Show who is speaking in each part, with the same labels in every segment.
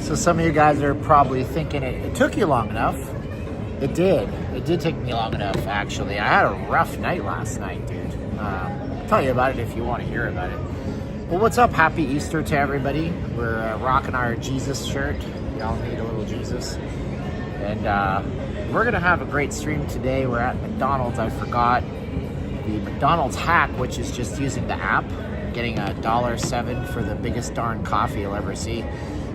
Speaker 1: So some of you guys are probably thinking it took you long enough. It did. It did take me long enough, actually. I had a rough night last night, dude. I'll tell you about it if you want to hear about it. Well, what's up? Happy Easter to everybody. We're rocking our Jesus shirt. Y'all need a little Jesus. And we're going to have a great stream today. We're at McDonald's. I forgot the McDonald's hack, which is just using the app, getting $1.07 for the biggest darn coffee you'll ever see.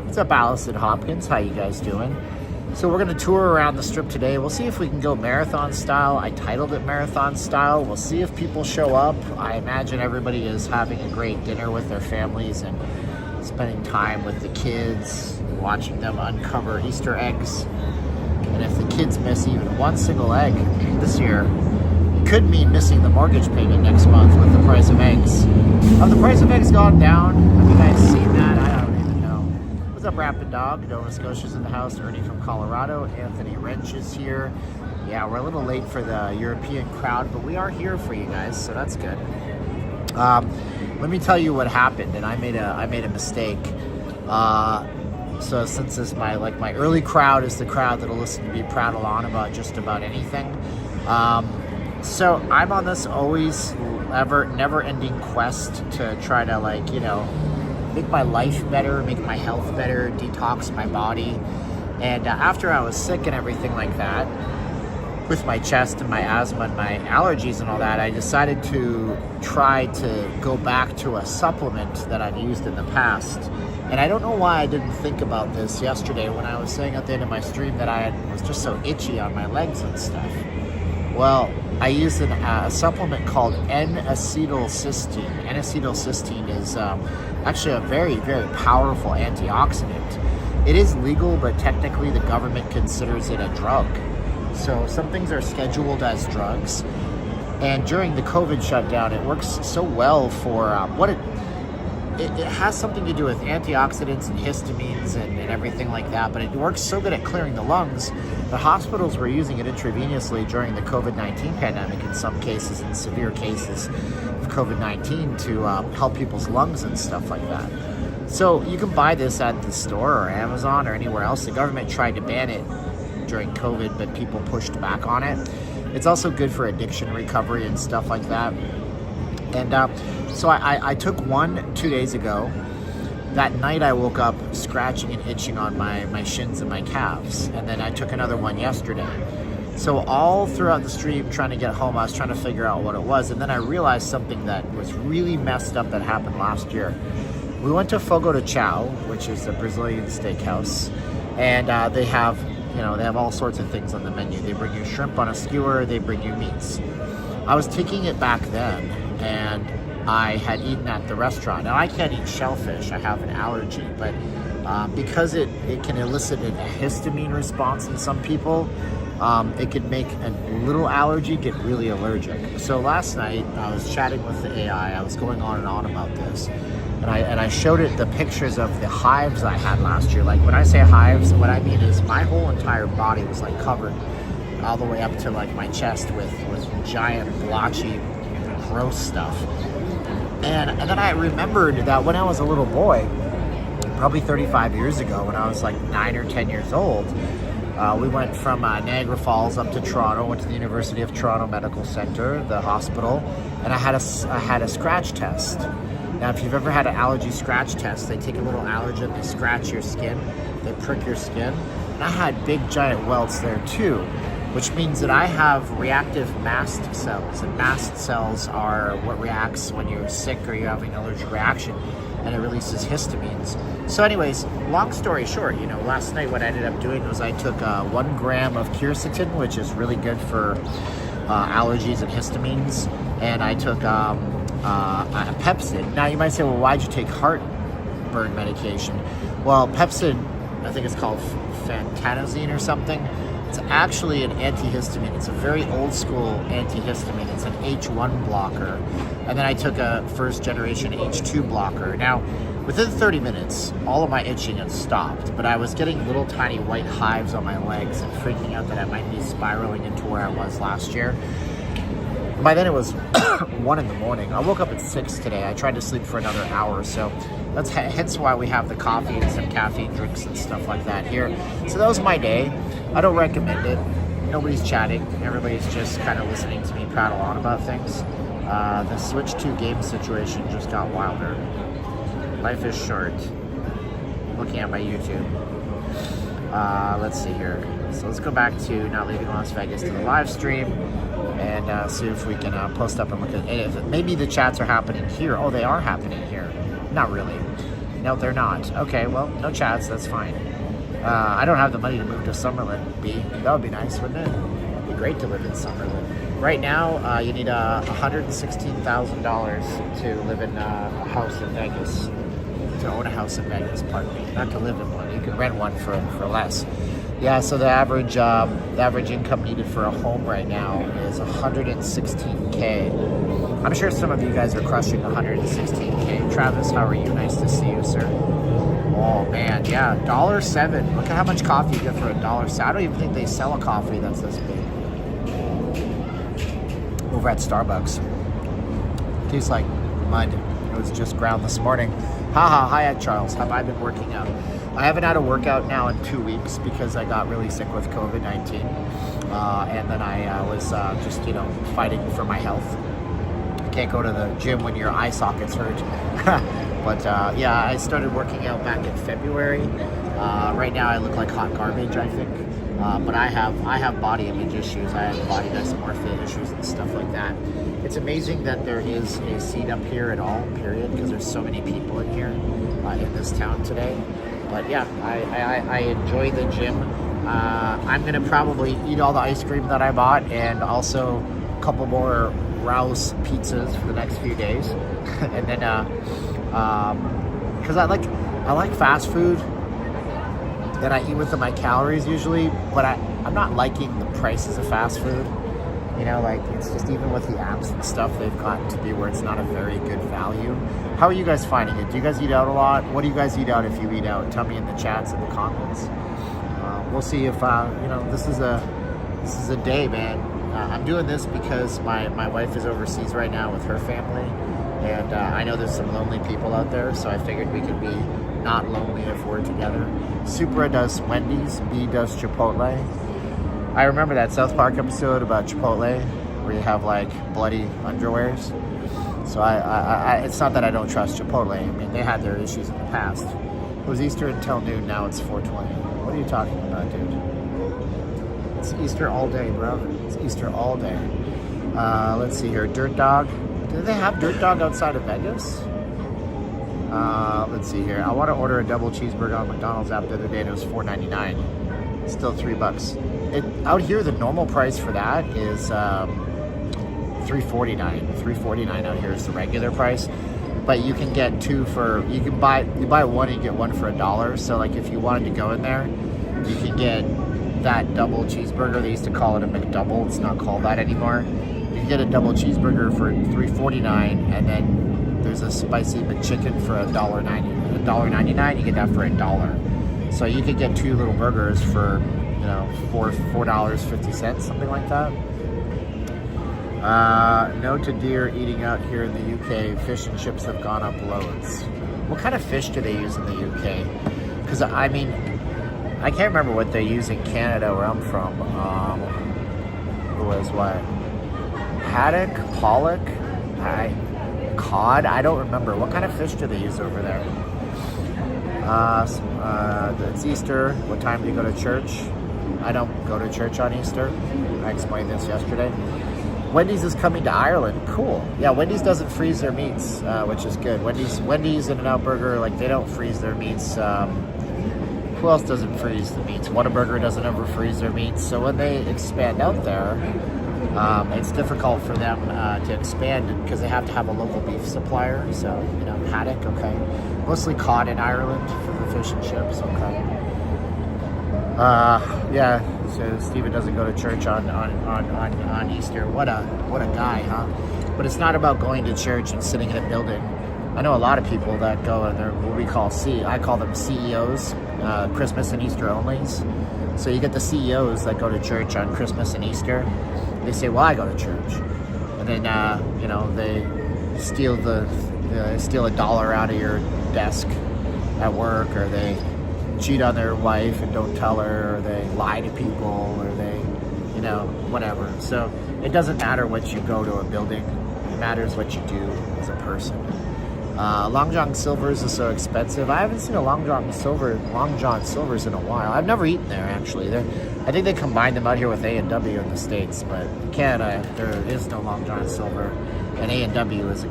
Speaker 1: What's up, Allison Hopkins? How you guys doing? So we're going to tour around the strip today. We'll see if we can go marathon style. I titled it marathon style. We'll see if people show up. I imagine everybody is having a great dinner with their families and spending time with the kids, watching them uncover Easter eggs. And if the kids miss even one single egg this year, it could mean missing the mortgage payment next month with the price of eggs. Have the price of eggs gone down? Have you guys seen that? I don't even know. What's up, Rapid Dog? Nova Scotia's in the house. Ernie from Colorado. Anthony Wrench is here. Yeah, we're a little late for the European crowd, but we are here for you guys, so that's good. Let me tell you what happened, and I made a mistake. So since this my early crowd is the crowd that'll listen to me prattle on about just about anything. So I'm on this never-ending quest to try to make my life better, make my health better, detox my body. And after I was sick and everything like that, with my chest and my asthma and my allergies and all that, I decided to try to go back to a supplement that I've used in the past. And I don't know why I didn't think about this yesterday when I was saying at the end of my stream that I was just so itchy on my legs and stuff. Well, I used a supplement called N-acetylcysteine. N-acetylcysteine is actually a very, very powerful antioxidant. It is legal, but technically the government considers it a drug. So some things are scheduled as drugs. And during the COVID shutdown, it works so well for it has something to do with antioxidants and histamines and everything like that, but it works so good at clearing the lungs that hospitals were using it intravenously during the COVID-19 pandemic in some cases, in severe cases of COVID-19, to help people's lungs and stuff like that. So you can buy this at the store or Amazon or anywhere else. The government tried to ban it during COVID, but people pushed back on it. It's also good for addiction recovery and stuff like that. And so I took one 2 days ago. That night I woke up scratching and itching on my shins and my calves. And then I took another one yesterday. So all throughout the stream trying to get home, I was trying to figure out what it was. And then I realized something that was really messed up that happened last year. We went to Fogo de Chao, which is a Brazilian steakhouse. And they have all sorts of things on the menu. They bring you shrimp on a skewer, they bring you meats. I was taking it back then, and I had eaten at the restaurant. Now, I can't eat shellfish, I have an allergy, but because it can elicit a histamine response in some people, it can make a little allergy get really allergic. So last night, I was chatting with the AI, I was going on and on about this. And I showed it the pictures of the hives I had last year. Like when I say hives, what I mean is my whole entire body was covered all the way up to my chest with giant blotchy gross stuff. And then I remembered that when I was a little boy, probably 35 years ago, when I was 9 or 10 years old, we went from Niagara Falls up to Toronto, went to the University of Toronto Medical Center, the hospital, and I had a scratch test. Now, if you've ever had an allergy scratch test, they take a little allergen, they scratch your skin, they prick your skin. And I had big giant welts there too, which means that I have reactive mast cells. And mast cells are what reacts when you're sick or you're having an allergic reaction, and it releases histamines. So anyways, long story short, last night what I ended up doing was I took 1 gram of quercetin, which is really good for allergies and histamines, and I took Pepsid. Now you might say, well, why'd you take heartburn medication? Well, Pepsid, I think it's called phentanazine or something. It's actually an antihistamine. It's a very old school antihistamine. It's an H1 blocker. And then I took a first generation H2 blocker. Now, within 30 minutes, all of my itching had stopped, but I was getting little tiny white hives on my legs and freaking out that I might be spiraling into where I was last year. By then it was 1 in the morning. I woke up at 6 today. I tried to sleep for another hour or so. That's hence why we have the coffee and some caffeine drinks and stuff like that here. So that was my day. I don't recommend it. Nobody's chatting. Everybody's just kind of listening to me prattle on about things. The Switch 2 game situation just got wilder. Life is short. Looking at my YouTube. Let's see here. So let's go back to Not Leaving Las Vegas to the live stream and see if we can post up and look at it. Maybe the chats are happening here. Oh, they are happening here. Not really. No, they're not. Okay, well, no chats. That's fine. I don't have the money to move to Summerlin, B. That would be nice, wouldn't it? It'd be great to live in Summerlin. Right now, you need $116,000 to live in a house in Vegas. To own a house in Vegas, pardon me. Not to live in one. You can rent one for less. Yeah, so the average income needed for a home right now is $116K. I'm sure some of you guys are crushing $116K. Travis, how are you? Nice to see you, sir. Oh man, yeah, $1.07. Look at how much coffee you get for $1.07. I don't even think they sell a coffee that's this big over at Starbucks. Tastes like mud. It was just ground this morning. Haha, hi Charles. Have I been working out? I haven't had a workout now in 2 weeks because I got really sick with COVID-19. And then I was just, fighting for my health. You can't go to the gym when your eye sockets hurt. But yeah, I started working out back in February. Right now I look like hot garbage, I think. But I have body image issues. I have body dysmorphia issues and stuff like that. It's amazing that there is a seat up here at all, period, because there's so many people in here in this town today. But yeah, I enjoy the gym. I'm gonna probably eat all the ice cream that I bought and also a couple more Rouse pizzas for the next few days. And then, because I like fast food. That I eat within my calories usually, but I'm not liking the prices of fast food. It's just even with the apps and stuff, they've gotten to be where it's not a very good value. How are you guys finding it? Do you guys eat out a lot? What do you guys eat out if you eat out? Tell me in the chats and the comments. We'll see if, this is a day, man. I'm doing this because my wife is overseas right now with her family, and I know there's some lonely people out there, so I figured we could be not lonely if we're together. Supra does Wendy's, B does Chipotle. I remember that South Park episode about Chipotle where you have like bloody underwears. So I it's not that I don't trust Chipotle. I mean, they had their issues in the past. It was Easter until noon, now it's 4:20. What are you talking about, dude? It's Easter all day, bro. It's Easter all day. Let's see here, Dirt Dog. Do they have Dirt Dog outside of Vegas? Let's see here. I want to order a double cheeseburger on McDonald's app the other day and it was $4.99. Still $3. Out here, the normal price for that is $3.49. $3.49 out here is the regular price. But you can get two for, you buy one and you get one for $1. So like if you wanted to go in there, you can get that double cheeseburger. They used to call it a McDouble. It's not called that anymore. You can get a double cheeseburger for $3.49 and then there's a spicy McChicken for $1.99. $1.99, you get that for $1. So you could get two little burgers for, $4.50, something like that. No to deer eating out here in the UK. Fish and chips have gone up loads. What kind of fish do they use in the UK? Because I mean, I can't remember what they use in Canada where I'm from. It was what? Haddock, pollock, cod. I don't remember. What kind of fish do they use over there? It's Easter. What time do you go to church? I don't go to church on Easter. I explained this yesterday. Wendy's is coming to Ireland. Cool. Yeah, Wendy's doesn't freeze their meats, which is good. Wendy's In-N-Out Burger, like they don't freeze their meats. Who else doesn't freeze the meats? Whataburger doesn't ever freeze their meats. So when they expand out there, it's difficult for them to expand because they have to have a local beef supplier. So, haddock, okay. Mostly cod in Ireland for the fish and chips, okay. Yeah, so Steven doesn't go to church on Easter. What a guy, huh? But it's not about going to church and sitting in a building. I know a lot of people that go and they're what we call I call them CEOs, Christmas and Easter onlys. So you get the CEOs that go to church on Christmas and Easter. They say, well, I go to church. And then, they steal $1 out of your desk at work, or they cheat on their wife and don't tell her, or they lie to people, or they, you know, whatever. So it doesn't matter what you go to a building. It matters what you do as a person. Long John Silver's is so expensive. I haven't seen a Long John Silver's in a while. I've never eaten there, actually. I think they combined them out here with A&W in the States, but in Canada, there is no Long John Silver, and A&W is a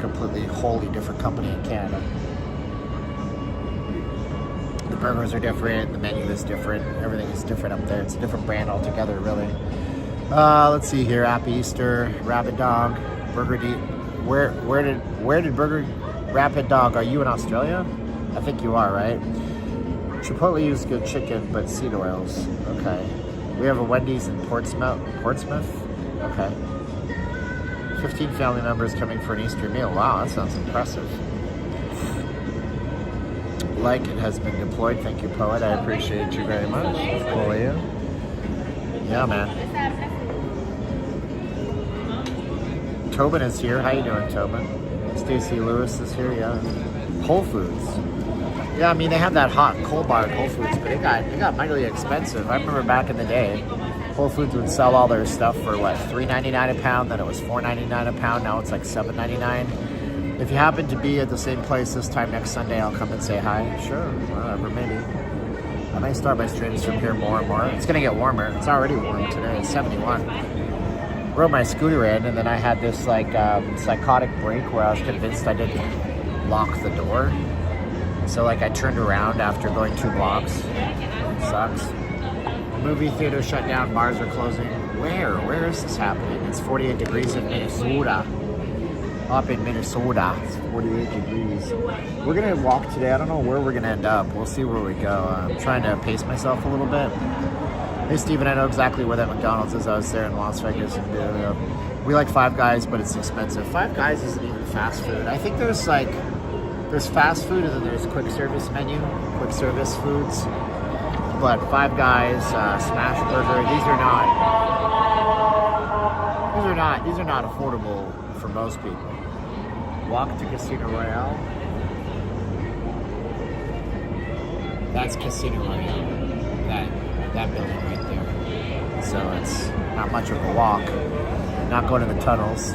Speaker 1: wholly different company in Canada. The burgers are different, the menu is different, everything is different up there. It's a different brand altogether, really. Let's see here. Happy Easter, Rapid Dog, Burger D. Where did Burger Rapid Dog? Are you in Australia? I think you are, right? Chipotle used good chicken, but seed oils. Okay. We have a Wendy's in Portsmouth. Okay. 15 family members coming for an Easter meal. Wow, that sounds impressive. Like it has been deployed. Thank you, Poet. I appreciate you very much. Cool, you. Yeah, man. Tobin is here. How you doing, Tobin? Stacy Lewis is here. Yeah. Whole Foods. Yeah, I mean they have that hot and cold bar at Whole Foods, but it got mightily expensive. I remember back in the day, Whole Foods would sell all their stuff for what, $3.99 a pound. Then it was $4.99 a pound. Now it's like $7.99. If you happen to be at the same place this time next Sunday, I'll come and say hi. Sure, whatever, maybe. I might start my streams from here more and more. It's gonna get warmer. It's already warm today. It's 71. Rode my scooter in, and then I had this like psychotic break where I was convinced I didn't lock the door. So like I turned around after going 2 blocks. It sucks. Movie theater shut down. Bars are closing. Where is this happening? It's 48 degrees in Minnesota. Up in Minnesota, it's 48 degrees. We're gonna walk today. I don't know where we're gonna end up. We'll see where we go. I'm trying to pace myself a little bit. Hey, Steven, I know exactly where that McDonald's is. I was there in Las Vegas, and we like Five Guys, but it's expensive. Five Guys isn't even fast food. I think there's fast food, and then there's quick service menu, quick service foods. But Five Guys, Smash Burger, these are not affordable for most people. Walk to Casino Royale. That's Casino Royale. That building right there. So it's not much of a walk. Not going to the tunnels.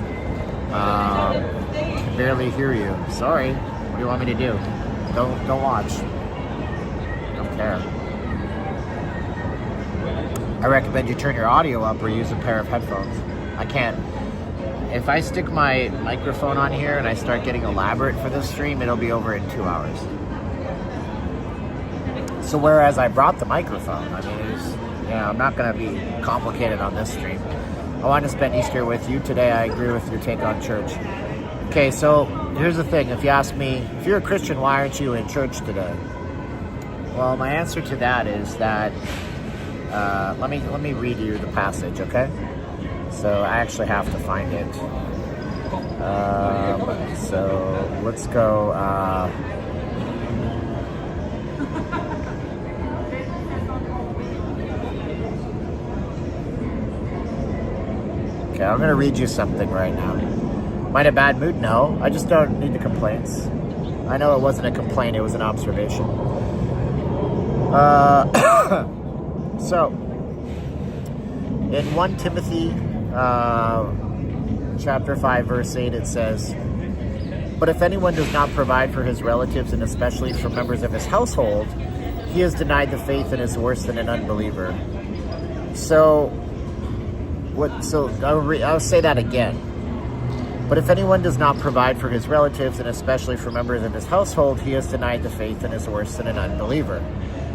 Speaker 1: Can barely hear you. Sorry. What do you want me to do? Don't watch. Don't care. I recommend you turn your audio up or use a pair of headphones. I can't. If I stick my microphone on here and I start getting elaborate for this stream, it'll be over in 2 hours. So whereas I brought the microphone, I mean, I'm not going to be complicated on this stream. I want to spend Easter with you today. I agree with your take on church. Okay, so here's the thing. If you ask me, if you're a Christian, why aren't you in church today? Well, my answer to that is that, let me read you the passage, okay? So I actually have to find it. So let's go. Okay, I'm going to read you something right now. Am I in a bad mood? No. I just don't need the complaints. I know it wasn't a complaint, it was an observation. So, in 1 Timothy chapter 5, verse 8, it says, "But if anyone does not provide for his relatives, and especially for members of his household, he has denied the faith and is worse than an unbeliever." So I'll say that again. "But if anyone does not provide for his relatives, and especially for members of his household, he has denied the faith and is worse than an unbeliever."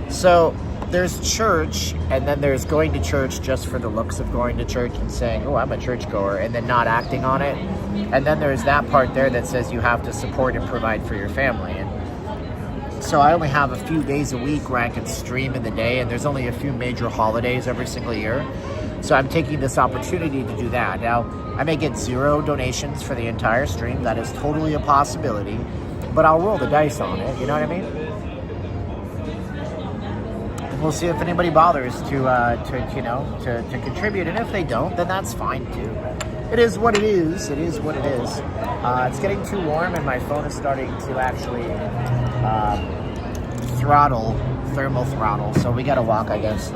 Speaker 1: So there's church, and then there's going to church just for the looks of going to church and saying, "Oh, I'm a churchgoer," and then not acting on it. And then there's that part there that says you have to support and provide for your family. And so I only have a few days a week where I can stream in the day, and there's only a few major holidays every single year. So I'm taking this opportunity to do that. Now, I may get 0 donations for the entire stream. That is totally a possibility, but I'll roll the dice on it. You know what I mean? We'll see if anybody bothers to contribute, and if they don't, then that's fine too. It is what it is. It is what it is. It's getting too warm, and my phone is starting to actually thermal throttle. So we gotta walk, I guess.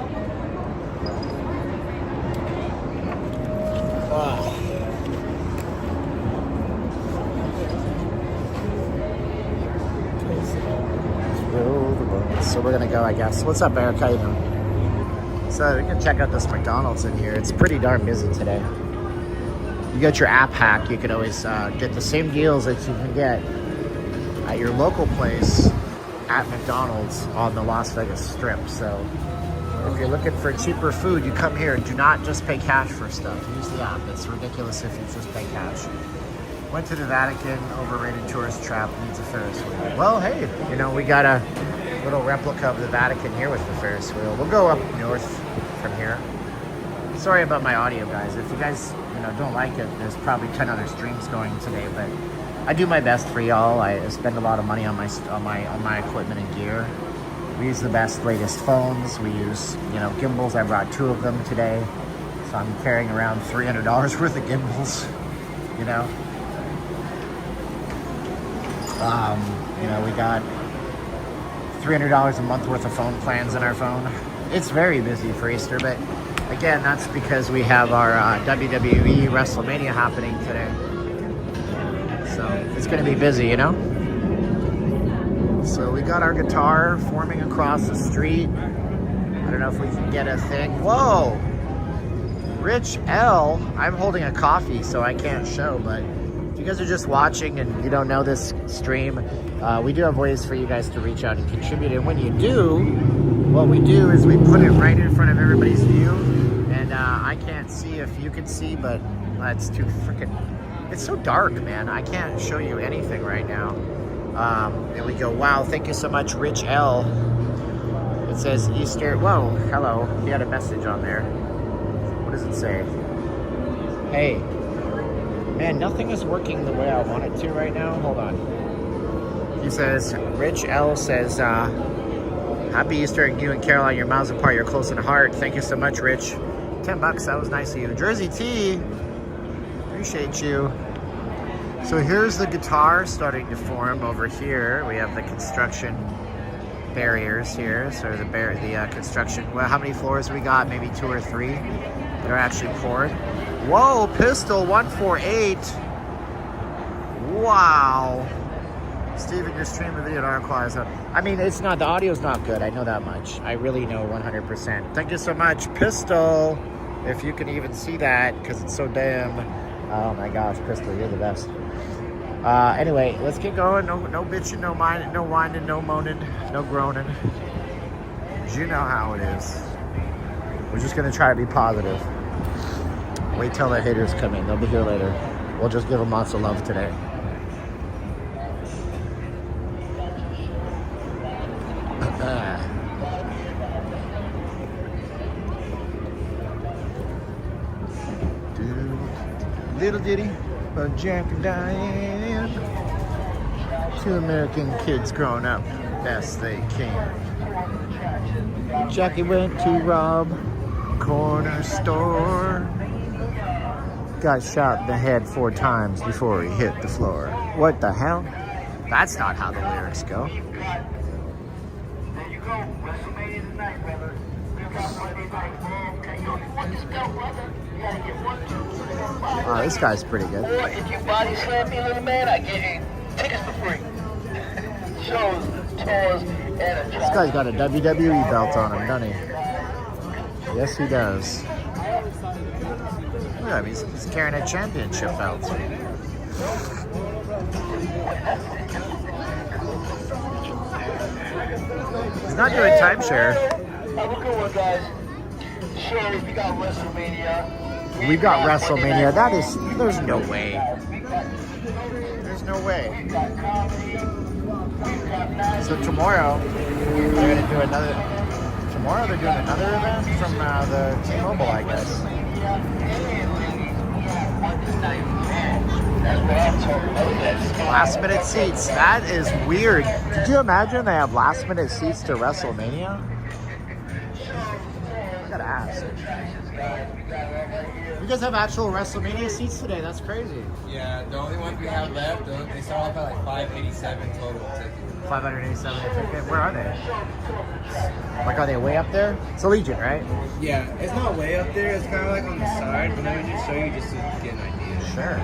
Speaker 1: So we're gonna go, I guess. What's up, Eric? How you doing? So we can check out this McDonald's in here. It's pretty darn busy today. You got your app hack. You can always get the same deals that you can get at your local place at McDonald's on the Las Vegas Strip. So if you're looking for cheaper food, you come here. Do not just pay cash for stuff. Use the app. It's ridiculous if you just pay cash. Went to the Vatican, overrated tourist trap, needs a Ferris wheel. Well, hey, you know, we got a little replica of the Vatican here with the Ferris wheel. We'll go up north from here. Sorry about my audio, guys. If you guys, you know, don't like it, there's probably 10 other streams going today, but I do my best for y'all. I spend a lot of money on my equipment and gear. We use the best, latest phones. We use, you know, gimbals. I brought 2 of them today, so I'm carrying around $300 worth of gimbals. You know, you know, we got $300 a month worth of phone plans in our phone. It's very busy for Easter, but again, that's because we have our WWE Wrestlemania happening today. So it's going to be busy, you know? So we got our guitar forming across the street. I don't know if we can get a thing. Whoa! Rich L. I'm holding a coffee, so I can't show, but if you guys are just watching and you don't know this stream, we do have ways for you guys to reach out and contribute. And when you do, what we do is we put it right in front of everybody's view. And I can't see if you can see, but that's too freaking... It's so dark, man. I can't show you anything right now. And we go, wow, thank you so much, Rich L. It says Easter. Whoa, hello. He had a message on there. What does it say? Hey. Man, nothing is working the way I want it to right now. Hold on. He says, Rich L says, happy Easter, you and Caroline, you're miles apart, you're close in heart. Thank you so much, Rich. $10, that was nice of you. Jersey T, appreciate you. So here's the guitar starting to form over here. We have the construction barriers here. So the construction, well, how many floors we got? Maybe 2 or 3 that are actually poured. Whoa, Pistol 148. Wow. Steven, your stream of video requires up. I mean, it's not, the audio's not good. I know that much. I really know 100%. Thank you so much, Pistol. If you can even see that, because it's so damn, oh my gosh, Pistol, you're the best. Anyway, let's get going. No bitching, no minding, no whining, no moaning, no groaning. You know how it is. We're just gonna try to be positive. Wait till the haters come in. They'll be here later. We'll just give them lots of love today. Little ditty about Jack and Diane. 2 American kids growing up best they can. Jackie went to rob a corner store. Got shot in the head 4 times before he hit the floor. What the hell? That's not how the lyrics go.
Speaker 2: There you go. Wrestlemania tonight, brother. We got Monday night, man. Okay, yo, you want this belt, brother? You gotta get 1, 2, 3, 4, 5.
Speaker 1: Oh, this guy's pretty good.
Speaker 2: Or if you body slam me, little man, I get you tickets for free. Shows, tours, and a
Speaker 1: This guy's got a WWE belt on him, doesn't he? Yes, he does. Yeah, he's carrying a championship belt. He's not doing timeshare.
Speaker 2: Have a good one, guys. Sure, we got WrestleMania.
Speaker 1: We got WrestleMania. That is, there's no way. There's no way. So tomorrow, they're going to do another, tomorrow they're doing another event from the T-Mobile, I guess. Last minute seats. That is weird. Could you imagine they have last minute seats to WrestleMania? gotta ask. You guys have actual WrestleMania seats today? That's crazy.
Speaker 3: Yeah, the only ones we have left, they start off at like $587 total ticket.
Speaker 1: $587 a ticket. Where are they? Like, are they way up there? It's Allegiant, right?
Speaker 3: Yeah, it's not way up there. It's kind of like on the side, but let me just show you just to get an idea.
Speaker 1: Sure.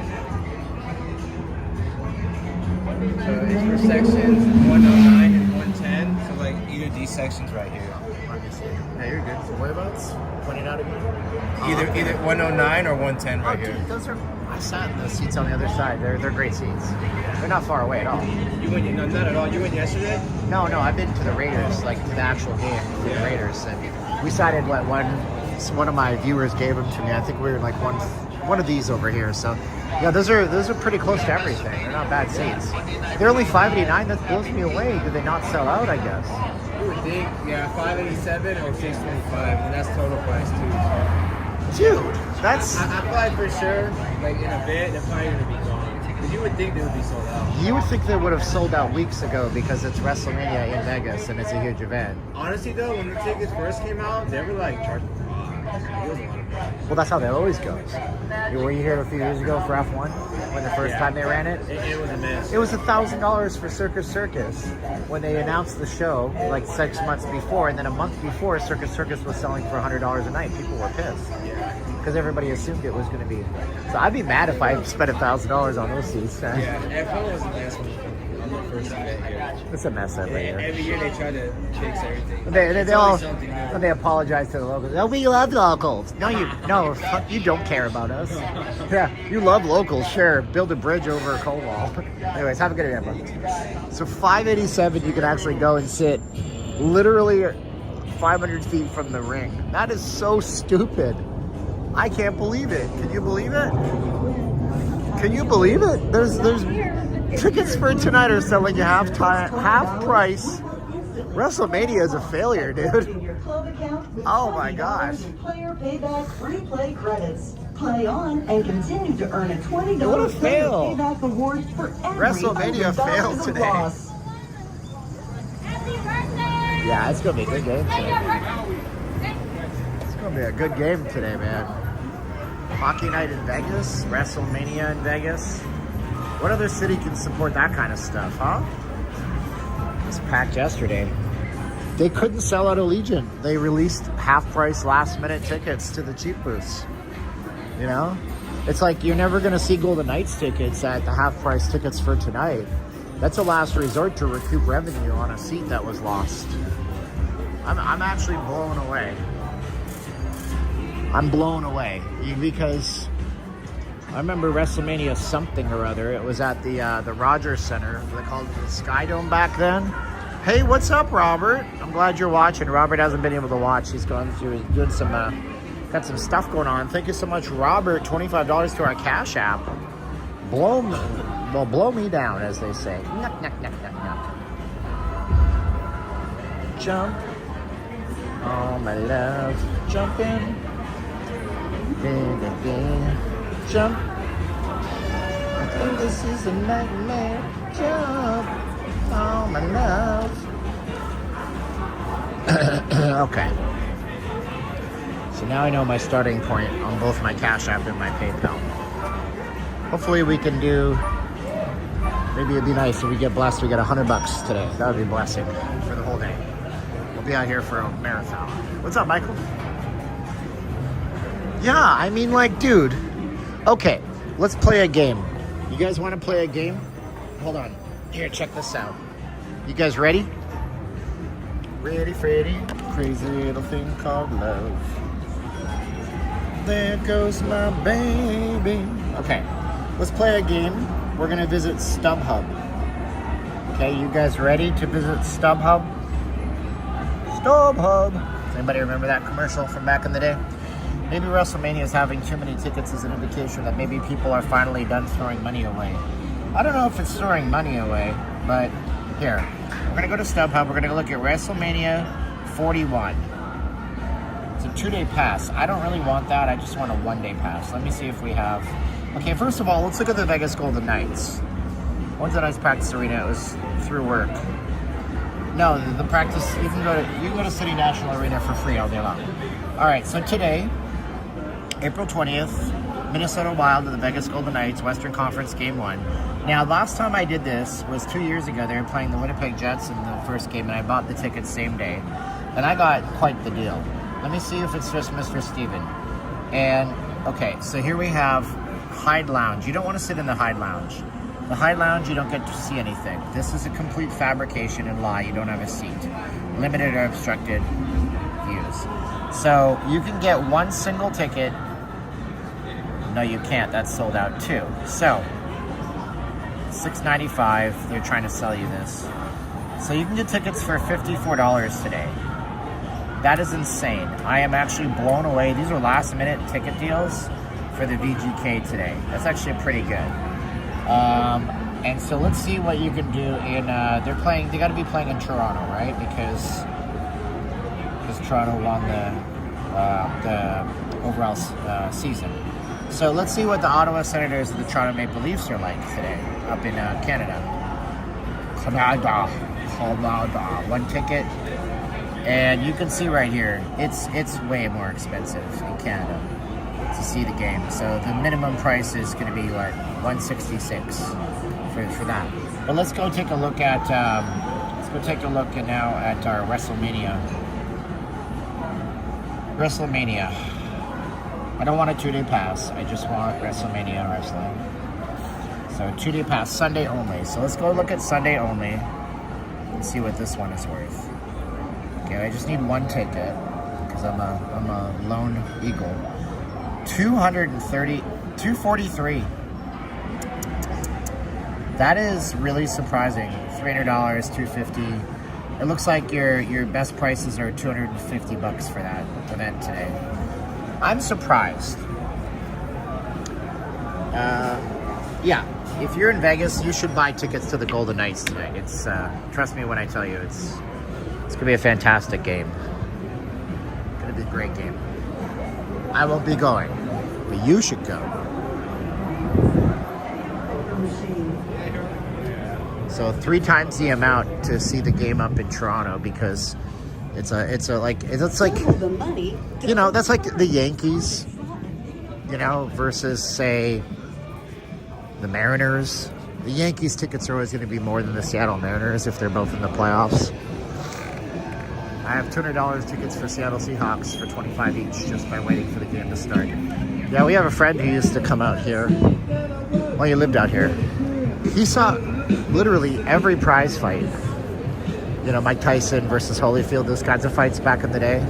Speaker 3: So it's for sections 109 and 110. So like either these sections right here.
Speaker 1: Let me see. Yeah, you're good. So whereabouts? Point it out again.
Speaker 3: Either 109 or 110 right here.
Speaker 1: Dude, those are. I sat in those seats on the other side. They're great seats. They're not far away at all.
Speaker 3: You went? No, not at all. You went yesterday?
Speaker 1: No, I've been to the Raiders, like to the actual game with the Raiders, and we sat in what one of my viewers gave them to me. I think we were in like one of these over here. So yeah, those are pretty close to everything. They're not bad seats. They're only $589. That blows me away. Did they not sell out? I guess.
Speaker 3: You would think, yeah, $587 or $625, and that's total price too.
Speaker 1: Dude, that's.
Speaker 3: I feel like for sure, like in a bit, they're probably gonna be gone. Because you would think they would be sold out.
Speaker 1: You would think they would have sold out weeks ago because it's WrestleMania in Vegas and it's a huge event.
Speaker 3: Honestly though, when the tickets first came out, they were like charging. It was a lot of money.
Speaker 1: Well, that's how that always goes. Were you here a few years ago for F1 when the first time they ran it?
Speaker 3: It was a mess.
Speaker 1: It was $1,000 for Circus when they announced the show like 6 months before, and then a month before Circus was selling for $100 a night. People were pissed because everybody assumed it was going to be. So I'd be mad if I spent $1,000 on those seats.
Speaker 3: Yeah, F1 was a mess on the first event here.
Speaker 1: It's a mess every year.
Speaker 3: Every year they try to fix everything.
Speaker 1: They apologize to the locals. Oh, we love locals. No, you don't care about us. Yeah, you love locals. Sure, build a bridge over a cold wall. Anyways, have a good event. So $587, you can actually go and sit literally 500 feet from the ring. That is so stupid. I can't believe it. Can you believe it? Can you believe it? There's tickets for tonight are selling half price. WrestleMania is a failure, dude. Oh my gosh.
Speaker 4: Player payback free play credits. Play on and continue to earn a $20
Speaker 1: What a fail.
Speaker 4: payback award for every
Speaker 1: WrestleMania failed today.
Speaker 4: loss.
Speaker 1: Yeah, it's gonna be a good game today. It's gonna be a good game today, man. Hockey night in Vegas, WrestleMania in Vegas. What other city can support that kind of stuff, huh? It was packed yesterday. They couldn't sell out Allegiant. They released half-price last-minute tickets to the cheap booths. You know? It's like you're never going to see Golden Knights tickets at the half-price tickets for tonight. That's a last resort to recoup revenue on a seat that was lost. I'm actually blown away. I'm blown away because I remember WrestleMania something or other. It was at the Rogers Center. They called it the Sky Dome back then. Hey, what's up, Robert? I'm glad you're watching. Robert hasn't been able to watch. He's doing some got some stuff going on. Thank you so much, Robert. $25 to our Cash App. Blow me down, as they say. Nuck, nuck, nuck, nuck, nuck. Jump. Oh, my love. Jump in. Jump. I think this is a nightmare. Jump. Oh, my love. Okay. So now I know my starting point on both my Cash App and my PayPal. Hopefully we can do, maybe it'd be nice if we get blessed, we get $100 today. That would be a blessing for the whole day. We'll be out here for a marathon. What's up, Michael? Yeah, I mean, like, dude. Okay, let's play a game. You guys want to play a game? Hold on. Here, check this out. You guys ready? Ready, Freddy? Crazy little thing called love. There goes my baby. Okay, let's play a game. We're going to visit StubHub. Okay, you guys ready to visit StubHub? StubHub. Does anybody remember that commercial from back in the day? Maybe WrestleMania is having too many tickets as an indication that maybe people are finally done throwing money away. I don't know if it's throwing money away, but here. We're going to go to StubHub. We're going to look at WrestleMania 41. It's a 2-day pass. I don't really want that. I just want a 1-day pass. Let me see if we have... Okay, first of all, let's look at the Vegas Golden Knights. Wednesday night's practice arena. It was through work. No, the practice, you can go to City National Arena for free all day long. All right, so today, April 20th, Minnesota Wild to the Vegas Golden Knights, Western Conference Game 1. Now, last time I did this was 2 years ago. They were playing the Winnipeg Jets in the first game, and I bought the tickets same day. And I got quite the deal. Let me see if it's just Mr. Steven. And, okay, so here we have Hyde Lounge. You don't want to sit in the Hyde Lounge. The Hyde Lounge, you don't get to see anything. This is a complete fabrication and lie. You don't have a seat. Limited or obstructed views. So you can get one single ticket. No, you can't. That's sold out too. So $6.95. They're trying to sell you this. So you can get tickets for $54 today. That is insane. I am actually blown away. These are last minute ticket deals for the VGK today. That's actually pretty good. And so let's see what you can do in, they got to be playing in Toronto, right? Because Toronto won the overall season. So let's see what the Ottawa Senators and the Toronto Maple Leafs are like today up in Canada. Canada. One ticket. And you can see right here, it's way more expensive in Canada to see the game. So the minimum price is going to be what, $166 for that. But let's go take a look at now at our Wrestlemania. I don't want a 2-day pass. I just want Wrestlemania wrestling. So 2-day pass, Sunday only. So let's go look at Sunday only and see what this one is worth. Okay, I just need one ticket because I'm a lone eagle. $243. That is really surprising. $300, $250. It looks like your best prices are $250 for that event today. I'm surprised. Yeah, if you're in Vegas, you should buy tickets to the Golden Knights tonight. It's trust me when I tell you, it's gonna be a fantastic game. It's gonna be a great game. I won't be going, but you should go. So 3 times the amount to see the game up in Toronto because it's like you know, that's like the Yankees, you know, versus say the Mariners. The Yankees tickets are always going to be more than the Seattle Mariners if they're both in the playoffs. I have $200 tickets for Seattle Seahawks for $25 each just by waiting for the game to start. Yeah, we have a friend who used to come out here. Well, he lived out here. He saw literally every prize fight. You know, Mike Tyson versus Holyfield, those kinds of fights back in the day.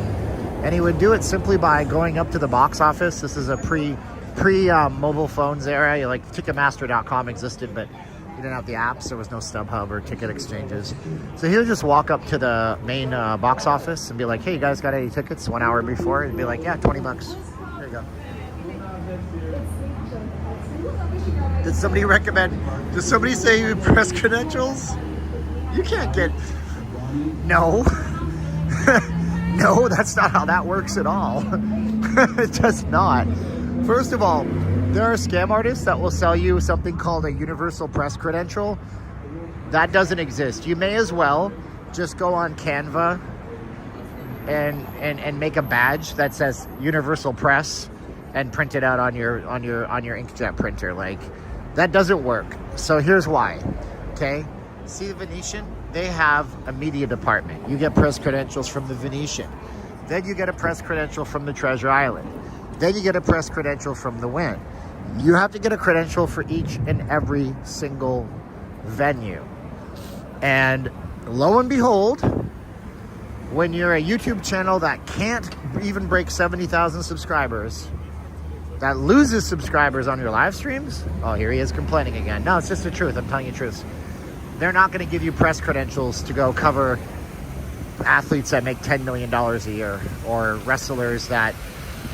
Speaker 1: And he would do it simply by going up to the box office. This is a pre-mobile phones era. Like Ticketmaster.com existed, but you didn't have the apps. There was no StubHub or ticket exchanges. So he would just walk up to the main box office and be like, hey, you guys got any tickets 1 hour before? And be like, yeah, $20. There you go. Did somebody say you press credentials? You can't get... No. No, that's not how that works at all. It does not. First of all, there are scam artists that will sell you something called a universal press credential. That doesn't exist. You may as well just go on Canva and make a badge that says Universal Press and print it out on your inkjet printer. Like, that doesn't work. So here's why. Okay? See the Venetian? They have a media department. You get press credentials from the Venetian. Then you get a press credential from the Treasure Island. Then you get a press credential from the Wynn. You have to get a credential for each and every single venue. And lo and behold, when you're a YouTube channel that can't even break 70,000 subscribers, that loses subscribers on your live streams, oh, here he is complaining again. No, it's just the truth. I'm telling you the truth. They're not going to give you press credentials to go cover athletes that make $10 million a year or wrestlers that,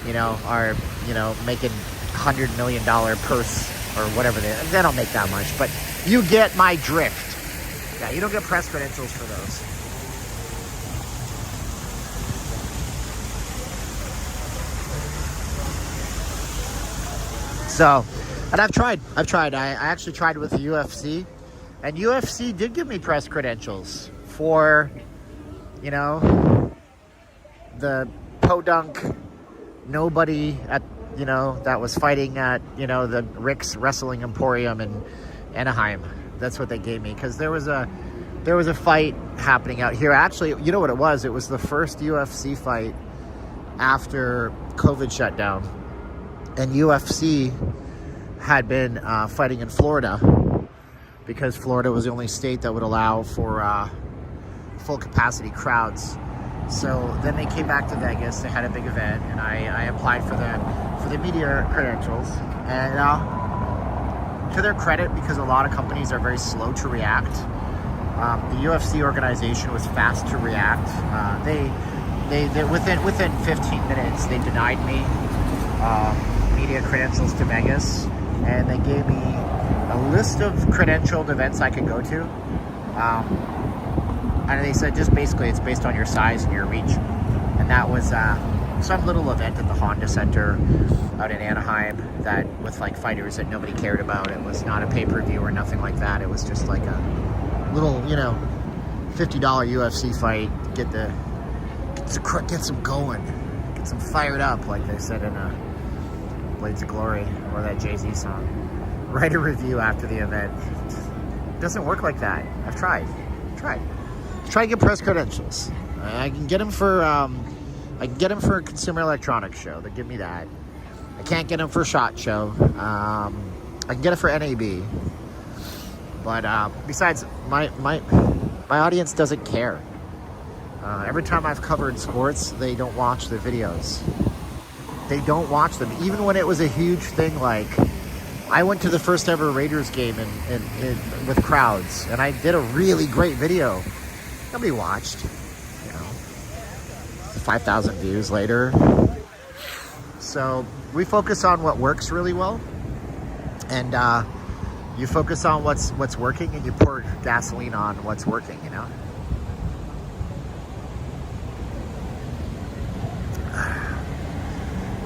Speaker 1: you know, are, you know, making $100 million purse or whatever. They don't make that much, but you get my drift. Yeah, you don't get press credentials for those. So, and I've tried. I actually tried with the UFC, and UFC did give me press credentials for, you know, the podunk nobody at, you know, that was fighting at, you know, the Rick's Wrestling Emporium in Anaheim. That's what they gave me, because there was a fight happening out here. Actually, you know what it was? It was the first UFC fight after COVID shut down, and UFC had been fighting in Florida because Florida was the only state that would allow for full capacity crowds. So then they came back to Vegas. They had a big event, and I applied for the media credentials. And to their credit, because a lot of companies are very slow to react, the UFC organization was fast to react. They within 15 minutes they denied me media credentials to Vegas, and they gave me a list of credentialed events I could go to. And they said just basically it's based on your size and your reach. And that was some little event at the Honda Center out in Anaheim that with like fighters that nobody cared about. It was not a pay-per-view or nothing like that. It was just like a little, you know, $50 UFC fight. Get some going, get some fired up, like they said in Blades of Glory, or that Jay-Z song. Write a review after the event. It doesn't work like that. I've tried. Try to get press credentials. I can get them for a Consumer Electronics Show. They give me that. I can't get them for SHOT Show. I can get it for NAB. But besides, my audience doesn't care. Every time I've covered sports, they don't watch the videos. They don't watch them. Even when it was a huge thing, like I went to the first ever Raiders game with crowds, and I did a really great video. Nobody watched, you know, 5,000 views later. So we focus on what works really well, and you focus on what's working, and you pour gasoline on what's working, you know.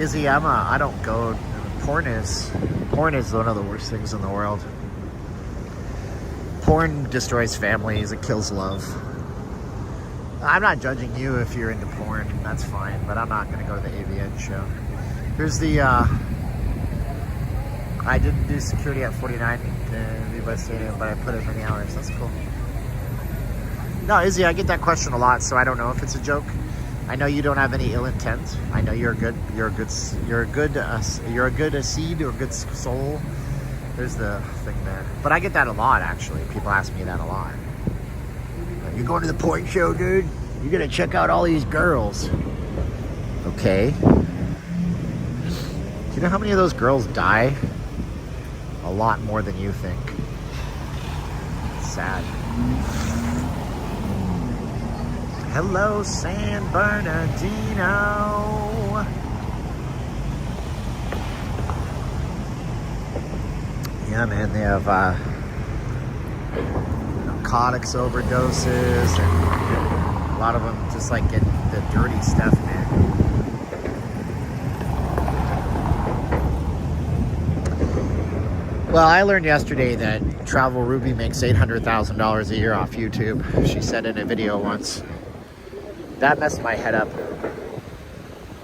Speaker 1: Izzy Emma, I don't go. Porn is one of the worst things in the world. Porn destroys families. It kills love. I'm not judging you if you're into porn. That's fine, but I'm not going to go to the AVN show. Here's the. I didn't do security at 49 Levi Stadium, but I put in many hours. That's cool. No, Izzy, I get that question a lot, so I don't know if it's a joke. I know you don't have any ill intent. I know you're a good seed or a good soul. There's the thing there. But I get that a lot, actually. People ask me that a lot. You going to the porn show, dude? You're gonna check out all these girls. Okay. Do you know how many of those girls die? A lot more than you think. It's sad. Hello, San Bernardino. Yeah, man, they have narcotics overdoses, and a lot of them just like get the dirty stuff, man. Well, I learned yesterday that Travel Ruby makes $800,000 a year off YouTube. She said in a video once. That messed my head up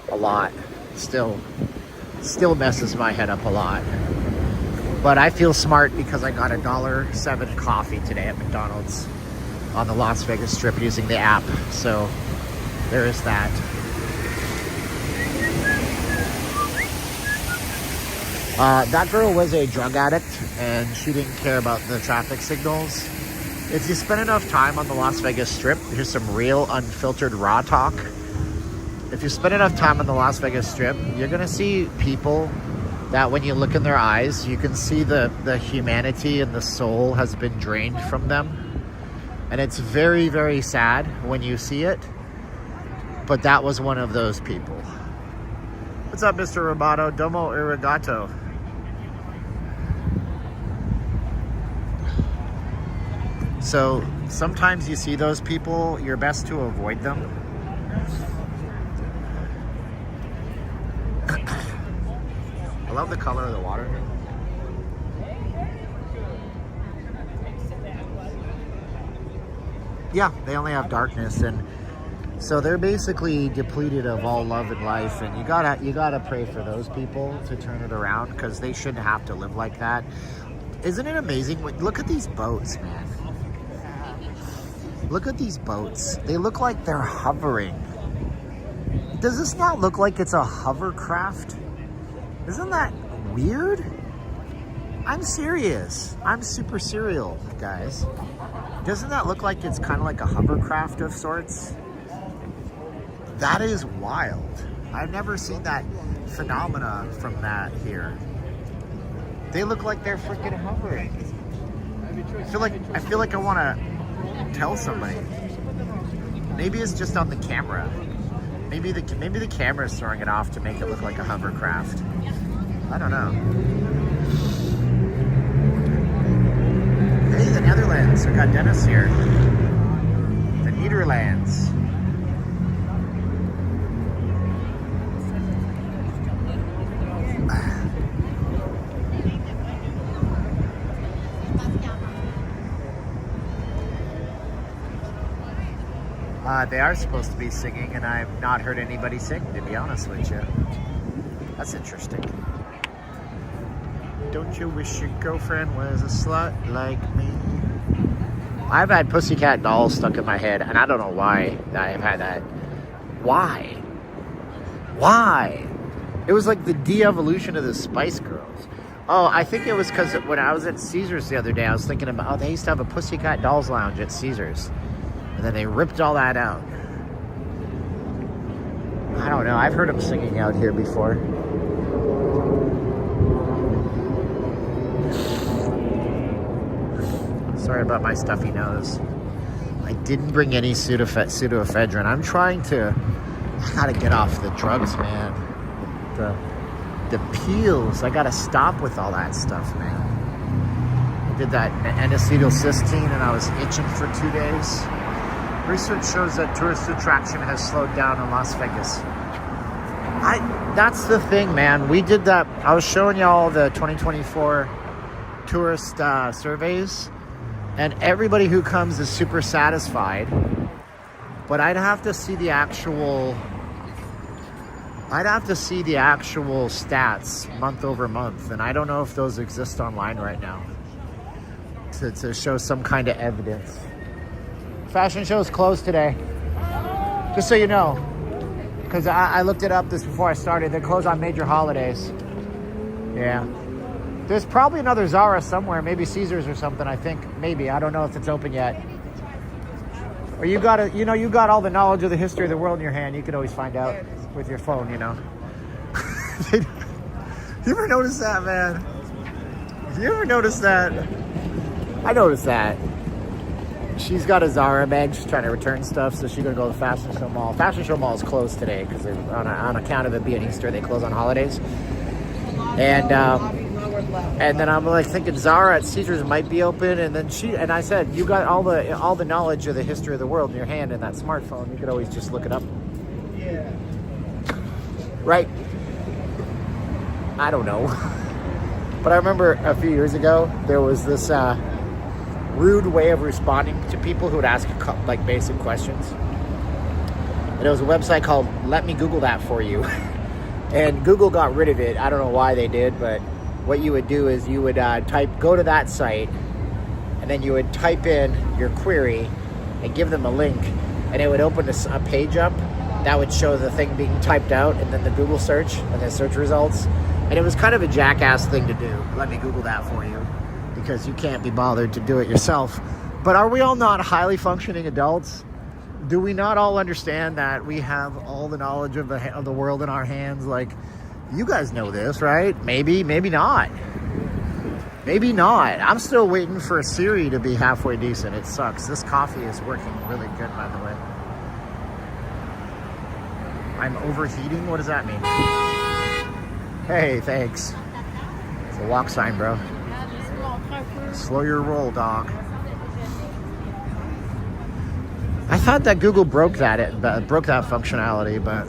Speaker 1: a lot. Still messes my head up a lot. But I feel smart because I got a $1.07 coffee today at McDonald's on the Las Vegas Strip using the app. So there is that. That girl was a drug addict, and she didn't care about the traffic signals. If you spend enough time on the Las Vegas Strip, here's some real unfiltered raw talk. If you spend enough time on the Las Vegas Strip, you're going to see people that when you look in their eyes, you can see the humanity and the soul has been drained from them. And it's very, very sad when you see it. But that was one of those people. What's up, Mr. Roboto? Domo arigato. So sometimes you see those people, you're best to avoid them. I love the color of the water. Yeah, they only have darkness, and so they're basically depleted of all love and life, and you gotta pray for those people to turn it around, because they shouldn't have to live like that. Isn't it amazing? Look at these boats, man. Look at these boats. They look like they're hovering. Does this not look like it's a hovercraft? Isn't that weird? I'm serious. I'm super serial, guys. Doesn't that look like it's kind of like a hovercraft of sorts? That is wild. I've never seen that phenomena from that here. They look like they're freaking hovering. I feel like I want to tell somebody. Maybe it's just on the camera. Maybe the camera's throwing it off to make it look like a hovercraft. I don't know. Hey, the Netherlands. We got Dennis here. The Nederlands. They are supposed to be singing, and I've not heard anybody sing, to be honest with you. That's interesting. Don't you wish your girlfriend was a slut like me? I've had Pussycat Dolls stuck in my head, and I don't know why I've had that. Why? Why? It was like the de-evolution of the Spice Girls. Oh, I think it was because when I was at Caesars the other day, I was thinking about, oh, they used to have a Pussycat Dolls lounge at Caesars. And then they ripped all that out. I don't know. I've heard them singing out here before. Sorry about my stuffy nose. I didn't bring any pseudoephedrine. I'm trying to... I gotta get off the drugs, man. The peels. I gotta stop with all that stuff, man. I did that N-acetylcysteine and I was itching for 2 days. Research shows that tourist attraction has slowed down in Las Vegas. That's the thing, man. We did that. I was showing y'all the 2024 tourist surveys, and everybody who comes is super satisfied. But I'd have to see the actual stats month over month, and I don't know if those exist online right now to show some kind of evidence. Fashion show is closed today, just so you know, because I looked it up this before I started. They're closed on major holidays. Yeah, there's probably another Zara somewhere, maybe Caesars or something. I think maybe, I don't know if it's open yet. Or you got all the knowledge of the history of the world in your hand. You could always find out with your phone, you know. You ever notice that, man? You ever notice that? I noticed that. She's got a Zara bag. She's trying to return stuff, so she's going to go to the Fashion Show Mall. Fashion Show Mall is closed today because on account of it being Easter, they close on holidays. And then I'm like thinking Zara at Caesars might be open, and then I said, you got all the knowledge of the history of the world in your hand in that smartphone. You could always just look it up. Yeah. Right? I don't know. But I remember a few years ago, there was this rude way of responding to people who would ask like basic questions. And it was a website called Let Me Google That For You. And Google got rid of it. I don't know why they did, but what you would do is you would go to that site, and then you would type in your query and give them a link, and it would open a page up that would show the thing being typed out, and then the Google search and the search results. And it was kind of a jackass thing to do. Let me Google that for you, because you can't be bothered to do it yourself. But are we all not highly functioning adults? Do we not all understand that we have all the knowledge of the world in our hands? Like, you guys know this, right? Maybe not. Maybe not. I'm still waiting for Siri to be halfway decent. It sucks. This coffee is working really good, by the way. I'm overheating? What does that mean? Hey, thanks. It's a walk sign, bro. Slow your roll, dog. I thought that Google broke that functionality, but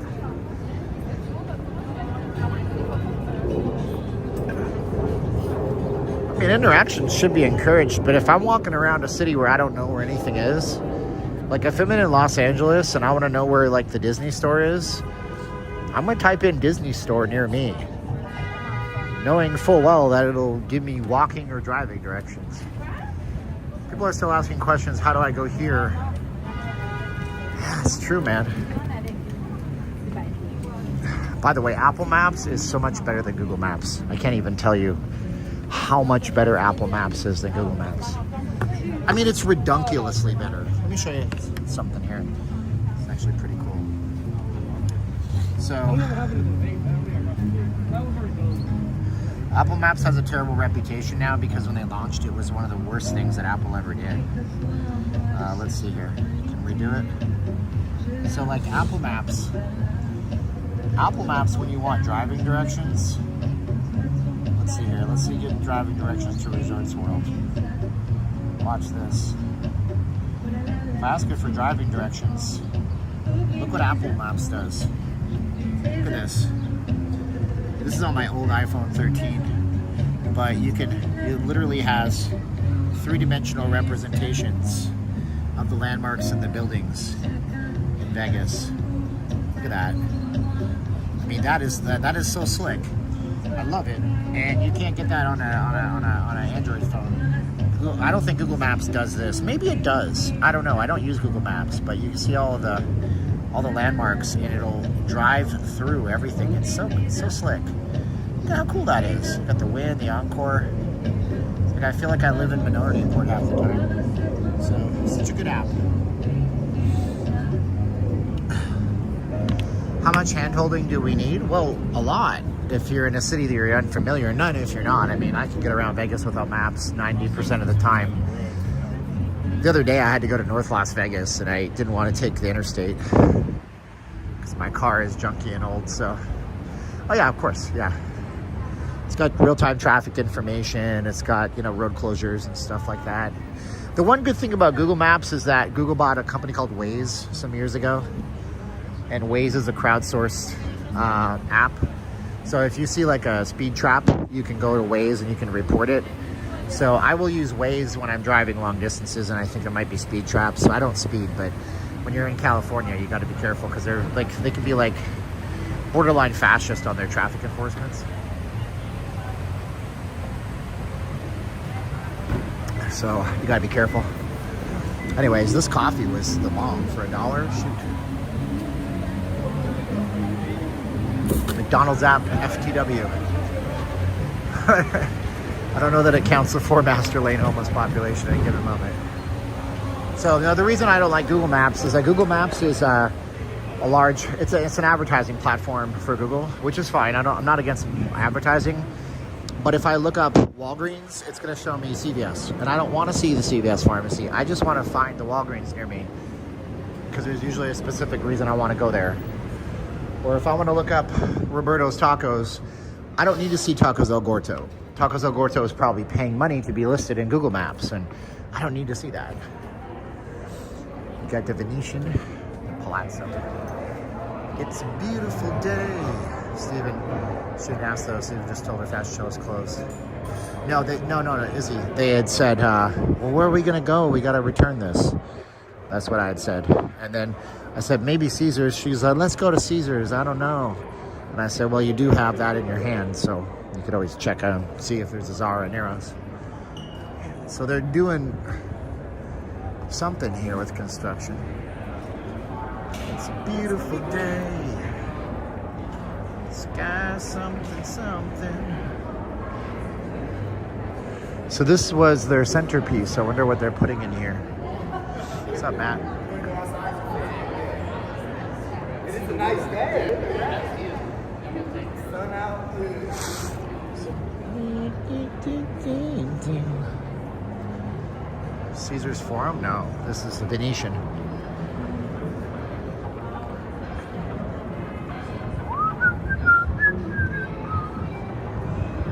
Speaker 1: I mean, interactions should be encouraged. But if I'm walking around a city where I don't know where anything is, Like if I'm in Los Angeles and I want to know where like the Disney store is, I'm going to type in Disney store near me, knowing full well that it'll give me walking or driving directions. People are still asking questions, how do I go here? Yeah, it's true, man. By the way, Apple Maps is so much better than Google Maps. I can't even tell you how much better Apple Maps is than Google Maps. I mean, it's redunculously better. Let me show you something here. It's actually pretty cool. So, Apple Maps has a terrible reputation now because when they launched, it was one of the worst things that Apple ever did. Let's see here. Can we do it? So, like Apple Maps, when you want driving directions, let's see here. Let's see, get driving directions to Resorts World. Watch this. If I ask it for driving directions, look what Apple Maps does. Look at this. This is on my old iPhone 13, but it literally has three-dimensional representations of the landmarks and the buildings in Vegas. Look at that. I mean, that is so slick. I love it, and you can't get that on an Android phone. I don't think Google Maps does this. Maybe it does. I don't know. I don't use Google Maps, but you can see all the landmarks, and it'll drive through everything. It's so slick. Look at how cool that is. Got the wind, the encore. It's like I feel like I live in Minority Report half the time. So, such a good app. How much hand-holding do we need? Well, a lot. If you're in a city that you're unfamiliar, none if you're not. I mean, I can get around Vegas without maps 90% of the time. The other day I had to go to North Las Vegas and I didn't want to take the interstate because my car is junky and old, so. Oh yeah, of course, yeah. It's got real-time traffic information. It's got, road closures and stuff like that. The one good thing about Google Maps is that Google bought a company called Waze some years ago. And Waze is a crowdsourced app. So if you see like a speed trap, you can go to Waze and you can report it. So I will use Waze when I'm driving long distances and I think there might be speed traps. So I don't speed, but when you're in California, you got to be careful because they can be like borderline fascist on their traffic enforcements. So you got to be careful. Anyways, this coffee was the bomb for $1. Shoot. McDonald's app FTW. I don't know that it counts the 4 master lane homeless population at a given moment. So the reason I don't like Google Maps is that Google Maps is it's an advertising platform for Google, which is fine. I'm not against advertising, but if I look up Walgreens, it's going to show me CVS, and I don't want to see the CVS pharmacy. I just want to find the Walgreens near me because there's usually a specific reason I want to go there. Or if I want to look up Roberto's Tacos, I don't need to see Tacos El Gordo. Tacos El Gordo is probably paying money to be listed in Google Maps, and I don't need to see that. We got the Venetian, the Palazzo. It's a beautiful day. Steven shouldn't ask though. Steven just told her Fast Show is closed. No, Izzy. They had said, well, where are we going to go? We got to return this. That's what I had said. And then I said, maybe Caesars. She's like, let's go to Caesars. I don't know. And I said, well, you do have that in your hand, so you could always check out and see if there's a Zara Neros. So they're doing something here with construction. It's a beautiful day. Sky something. So this was their centerpiece. I wonder what they're putting in here. What's up, Matt?
Speaker 3: It's a nice day. Sun out.
Speaker 1: Caesar's Forum? No, this is the Venetian.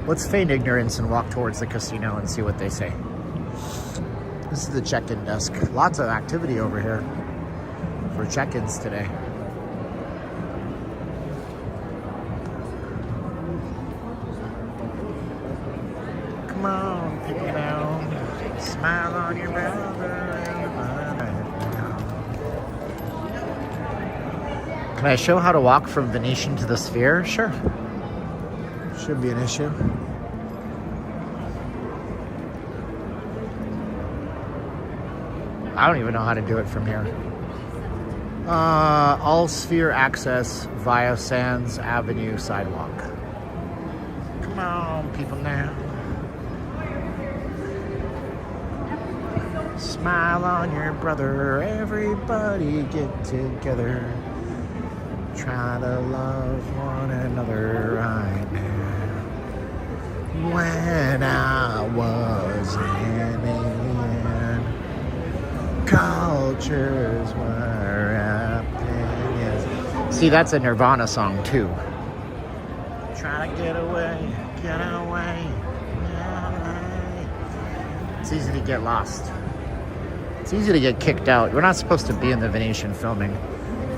Speaker 1: Let's feign ignorance and walk towards the casino and see what they say. This is the check-in desk. Lots of activity over here for check-ins today. Come on, pick it out. Smile on your brother. Can I show how to walk from Venetian to the Sphere? Sure. Should be an issue. I don't even know how to do it from here. All Sphere access via Sands Avenue sidewalk. Come on, people now. Smile on your brother, everybody get together. Try to love one another right now. When I was an alien, cultures were opinions. See, that's a Nirvana song too. Try to get away, get away, get away. It's easy to get lost. It's easy to get kicked out. We're not supposed to be in the Venetian filming.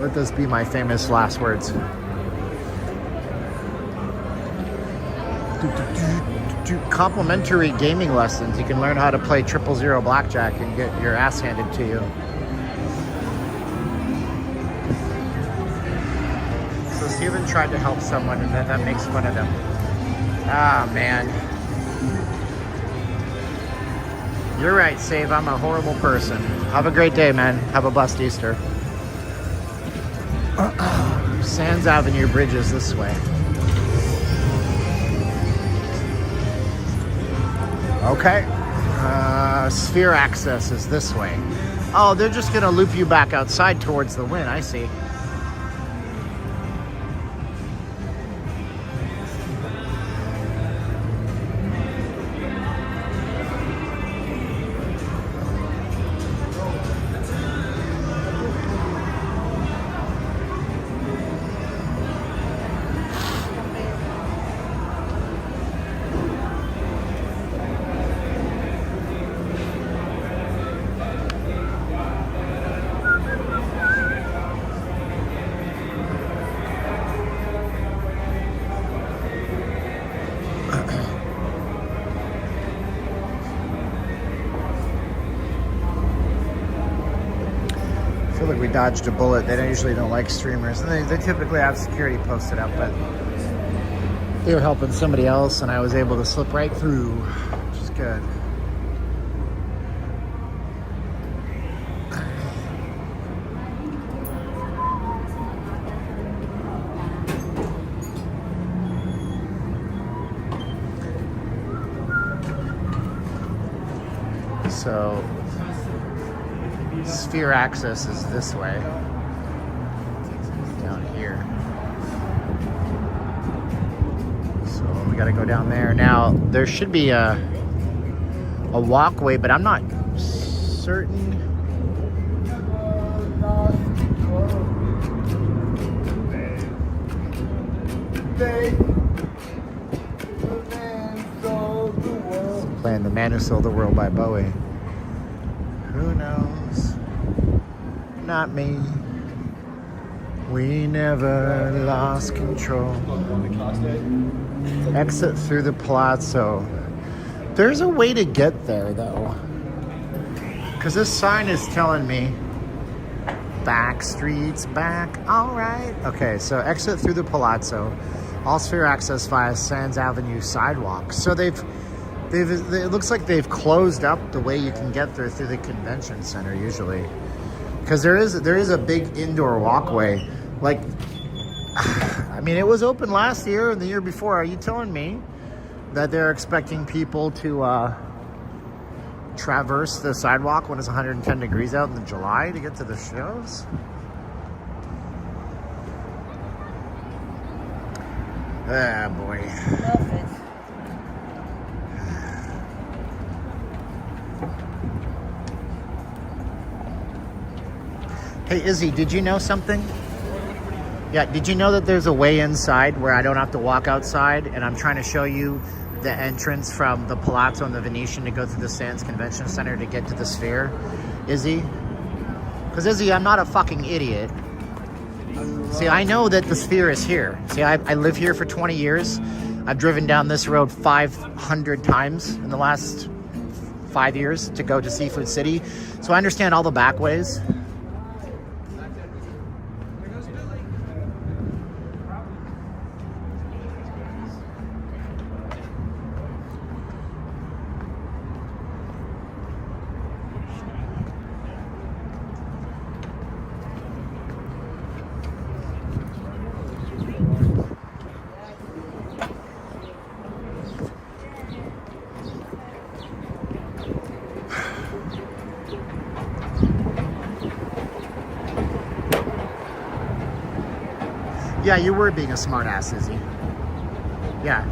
Speaker 1: Let those be my famous last words. Complimentary gaming lessons. You can learn how to play 000 blackjack and get your ass handed to you. So Steven tried to help someone and then that makes fun of them. Ah, man. You're right, Save. I'm a horrible person. Have a great day, man. Have a blessed Easter. Sands Avenue Bridge is this way. Okay. Sphere access is this way. Oh, they're just gonna loop you back outside towards the Wynn. I see. I feel like we dodged a bullet. They usually don't like streamers. And they typically have security posted up, but they were helping somebody else and I was able to slip right through, which is good. So Sphere access is this way. Down here. So we gotta go down there. Now there should be a walkway, but I'm not certain. Playing The Man Who Sold the World by Bowie. Who knows? Not me. We never lost control. Exit through the palazzo. There's a way to get there though. Because this sign is telling me back streets back. Alright. Okay, so exit through the palazzo. All Sphere access via Sands Avenue sidewalk. So it looks like they've closed up the way you can get there through the convention center usually. Because there is a big indoor walkway. Like, I mean, it was open last year and the year before. Are you telling me that they're expecting people to traverse the sidewalk when it's 110 degrees out in July to get to the shows? Ah, boy.
Speaker 5: Love it.
Speaker 1: Hey, Izzy, did you know something? Yeah, did you know that there's a way inside where I don't have to walk outside and I'm trying to show you the entrance from the Palazzo and the Venetian to go through the Sands Convention Center to get to the Sphere? Izzy? Because Izzy, I'm not a fucking idiot. See, I know that the Sphere is here. See, I live here for 20 years. I've driven down this road 500 times in the last 5 years to go to Seafood City. So I understand all the back ways. Yeah, you were being a smart ass, Izzy. Yeah.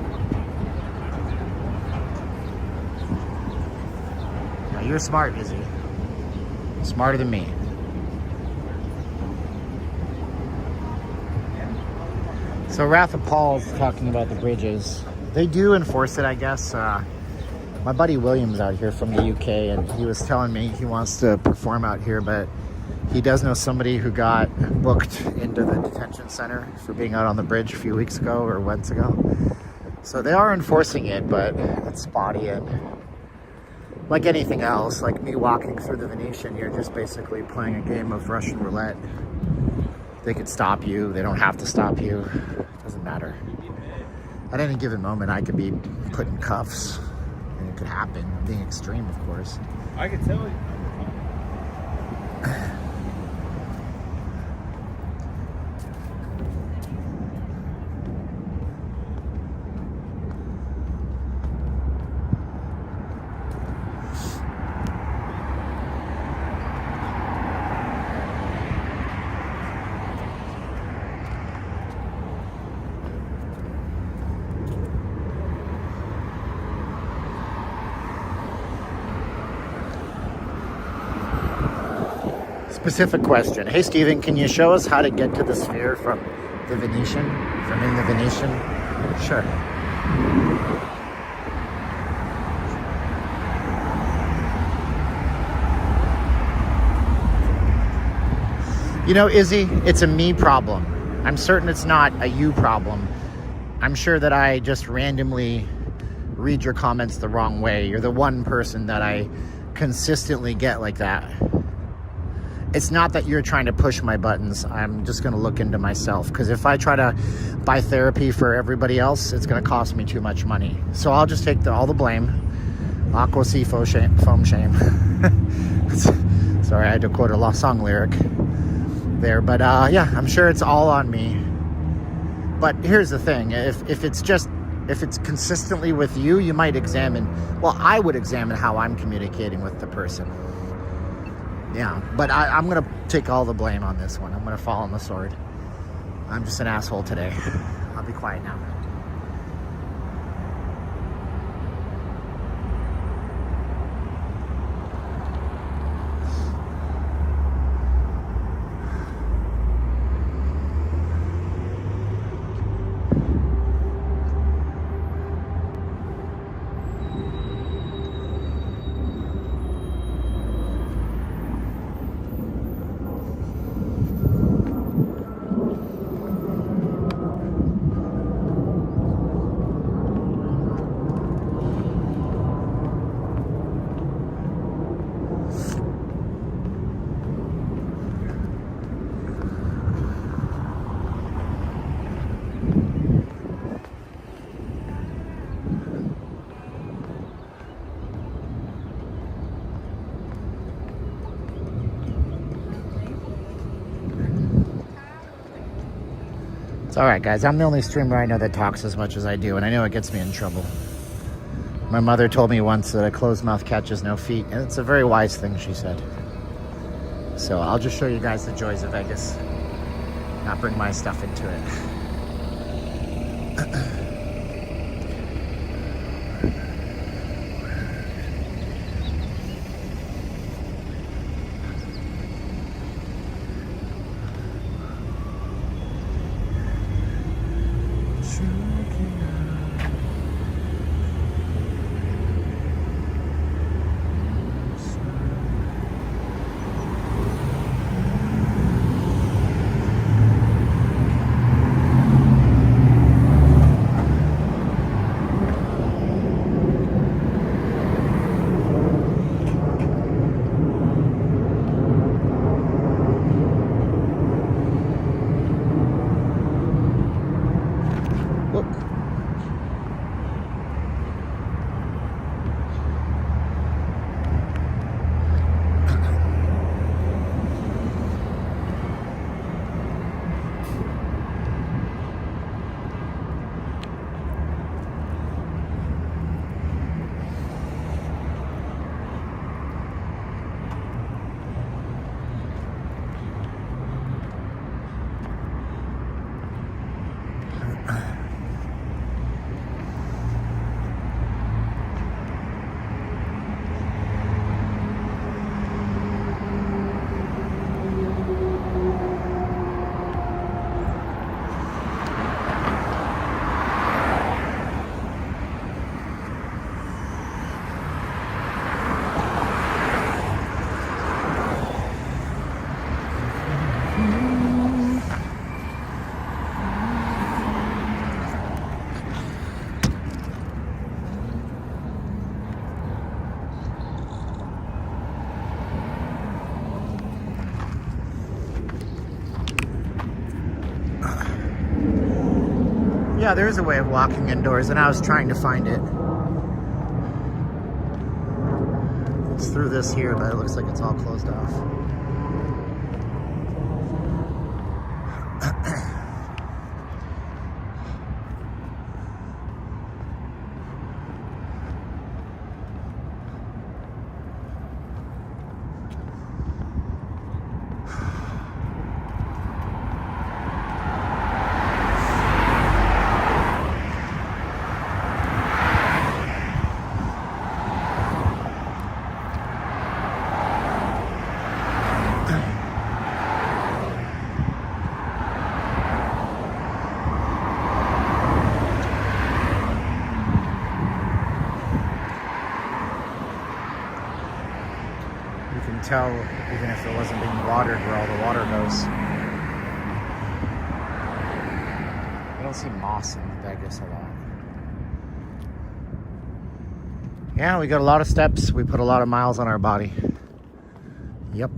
Speaker 1: Yeah, you're smart, Izzy. Smarter than me. So Wrath of Paul's talking about the bridges. They do enforce it, I guess. My buddy William's out here from the UK, and he was telling me he wants to perform out here, but he does know somebody who got booked into the detention center for being out on the bridge a few weeks ago or months ago. So they are enforcing it, but it's spotty, and like anything else, like me walking through the Venetian, you're just basically playing a game of Russian roulette. They could stop you, they don't have to stop you, it doesn't matter. At any given moment, I could be put in cuffs, and it could happen, being extreme, of course.
Speaker 3: I can tell you.
Speaker 1: Specific question. Hey, Steven, can you show us how to get to the sphere from the Venetian? From in the Venetian? Sure. You know, Izzy, it's a me problem. I'm certain it's not a you problem. I'm sure that I just randomly read your comments the wrong way. You're the one person that I consistently get like that. It's not that you're trying to push my buttons. I'm just going to look into myself, because if I try to buy therapy for everybody else, it's going to cost me too much money. So I'll just take all the blame. Aqua si foam shame. Sorry, I had to quote a song lyric there. But yeah, I'm sure it's all on me. But here's the thing. If it's consistently with you, you might examine. Well, I would examine how I'm communicating with the person. Yeah, but I'm going to take all the blame on this one. I'm going to fall on the sword. I'm just an asshole today. I'll be quiet now. It's alright, guys. I'm the only streamer I know that talks as much as I do, and I know it gets me in trouble. My mother told me once that a closed mouth catches no feet, and it's a very wise thing, she said. So I'll just show you guys the joys of Vegas, not bring my stuff into it. Yeah, there is a way of walking indoors, and I was trying to find it. It's through this here, but it looks like it's all closed off. Tell even if it wasn't being watered where all the water goes. I don't see moss in Vegas a lot. Yeah, we got a lot of steps. We put a lot of miles on our body. Yep.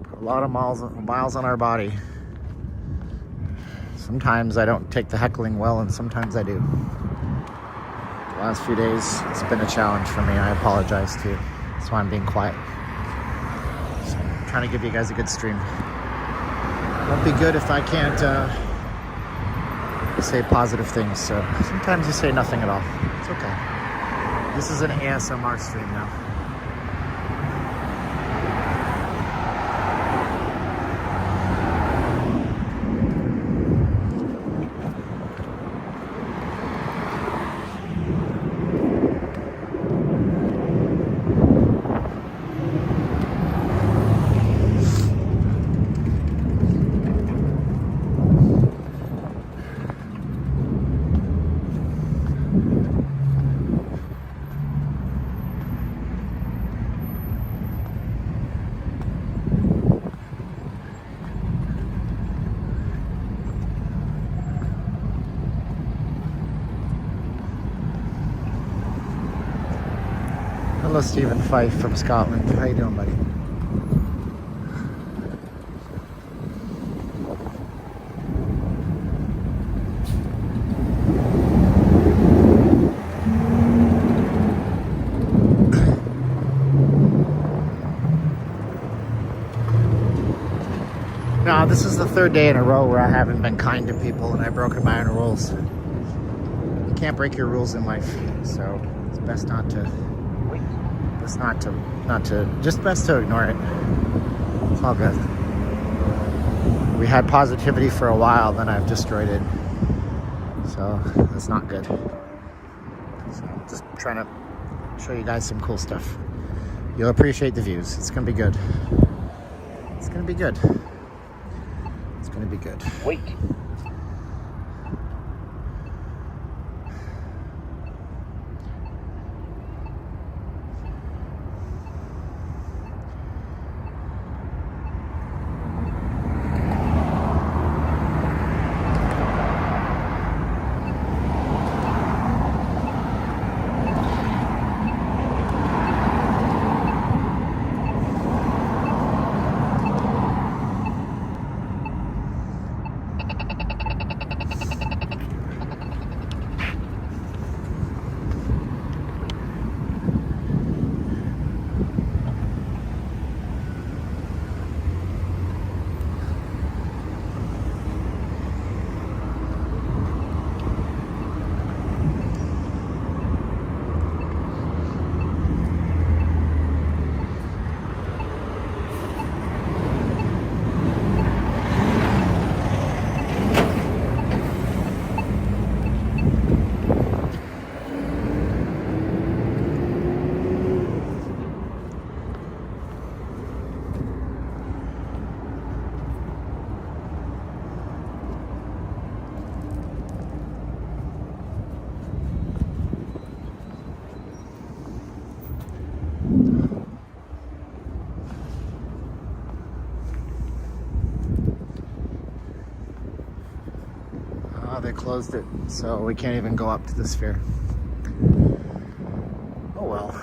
Speaker 1: Put a lot of miles on our body. Sometimes I don't take the heckling well, and sometimes I do. The last few days, it's been a challenge for me. I apologize too. That's why I'm being quiet. So I'm trying to give you guys a good stream. It won't be good if I can't say positive things. So sometimes you say nothing at all. It's okay. This is an ASMR stream now. Hello, Stephen Fife from Scotland. How you doing, buddy? Now, this is the third day in a row where I haven't been kind to people and I've broken my own rules. You can't break your rules in life, so it's best not to. Just best to ignore it. It's all good. We had positivity for a while, then I've destroyed it. So that's not good. So just trying to show you guys some cool stuff. You'll appreciate the views. It's gonna be good. It's gonna be good. It's gonna be good.
Speaker 2: Wait.
Speaker 1: They closed it, so we can't even go up to the sphere. Oh well.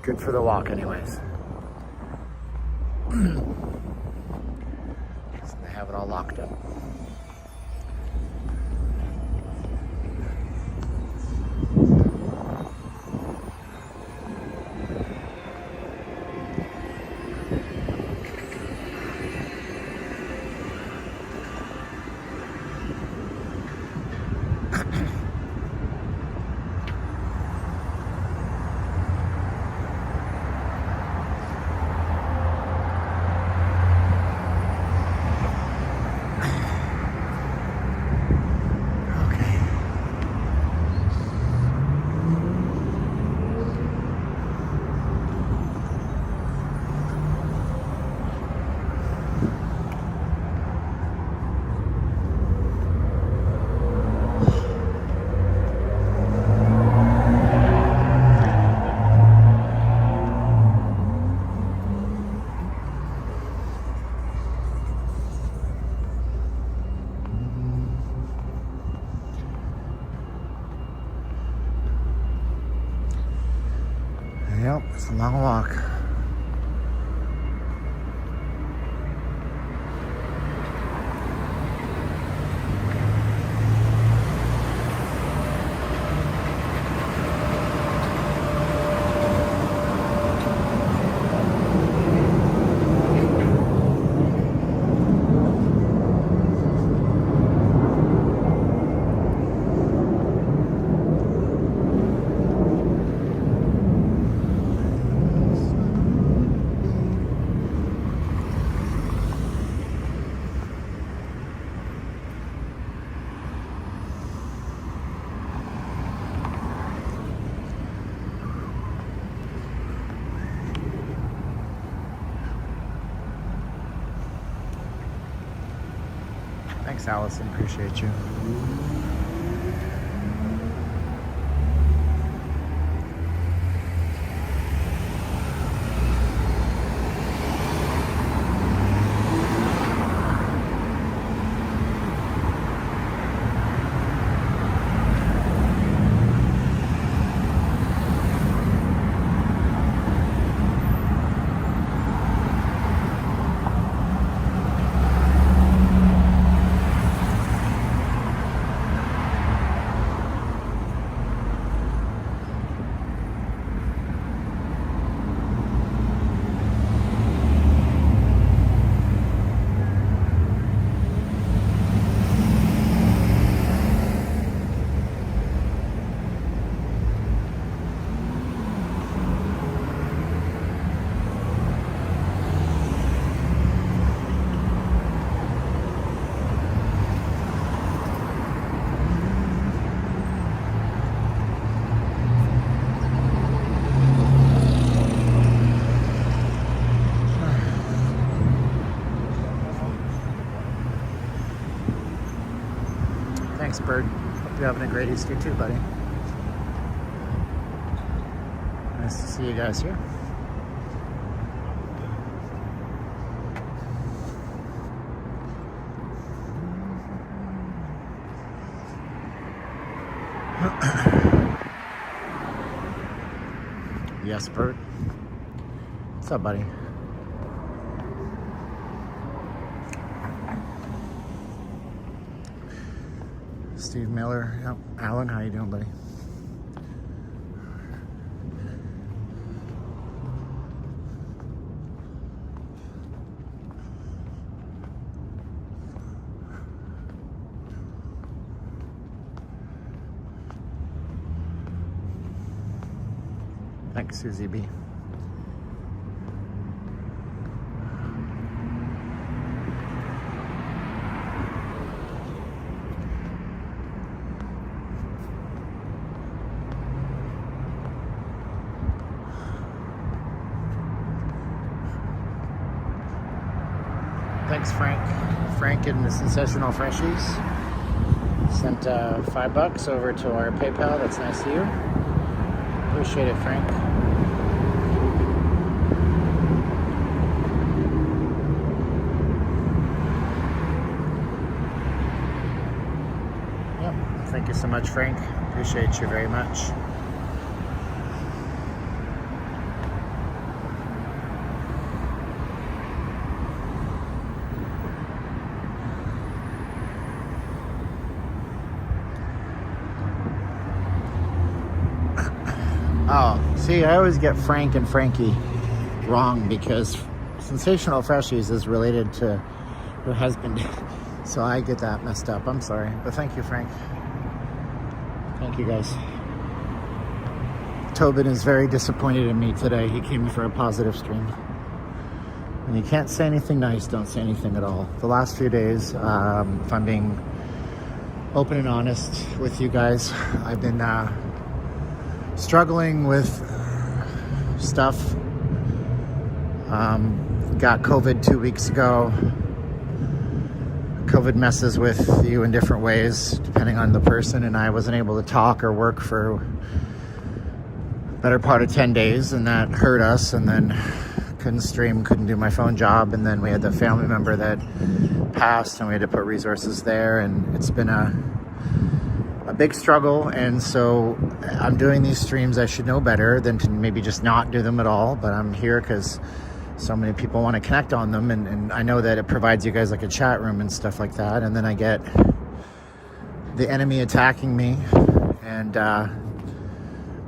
Speaker 1: Good for the walk anyways. have it all locked up. Yep, it's a long walk. Thanks, Allison. Appreciate you. Thanks, Bird. Hope you're having a great Easter too, buddy. Nice to see you guys here. Yes, Bird. What's up, buddy? Steve Miller. Yep. Alan, how you doing, buddy? Thanks, Susie B. Thanks, Frank. Frank and the Sensational Freshies sent $5 over to our PayPal. That's nice of you. Appreciate it, Frank. Yep. Thank you so much, Frank. Appreciate you very much. Oh, see, I always get Frank and Frankie wrong because Sensational Freshies is related to her husband. So I get that messed up. I'm sorry. But thank you, Frank. Thank you, guys. Tobin is very disappointed in me today. He came for a positive stream. When you can't say anything nice, don't say anything at all. The last few days, if I'm being open and honest with you guys, I've been struggling with stuff. Got COVID 2 weeks ago. COVID messes with you in different ways, depending on the person, and I wasn't able to talk or work for the better part of 10 days, and that hurt us, and then couldn't stream, couldn't do my phone job, and then we had the family member that passed, and we had to put resources there, and it's been a big struggle. And so I'm doing these streams. I should know better than to maybe just not do them at all, but I'm here because so many people want to connect on them, and I know that it provides you guys like a chat room and stuff like that, and then I get the enemy attacking me, and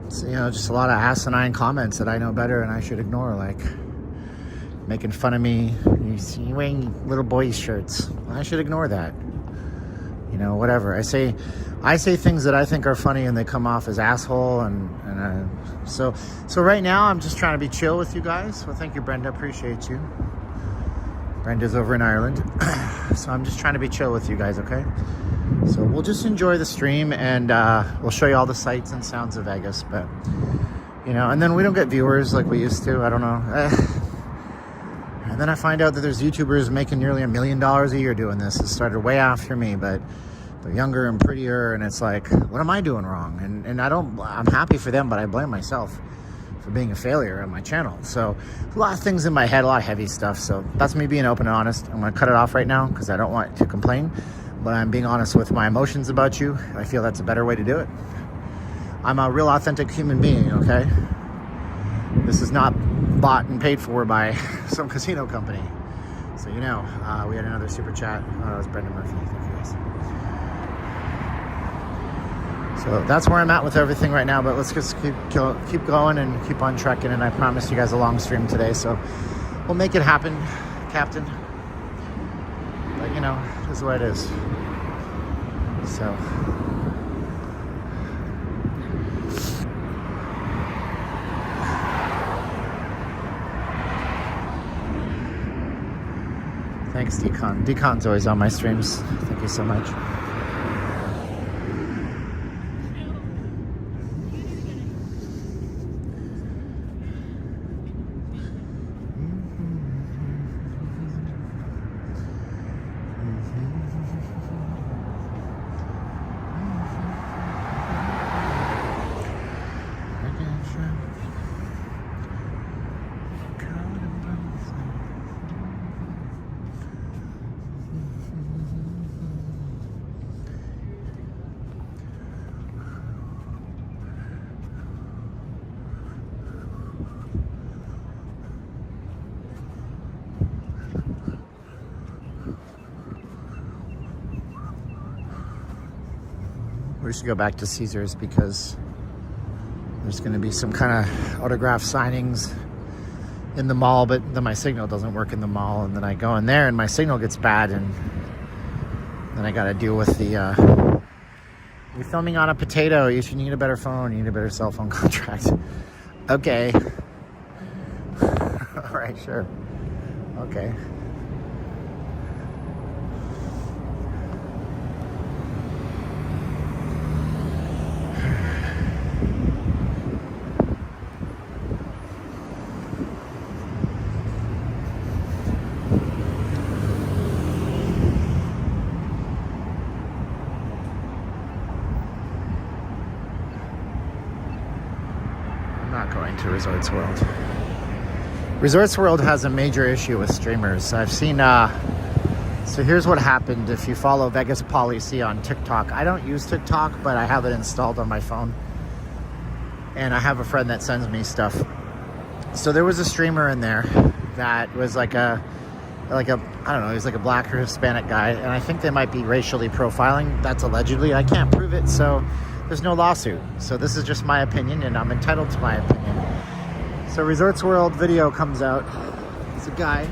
Speaker 1: it's, you know, just a lot of asinine comments that I know better and I should ignore, like making fun of me. You see you wearing little boys shirts. I should ignore that. You know, whatever. I say things that I think are funny and they come off as asshole, and so right now I'm just trying to be chill with you guys. Well, thank you, Brenda. Appreciate you. Brenda's over in Ireland. So I'm just trying to be chill with you guys, okay? So we'll just enjoy the stream, and we'll show you all the sights and sounds of Vegas, but you know, and then we don't get viewers like we used to. I don't know. And then I find out that there's YouTubers making nearly $1 million a year doing this. It started way after me, but they're younger and prettier, and it's like, what am I doing wrong? And I'm happy for them, but I blame myself for being a failure on my channel. So a lot of things in my head, a lot of heavy stuff. So that's me being open and honest. I'm gonna cut it off right now because I don't want to complain, but I'm being honest with my emotions about you. I feel that's a better way to do it. I'm a real authentic human being, okay? This is not bought and paid for by some casino company. So, you know, we had another super chat. Oh, that was Brendan Murphy. Thank you, guys. So that's where I'm at with everything right now, but let's just keep going and keep on trekking, and I promised you guys a long stream today, so we'll make it happen, Captain. But, you know, this is what it is. So thanks, Decon. Decon's always on my streams. Thank you so much. We should go back to Caesars because there's going to be some kind of autograph signings in the mall, but then my signal doesn't work in the mall, and then I go in there and my signal gets bad, and then I got to deal with the you're filming on a potato, you should need a better phone, you need a better cell phone contract. Okay. All right, sure. Okay. To Resorts World. Resorts World has a major issue with streamers. I've seen so here's what happened. If you follow Vegas Policy on TikTok, I don't use TikTok, but I have it installed on my phone, and I have a friend that sends me stuff. So there was a streamer in there that was like a I don't know, he was like a black or Hispanic guy, and I think they might be racially profiling. That's allegedly. I can't prove it, so there's no lawsuit. So this is just my opinion, and I'm entitled to my opinion. So Resorts World video comes out. It's a guy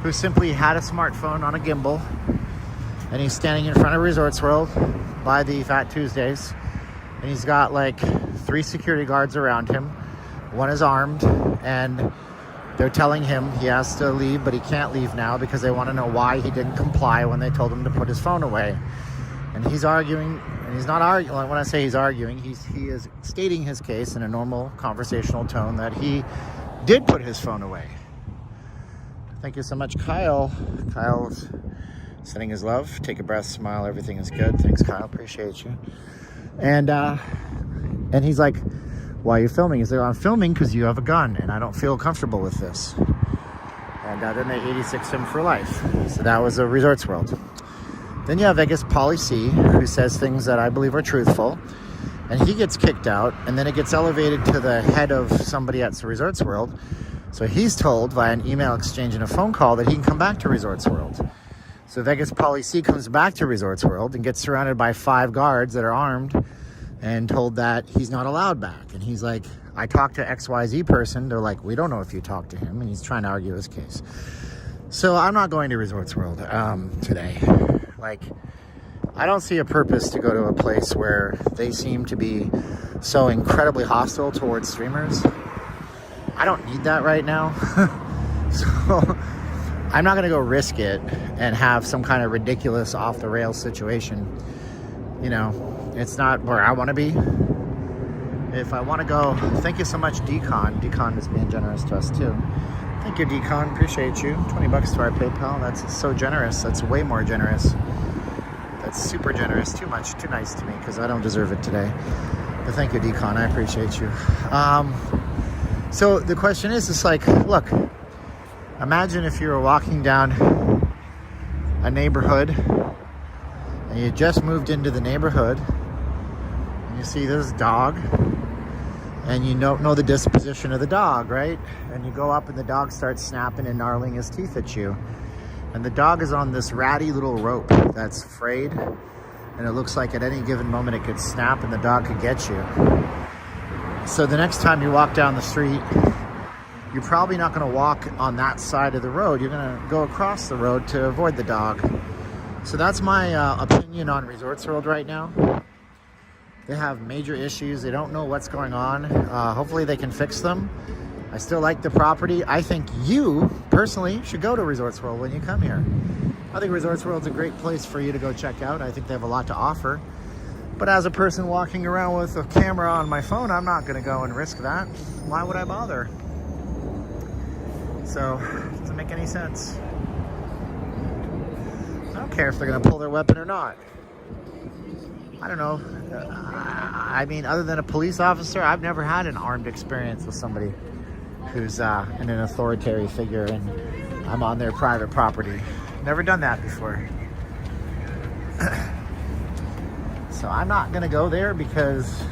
Speaker 1: who simply had a smartphone on a gimbal, and he's standing in front of Resorts World by the Fat Tuesdays, and he's got like 3 security guards around him. One is armed, and they're telling him he has to leave, but he can't leave now because they want to know why he didn't comply when they told him to put his phone away. And he's arguing, and he's not arguing. When I say he's arguing, he is stating his case in a normal conversational tone that he did put his phone away. Thank you so much, Kyle. Kyle's sending his love. Take a breath, smile, everything is good. Thanks, Kyle, appreciate you. And he's like, why are you filming? He's like, I'm filming because you have a gun and I don't feel comfortable with this. And then they 86 him for life. So that was a Resorts World. Then you have Vegas Polly C, who says things that I believe are truthful, and he gets kicked out, and then it gets elevated to the head of somebody at Resorts World. So he's told via an email exchange and a phone call that he can come back to Resorts World. So Vegas Polly C comes back to Resorts World and gets surrounded by 5 guards that are armed and told that he's not allowed back. And he's like, I talked to XYZ person. They're like, we don't know if you talked to him. And he's trying to argue his case. So I'm not going to Resorts World today. Like, I don't see a purpose to go to a place where they seem to be so incredibly hostile towards streamers. I don't need that right now. So I'm not going to go risk it and have some kind of ridiculous off the rails situation. You know, it's not where I want to be. If I want to go, thank you so much, Decon. Decon is being generous to us too. Thank you, Decon. Appreciate you. $20 to our PayPal. That's so generous. That's way more generous. That's super generous. Too much. Too nice to me because I don't deserve it today. But thank you, Decon. I appreciate you. So the question is, it's like, look, imagine if you were walking down a neighborhood and you just moved into the neighborhood and you see this dog and you don't know the disposition of the dog, right? And you go up and the dog starts snapping and gnarling his teeth at you. And the dog is on this ratty little rope that's frayed, and it looks like at any given moment it could snap and the dog could get you. So the next time you walk down the street, you're probably not going to walk on that side of the road. You're going to go across the road to avoid the dog. So that's my opinion on Resorts World right now. They have major issues. They don't know what's going on. Hopefully they can fix them. I still like the property. I think you, personally, should go to Resorts World when you come here. I think Resorts World's a great place for you to go check out. I think they have a lot to offer. But as a person walking around with a camera on my phone, I'm not going to go and risk that. Why would I bother? So, it doesn't make any sense. I don't care if they're going to pull their weapon or not. I don't know. I mean, other than a police officer, I've never had an armed experience with somebody who's in an authoritarian figure and I'm on their private property. Never done that before. So I'm not going to go there because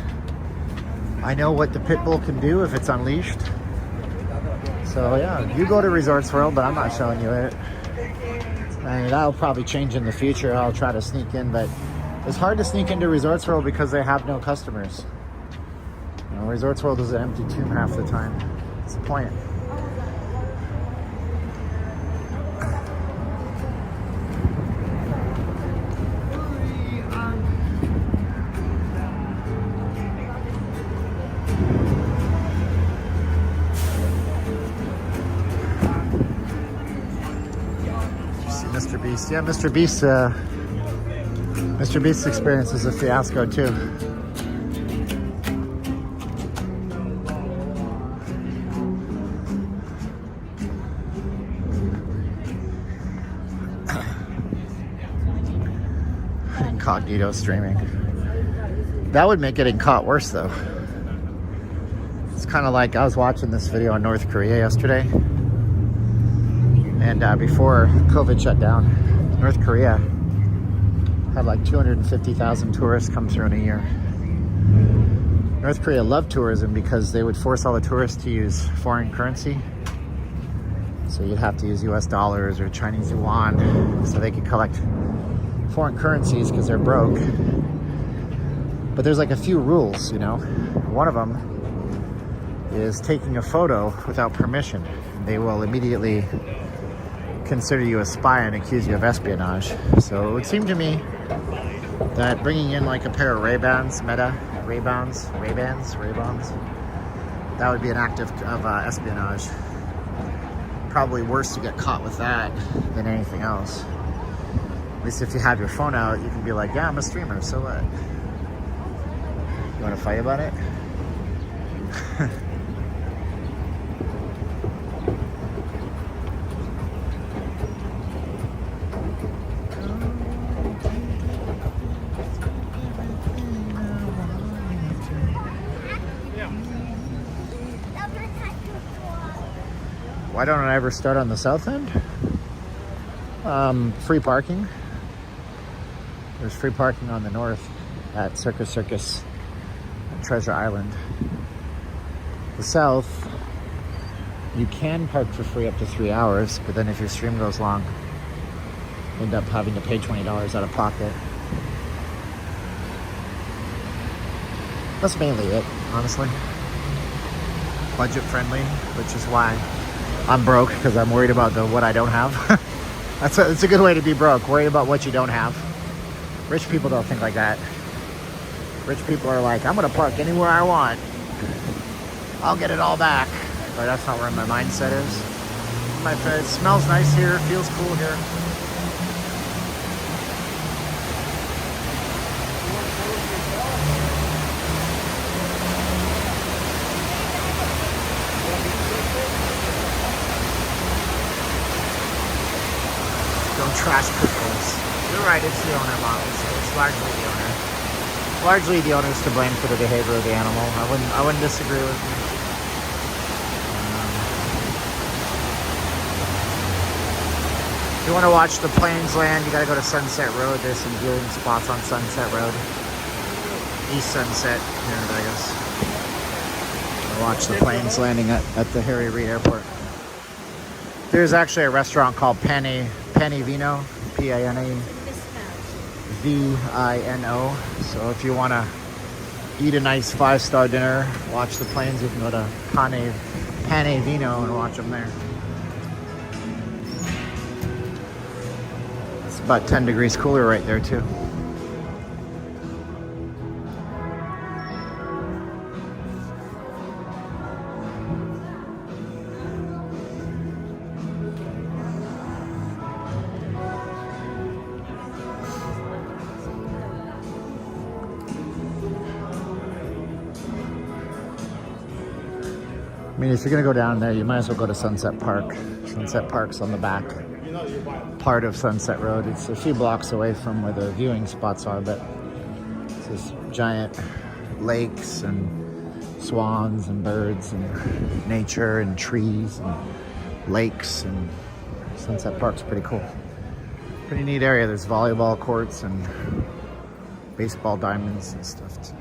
Speaker 1: I know what the pit bull can do if it's unleashed. So yeah, you go to Resorts World, but I'm not showing you it. I mean, that'll probably change in the future. I'll try to sneak in, but it's hard to sneak into Resorts World because they have no customers. You know, Resorts World is an empty tomb half the time. That's the point. Mr. Beast. Yeah, Mr. Beast's experience was a fiasco too. Incognito streaming. That would make getting caught worse though. It's kind of like I was watching this video on North Korea yesterday. And before COVID shut down, North Korea had like 250,000 tourists come through in a year. North Korea loved tourism because they would force all the tourists to use foreign currency. So you'd have to use US dollars or Chinese yuan so they could collect foreign currencies because they're broke. But there's like a few rules, you know. One of them is taking a photo without permission. They will immediately consider you a spy and accuse you of espionage. So it would seem to me that bringing in like a pair of Ray-Bans, Ray-Bans, that would be an act of espionage. Probably worse to get caught with that than anything else. At least if you have your phone out, you can be like, yeah, I'm a streamer, so what? You want to fight about it? Why don't I ever start on the south end? Free parking. There's free parking on the north at Circus and Treasure Island. The south, you can park for free up to 3 hours, but then if your stream goes long, you end up having to pay $20 out of pocket. That's mainly it, honestly. Budget friendly, which is why I'm broke, because I'm worried about what I don't have. It's a good way to be broke. Worry about what you don't have. Rich people don't think like that. Rich people are like, I'm gonna park anywhere I want. I'll get it all back. But that's not where my mindset is. It smells nice here, feels cool here. Don't trash pickles. You're right, it's the owner, Mom. It's largely the owner. Largely the owner's to blame for the behavior of the animal. I wouldn't disagree with you. If you want to watch the planes land, you got to go to Sunset Road. There's some viewing spots on Sunset Road. East Sunset here in Vegas. Watch the planes landing at the Harry Reid Airport. There's actually a restaurant called Pane Vino, P-A-N-A-V-I-N-O. So if you want to eat a nice 5-star dinner, watch the planes, you can go to Pane Vino and watch them there. It's about 10 degrees cooler right there too. I mean, if you're gonna go down there, you might as well go to Sunset Park. Sunset Park's on the back part of Sunset Road. It's a few blocks away from where the viewing spots are, but it's this giant lakes and swans and birds and nature and trees and lakes, and Sunset Park's pretty cool. Pretty neat area. There's volleyball courts and baseball diamonds and stuff too.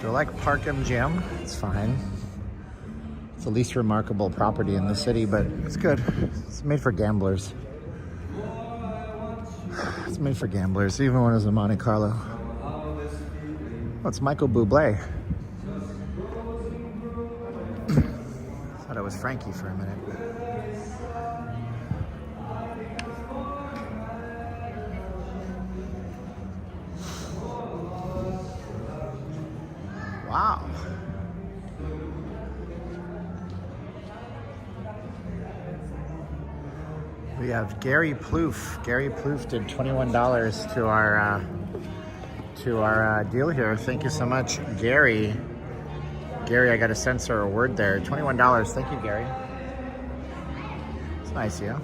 Speaker 1: Like Park MGM, it's fine. It's the least remarkable property in the city, but it's good. It's made for gamblers. It's made for gamblers, even when it was in Monte Carlo. Oh, it's Michael Bublé. Thought it was Frankie for a minute. Wow. We have Gary Plouffe. Gary Plouffe did $21 to our deal here. Thank you so much, Gary. Gary, I got to censor a word there. $21. Thank you, Gary. It's nice, yeah.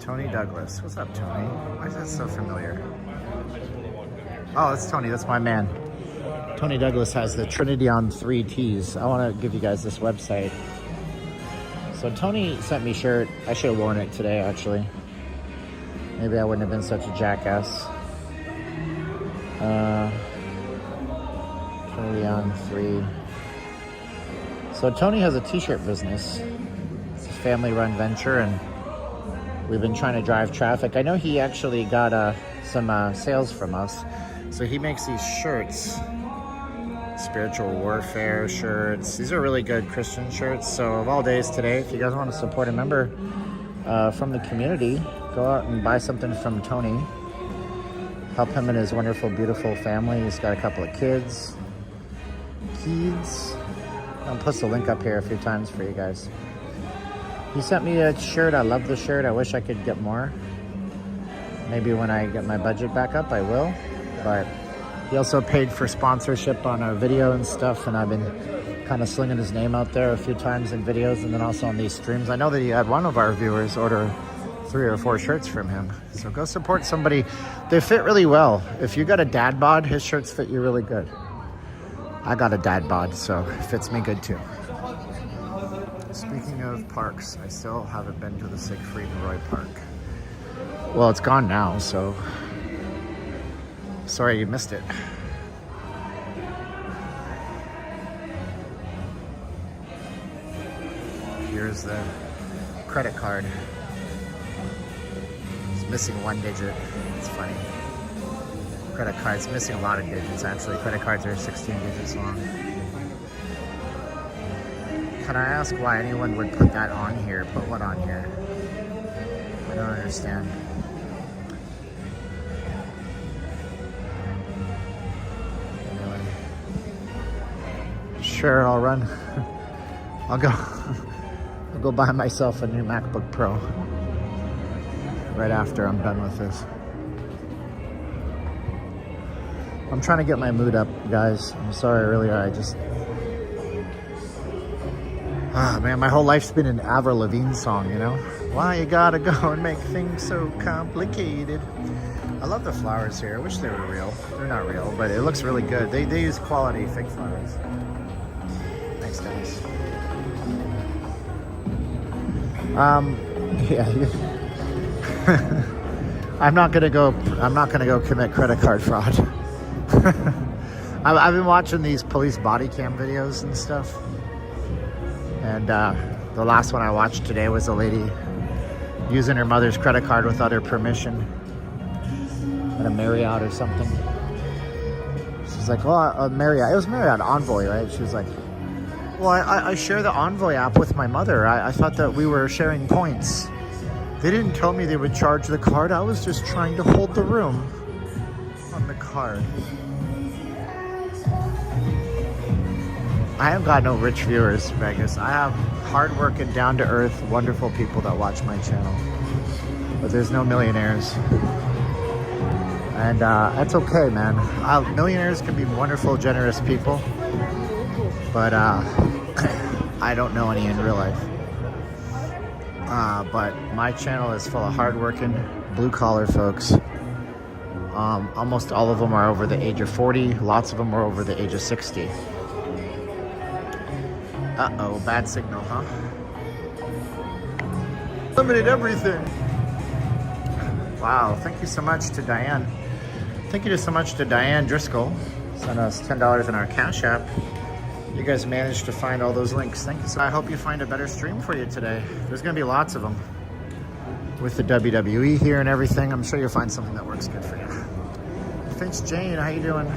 Speaker 1: Tony Douglas. What's up, Tony? Why is that so familiar? Oh, that's Tony. That's my man. Tony Douglas has the Trinity on 3 T's. I want to give you guys this website. So Tony sent me a shirt. I should have worn it today, actually. Maybe I wouldn't have been such a jackass. 30 on 3. So Tony has a t-shirt business. It's a family-run venture, and we've been trying to drive traffic. I know he actually got some sales from us. So he makes these shirts, spiritual warfare shirts. These are really good Christian shirts. So of all days today, if you guys want to support a member from the community, go out and buy something from Tony. Help him and his wonderful, beautiful family. He's got a couple of kids. I'll post a link up here a few times for you guys. He sent me a shirt. I love the shirt. I wish I could get more. Maybe when I get my budget back up, I will. But he also paid for sponsorship on our video and stuff, and I've been kind of slinging his name out there a few times in videos and then also on these streams. I know that he had one of our viewers order 3 or 4 shirts from him. So go support somebody. They fit really well. If you got a dad bod, his shirts fit you really good. I got a dad bod, so it fits me good too. Speaking of parks, I still haven't been to the Sigfried and Roy park. Well, it's gone now, so sorry you missed it. Here's the credit card. It's missing 1 digit. It's funny. Credit card's missing a lot of digits, actually. Credit cards are 16 digits long. Can I ask why anyone would put that on here? Put what on here? I don't understand. Anyway. Sure, I'll run. I'll go buy myself a new MacBook Pro right after I'm done with this. I'm trying to get my mood up, guys. I'm sorry earlier, man, my whole life's been an Avril Lavigne song, you know? Why you gotta go and make things so complicated? I love the flowers here. I wish they were real. They're not real, but it looks really good. They use quality fake flowers. Thanks, Dennis. Yeah. I'm not gonna go commit credit card fraud. I've been watching these police body cam videos and stuff. And the last one I watched today was a lady using her mother's credit card without her permission at a Marriott or something. She's like, oh, Marriott. It was Marriott Envoy, right? She was like, well, I share the Envoy app with my mother. I thought that we were sharing points. They didn't tell me they would charge the card. I was just trying to hold the room on the card. I have got no rich viewers, Vegas. I have hard-working, down-to-earth, wonderful people that watch my channel. But there's no millionaires. And that's okay, man. Millionaires can be wonderful, generous people. But I don't know any in real life. But my channel is full of hard-working, blue-collar folks. Almost all of them are over the age of 40. Lots of them are over the age of 60. Uh-oh, bad signal, huh? Limited everything. Wow, thank you so much to Diane. Thank you so much to Diane Driscoll. Sent us $10 in our Cash App. You guys managed to find all those links. Thank you. So I hope you find a better stream for you today. There's gonna be lots of them. With the WWE here and everything, I'm sure you'll find something that works good for you. Thanks, Jane, how you doing?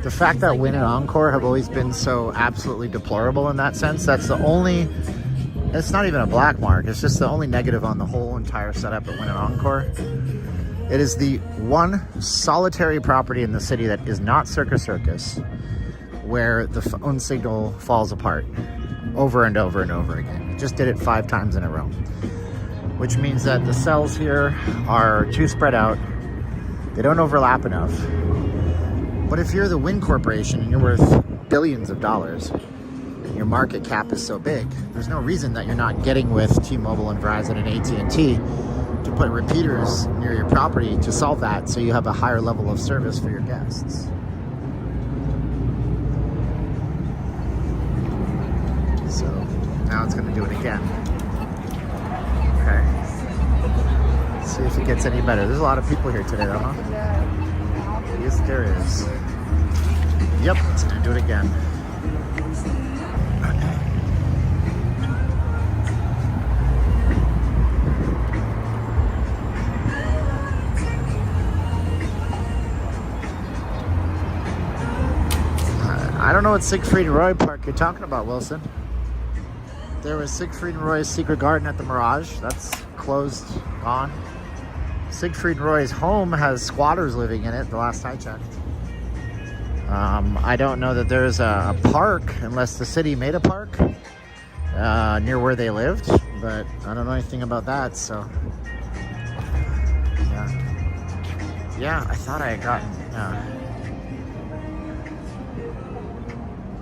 Speaker 1: The fact that Win and Encore have always been so absolutely deplorable in that sense, that's the only, it's not even a black mark, it's just the only negative on the whole entire setup at Win and Encore. It is the one solitary property in the city that is not Circus Circus, where the phone signal falls apart over and over and over again. It just did it 5 times in a row, which means that the cells here are too spread out. They don't overlap enough. But if you're the Wynn Corporation and you're worth billions of dollars, and your market cap is so big, there's no reason that you're not getting with T-Mobile and Verizon and AT&T to put repeaters near your property to solve that so you have a higher level of service for your guests. So gonna do it again. Okay. Let's see if it gets any better. There's a lot of people here today, though, huh? Yes, there is. Yep, it's gonna do it again. I don't know what Sigfried and Roy Park you're talking about, Wilson. There was Sigfried and Roy's Secret Garden at the Mirage. That's closed, gone. Sigfried and Roy's home has squatters living in it, the last I checked. I don't know that there's a park, unless the city made a park near where they lived, but I don't know anything about that, so. Yeah, I thought I had gotten,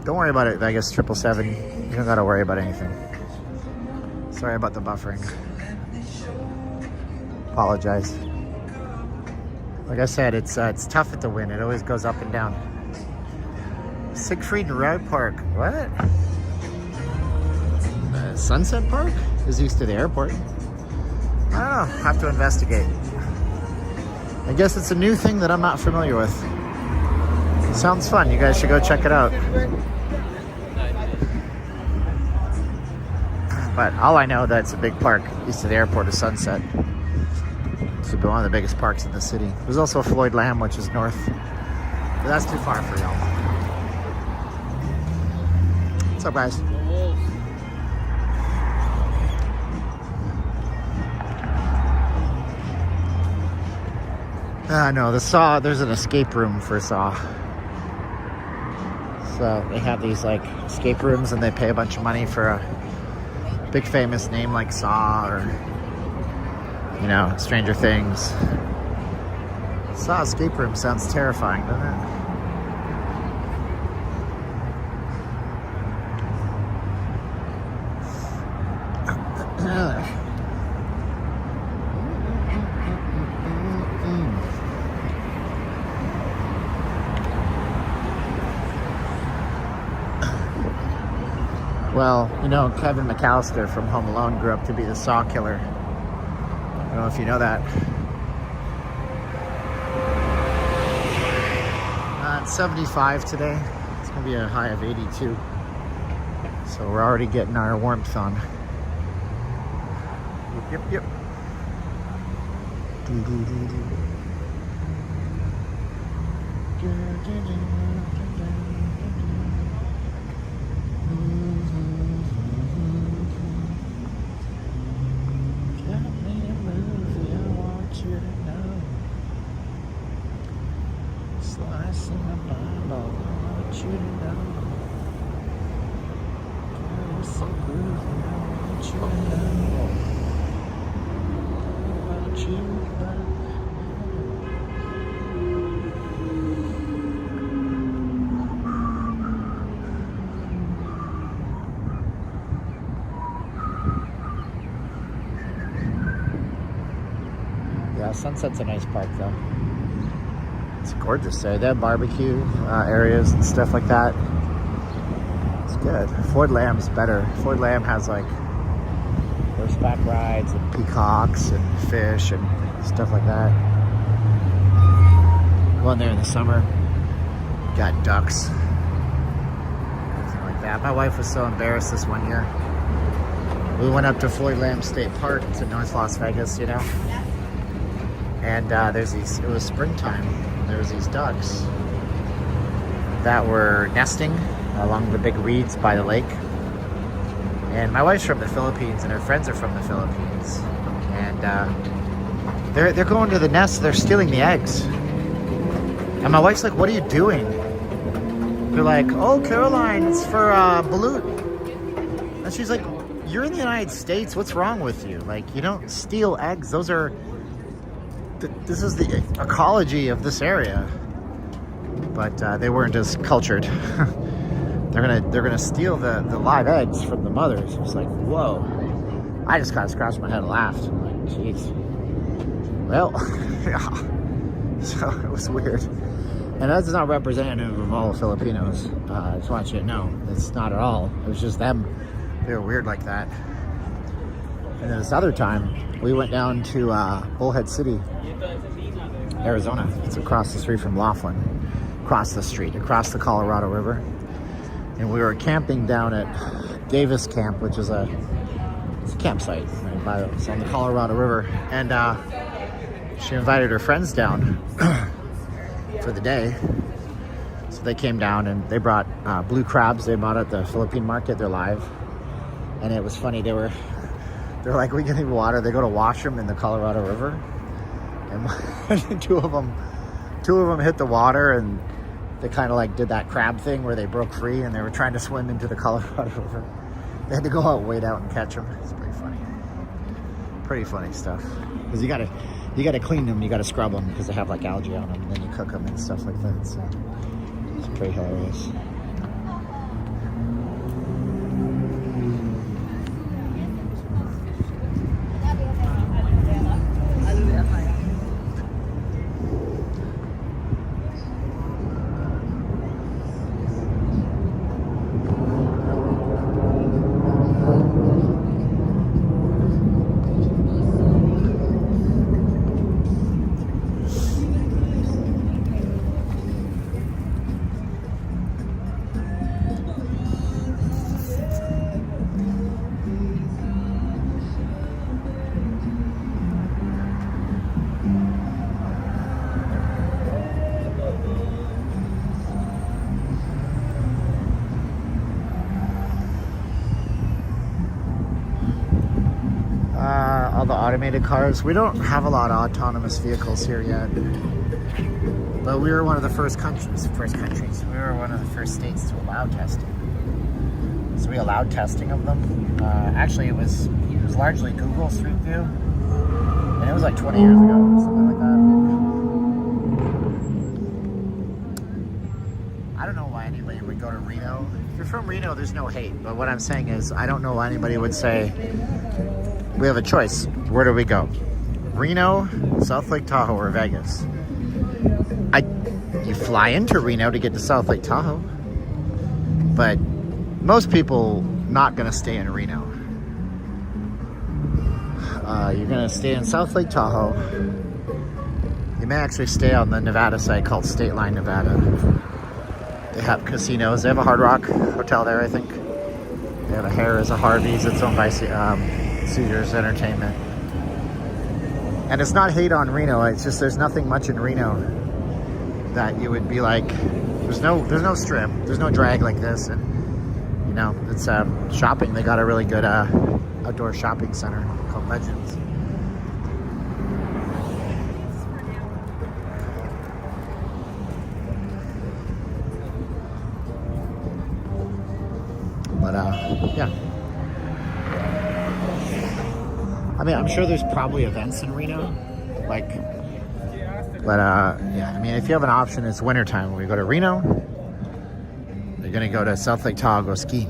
Speaker 1: Don't worry about it, I guess 777. You don't gotta worry about anything. Sorry about the buffering. Apologize. Like I said, it's tough at the wind. It always goes up and down. Sigfried and Roy Park. What? Sunset Park is east of the airport. I don't know. Have to investigate. I guess it's a new thing that I'm not familiar with. Sounds fun. You guys should go check it out. But all I know that's a big park east of the airport is Sunset. It's one of the biggest parks in the city. There's also Floyd Lamb, which is north. But that's too far for y'all. What's up, guys? No, the Saw, there's an escape room for Saw. So they have these like escape rooms and they pay a bunch of money for a big famous name like Saw or, you know, Stranger Things. Saw escape room sounds terrifying, doesn't it? Well, you know, Kevin McAllister from Home Alone grew up to be the Saw killer. I don't know if you know that. It's 75 today. It's going to be a high of 82. So we're already getting our warmth on. Yep, yep. Yeah, Sunset's a nice park though. It's gorgeous there. They have barbecue areas and stuff like that. It's good. Floyd Lamb's better. Floyd Lamb has like horseback rides and peacocks and fish and stuff like that. Go in there in the summer. Got ducks. Everything like that. My wife was so embarrassed this one year. We went up to Floyd Lamb State Park. It's in North Las Vegas, you know. And there's these, it was springtime. There was these ducks that were nesting along the big reeds by the lake. And my wife's from the Philippines and her friends are from the Philippines. And they're going to the nest, they're stealing the eggs. And my wife's like, what are you doing? They're like, oh, Caroline, it's for balut. And she's like, you're in the United States, what's wrong with you? Like, you don't steal eggs, those are... This is the ecology of this area, but they weren't as cultured. they're gonna steal the live eggs from the mothers. It's like, whoa! I just kind of scratched my head and laughed. I'm like, jeez. Well, yeah. So it was weird, and that's not representative of all Filipinos. I just want you to know, it's not at all. It was just them They were weird like that. And then this other time, we went down to Bullhead City, Arizona. It's across the street from Laughlin. Across the Colorado River. And we were camping down at Davis Camp, which is it's a campsite right it's on the Colorado River. And she invited her friends down for the day. So they came down and they brought blue crabs. They bought at the Philippine market. They're live. And it was funny. They're like, we can need water. They go to wash them in the Colorado River. And two of them hit the water, and they kind of like did that crab thing where they broke free and they were trying to swim into the Colorado River. They had to go out, wade out, and catch them. It's pretty funny. Pretty funny stuff. Because you gotta clean them, you gotta scrub them because they have like algae on them, and then you cook them and stuff like that. So it's pretty hilarious. All the automated cars. We don't have a lot of autonomous vehicles here yet, but we were one of the first countries. We were one of the first states to allow testing. So we allowed testing of them. Actually, it was largely Google Street View, and it was like 20 years ago, something like that. I don't know why anybody would go to Reno. If you're from Reno, there's no hate, but what I'm saying is I don't know why anybody would say, we have a choice. Where do we go? Reno, South Lake Tahoe, or Vegas? You fly into Reno to get to South Lake Tahoe, but most people not gonna stay in Reno. You're gonna stay in South Lake Tahoe. You may actually stay on the Nevada side called State Line, Nevada. They have casinos. They have a Hard Rock hotel there, I think. They have a Harrah's, a Harvey's. It's owned by Caesars Entertainment. And it's not hate on Reno. It's just there's nothing much in Reno that you would be like. There's no strip. There's no drag like this, and you know it's shopping. They got a really good outdoor shopping center called Legends. But yeah. I mean, I'm sure there's probably events in Reno, but yeah, I mean, if you have an option, it's wintertime. We go to Reno, you're gonna go to South Lake Tahoe, go skiing.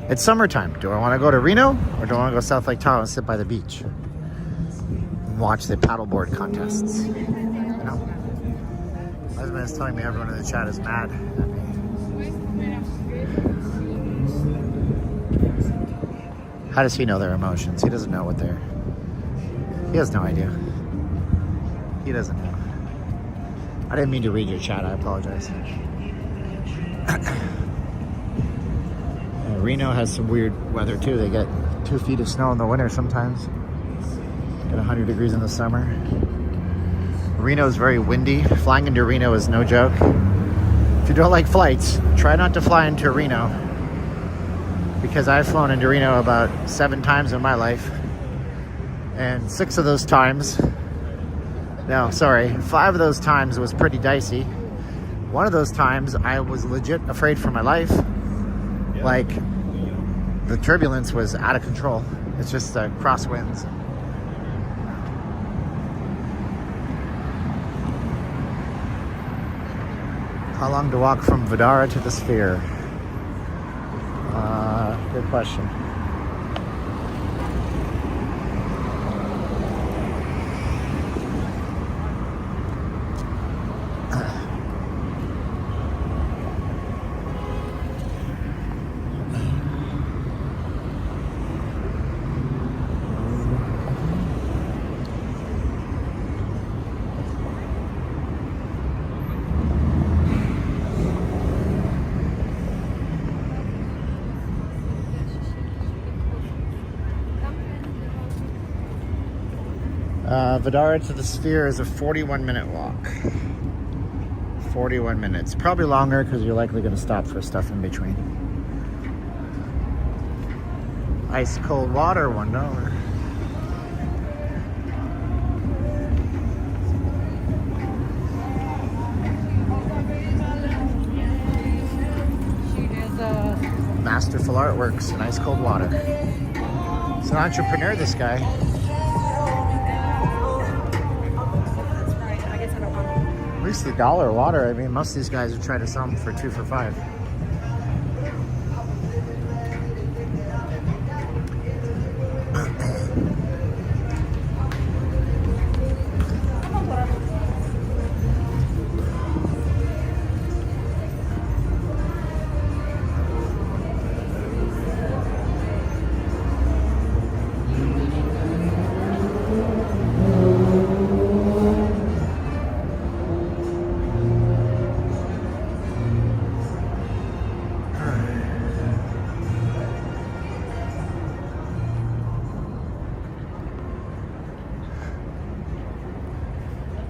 Speaker 1: It's summertime. Do I wanna go to Reno, or do I wanna go to South Lake Tahoe and sit by the beach and watch the paddleboard contests? You know? My husband is telling me everyone in the chat is mad at me. How does he know their emotions? He doesn't know what they're... He has no idea. He doesn't know. I didn't mean to read your chat. I apologize. Reno has some weird weather too. They get 2 feet of snow in the winter sometimes. Get 100 degrees in the summer. Reno is very windy. Flying into Reno is no joke. If you don't like flights, try not to fly into Reno. Because I've flown into Reno about 7 times in my life, and 5 of those times was pretty dicey. One of those times I was legit afraid for my life. Like, the turbulence was out of control. It's just crosswinds. How long to walk from Vidara to the Sphere? Good question. Vidara to the Sphere is a 41-minute walk. 41 minutes. Probably longer because you're likely going to stop for stuff in between. Ice cold water, $1. Masterful artworks and ice cold water. He's an entrepreneur, this guy. At least the $1 water. I mean, most of these guys are trying to sell them for 2 for $5.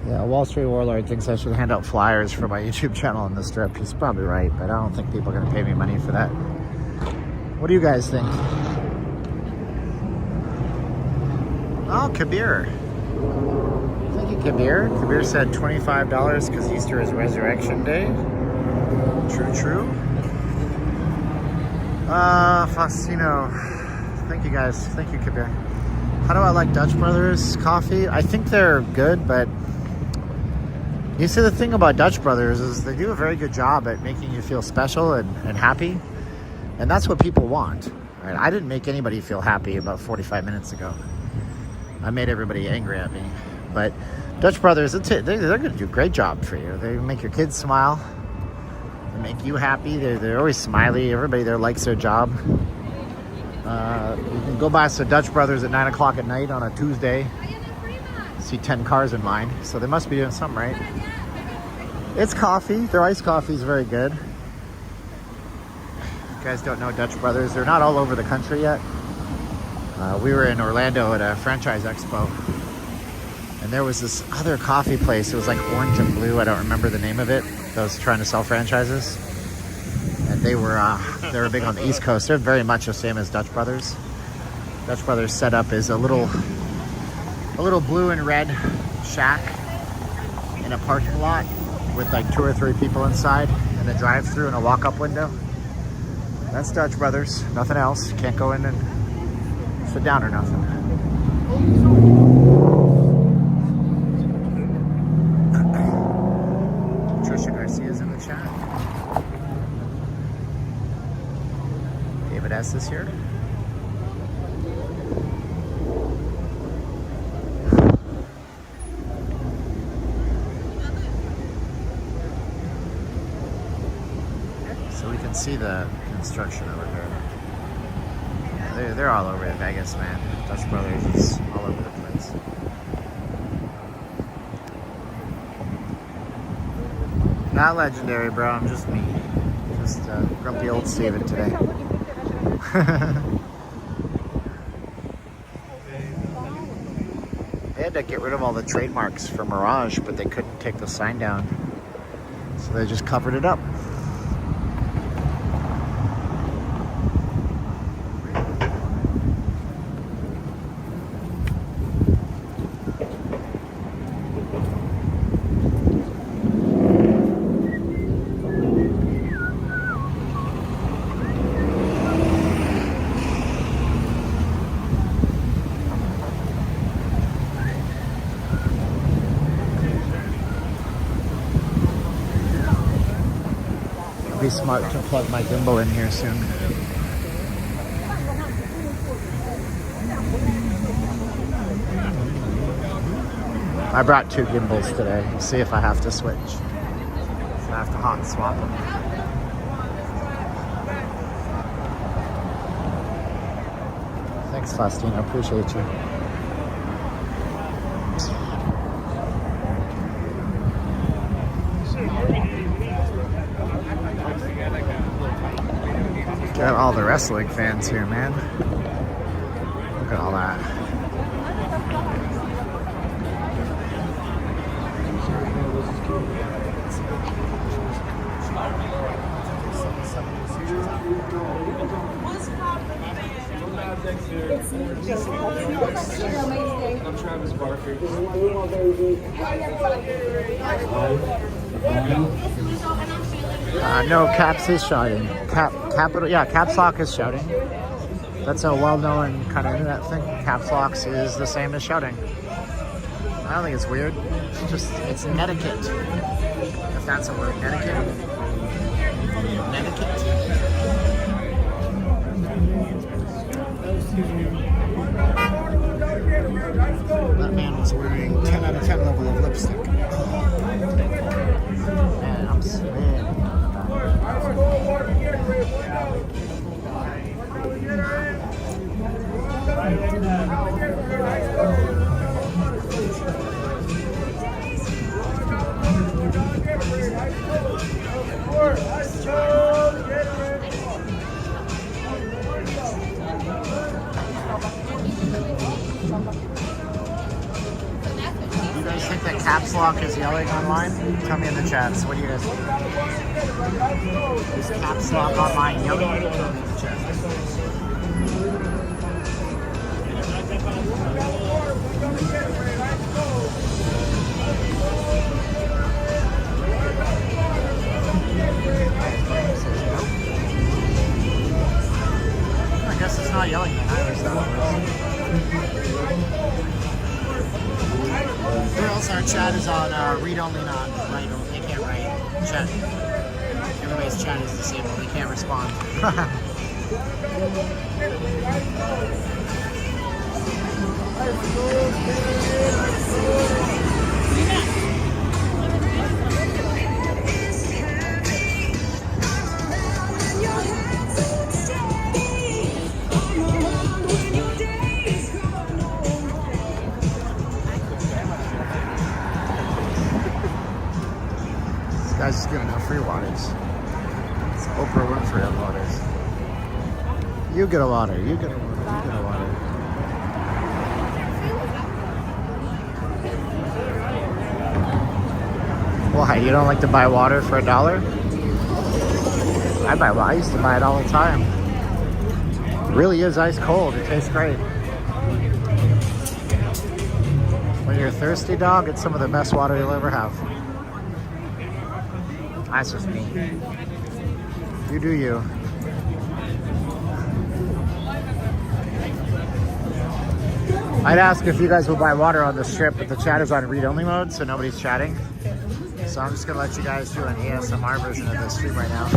Speaker 1: Yeah, Wall Street Warlord thinks I should hand out flyers for my YouTube channel on the Strip. He's probably right, but I don't think people are going to pay me money for that. What do you guys think? Oh, Kabir. Thank you, Kabir. Kabir said $25 because Easter is Resurrection Day. True. Faustino. Thank you, guys. Thank you, Kabir. How do I like Dutch Brothers coffee? I think they're good, but you see, the thing about Dutch Brothers is they do a very good job at making you feel special and happy. And that's what people want. Right? I didn't make anybody feel happy about 45 minutes ago. I made everybody angry at me. But Dutch Brothers, they're going to do a great job for you. They make your kids smile. They make you happy. They're always smiley. Everybody there likes their job. You can go by some Dutch Brothers at 9 o'clock at night on a Tuesday. See 10 cars in line, so they must be doing something right. It's coffee. Their iced coffee is very good. If you guys don't know Dutch Brothers, they're not all over the country yet. We were in Orlando at a franchise expo, and there was this other coffee place. It was like orange and blue. I don't remember the name of it. That was trying to sell franchises, and they were big on the East Coast. They're very much the same as Dutch Brothers. Dutch Brothers setup is a little blue and red shack in a parking lot with like 2 or 3 people inside and a drive-through and a walk-up window. That's Dutch Brothers. Nothing else. Can't go in and sit down or nothing. Trisha Garcia's in the chat. David S. is here. See the construction over here. Yeah, they're all over Vegas, man. Dutch Brothers is all over the place. Not legendary, bro. I'm just me. Just grumpy old Steven today. They had to get rid of all the trademarks for Mirage, but they couldn't take the sign down. So they just covered it up. Be smart to plug my gimbal in here soon. I brought 2 gimbals today. We'll see if I have to switch. So I have to hot swap them. Thanks, Faustino. Appreciate you. Got all the wrestling fans here, man. Look at all that.
Speaker 3: I'm Travis Barker.
Speaker 1: No, Caps is shouting. Caps Lock is shouting. That's a well-known kind of internet thing. Caps Locks is the same as shouting. I don't think it's weird. It's netiquette. If that's a word, netiquette. Netiquette. That man was wearing 10 out of 10 level of lipstick. Man, I'm sweating. You guys think that Caps Lock is yelling online? Tell me in the chats. What do you guys think? Is Caps Lock online yelling? Tell me in the chat. I guess it's not yelling then. I always thought it was. Or else our chat is on read only, not write only. They can't write. Chat. Everybody's chat is disabled. They can't respond. This guy's just giving out free waters. It's Oprah Winfrey on waters. You get a water. You get a water. You get a water. Why? You don't like to buy water for $1? I used to buy it all the time. It really is ice cold. It tastes great. When you're thirsty, dog, it's some of the best water you'll ever have. That's just me. You do you. I'd ask if you guys will buy water on the strip, but the chat is on read-only mode, so nobody's chatting. So I'm just gonna let you guys do an ASMR version of this stream right now.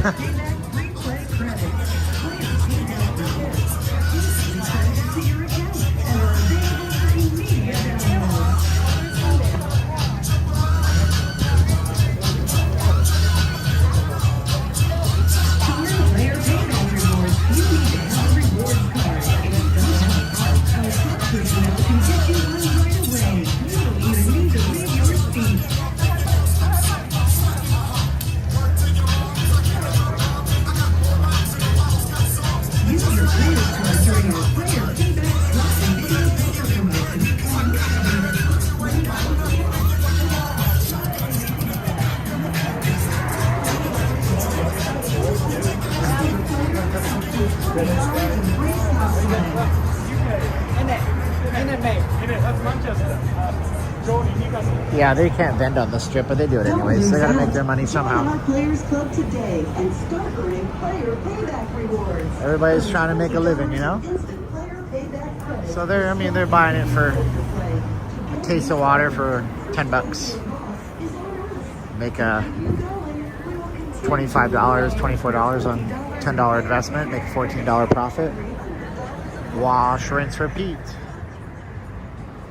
Speaker 1: Yeah, they can't vend on the strip, but they do it anyways. They gotta make their money somehow.
Speaker 4: Join our Players Club today and start earning player payback rewards.
Speaker 1: Everybody's trying to make a living, you know?
Speaker 4: Instant player payback credits.
Speaker 1: So they're buying it for a taste of water for $10. Make a $25, $24 on $10 investment, make a $14 profit. Wash, rinse, repeat.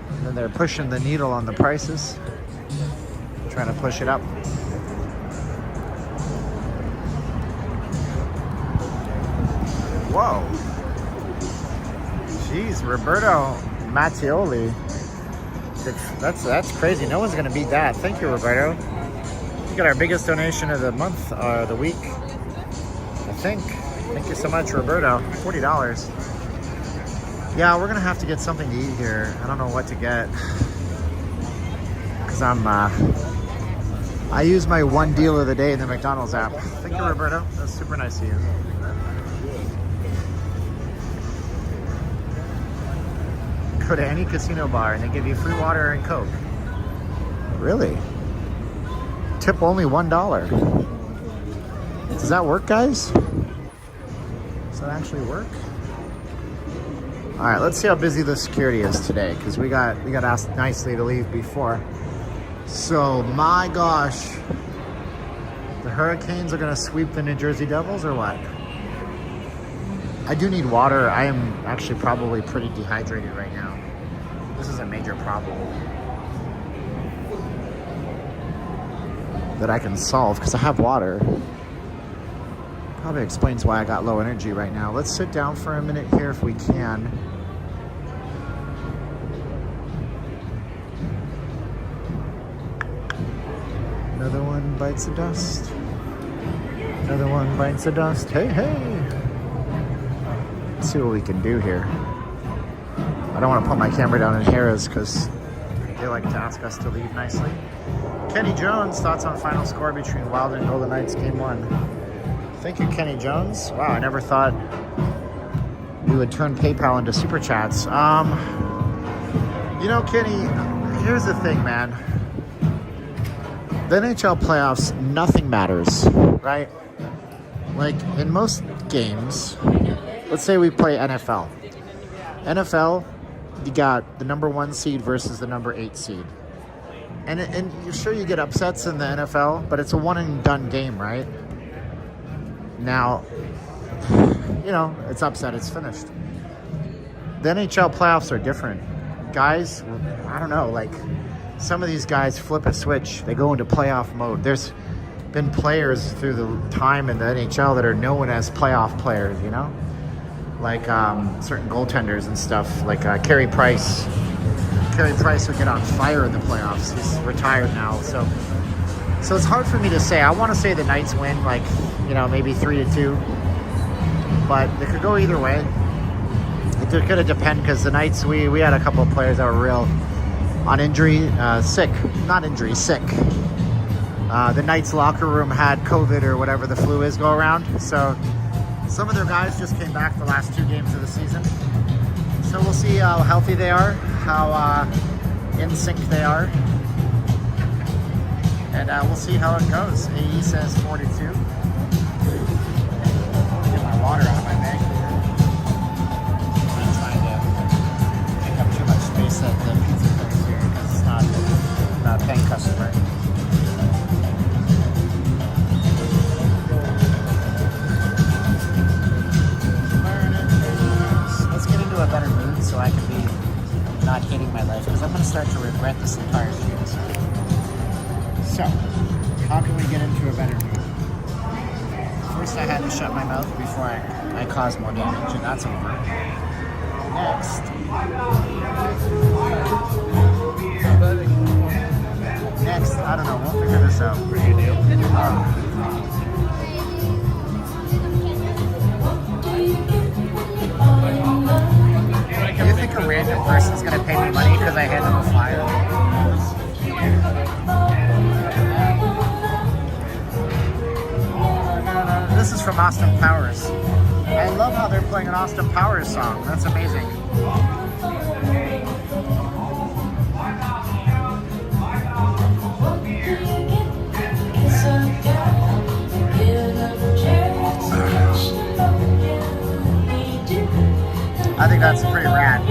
Speaker 1: And then they're pushing the needle on the prices. Trying to push it up. Whoa. Jeez, Roberto Mattioli. That's crazy. No one's gonna beat that. Thank you, Roberto. We got our biggest donation of the month, the week, I think. Thank you so much, Roberto. $40. Yeah, we're gonna have to get something to eat here. I don't know what to get, cause I'm I use my one deal of the day in the McDonald's app. Thank you, Roberto. That's super nice of you. Go to any casino bar and they give you free water and Coke. Really? Tip only $1. Does that work, guys? Does that actually work? All right, let's see how busy the security is today, because we got asked nicely to leave before. So, my gosh, the Hurricanes are gonna sweep the New Jersey Devils or what? I do need water. I am actually probably pretty dehydrated right now. This is a major problem that I can solve because I have water. Probably explains why I got low energy right now. Let's sit down for a minute here if we can. Another one bites the dust. Another one bites the dust. Hey, hey. Let's see what we can do here. I don't want to put my camera down in Harrah's because they like to ask us to leave nicely. Kenny Jones, thoughts on final score between Wild and Golden Knights Game 1. Thank you, Kenny Jones. Wow, I never thought we would turn PayPal into Super Chats. You know, Kenny, here's the thing, man. The NHL playoffs, nothing matters, right? Like, in most games, let's say we play NFL. NFL, you got the number 1 seed versus the number 8 seed. And you're sure you get upsets in the NFL, but it's a one and done game, right? Now, you know, it's upset, it's finished. The NHL playoffs are different. Guys, I don't know, like, some of these guys flip a switch. They go into playoff mode. There's been players through the time in the NHL that are known as playoff players, you know? Like certain goaltenders and stuff, like Carey Price. Carey Price would get on fire in the playoffs. He's retired now, so it's hard for me to say. I want to say the Knights win, like, you know, maybe 3-2, but it could go either way. It could have depend because the Knights, we had a couple of players that were real on injury, sick. The Knights locker room had COVID or whatever the flu is go around, so some of their guys just came back the last 2 games of the season. So we'll see how healthy they are, how in sync they are. And we'll see how it goes. AE says 42. Get my water out of my bag here. I'm trying to pick up too much space at the pizza place here because it's not a paying customer. A better mood so I can be not hating my life, because I'm going to start to regret this entire shoot. So, how can we get into a better mood? First, I had to shut my mouth before I caused more damage, and that's over. Next, I don't know, we'll figure this out. Pretty good deal. You think a random person's gonna pay me money because I hand them a flyer? This is from Austin Powers. I love how they're playing an Austin Powers song. That's amazing. I think that's pretty rad.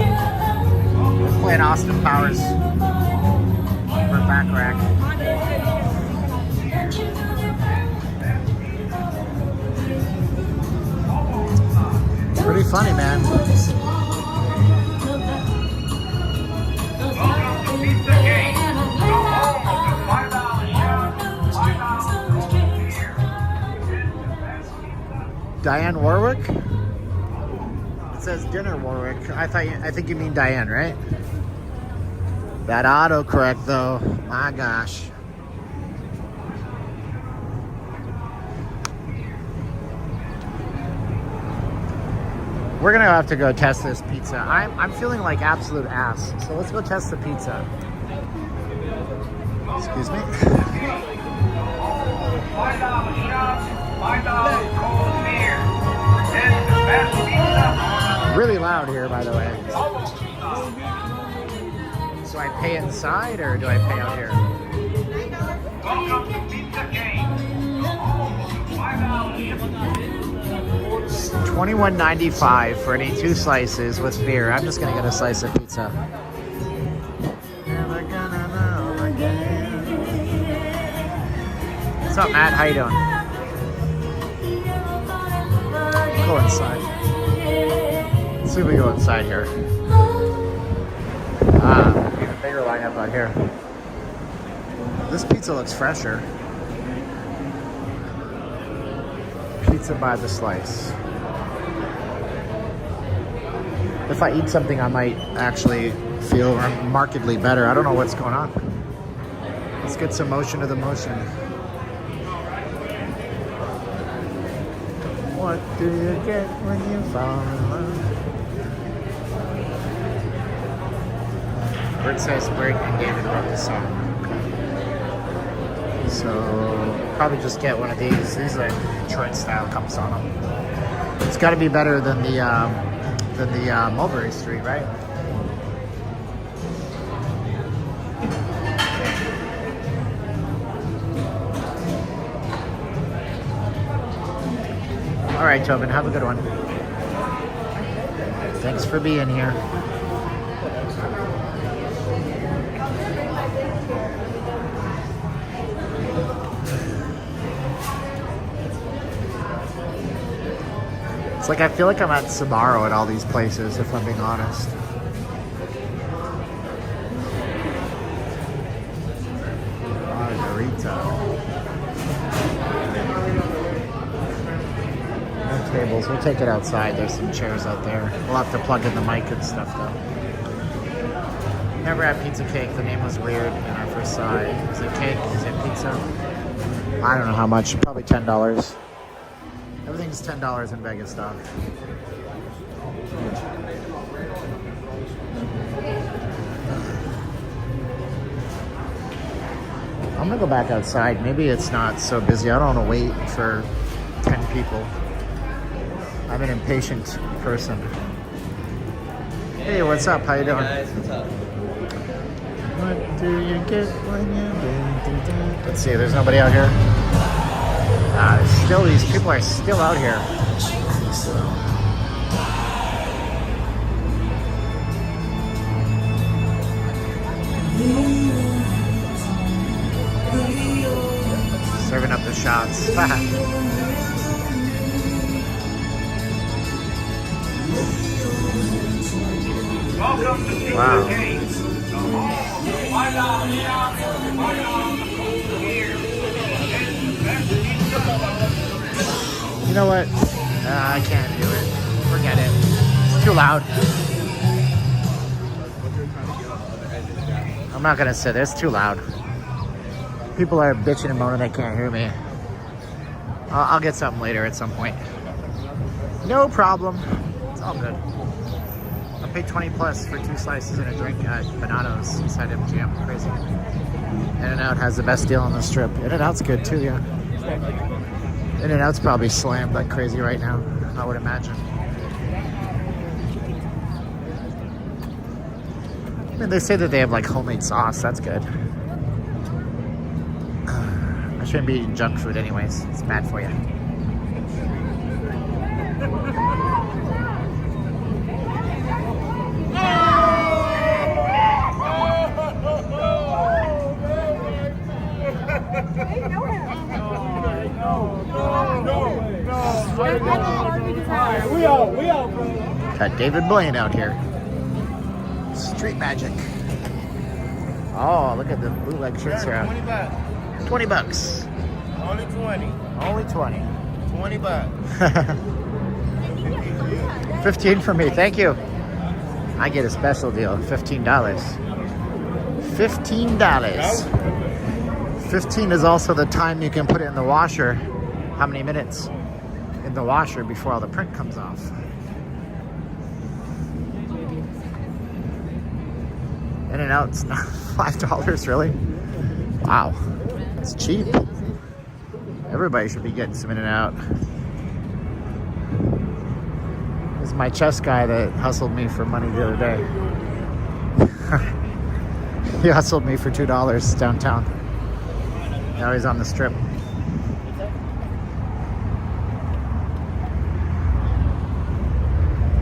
Speaker 1: We're playing Austin Powers for back rack. It's pretty funny, man. Diane Warwick? It says dinner Warwick. I think you mean Diane, right? That autocorrect though, my gosh. We're gonna have to go test this pizza. I'm feeling like absolute ass. So let's go test the pizza. Excuse me.
Speaker 2: $5 shot, $5 cold beer. This is the best pizza on the
Speaker 1: Really loud here, by the way. So I pay inside or do I pay out here?
Speaker 2: Welcome to Pizza King. $5
Speaker 1: $21.95 for any 2 slices with beer. I'm just gonna get a slice of pizza. Never gonna know again. What's up, Matt? How you doing? Go inside. Let's see if we go inside here. Even bigger lineup out here. This pizza looks fresher. Pizza by the slice. If I eat something, I might actually feel markedly better. I don't know what's going on. Let's get some motion to the motion. What do you get when you fall in love? Bert says Bert and David wrote the song. So probably just get one of these. These are Detroit style cups on them. It's got to be better than the Mulberry Street, right? All right, Tobin, have a good one. Thanks for being here. It's like I feel like I'm at Sbarro at all these places, if I'm being honest. Margarita. No tables. We'll take it outside. There's some chairs out there. We'll have to plug in the mic and stuff, though. Never had pizza cake. The name was weird when I first saw it. Is it cake? Is it pizza? I don't know how much. Probably $10. Everything's $10 in Vegas stock. I'm gonna go back outside. Maybe it's not so busy. I don't want to wait for 10 people. I'm an impatient person. Hey, what's up? How you doing?
Speaker 3: Hey guys, what's up?
Speaker 1: What do you get when you do? Let's see. There's nobody out here. There's still, these people are still out here. So. Serving up the shots.
Speaker 2: Welcome to Pizza
Speaker 1: Wow.
Speaker 2: King. The home of $5 shot, $5 cold beer. This is the best pizza on the
Speaker 1: You know what? I can't do it. Forget it. It's too loud. I'm not gonna sit there. It's too loud. People are bitching and moaning they can't hear me. I'll get something later at some point. No problem. It's all good. I paid 20 plus for 2 slices and a drink at Bananos inside MGM. Crazy. In-N-Out has the best deal on the strip. In-N-Out's good too, yeah. In-N-Out's probably slammed like crazy right now, I would imagine. I mean, they say that they have like homemade sauce. That's good. I shouldn't be eating junk food anyways. It's bad for you. Got David Blaine out here. Street magic. Oh, look at the bootleg shirts here.
Speaker 3: 20 bucks.
Speaker 1: 20 bucks.
Speaker 3: Only 20.
Speaker 1: Only 20.
Speaker 3: 20 bucks.
Speaker 1: 15 for me. Thank you. I get a special deal. $15. $15. 15 is also the time you can put it in the washer. How many minutes in the washer before all the print comes off? In-N-Out's not $5, really? Wow, it's cheap. Everybody should be getting some in and out. This is my chess guy that hustled me for money the other day. He hustled me for $2 downtown. Now he's on the strip.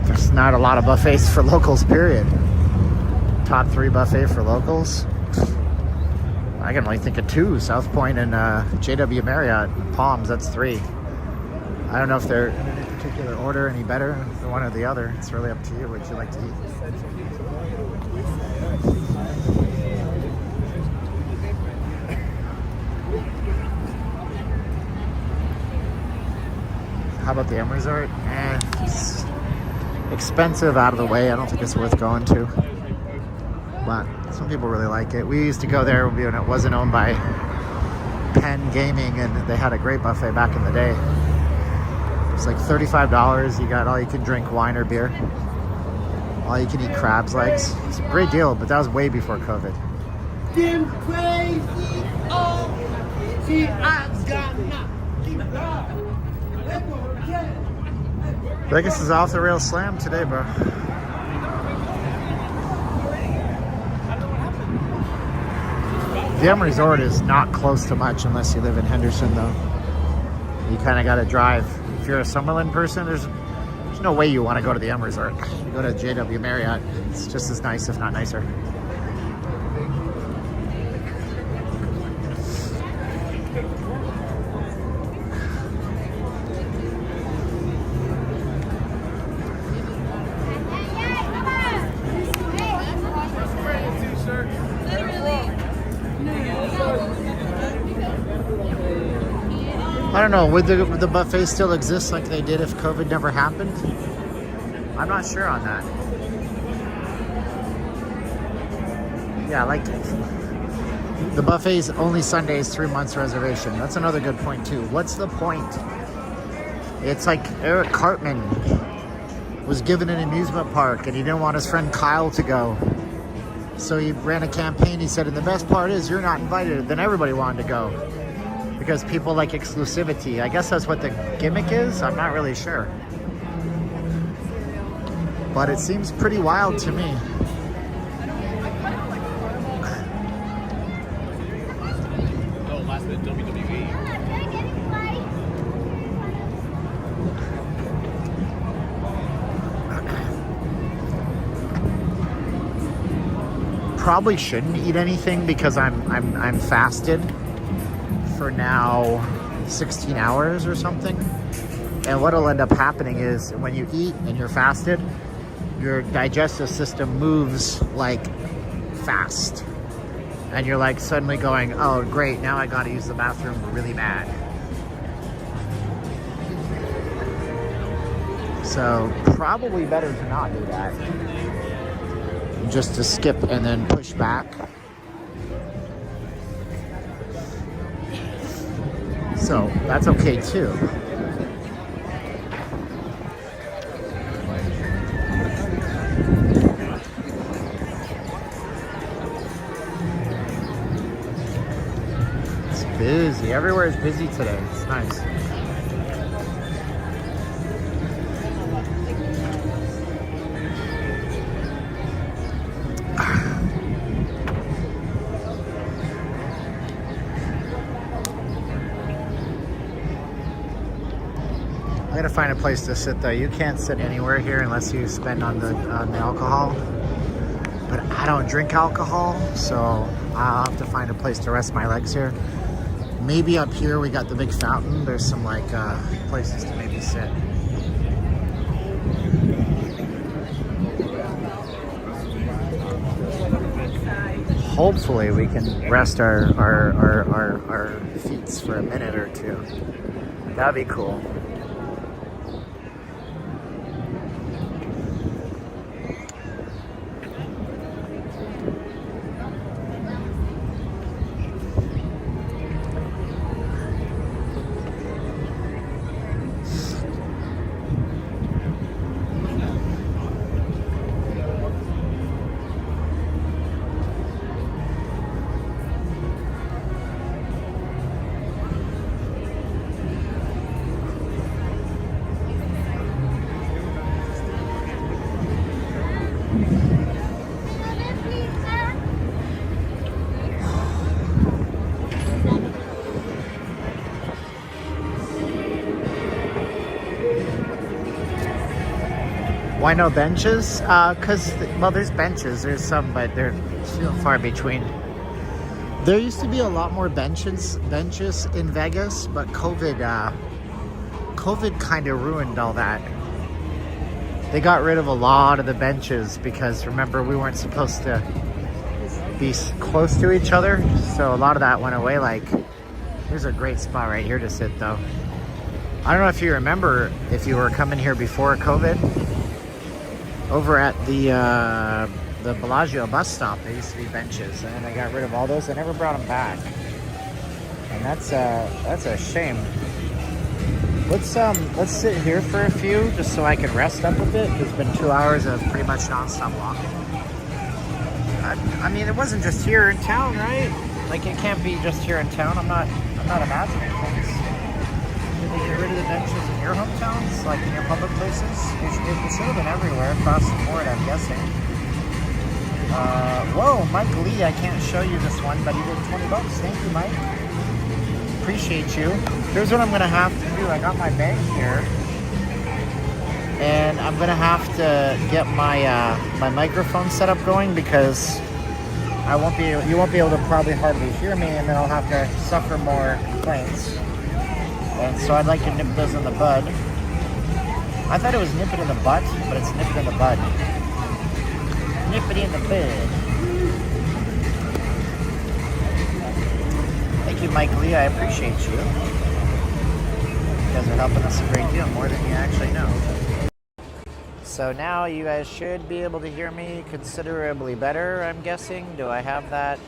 Speaker 1: There's not a lot of buffets for locals, period. Top 3 buffet for locals. I can only think of 2, South Point and JW Marriott, Palms, that's 3. I don't know if they're in any particular order any better than one or the other. It's really up to you what you like to eat. How about the M Resort? It's expensive out of the way. I don't think it's worth going to. But some people really like it. We used to go there when it wasn't owned by Penn Gaming, and they had a great buffet back in the day. It was like $35. You got all you can drink wine or beer. All you can eat crab's legs. It's a great deal, but that was way before COVID.
Speaker 2: Them crazy old G.I.'s got knocked.
Speaker 1: Vegas is off the rail slam today, bro. The M Resort is not close to much unless you live in Henderson, though. You kind of got to drive. If you're a Summerlin person, there's no way you want to go to the M Resort. You go to JW Marriott, it's just as nice, if not nicer. I don't know, would the buffet still exist like they did if COVID never happened? I'm not sure on that. Yeah, like the buffet's only Sundays, 3 months reservation. That's another good point too. What's the point? It's like Eric Cartman was given an amusement park and he didn't want his friend Kyle to go. So he ran a campaign. He said, and the best part is you're not invited. Then everybody wanted to go. Because people like exclusivity. I guess that's what the gimmick is. I'm not really sure. But it seems pretty wild to me.
Speaker 3: Oh, last minute WWE.
Speaker 1: Probably shouldn't eat anything because I'm fasted for now 16 hours or something. And what'll end up happening is when you eat and you're fasted, your digestive system moves like fast. And you're like suddenly going, oh great, now I gotta use the bathroom really bad. So probably better to not do that. Just to skip and then push back. So that's okay too. It's busy. Everywhere is busy today. It's nice. I gotta find a place to sit though. You can't sit anywhere here unless you spend on the alcohol. But I don't drink alcohol, so I'll have to find a place to rest my legs here. Maybe up here we got the big fountain. There's some like places to maybe sit. Hopefully we can rest our feet for a minute or two. That'd be cool. Why no benches? Because, well, there's benches. There's some, but they're few and far between. There used to be a lot more benches in Vegas, but COVID kind of ruined all that. They got rid of a lot of the benches because, remember, we weren't supposed to be close to each other. So a lot of that went away. Like, here's a great spot right here to sit, though. I don't know if you remember, if you were coming here before COVID, over at the Bellagio bus stop, there used to be benches, and then they got rid of all those. They never brought them back, and that's a shame. Let's sit here for a few, just so I can rest up a bit. It's been 2 hours of pretty much nonstop walking. I mean, it wasn't just here in town, right? Like, it can't be just here in town. I'm not imagining things. Did they get rid of the benches in your hometowns, like in your public places? It should have been everywhere across the board, I'm guessing. Whoa, Mike Lee, I can't show you this one, but he did $20. Thank you, Mike. Appreciate you. Here's what I'm gonna have to do. I got my bag here, and I'm gonna have to get my my microphone set up going because you won't be able to probably hardly hear me, and then I'll have to suffer more complaints. And so I'd like to nip those in the bud. I thought it was nip it in the butt, but it's nip it in the bud. Nip it in the bud. Thank you, Mike Lee. I appreciate you. You guys are helping us a great deal, more than you actually know. So now you guys should be able to hear me considerably better, I'm guessing. Do I have that?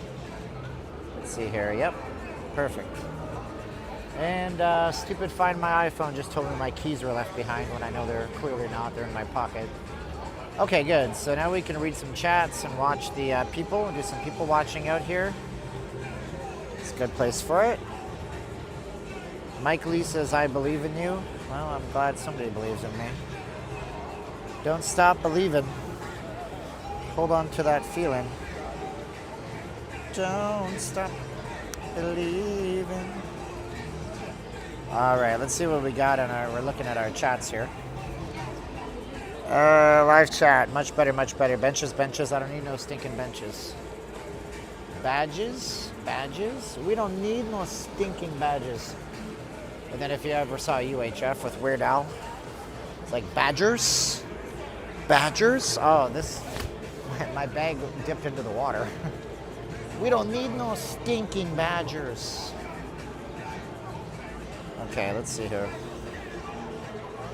Speaker 1: Let's see here. Yep. Perfect. And stupid Find My iPhone just told me my keys were left behind when I know they're clearly not. They're in my pocket. Okay, good. So now we can read some chats and watch the people, do some people watching out here. It's a good place for it. Mike Lee says, I believe in you. Well, I'm glad somebody believes in me. Don't stop believing. Hold on to that feeling. Don't stop believing. All right, let's see what we got on our. We're looking at our chats here. Live chat, much better, much better. Benches. I don't need no stinking benches. Badges. We don't need no stinking badges. And then if you ever saw UHF with Weird Al, it's like badgers. Oh, this. My bag dipped into the water. We don't need no stinking badgers. Okay, let's see here.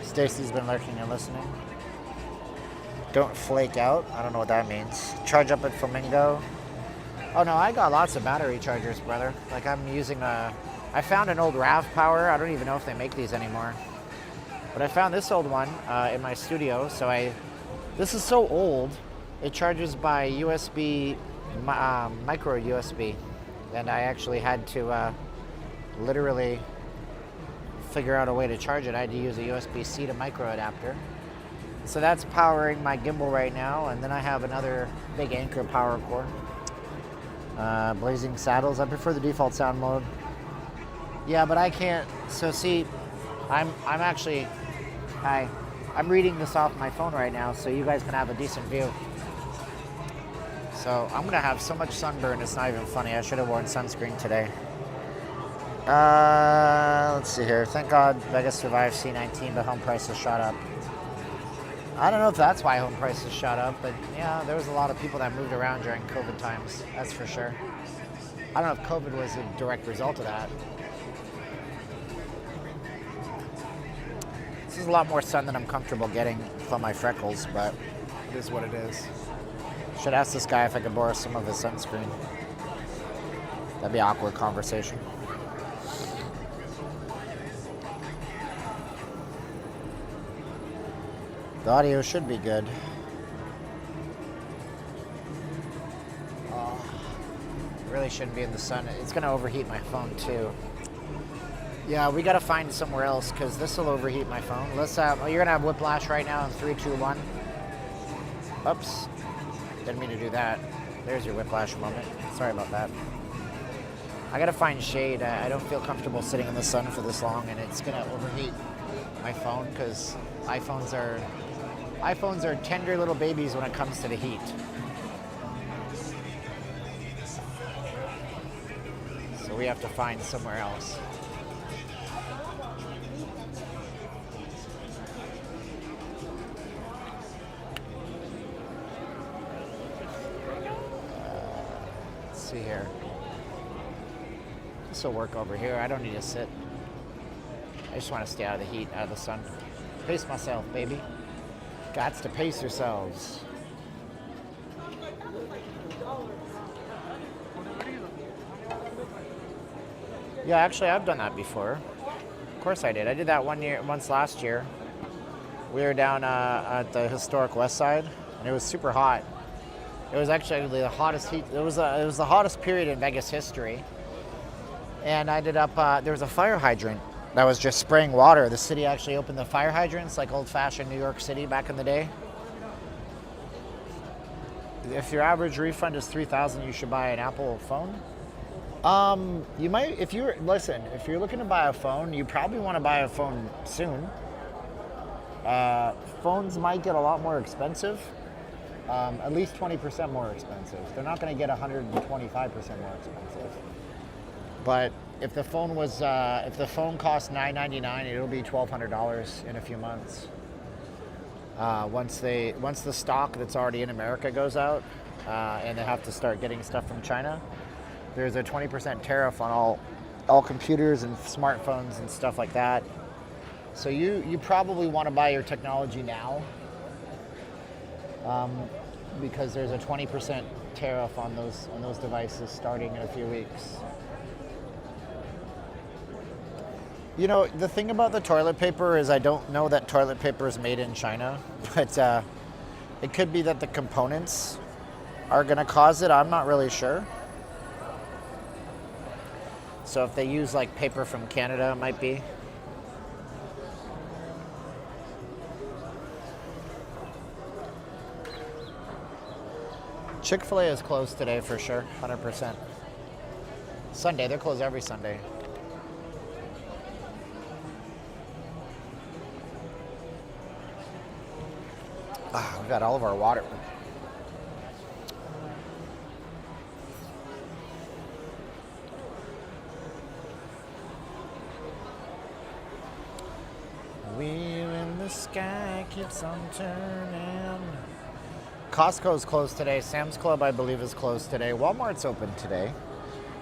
Speaker 1: Stacy's been lurking and listening. Don't flake out. I don't know what that means. Charge up at Flamingo. Oh no, I got lots of battery chargers, brother. Like I'm using I found an old RAV Power. I don't even know if they make these anymore. But I found this old one in my studio. This is so old. It charges by USB, micro USB. And I actually had to literally figure out a way to charge it. I had to use a USB-C to micro adapter. So that's powering my gimbal right now, and then I have another big Anchor power cord. Blazing saddles. I prefer the default sound mode. Yeah, but I can't. So see, I'm actually. Hi, I'm reading this off my phone right now, so you guys can have a decent view. So I'm gonna have so much sunburn. It's not even funny. I should have worn sunscreen today. Let's see here. Thank God Vegas survived C-19, but home prices shot up. I don't know if that's why home prices shot up, but yeah, there was a lot of people that moved around during COVID times. That's for sure. I don't know if COVID was a direct result of that. This is a lot more sun than I'm comfortable getting from my freckles, but it is what it is. Should ask this guy if I could borrow some of his sunscreen. That'd be an awkward conversation. The audio should be good. Really shouldn't be in the sun. It's gonna overheat my phone too. Yeah, we gotta find somewhere else because this will overheat my phone. Let's you're gonna have whiplash right now in 3, 2, 1. Oops, didn't mean to do that. There's your whiplash moment. Sorry about that. I gotta find shade. I don't feel comfortable sitting in the sun for this long, and it's gonna overheat my phone because iPhones are iPhones are tender little babies when it comes to the heat. So we have to find somewhere else. Let's see here. This will work over here. I don't need to sit. I just want to stay out of the heat, out of the sun. Pace myself, baby. Gots to pace yourselves. Yeah, actually, I've done that before. Of course I did. I did that once last year. We were down at the historic West Side, and it was super hot. It was actually the hottest heat. It was the hottest period in Vegas history. And I ended up, there was a fire hydrant that was just spraying water. The city actually opened the fire hydrants like old-fashioned New York City back in the day. If your average refund is $3,000, you should buy an Apple phone. You might, if you're looking to buy a phone, you probably want to buy a phone soon. Phones might get a lot more expensive, at least 20% more expensive. They're not going to get 125% more expensive. But if the phone costs $999, it'll be $1,200 in a few months. Once the stock that's already in America goes out, and they have to start getting stuff from China, there's a 20% tariff on all computers and smartphones and stuff like that. So you probably want to buy your technology now, because there's a 20% tariff on those devices starting in a few weeks. You know, the thing about the toilet paper is I don't know that toilet paper is made in China, but it could be that the components are going to cause it. I'm not really sure. So if they use like paper from Canada, it might be. Chick-fil-A is closed today for sure, 100%. Sunday, they're closed every Sunday. We got all of our water. Wheel in the sky keeps on turning. Costco's closed today. Sam's Club, I believe, is closed today. Walmart's open today.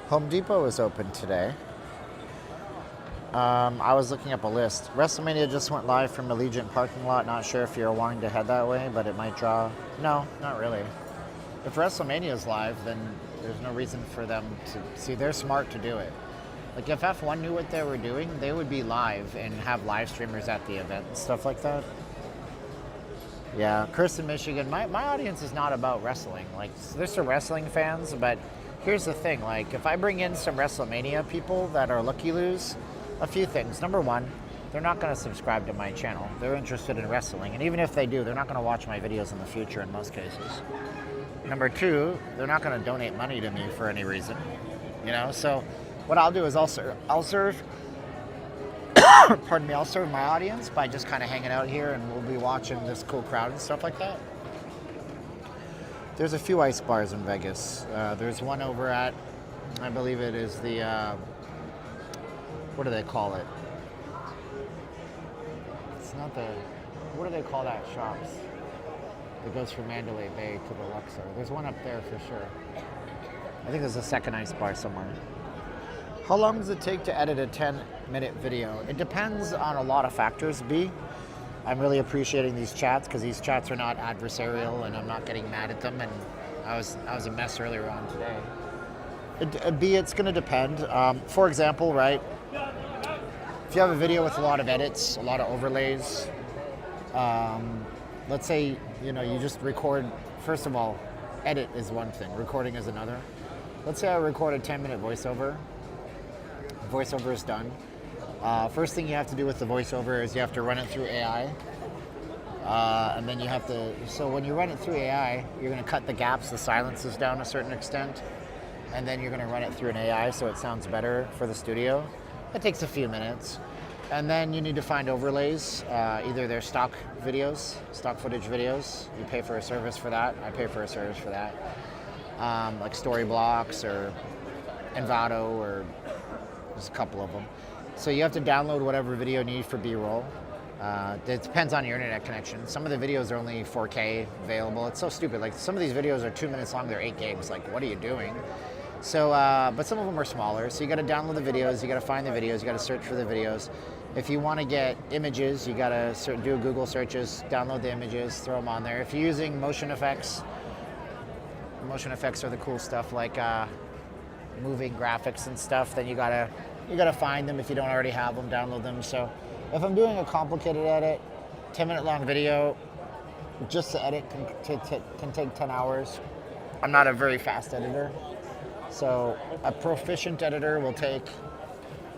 Speaker 1: Home Depot is open today. I was looking up a list. Wrestlemania just went live from Allegiant parking lot. Not sure if you're wanting to head that way, but it might draw. No, not really. If Wrestlemania is live, then there's no reason for them to see. They're smart to do it. Like if F1 knew what they were doing, they would be live and have live streamers at the event and stuff like that. Yeah, Kirsten, Michigan. My audience is not about wrestling. Like there's some wrestling fans, but here's the thing. Like if I bring in some Wrestlemania people that are looky-loos, a few things. Number one, they're not going to subscribe to my channel. They're interested in wrestling. And even if they do, they're not going to watch my videos in the future in most cases. Number two, they're not going to donate money to me for any reason. You know, so what I'll do is I'll serve I'll serve my audience by just kind of hanging out here, and we'll be watching this cool crowd and stuff like that. There's a few ice bars in Vegas. There's one over at, I believe it is the, what do they call it? It's not the, what do they call that shops? That goes from Mandalay Bay to the Luxor. There's one up there for sure. I think there's a second ice bar somewhere. How long does it take to edit a 10-minute video? It depends on a lot of factors, B. I'm really appreciating these chats because these chats are not adversarial and I'm not getting mad at them, and I was a mess earlier on today. B, it's going to depend. For example, right, if you have a video with a lot of edits, a lot of overlays, let's say, you know, you just record, first of all, edit is one thing, recording is another. Let's say I record a 10-minute voiceover. Voiceover is done. First thing you have to do with the voiceover is you have to run it through AI. And then you have to, so when you run it through AI, you're going to cut the gaps, the silences down a certain extent. And then you're going to run it through an AI so it sounds better for the studio. It takes a few minutes. And then you need to find overlays. Either they're stock videos, stock footage videos. You pay for a service for that. I pay for a service for that. Like Storyblocks or Envato, or there's a couple of them. So you have to download whatever video you need for B-roll. It depends on your internet connection. Some of the videos are only 4K available. It's so stupid. Like some of these videos are 2 minutes long. They're 8 gigs. Like, what are you doing? So, but some of them are smaller. So you got to download the videos. You got to find the videos. You got to search for the videos. If you want to get images, you got to do Google searches, download the images, throw them on there. If you're using motion effects are the cool stuff, like moving graphics and stuff. Then you gotta find them. If you don't already have them, download them. So if I'm doing a complicated edit, 10-minute long video, just to edit can take 10 hours. I'm not a very fast editor. So a proficient editor will take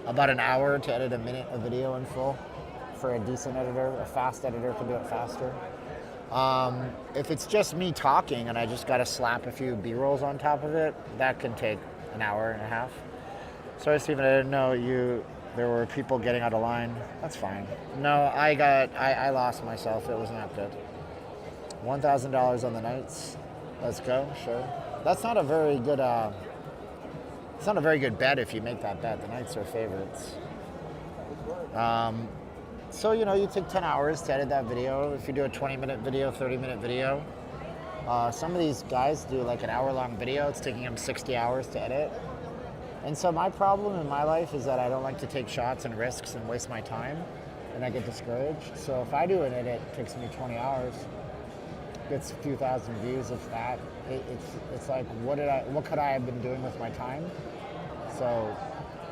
Speaker 1: about an hour to edit a minute of video in full. For a decent editor, a fast editor can do it faster. If it's just me talking and I just got to slap a few B-rolls on top of it, that can take an hour and a half. Sorry, Steven, I didn't know there were people getting out of line. That's fine. No, I lost myself. It was not good. $1,000 on the Knights. Let's go, sure. That's not a very good, it's not a very good bet if you make that bet. The Knights are favorites. So, you take 10 hours to edit that video. If you do a 20-minute video, 30-minute video, some of these guys do like an hour-long video. It's taking them 60 hours to edit. And so my problem in my life is that I don't like to take shots and risks and waste my time, and I get discouraged. So if I do an edit, it takes me 20 hours, gets a few thousand views, if that. It's like, what could I have been doing with my time? So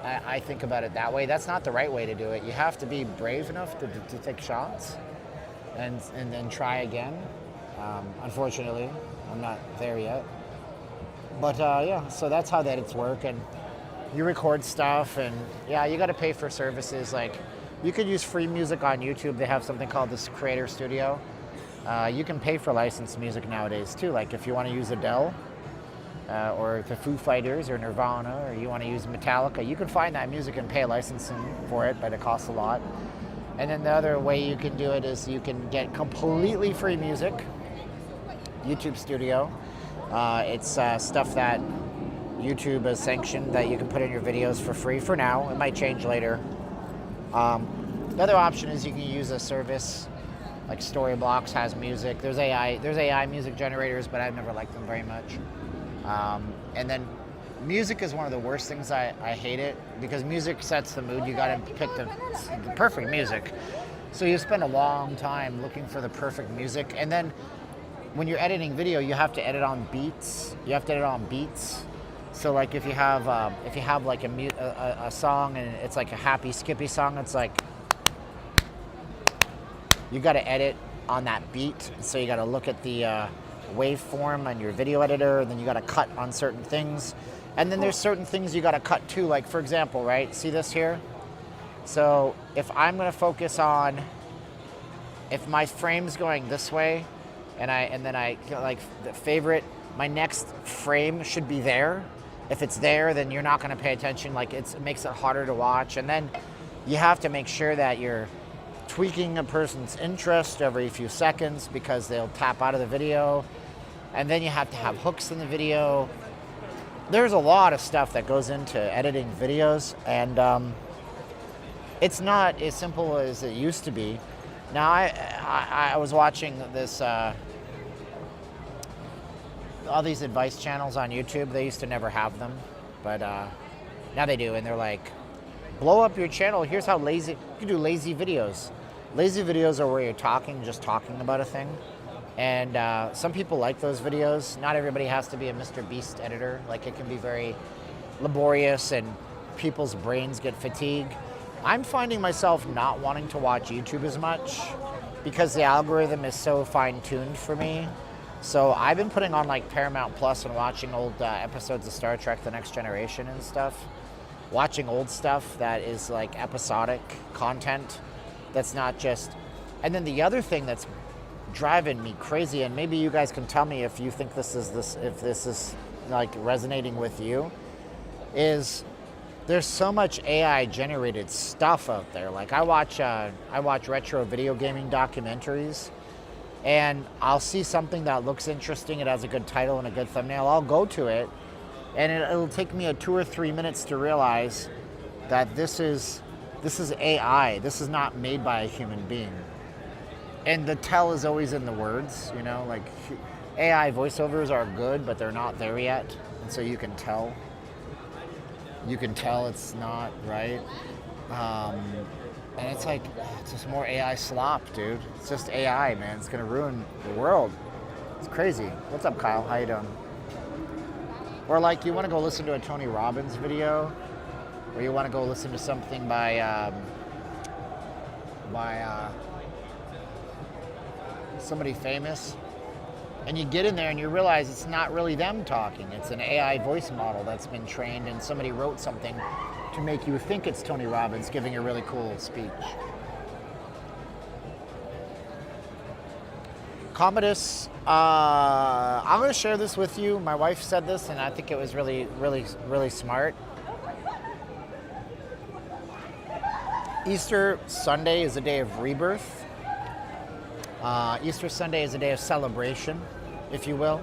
Speaker 1: I think about it that way. That's not the right way to do it. You have to be brave enough to take shots and then try again. Unfortunately, I'm not there yet. But yeah, so that's how the edits work. And you record stuff, and yeah, you got to pay for services. Like, you could use free music on YouTube. They have something called this Creator Studio. You can pay for licensed music nowadays too. Like if you want to use Adele, or the Foo Fighters or Nirvana, or you want to use Metallica, you can find that music and pay licensing for it, but it costs a lot. And then the other way you can do it is you can get completely free music. YouTube Studio. It's stuff that YouTube has sanctioned that you can put in your videos for free for now. It might change later. The other option is you can use a service like Storyblocks has music. There's AI music generators, but I've never liked them very much. And then music is one of the worst things. I hate it because music sets the mood. You got to pick the perfect music. So you spend a long time looking for the perfect music, and then when you're editing video, you have to edit on beats. So like if you have like a song and it's like a happy skippy song, it's like you got to edit on that beat. So you got to look at the waveform on your video editor, and then you got to cut on certain things. And then there's certain things you got to cut too. Like for example, right? See this here? So if I'm going to focus on, if my frame's going this way, and then I like the favorite, my next frame should be there. If it's there, then you're not going to pay attention. Like it makes it harder to watch. And then you have to make sure that you're tweaking a person's interest every few seconds because they'll tap out of the video. And then you have to have hooks in the video. There's a lot of stuff that goes into editing videos, and it's not as simple as it used to be. Now, I was watching this, all these advice channels on YouTube. They used to never have them, but now they do, and they're like, blow up your channel. Here's how lazy, you can do lazy videos. Lazy videos are where you're just talking about a thing. And some people like those videos. Not everybody has to be a Mr. Beast editor. Like it can be very laborious and people's brains get fatigued. I'm finding myself not wanting to watch YouTube as much because the algorithm is so fine-tuned for me. So I've been putting on like Paramount Plus and watching old episodes of Star Trek: The Next Generation and stuff. Watching old stuff that is like episodic content that's not just... And then the other thing that's driving me crazy, and maybe you guys can tell me if you think if this is like resonating with you, is there's so much AI generated stuff out there. Like I watch retro video gaming documentaries, and I'll see something that looks interesting. It has a good title and a good thumbnail. I'll go to it, and it'll take me 2 or 3 minutes to realize that this is AI. This is not made by a human being. And the tell is always in the words, you know, like AI voiceovers are good, but they're not there yet. And so you can tell it's not right. And it's like, it's just more AI slop, dude. It's just AI, man. It's gonna ruin the world. It's crazy. What's up, Kyle? How you doing? Or like, you wanna go listen to a Tony Robbins video, or you wanna go listen to something by somebody famous, and you get in there and you realize it's not really them talking. It's an AI voice model that's been trained, and somebody wrote something to make you think it's Tony Robbins giving a really cool speech. Commodus, I'm going to share this with you. My wife said this, and I think it was really, really, really smart. Easter Sunday is a day of rebirth. Easter Sunday is a day of celebration, if you will.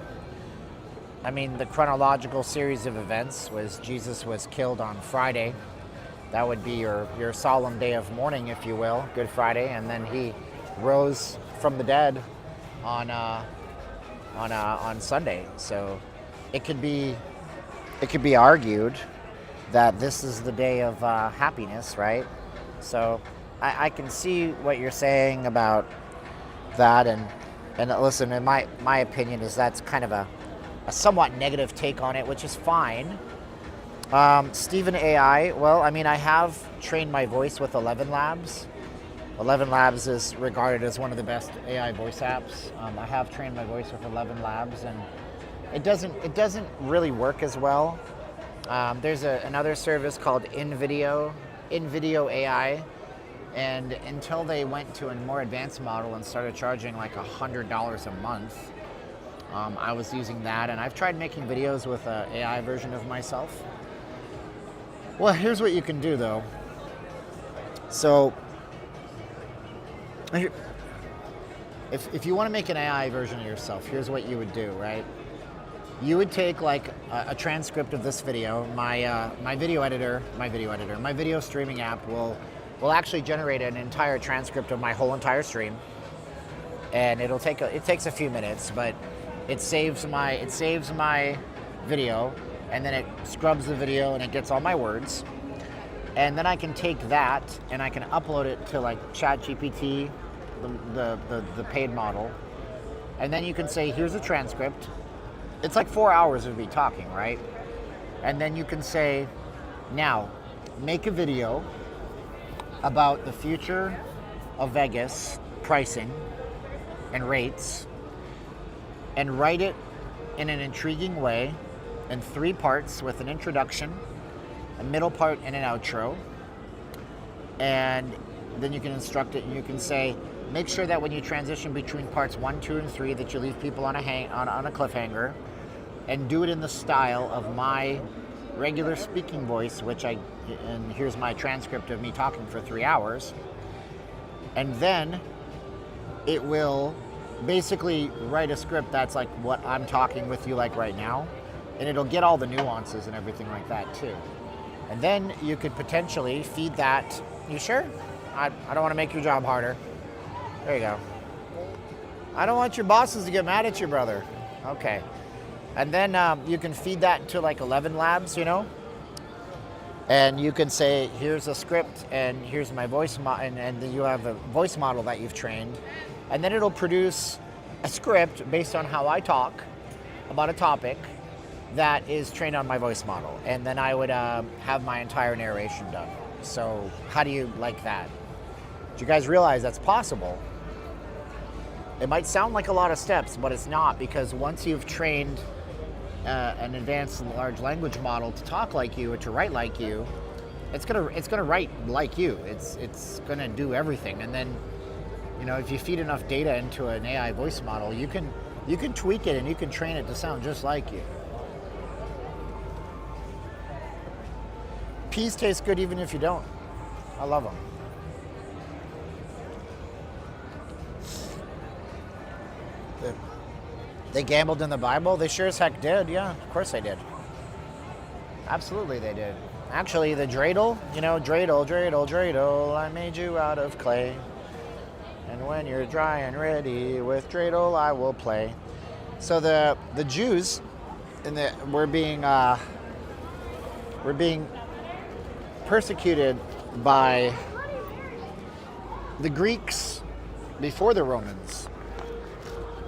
Speaker 1: I mean, the chronological series of events was Jesus was killed on Friday. That would be your solemn day of mourning, if you will, Good Friday, and then he rose from the dead on Sunday. So it could be argued that this is the day of happiness, right? So I can see what you're saying about that, and listen, in my opinion is that's kind of a somewhat negative take on it, which is fine. Steven AI, well, I mean, I have trained my voice with 11 Labs. 11 Labs is regarded as one of the best AI voice apps. I have trained my voice with 11 Labs, and it doesn't really work as well. There's another service called InVideo AI. And until they went to a more advanced model and started charging like $100 a month, I was using that. And I've tried making videos with an AI version of myself. Well, here's what you can do though. So, if you want to make an AI version of yourself, here's what you would do, right? You would take like a transcript of this video. My video streaming app will actually generate an entire transcript of my whole entire stream, and it takes a few minutes, but it saves my video, and then it scrubs the video and it gets all my words, and then I can take that and I can upload it to like ChatGPT, the paid model, and then you can say, here's a transcript. It's like 4 hours of me talking, right? And then you can say, now make a video about the future of Vegas pricing and rates, and write it in an intriguing way in 3 parts with an introduction, a middle part, and an outro. And then you can instruct it, and you can say, make sure that when you transition between parts 1, 2, and 3 that you leave people on a cliffhanger, and do it in the style of my regular speaking voice, and here's my transcript of me talking for 3 hours. And then it will basically write a script that's like what I'm talking with you like right now, and it'll get all the nuances and everything like that too. And then you could potentially feed that. You sure? I don't want to make your job harder. There you go. I don't want your bosses to get mad at you, brother. Okay. And then you can feed that to like 11 Labs, you know? And you can say, here's a script, and here's my voice and then you have a voice model that you've trained. And then it'll produce a script based on how I talk about a topic that is trained on my voice model. And then I would have my entire narration done. So how do you like that? Do you guys realize that's possible? It might sound like a lot of steps, but it's not, because once you've trained an advanced large language model to talk like you or to write like you, it's gonna write like you. It's gonna do everything. And then, you know, if you feed enough data into an AI voice model, you can tweak it and you can train it to sound just like you. Peas taste good even if you don't. I love them. They gambled in the Bible? They sure as heck did, yeah. Of course they did. Absolutely they did. Actually, the dreidel, you know, dreidel, dreidel, dreidel, I made you out of clay. And when you're dry and ready, with dreidel I will play. So the Jews were being persecuted by the Greeks before the Romans.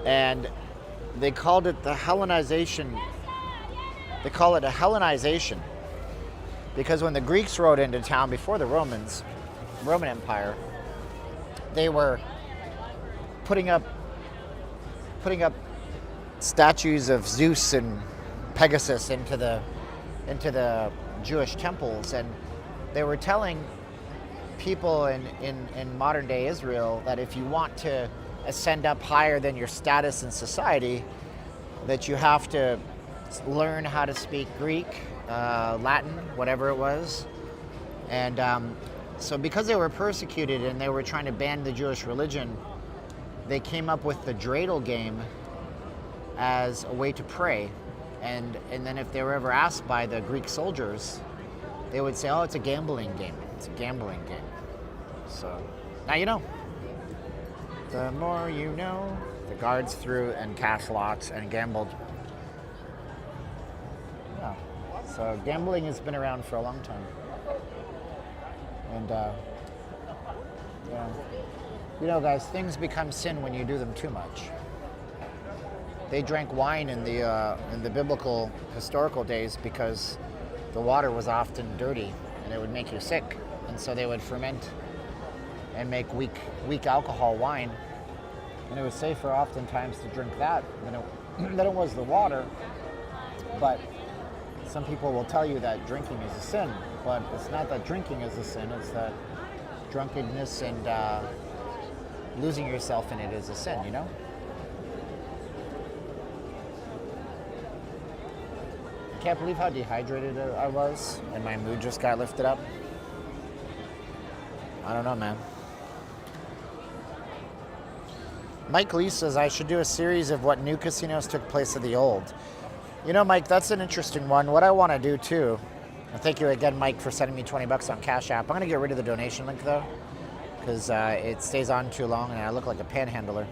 Speaker 1: And they called it the Hellenization. They call it a Hellenization because when the Greeks rode into town before the Roman Empire, they were putting up statues of Zeus and Pegasus into the Jewish temples, and they were telling people in modern day Israel that if you want to ascend up higher than your status in society, that you have to learn how to speak Greek, Latin, whatever it was. And so because they were persecuted and they were trying to ban the Jewish religion, they came up with the dreidel game as a way to pray. And then if they were ever asked by the Greek soldiers, they would say, oh, it's a gambling game. It's a gambling game. So now you know. The more you know. The guards threw and cast lots and gambled. Yeah. So gambling has been around for a long time. And yeah. You know, guys, things become sin when you do them too much. They drank wine in the biblical historical days because the water was often dirty and it would make you sick. And so they would ferment and make weak alcohol wine, and it was safer oftentimes to drink that than it was the water. But some people will tell you that drinking is a sin, but it's not that drinking is a sin, it's that drunkenness and losing yourself in it is a sin, you know? I can't believe how dehydrated I was and my mood just got lifted up. I don't know, man. Mike Lee says I should do a series of what new casinos took place at the old. You know, Mike, that's an interesting one. What I want to do too, and thank you again, Mike, for sending me $20 on Cash App. I'm going to get rid of the donation link though, because it stays on too long and I look like a panhandler.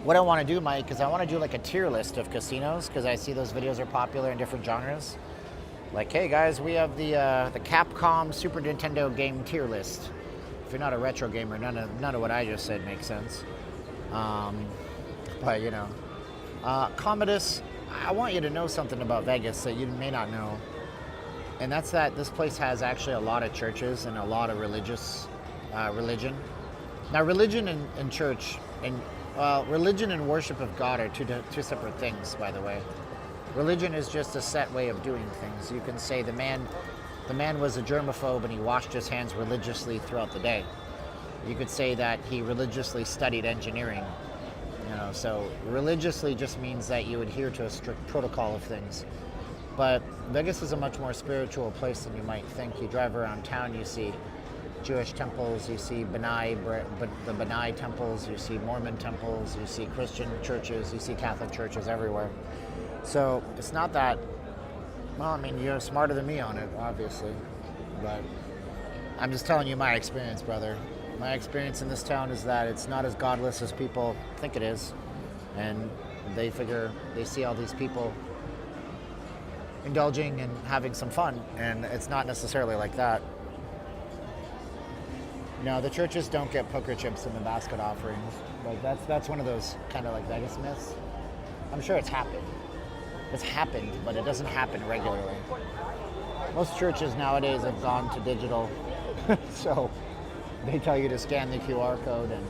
Speaker 1: What I want to do, Mike, is I want to do like a tier list of casinos, because I see those videos are popular in different genres. Like, hey guys, we have the Capcom Super Nintendo game tier list. If you're not a retro gamer, none of what I just said makes sense. But you know, Commodus, I want you to know something about Vegas that you may not know, and that's that this place has actually a lot of churches and a lot of religion. Now, religion and church and religion and worship of God are two separate things, by the way. Religion is just a set way of doing things. You can say the man was a germaphobe and he washed his hands religiously throughout the day. You could say that he religiously studied engineering. You know, so religiously just means that you adhere to a strict protocol of things. But Vegas is a much more spiritual place than you might think. You drive around town, you see Jewish temples, you see the Benai temples, you see Mormon temples, you see Christian churches, you see Catholic churches everywhere. So it's not that, well, I mean, you're smarter than me on it, obviously, but I'm just telling you my experience, brother. My experience in this town is that it's not as godless as people think it is, and they see all these people indulging and having some fun, and it's not necessarily like that. No, the churches don't get poker chips in the basket offerings. Like that's one of those kind of like Vegas myths. I'm sure it's happened. It's happened, but it doesn't happen regularly. Most churches nowadays have gone to digital, so they tell you to scan the QR code. And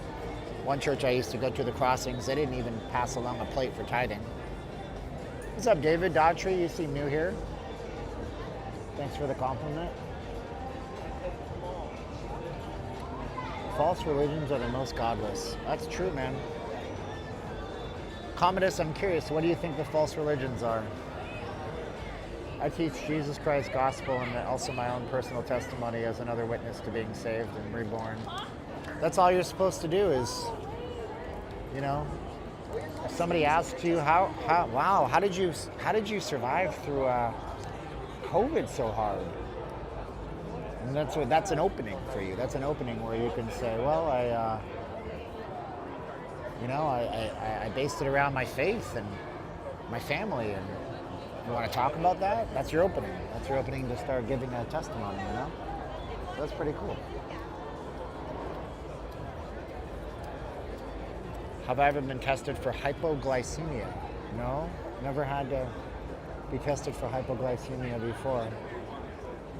Speaker 1: one church I used to go to, the Crossings, they didn't even pass along a plate for tithing. What's up, David Daughtry? You seem new here. Thanks for the compliment. False religions are the most godless. That's true, man. Commodus, I'm curious, what do you think the false religions are? I teach Jesus Christ's gospel and also my own personal testimony as another witness to being saved and reborn. That's all you're supposed to do is, you know, if somebody asks you how did you survive through COVID so hard? And that's an opening for you. That's an opening where you can say, well, I based it around my faith and my family, and you want to talk about that? That's your opening. That's your opening to start giving a testimony, you know? So that's pretty cool. Have I ever been tested for hypoglycemia? No, never had to be tested for hypoglycemia before.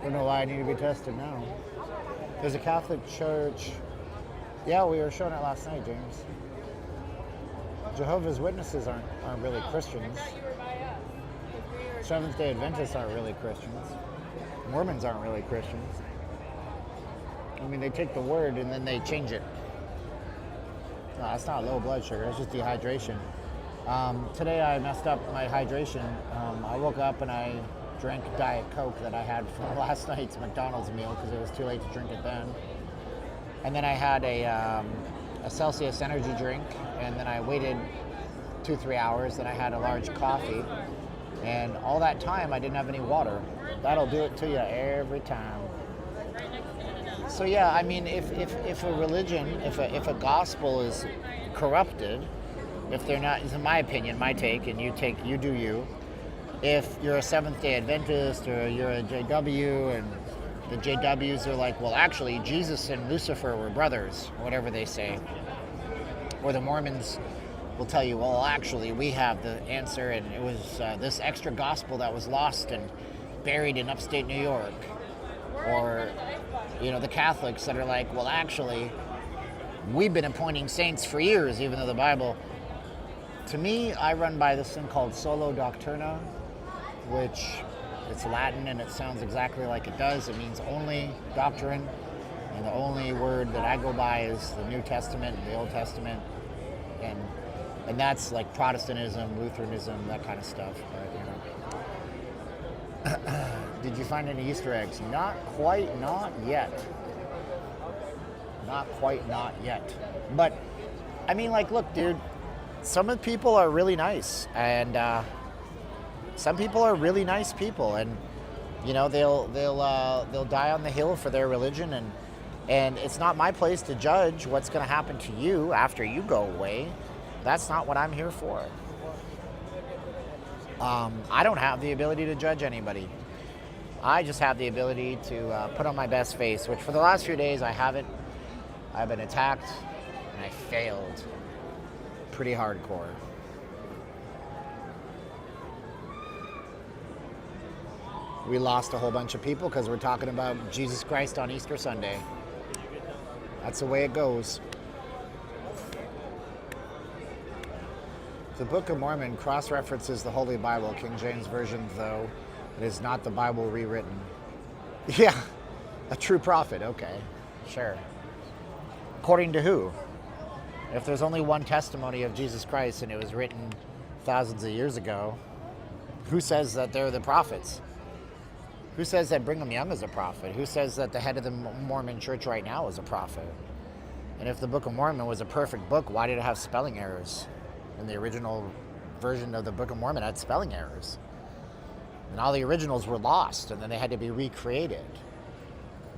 Speaker 1: Don't know why I need to be tested now. There's a Catholic church. Yeah, we were showing it last night, James. Jehovah's Witnesses aren't really Christians. Seventh-day Adventists aren't really Christians. Mormons aren't really Christians. I mean, they take the word and then they change it. No, it's not low blood sugar, it's just dehydration. Today I messed up my hydration. I woke up and I drank Diet Coke that I had from last night's McDonald's meal because it was too late to drink it then. And then I had a Celsius energy drink, and then I waited 2-3 hours, then I had a large coffee. And all that time I didn't have any water. That'll do it to you every time. So yeah, I mean, if a religion, if a gospel is corrupted, if they're not, in my opinion, my take, and you do you. If you're a Seventh-day Adventist or you're a JW, and the JWs are like, well, actually, Jesus and Lucifer were brothers, or whatever they say. Or the Mormons will tell you, well, actually, we have the answer, and it was this extra gospel that was lost and buried in upstate New York. Or, you know, the Catholics that are like, well, actually, we've been appointing saints for years, even though the Bible... To me, I run by this thing called Sola Doctrina, which it's Latin and it sounds exactly like it does. It means only doctrine, and the only word that I go by is the New Testament and the Old Testament, and that's like Protestantism, Lutheranism, that kind of stuff. But, you know. Did you find any Easter eggs? Not quite, not yet. Not quite, not yet. But I mean, like, look, dude. Some of the people are really nice, and some people are really nice people, and you know they'll die on the hill for their religion, and it's not my place to judge what's going to happen to you after you go away. That's not what I'm here for. I don't have the ability to judge anybody. I just have the ability to put on my best face, which for the last few days I haven't. I've been attacked, and I failed. Pretty hardcore. We lost a whole bunch of people because we're talking about Jesus Christ on Easter Sunday. That's the way it goes. The Book of Mormon cross-references the Holy Bible, King James Version, though it is not the Bible rewritten. Yeah, a true prophet, okay, sure. According to who? If there's only one testimony of Jesus Christ and it was written thousands of years ago, who says that they're the prophets? Who says that Brigham Young is a prophet? Who says that the head of the Mormon church right now is a prophet? And if the Book of Mormon was a perfect book, why did it have spelling errors? And the original version of the Book of Mormon had spelling errors. And all the originals were lost, and then they had to be recreated.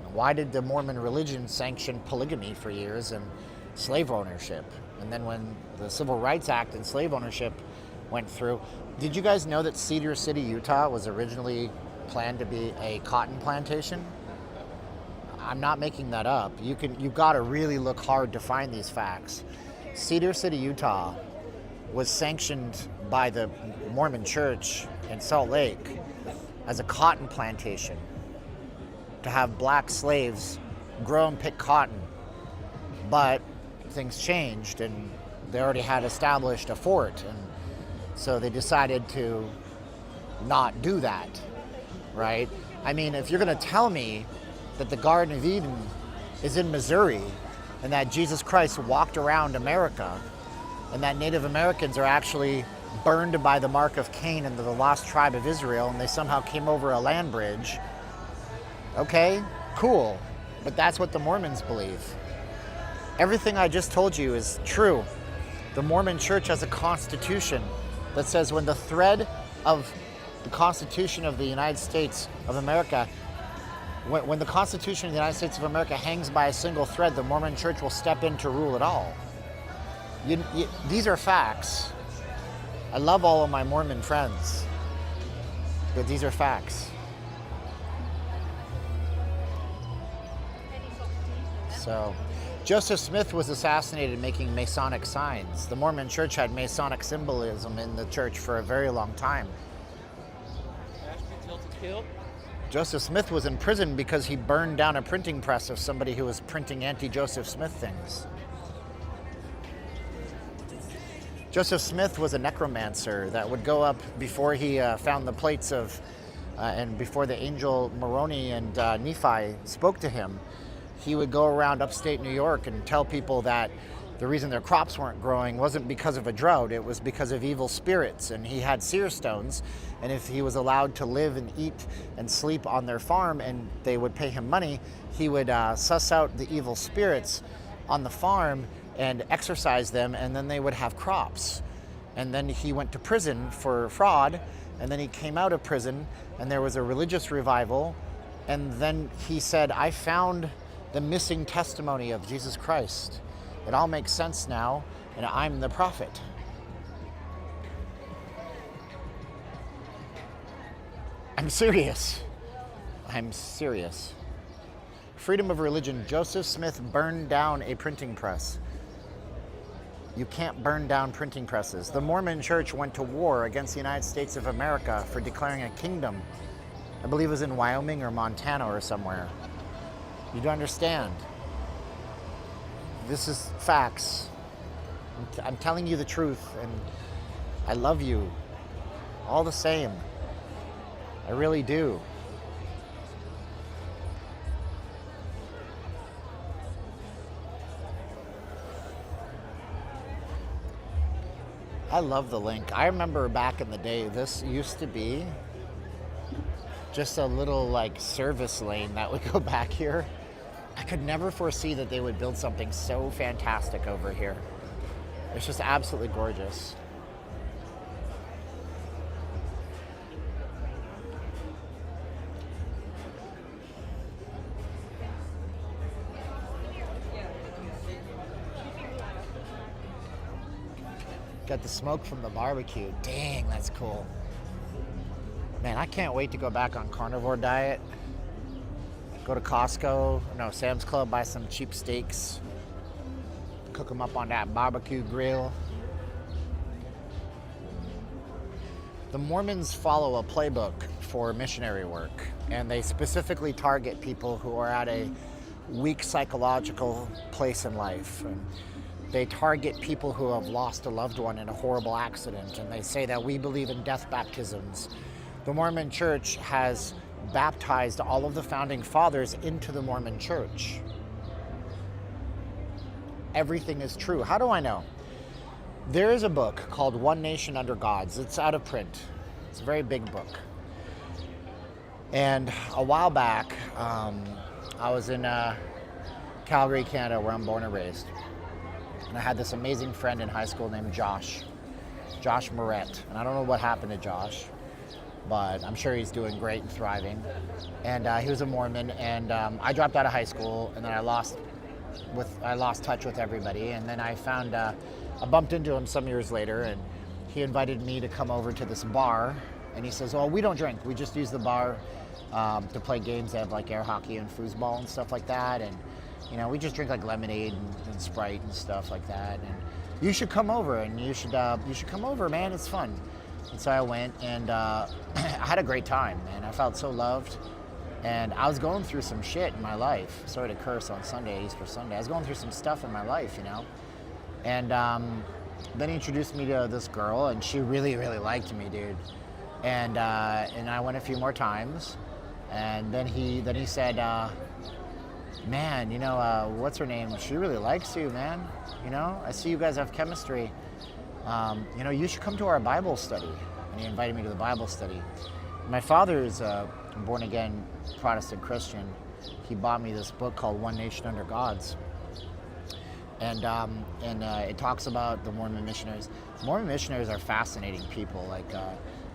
Speaker 1: And why did the Mormon religion sanction polygamy for years and slave ownership? And then when the Civil Rights Act and slave ownership went through, did you guys know that Cedar City, Utah was originally planned to be a cotton plantation? I'm not making that up. You've got to really look hard to find these facts. Cedar City, Utah was sanctioned by the Mormon Church in Salt Lake as a cotton plantation to have black slaves grow and pick cotton. But things changed, and they already had established a fort, and so they decided to not do that, right? I mean, if you're going to tell me that the Garden of Eden is in Missouri and that Jesus Christ walked around America and that Native Americans are actually burned by the mark of Cain into the lost tribe of Israel, and they somehow came over a land bridge. Okay, cool. But that's what the Mormons believe. Everything I just told you is true. The Mormon Church has a constitution that says when the thread of the Constitution of the United States of America, when the Constitution of the United States of America hangs by a single thread, the Mormon Church will step in to rule it all. These are facts. I love all of my Mormon friends, but these are facts. So, Joseph Smith was assassinated making Masonic signs. The Mormon Church had Masonic symbolism in the church for a very long time. Joseph Smith was in prison because he burned down a printing press of somebody who was printing anti-Joseph Smith things. Joseph Smith was a necromancer that would go up before he found the plates of, and before the angel Moroni and Nephi spoke to him. He would go around upstate New York and tell people that the reason their crops weren't growing wasn't because of a drought, it was because of evil spirits. And he had seer stones, and if he was allowed to live and eat and sleep on their farm and they would pay him money, he would suss out the evil spirits on the farm and exorcise them, and then they would have crops. And then he went to prison for fraud, and then he came out of prison, and there was a religious revival, and then he said, I found the missing testimony of Jesus Christ. It all makes sense now, and I'm the prophet. I'm serious. I'm serious. Freedom of religion. Joseph Smith burned down a printing press. You can't burn down printing presses. The Mormon Church went to war against the United States of America for declaring a kingdom. I believe it was in Wyoming or Montana or somewhere. You don't understand. This is facts. I'm telling you the truth, and I love you all the same. I really do. I love the link. I remember back in the day, this used to be just a little like service lane that would go back here. I could never foresee that they would build something so fantastic over here. It's just absolutely gorgeous. Got the smoke from the barbecue. Dang, that's cool. Man, I can't wait to go back on carnivore diet. Go to Costco, no, Sam's Club, buy some cheap steaks. Cook them up on that barbecue grill. The Mormons follow a playbook for missionary work, and they specifically target people who are at a weak psychological place in life. And they target people who have lost a loved one in a horrible accident, and they say that we believe in death baptisms. The Mormon Church has baptized all of the founding fathers into the Mormon Church. Everything is true. How do I know? There is a book called One Nation Under Gods. It's out of print. It's a very big book. And a while back, I was in Calgary, Canada, where I'm born and raised. And I had this amazing friend in high school named Josh Moret. And I don't know what happened to Josh, but I'm sure he's doing great and thriving. And he was a Mormon, and I dropped out of high school, and then I lost touch with everybody. And then I bumped into him some years later, and he invited me to come over to this bar. And he says, "Oh, we don't drink. We just use the bar to play games. They have like air hockey and foosball and stuff like that. And you know, we just drink like lemonade and Sprite and stuff like that. And you should come over, and you should come over, man. It's fun." And so I went, and I had a great time, and I felt so loved. And I was going through some shit in my life. Sorry to curse on Sunday, Easter Sunday. I was going through some stuff in my life, you know. And then he introduced me to this girl, and she really, really liked me, dude. And I went a few more times, and then he said, "Man, you know, what's her name? She really likes you, man. You know, I see you guys have chemistry." you should come to our Bible study. And he invited me to the Bible study. My father is a born-again Protestant Christian. He bought me this book called One Nation Under God's. And it talks about the Mormon missionaries. Mormon missionaries are fascinating people. Like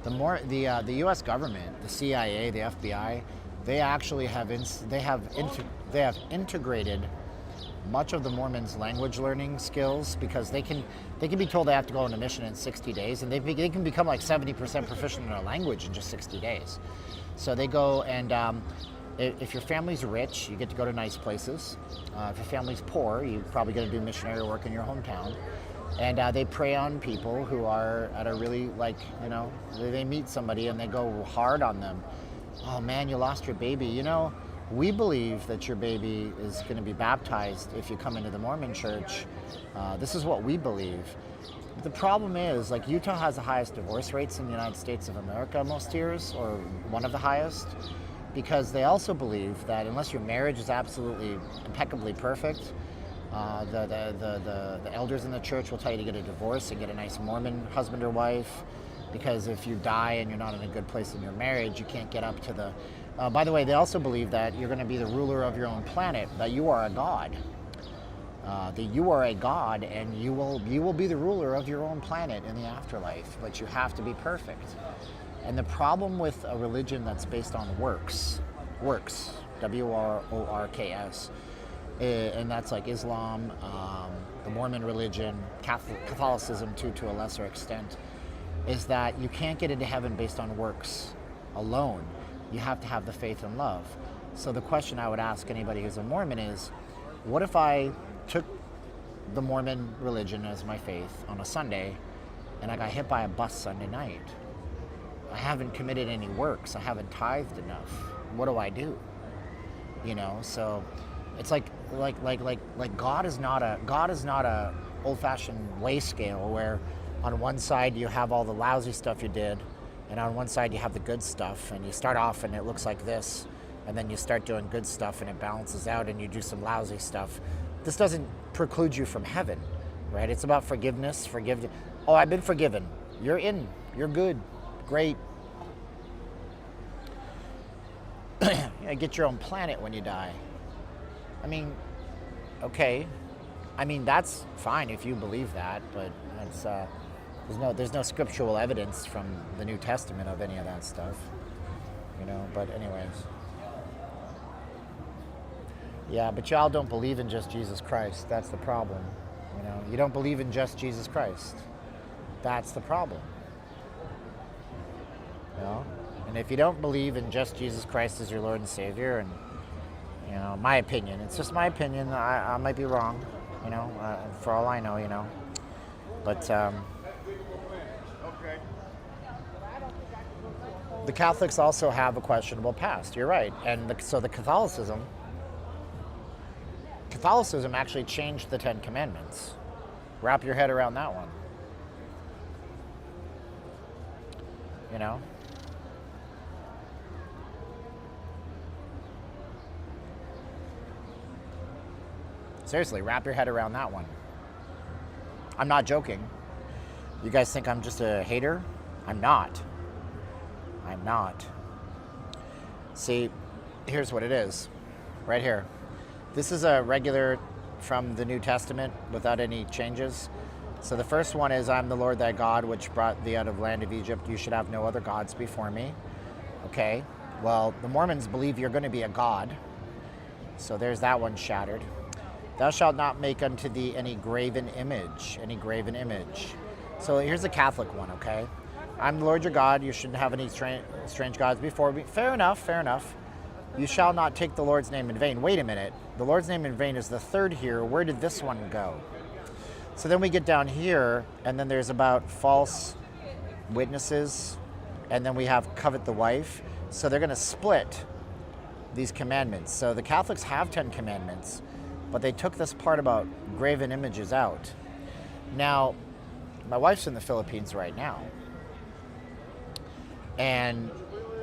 Speaker 1: the U.S. government, the CIA, the FBI, they actually have integrated much of the Mormons' language learning skills, because they can be told they have to go on a mission in 60 days, and they can become like 70% proficient in a language in just 60 days. So they go, and if your family's rich, you get to go to nice places. If your family's poor, you're probably going to do missionary work in your hometown. And they prey on people who are at a really, they meet somebody and they go hard on them. Oh man, you lost your baby. We believe that your baby is going to be baptized if you come into the Mormon church. This is what we believe. But the problem is, Utah has the highest divorce rates in the United States of America most years, or one of the highest, because they also believe that unless your marriage is absolutely impeccably perfect, the elders in the church will tell you to get a divorce and get a nice Mormon husband or wife, because if you die and you're not in a good place in your marriage, you can't get up to the... by the way, they also believe that you're going to be the ruler of your own planet, that you are a god. That you are a god, and you will be the ruler of your own planet in the afterlife, but you have to be perfect. And the problem with a religion that's based on works, W-R-O-R-K-S, and that's like Islam, the Mormon religion, Catholicism to a lesser extent, is that you can't get into heaven based on works alone. You have to have the faith and love. So the question I would ask anybody who's a Mormon is, what if I took the Mormon religion as my faith on a Sunday and I got hit by a bus Sunday night? I haven't committed any works. I haven't tithed enough. What do I do? So it's like God is not a old-fashioned weigh scale where on one side you have all the lousy stuff you did, and on one side you have the good stuff, and you start off and it looks like this, and then you start doing good stuff and it balances out, and you do some lousy stuff. This doesn't preclude you from heaven, right? It's about forgiveness. Oh, I've been forgiven. You're in. You're good. Great. Get your own planet when you die. Okay. That's fine if you believe that, but it's, there's no scriptural evidence from the New Testament of any of that stuff, but anyways. Yeah, but y'all don't believe in just Jesus Christ. That's the problem. You don't believe in just Jesus Christ. That's the problem. And if you don't believe in just Jesus Christ as your Lord and Savior, and my opinion, it's just my opinion, I might be wrong, for all I know, but the Catholics also have a questionable past. You're right. And so the Catholicism actually changed the Ten Commandments. Wrap your head around that one. Seriously, wrap your head around that one. I'm not joking. You guys think I'm just a hater? I'm not. See, here's what it is. Right here. This is a regular from the New Testament without any changes. So the first one is, I'm the Lord thy God, which brought thee out of the land of Egypt. You should have no other gods before me. Okay. Well, the Mormons believe you're going to be a god. So there's that one shattered. Thou shalt not make unto thee any graven image. So here's the Catholic one, okay? I'm the Lord your God. You shouldn't have any strange gods before me. Fair enough. You shall not take the Lord's name in vain. Wait a minute. The Lord's name in vain is the third here. Where did this one go? So then we get down here, and then there's about false witnesses, and then we have covet the wife. So they're going to split these commandments. So the Catholics have 10 commandments, but they took this part about graven images out. Now, my wife's in the Philippines right now. And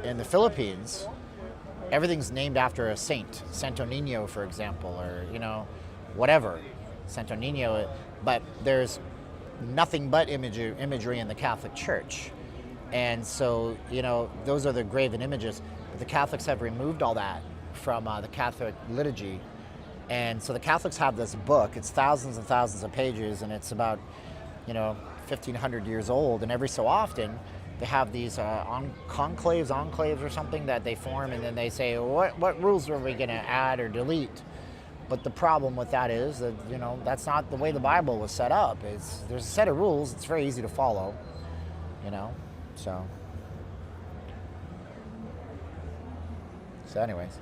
Speaker 1: in the Philippines, everything's named after a saint. Santo Niño, for example, or, whatever. Santo Niño. But there's nothing but imagery in the Catholic Church. And so, you know, those are the graven images. But the Catholics have removed all that from the Catholic liturgy. And so the Catholics have this book. It's thousands and thousands of pages, and it's about, you know, 1,500 years old. And every so often, they have these enclaves or something that they form, and then they say, what rules are we going to add or delete? But the problem with that is that, you know, that's not the way the Bible was set up. There's a set of rules. It's very easy to follow, you know. So anyways.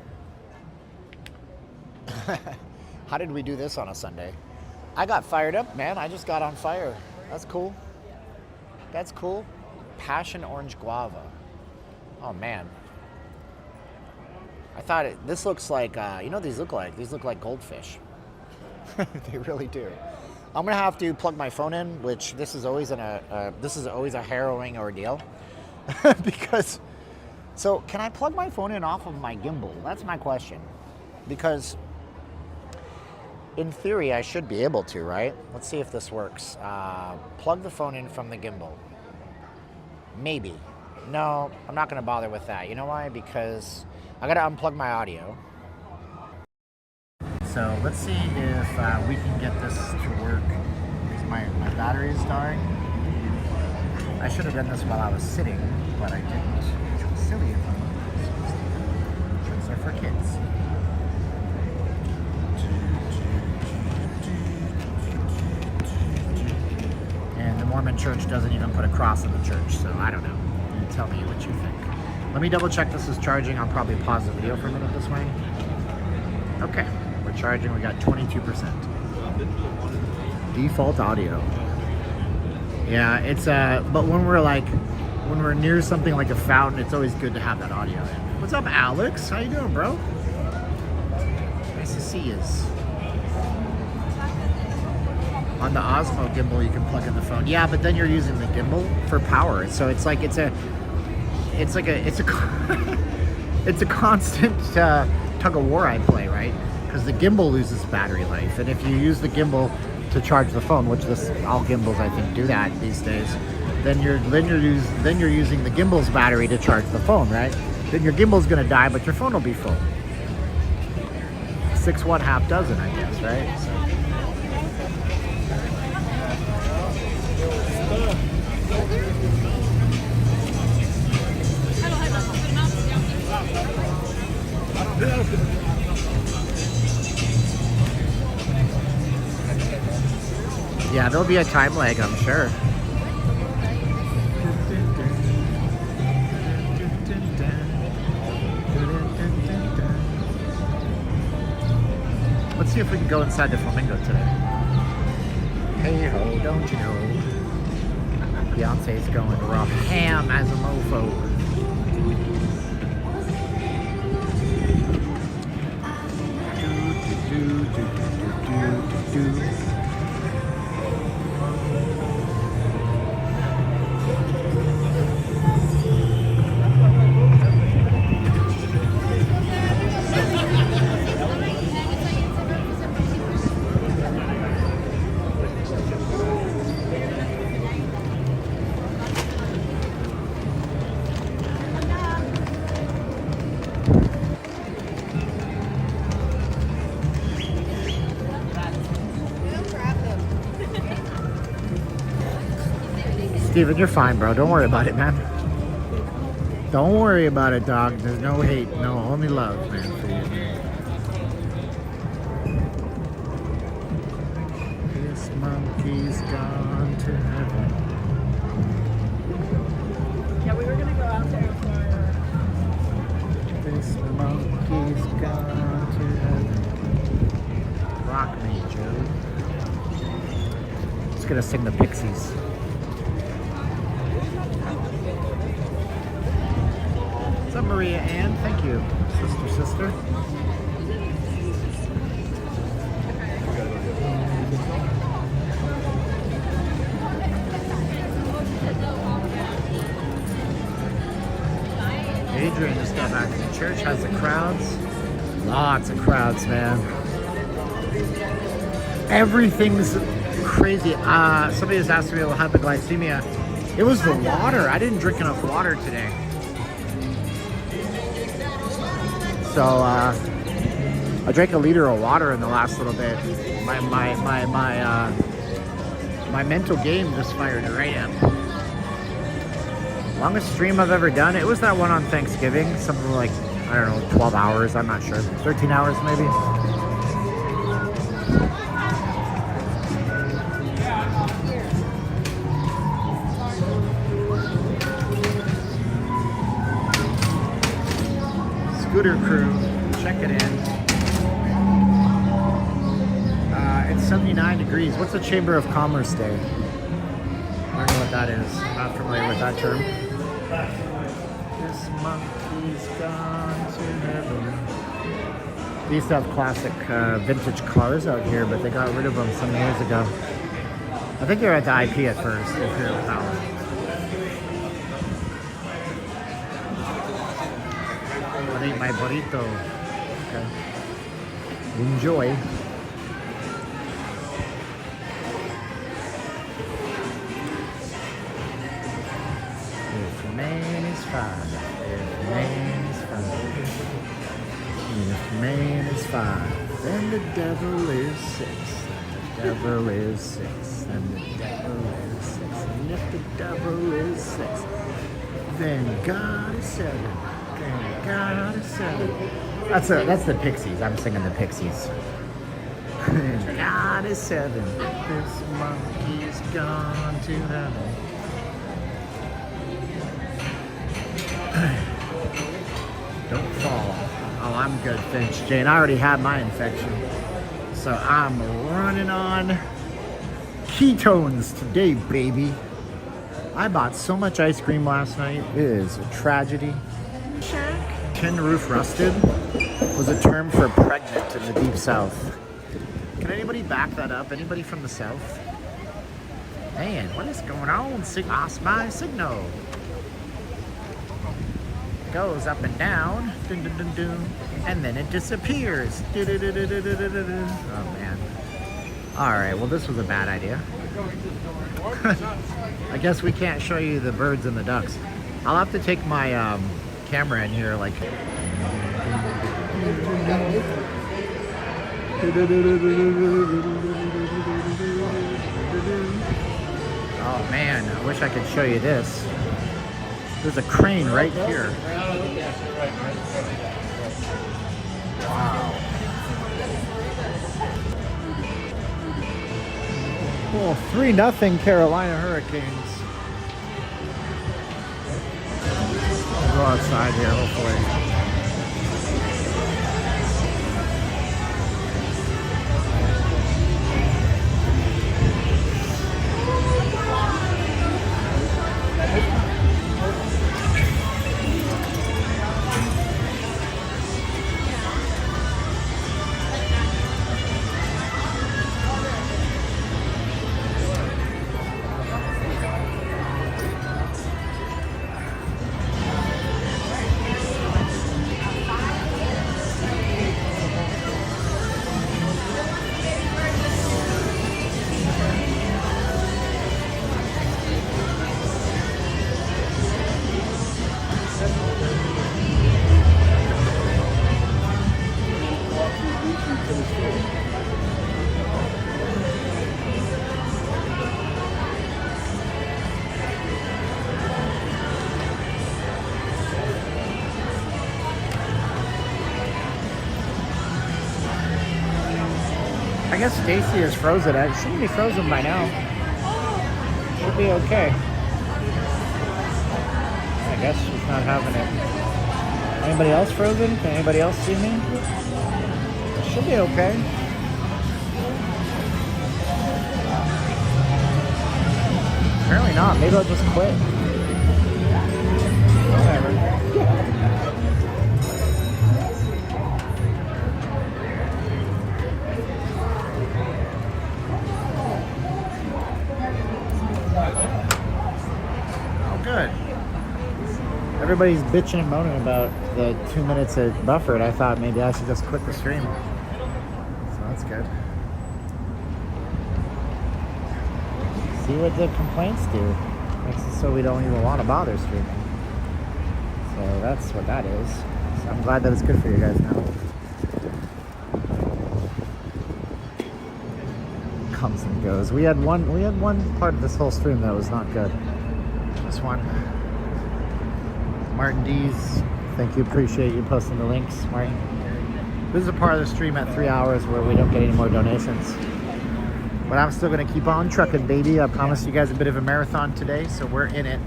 Speaker 1: How did we do this on a Sunday? I got fired up, man. I just got on fire. That's cool. That's cool. Passion orange guava. Oh, man. I thought this looks like, you know what these look like? These look like goldfish. They really do. I'm gonna have to plug my phone in, which this is always a harrowing ordeal. Because, so can I plug my phone in off of my gimbal? That's my question. Because in theory, I should be able to, right? Let's see if this works. Plug the phone in from the gimbal. Maybe. No, I'm not gonna bother with that. You know why? Because I gotta unplug my audio. So let's see if we can get this to work. My battery is dying. I should have done this while I was sitting, but I didn't. Which was silly of me. Tricks are for kids. And the Mormon church doesn't even put a cross in the church, so I don't know. You tell me what you think. Let me double check this is charging. I'll probably pause the video for a minute this way. Okay, we're charging. We got 22%. Default audio. Yeah, it's but when we're near something like a fountain, it's always good to have that audio in. What's up, Alex? How you doing, bro? Nice to see you. On the Osmo gimbal, you can plug in the phone. Yeah, but then you're using the gimbal for power. So it's a constant tug of war I play, right? Because the gimbal loses battery life, and if you use the gimbal to charge the phone, which all gimbals I think do that these days, then you're using the gimbal's battery to charge the phone, right? Then your gimbal's gonna die, but your phone will be full. 6 1/2 dozen, I guess, right? So. Yeah, there'll be a time lag, I'm sure. Let's see if we can go inside the Flamingo today. Hey ho, don't you know? Beyonce's going rough ham as a mofo. Steven, you're fine, bro. Don't worry about it, man. Don't worry about it, dog. There's no hate. No, only love, man, for you. This monkey's gone to heaven.
Speaker 5: Yeah, we were going to go out there for...
Speaker 1: This monkey's gone to heaven. Rock me, Joe. Just gonna sing the Pixies. What's up, Maria Ann? Thank you, sister. Adrian just got back to the church. How's the crowds? Lots of crowds, man. Everything's crazy. Somebody was asking me about hypoglycemia. It was the water. I didn't drink enough water today. So I drank a liter of water in the last little bit. My mental game just fired right up. Longest stream I've ever done. It was that one on Thanksgiving. Something like, I don't know, 12 hours. I'm not sure. 13 hours maybe. Scooter crew, check it in. It's 79 degrees. What's the Chamber of Commerce Day? I don't know what that is. I'm not familiar with that term. This monkey's gone to heaven. They used to have classic vintage cars out here, but they got rid of them some years ago. I think they were at the IP at first. Imperial Power. I'll eat my burrito. Okay. Enjoy. If man is five, if man is five, if man is five, then the devil is six, and the devil is six, and the devil is six, and if the devil is six, then God is seven, then God is seven. That's the Pixies. I'm singing the Pixies. God is seven. This monkey's gone to heaven. Don't fall. Oh, I'm good, Finch. Jane, I already had my infection. So I'm running on ketones today, baby. I bought so much ice cream last night. It is a tragedy. Tin roof rusted was a term for pregnant in the deep south. Can anybody back that up? Anybody from the south? Man, what is going on? Lost my signal. Goes up and down, dun, dun, dun, dun, and then it disappears. Oh man. Alright, well this was a bad idea. I guess we can't show you the birds and the ducks. I'll have to take my camera in here like... Oh man, I wish I could show you this. There's a crane right here. Wow. Oh, 3-0 Carolina Hurricanes. We'll go outside here, hopefully. I guess Stacy is frozen. It shouldn't be frozen by now. Should be okay. I guess she's not having it. Anybody else frozen? Can anybody else see me? It should be okay. Apparently not. Maybe I'll just quit. Whatever. Good. Everybody's bitching and moaning about the 2 minutes it buffered. I thought maybe I should just quit the stream. So that's good. See what the complaints do. Makes it so we don't even want to bother streaming. So that's what that is. So I'm glad that it's good for you guys now. Comes and goes. We had one part of this whole stream that was not good. This one. Martin D's. Thank you. Appreciate you posting the links, Martin. This is a part of the stream at 3 hours where we don't get any more donations. But I'm still going to keep on trucking, baby. I promised you guys a bit of a marathon today, so we're in it.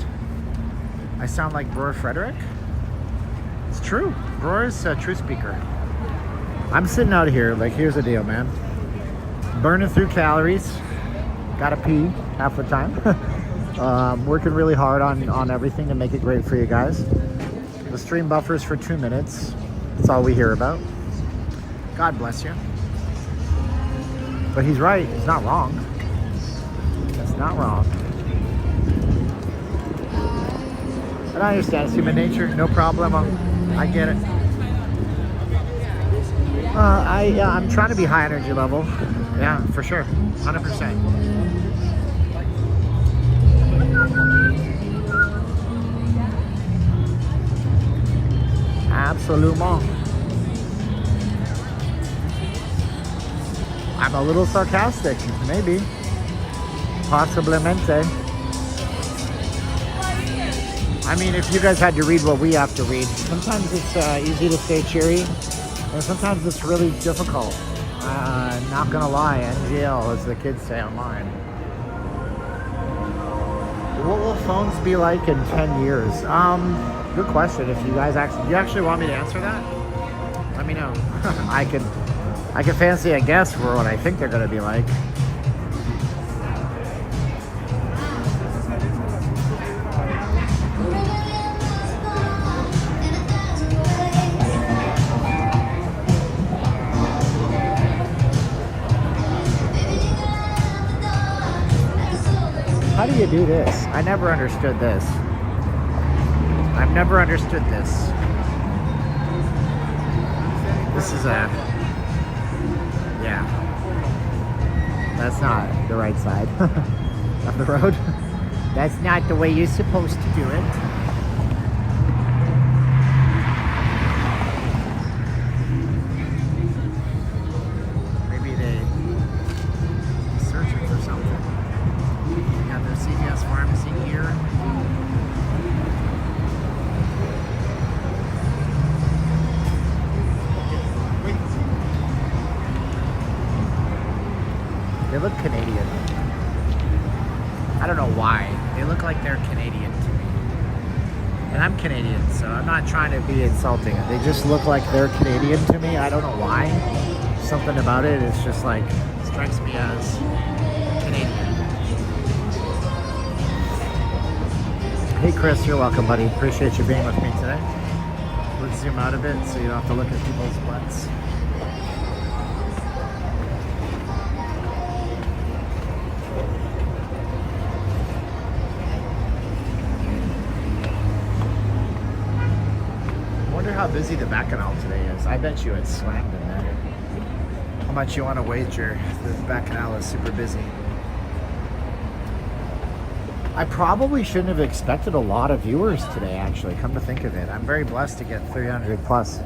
Speaker 1: I sound like Brewer Frederick. It's true. Brewer's a true speaker. I'm sitting out here, like, here's the deal, man. Burning through calories. Gotta pee half the time. Working really hard on everything to make it great for you guys. The stream buffers for 2 minutes. That's all we hear about. God bless you. But he's right. He's not wrong. That's not wrong. But I understand. It's human nature. No problem. I get it. I'm trying to be high energy level. Yeah, for sure. 100%. Absolument. I'm a little sarcastic, maybe. Possiblemente. I mean, if you guys had to read what we have to read, sometimes it's easy to stay cheery, and sometimes it's really difficult. Not gonna lie, NGL, as the kids say online. What will phones be like in 10 years? Good question. If you guys actually want me to answer that, let me know. I can fancy a guess for what I think they're gonna be like. How do you do this? I never understood this. I've never understood this. This is a... Yeah. That's not the right side of the road. That's not the way you're supposed to do it. Maybe they're searching for something. They got their CVS pharmacy here. They look Canadian. I don't know why. They look like they're Canadian to me. And I'm Canadian, so I'm not trying to be insulting. They just look like they're Canadian to me. I don't know why. Something about it is just like, strikes me as Canadian. Hey Chris, you're welcome, buddy. Appreciate you being with me today. Let's zoom out a bit so you don't have to look at people's butts. How busy the Bacchanal today is. I bet you it's slammed in there. How much you want to wager the Bacchanal is super busy? I probably shouldn't have expected a lot of viewers today, actually, come to think of it. I'm very blessed to get 300 plus.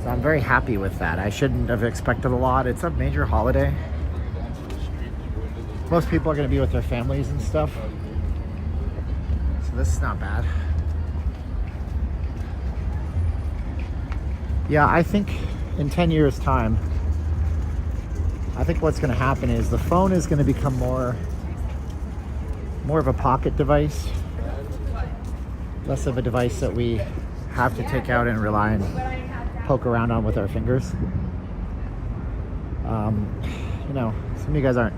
Speaker 1: So I'm very happy with that. I shouldn't have expected a lot. It's a major holiday. Most people are going to be with their families and stuff. So this is not bad. Yeah, I think in 10 years' time, I think what's going to happen is the phone is going to become more of a pocket device, less of a device that we have to take out and rely and poke around on with our fingers. You know, some of you guys aren't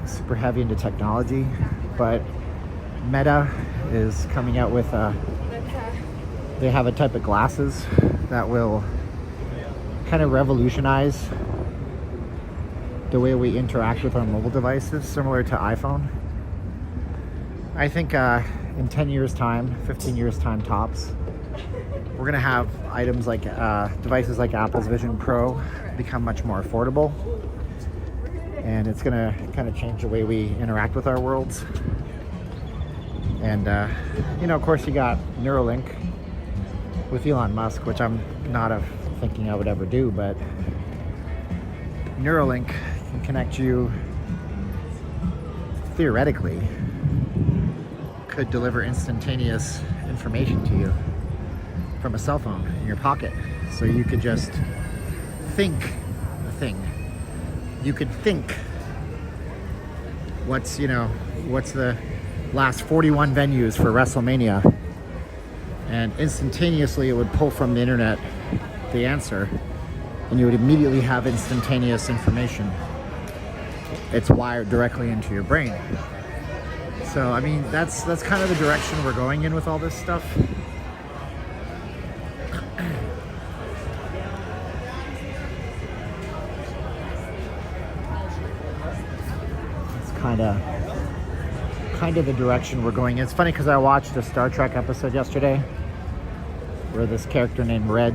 Speaker 1: super heavy into technology, but Meta is coming out with they have a type of glasses that will kind of revolutionize the way we interact with our mobile devices, similar to iPhone. I think in 10 years time, 15 years time tops, we're gonna have items like devices like Apple's Vision Pro become much more affordable. and it's gonna kind of change the way we interact with our worlds. And you know, of course, you got Neuralink with Elon Musk, which I'm not thinking I would ever do, but Neuralink can connect you, theoretically, could deliver instantaneous information to you from a cell phone in your pocket. So you could just think a thing. You could think what's the last 41 venues for Wrestlemania, and instantaneously it would pull from the internet the answer, and you would immediately have instantaneous information. It's wired directly into your brain. So I mean, that's kind of the direction we're going in with all this stuff. It's kind of the direction we're going in. It's funny because I watched a Star Trek episode yesterday where this character named Reg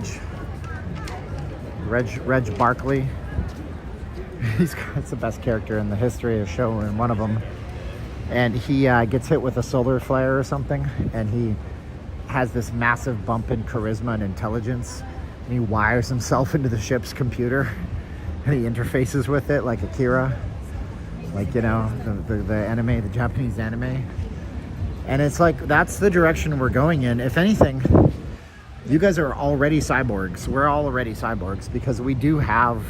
Speaker 1: Barkley, it's the best character in the history of the show, and one of them, and he gets hit with a solar flare or something, and he has this massive bump in charisma and intelligence, and he wires himself into the ship's computer, and he interfaces with it like Akira, like, you know, the anime, the Japanese anime. And it's like, that's the direction we're going in. If anything, you guys are already cyborgs. We're all already cyborgs because we do have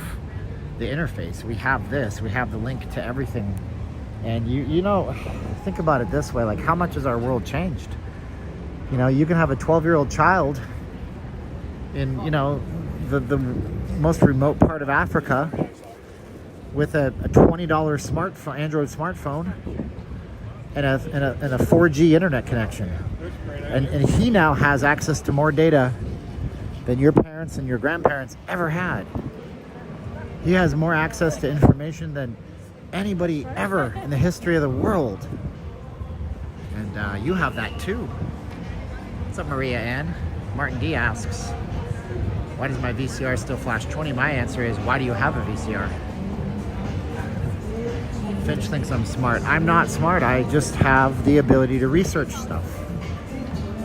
Speaker 1: the interface. We have this. We have the link to everything. And you know, think about it this way. Like, how much has our world changed? You know, you can have a 12-year-old child in, you know, the most remote part of Africa with a $20 smartphone, Android smartphone, and a 4G internet connection. And he now has access to more data than your parents and your grandparents ever had. He has more access to information than anybody ever in the history of the world. And you have that too. What's up, Maria Ann? Martin D asks, why does my VCR still flash 20? My answer is, why do you have a VCR? Finch thinks I'm smart. I'm not smart. I just have the ability to research stuff.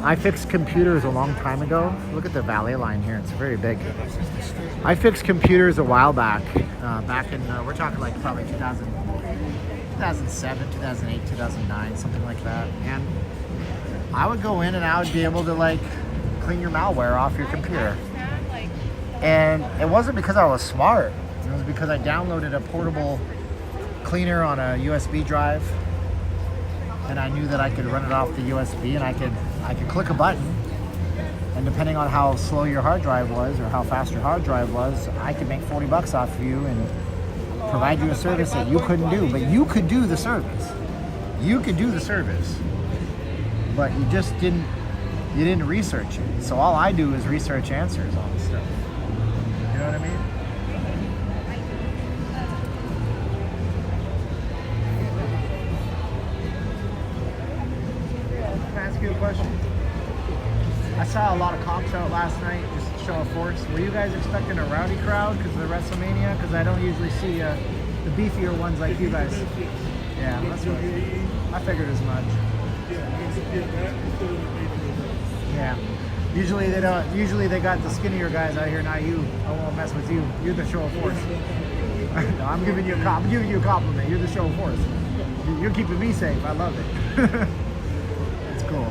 Speaker 1: I fixed computers a long time ago. Look at the valet line here. It's very big. I fixed computers a while back. Back in, we're talking like probably 2007, 2008, 2009, something like that. And I would go in and I would be able to like clean your malware off your computer. And it wasn't because I was smart. It was because I downloaded a portable cleaner on a USB drive, and I knew that I could run it off the USB, and I could click a button, and depending on how slow your hard drive was or how fast your hard drive was, I could make $40 off of you and provide you a service that you couldn't do. But you could do the service. You could do the service, but you just didn't research it. So all I do is research answers on this stuff. You know what I mean? You a question? I saw a lot of cops out last night, just to show of force. Were you guys expecting a rowdy crowd because of the Wrestlemania? Because I don't usually see the beefier ones like you guys. Yeah, that's what I figured as much. Yeah. Usually they don't. Usually they got the skinnier guys out here. Not you. I won't mess with you. You're the show of force. No, I'm giving you a compliment. You're the show of force. You're keeping me safe. I love it. Cool.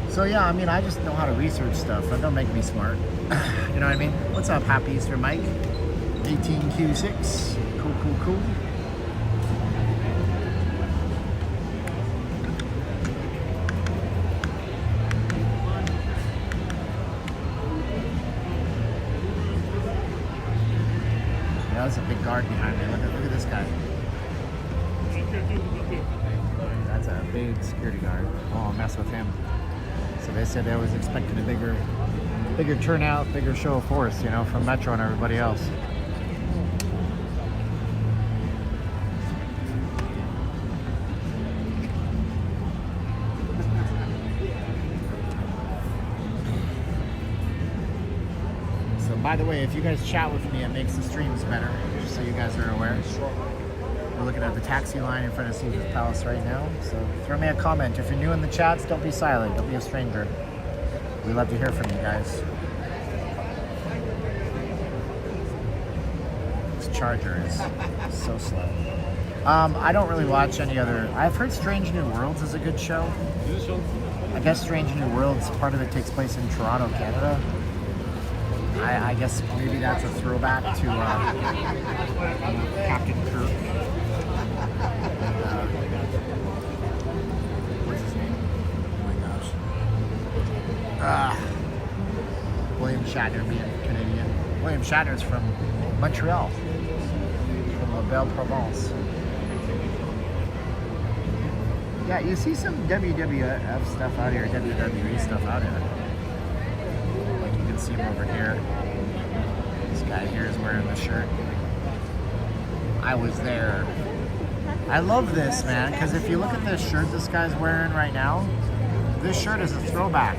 Speaker 1: So yeah, I mean, I just know how to research stuff. That don't make me smart. You know what I mean? What's up, Happy Easter, Mike? 18Q6. Cool. Yeah, there's a big guard behind me. Look at this guy. That's a big security guard. Oh, I'll mess with him. So they said I was expecting a bigger turnout, bigger show of force, you know, from Metro and everybody else. So by the way, if you guys chat with me, it makes the streams better. just so you guys are aware. We're looking at the taxi line in front of Caesar's Palace right now. So throw me a comment. If you're new in the chats, don't be silent. Don't be a stranger. We love to hear from you guys. This charger is so slow. I don't really watch any other. I've heard Strange New Worlds is a good show. I guess Strange New Worlds, part of it takes place in Toronto, Canada. I guess maybe that's a throwback to Captain Kirk. What's his name? Oh my gosh. William Shatner being Canadian. William Shatner's from Montreal, from La Belle Provence. Yeah, you see some WWF stuff out here, WWE stuff out here. Like you can see him over here. This guy here is wearing the shirt. I was there. I love this, man, because if you look at this shirt this guy's wearing right now, this shirt is a throwback.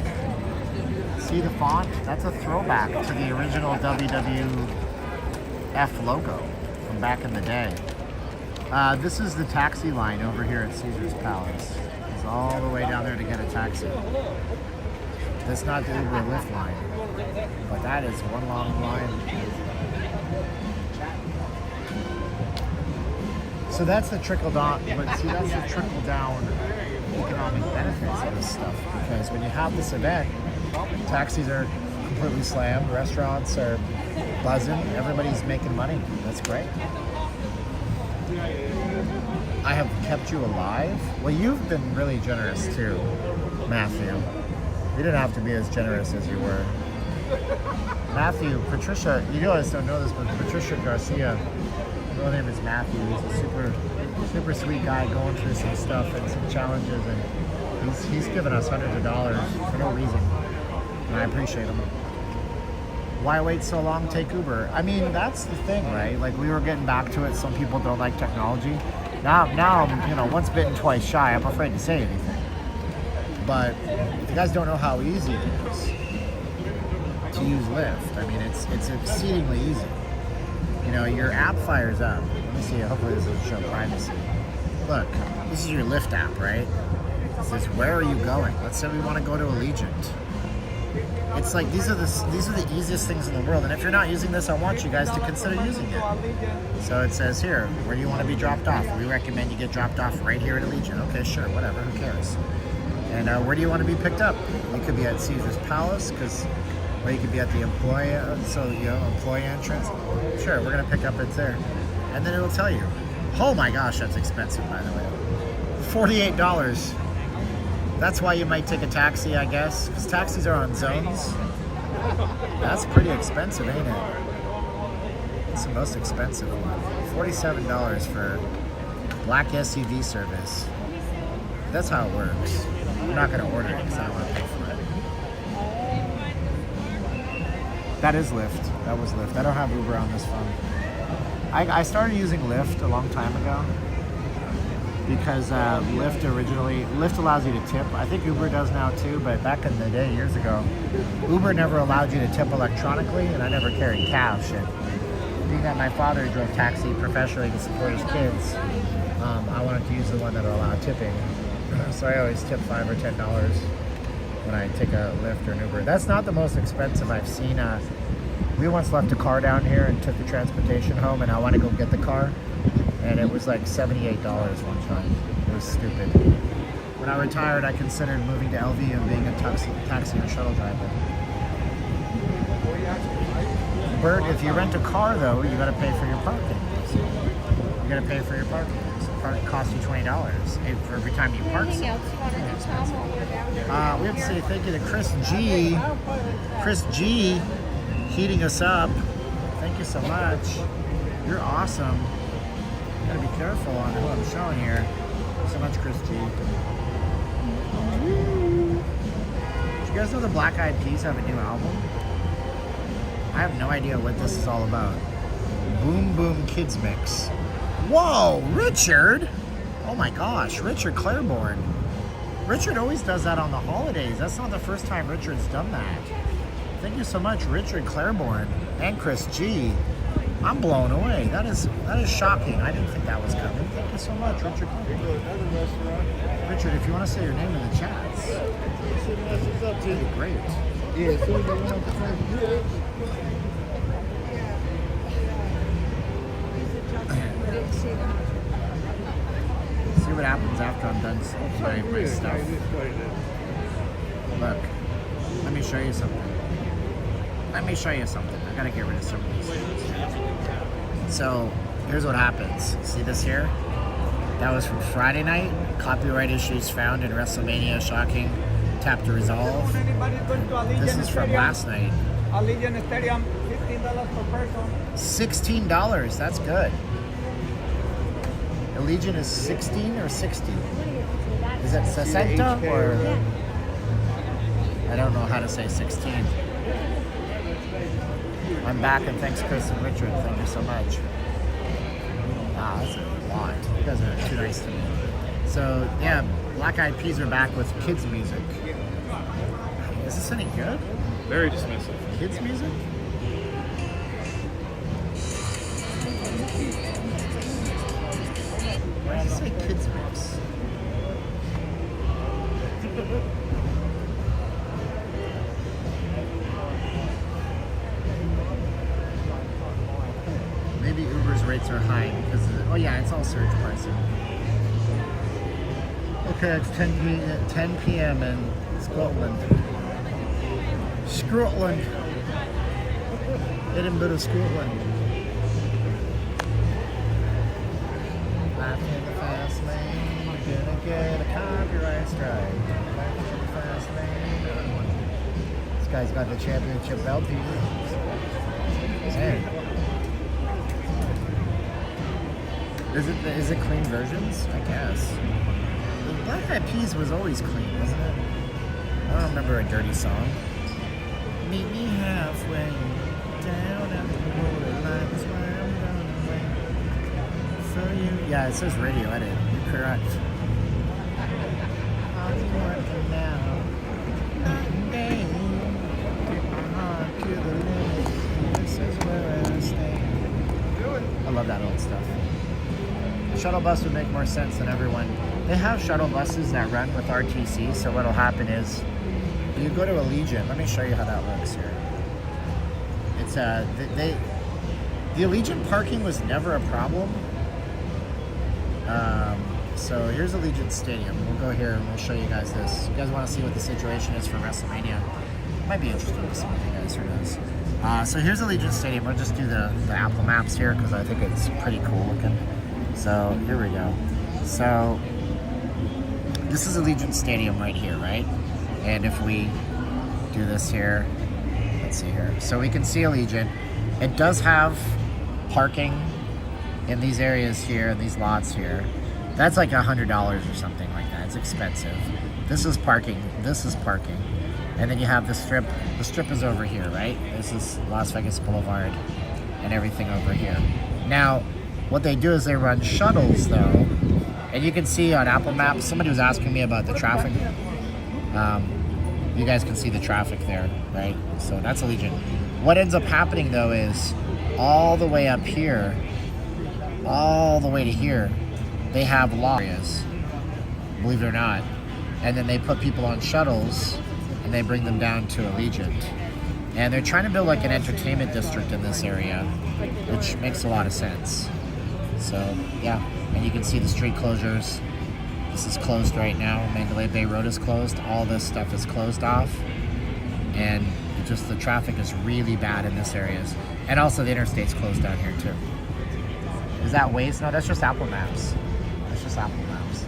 Speaker 1: See the font? That's a throwback to the original WWF logo from back in the day. This is the taxi line over here at Caesar's Palace. It's all the way down there to get a taxi. That's not the Uber Lyft line, but that is one long line. So that's the trickle down, but see, that's the trickle down economic benefits of this stuff. Because when you have this event, taxis are completely slammed, restaurants are buzzing, everybody's making money. That's great. I have kept you alive. Well, you've been really generous too, Matthew. You didn't have to be as generous as you were. Matthew, Patricia, you guys don't know this, but Patricia Garcia, her real name is Matthew. He's a super sweet guy going through some stuff and some challenges, and he's given us hundreds of dollars for no reason, and I appreciate him. Why wait so long? Take Uber. I mean, that's the thing, right? Like, we were getting back to it. Some people don't like technology. Now, I'm, once bitten, twice shy. I'm afraid to say anything. But if you guys don't know how easy it is to use Lyft, I mean, it's exceedingly easy. Your app fires up. Let me see. Hopefully this doesn't show privacy. Look, this is your Lyft app, right? It says, where are you going? Let's say we want to go to Allegiant. It's like these are the easiest things in the world, and if you're not using this, I want you guys to consider using it. So it says here, where do you want to be dropped off? We recommend you get dropped off right here at Allegiant. Okay, sure, whatever, who cares? And where do you want to be picked up? You could be at Caesar's Palace, or you could be at the employee entrance. Sure, we're gonna pick up it there, and then it'll tell you. Oh my gosh, that's expensive, by the way. $48. That's why you might take a taxi, I guess, because taxis are on zones. That's pretty expensive, ain't it? It's the most expensive one. $47 for black SUV service. That's how it works. I'm not going to order it because I don't want to pay for it. That is Lyft. That was Lyft. I don't have Uber on this phone. I started using Lyft a long time ago. Because Lyft allows you to tip. I think Uber does now too, but back in the day, years ago, Uber never allowed you to tip electronically, and I never carried cash. And being that my father drove taxi professionally to support his kids, I wanted to use the one that allowed tipping. So I always tip $5 or $10 when I take a Lyft or an Uber. That's not the most expensive I've seen. We once left a car down here and took the transportation home, and I want to go get the car. And it was like $78 one time. It was stupid. When I retired, I considered moving to LV and being a taxi or shuttle driver. Bert, if you rent a car though, you gotta pay for your parking. You gotta pay for your parking. So park costs you $20 for every time you park.
Speaker 5: Anything else you wanted to tell them while we're down here?
Speaker 1: We have to say thank you to Chris G. Chris G. heating us up. Thank you so much. You're awesome. Gotta be careful on who I'm showing here. Thanks so much, Chris G. Did you guys know the Black Eyed Peas have a new album? I have no idea what this is all about. Boom Boom Kids Mix. Whoa, Richard! Oh my gosh, Richard Claiborne. Richard always does that on the holidays. That's not the first time Richard's done that. Thank you so much, Richard Claiborne and Chris G. I'm blown away. That is shocking. I didn't think that was coming. Thank you so much, Richard. Richard, if you want to say your name in the chats, it'd be great.
Speaker 6: Yeah, so they went up the front.
Speaker 1: See what happens after I'm done my stuff. Look, let me show you something. I gotta get rid of some of these things. So, here's what happens. See this here? That was from Friday night. Copyright issues found in Wrestlemania. Shocking. Tap to resolve. This is from last night.
Speaker 3: Allegiant Stadium, $15 per person.
Speaker 1: $16. That's good. Allegiant is 16 or 60? Is it 60 or? I don't know how to say 16. I'm back, and thanks Chris and Richard. Thank you so much. Wow, that's a lot. You guys are too nice to me. So yeah, Black Eyed Peas are back with kids music. Is this any good?
Speaker 6: Very dismissive.
Speaker 1: Kids music? Why does it say kids mix? Maybe Uber's rates are high because oh yeah, it's all surge pricing. Okay, it's 10 p.m. in Scotland. Edinburgh, Scotland. Life in the fast lane, you're gonna get a copyright strike. Life in the fast lane. This guy's got the championship belt here. Man. Is it clean versions? I guess. The Black Eyed Peas was always clean, wasn't it? I don't remember a dirty song. Meet me halfway down at the borderline. That's where I'm gonna wait for you. Yeah, it says radio edit. You're correct. I'm working now. Night and day. Take my heart to the limit. This is where I stay. I love that old stuff. The shuttle bus would make more sense than everyone. They have shuttle buses that run with RTC, so what'll happen is you go to Allegiant. Let me show you how that looks here. It's the Allegiant parking was never a problem. So here's Allegiant Stadium. We'll go here and we'll show you guys this. You guys want to see what the situation is for Wrestlemania? It might be interesting to see what you guys heard this. So here's Allegiant Stadium. We'll just do the Apple Maps here because I think it's pretty cool looking. So here we go. So this is Allegiant Stadium right here, right? And if we do this here, let's see here. So we can see Allegiant. It does have parking in these areas here, in these lots here. That's like $100 or something like that. It's expensive. This is parking. This is parking. And then you have the strip. The strip is over here, right? This is Las Vegas Boulevard and everything over here. Now, what they do is they run shuttles though. And you can see on Apple Maps, somebody was asking me about the traffic. You guys can see the traffic there, right? So that's Allegiant. What ends up happening though is all the way up here, all the way to here, they have law areas, believe it or not. And then they put people on shuttles and they bring them down to Allegiant. And they're trying to build like an entertainment district in this area, which makes a lot of sense. So yeah, and you can see the street closures. This is closed right now. Mandalay Bay Road is closed. All this stuff is closed off. And just the traffic is really bad in this area. And also the interstate's closed down here too. Is that Waze? No, that's just Apple Maps. That's just Apple Maps.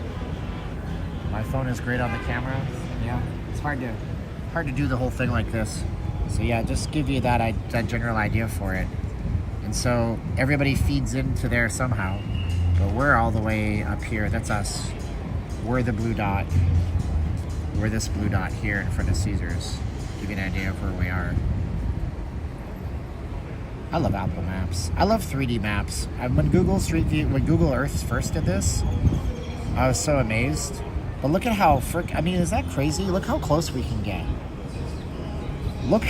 Speaker 1: My phone is great on the camera. Yeah, it's hard to do the whole thing like this. So yeah, just give you that general idea for it. And so everybody feeds into there somehow. But we're all the way up here. That's us. We're the blue dot. We're this blue dot here in front of Caesars. Give you an idea of where we are. I love Apple Maps. I love 3D maps. When Google Earth first did this, I was so amazed. But look at how is that crazy? Look how close we can get. Look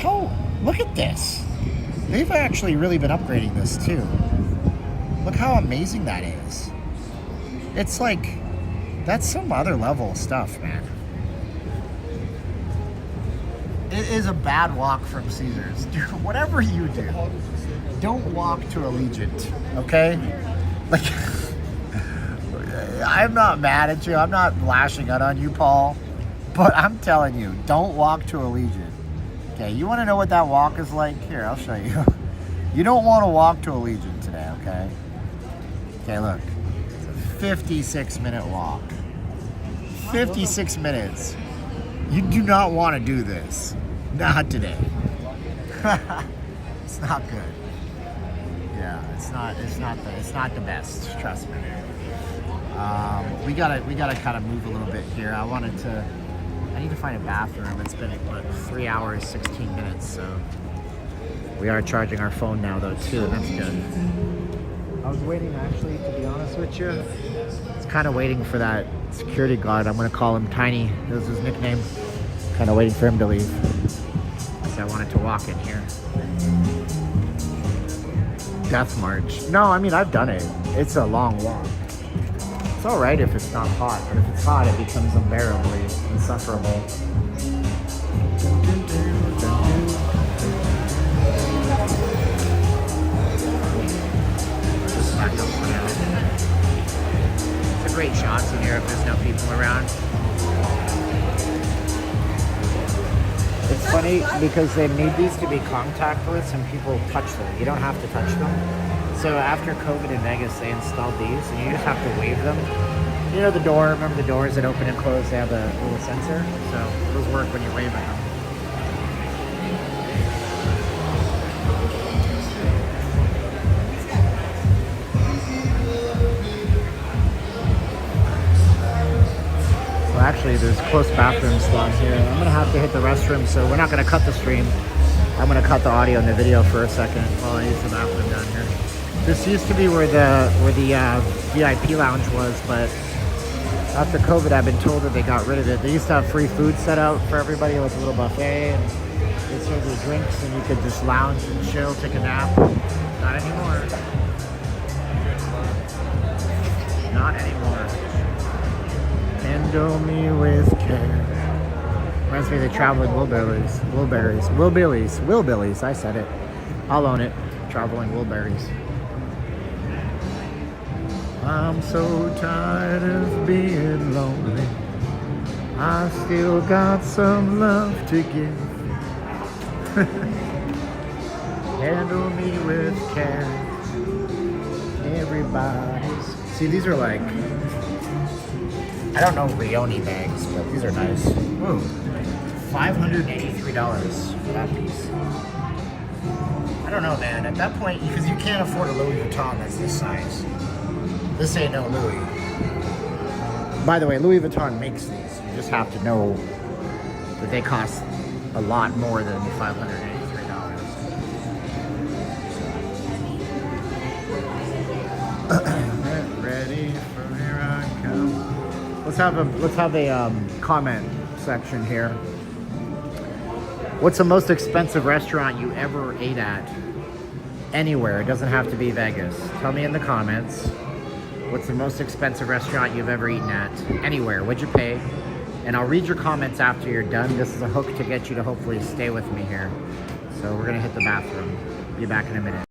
Speaker 1: at this. They've actually really been upgrading this too. Look how amazing that is. It's like, that's some other level stuff, man. It is a bad walk from Caesars. Dude, whatever you do, don't walk to Allegiant, okay? Like, I'm not mad at you. I'm not lashing out on you, Paul. But I'm telling you, don't walk to Allegiant. Okay, you want to know what that walk is like? Here, I'll show you. You don't want to walk to Allegiant today, okay? Okay, look. It's a 56-minute walk. 56 minutes. You do not want to do this. Not today. It's not good. Yeah, it's not the best, trust me. We gotta kind of move a little bit here. I need to find a bathroom. It's been what, 3 hours, 16 minutes, so we are charging our phone now though too, and that's good. I was waiting actually, to be honest with you. I was kind of waiting for that security guard. I'm gonna call him Tiny. That was his nickname. Kind of waiting for him to leave. So I wanted to walk in here. Death March. No, I mean, I've done it. It's a long walk. It's all right if it's not hot, but if it's hot, it becomes unbearably insufferable. Just back up for now. It's a great shot in here if there's no people around. It's funny because they made these to be contactless and people touch them. You don't have to touch them. So after COVID in Vegas, they installed these and you just have to wave them. You know the door, remember the doors that open and close, they have a little sensor? So those work when you wave at them. Well, actually, there's close bathrooms down here. I'm gonna have to hit the restroom, so we're not gonna cut the stream. I'm gonna cut the audio and the video for a second while I use the bathroom down here. This used to be where the VIP lounge was, but after COVID, I've been told that they got rid of it. They used to have free food set out for everybody, like a little buffet, and they served you drinks, and you could just lounge and chill, take a nap. Not anymore. Not anymore. Handle me with care. Reminds me of the Traveling Wilburys. Willbillies, I said it. I'll own it. Traveling Wilburys. I'm so tired of being lonely. I still got some love to give. Handle me with care. Everybody's. See, these are like, I don't know Rioni bags, but these are nice. Ooh, $583 for that piece. I don't know, man. At that point, because you can't afford a Louis Vuitton that's this size. This ain't no Louis. By the way, Louis Vuitton makes these. You just have to know that they cost a lot more than $583. Get ready for here I come. Let's have a comment section here. What's the most expensive restaurant you ever ate at? Anywhere. It doesn't have to be Vegas. Tell me in the comments. What's the most expensive restaurant you've ever eaten at? Anywhere. What'd you pay? And I'll read your comments after you're done. This is a hook to get you to hopefully stay with me here. So we're going to hit the bathroom. Be back in a minute.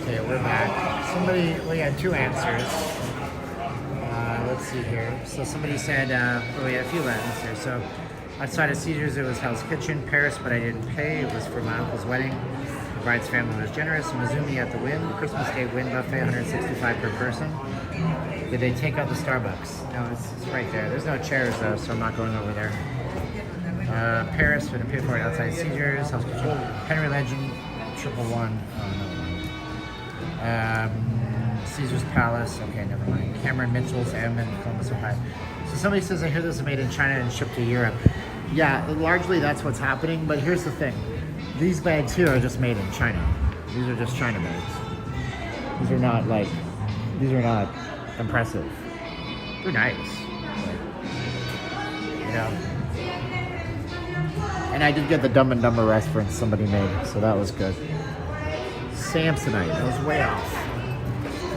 Speaker 1: Okay, we're back. We had two answers. Let's see here. So somebody said, we had a few answers. So outside of Caesars, it was Hell's Kitchen. Paris, but I didn't pay. It was for my uncle's wedding. The bride's family was generous. Mizumi at the Wynn. Christmas Day Wynn buffet, $165 per person. Did they take out the Starbucks? No, it's right there. There's no chairs though, so I'm not going over there. Paris, we didn't pay for it outside Caesars. Hell's Kitchen. Henry Legend, 111. Oh, no. Caesar's Palace. Okay, never mind. Cameron Mitchell's M in Columbus, Ohio. So somebody says, I hear this is made in China and shipped to Europe. Yeah, largely that's what's happening, but here's the thing. These bags here are just made in China. These are just China bags. These are not impressive. They're nice. You know? And I did get the Dumb and Dumber reference somebody made, so that was good. Samsonite, that was way off.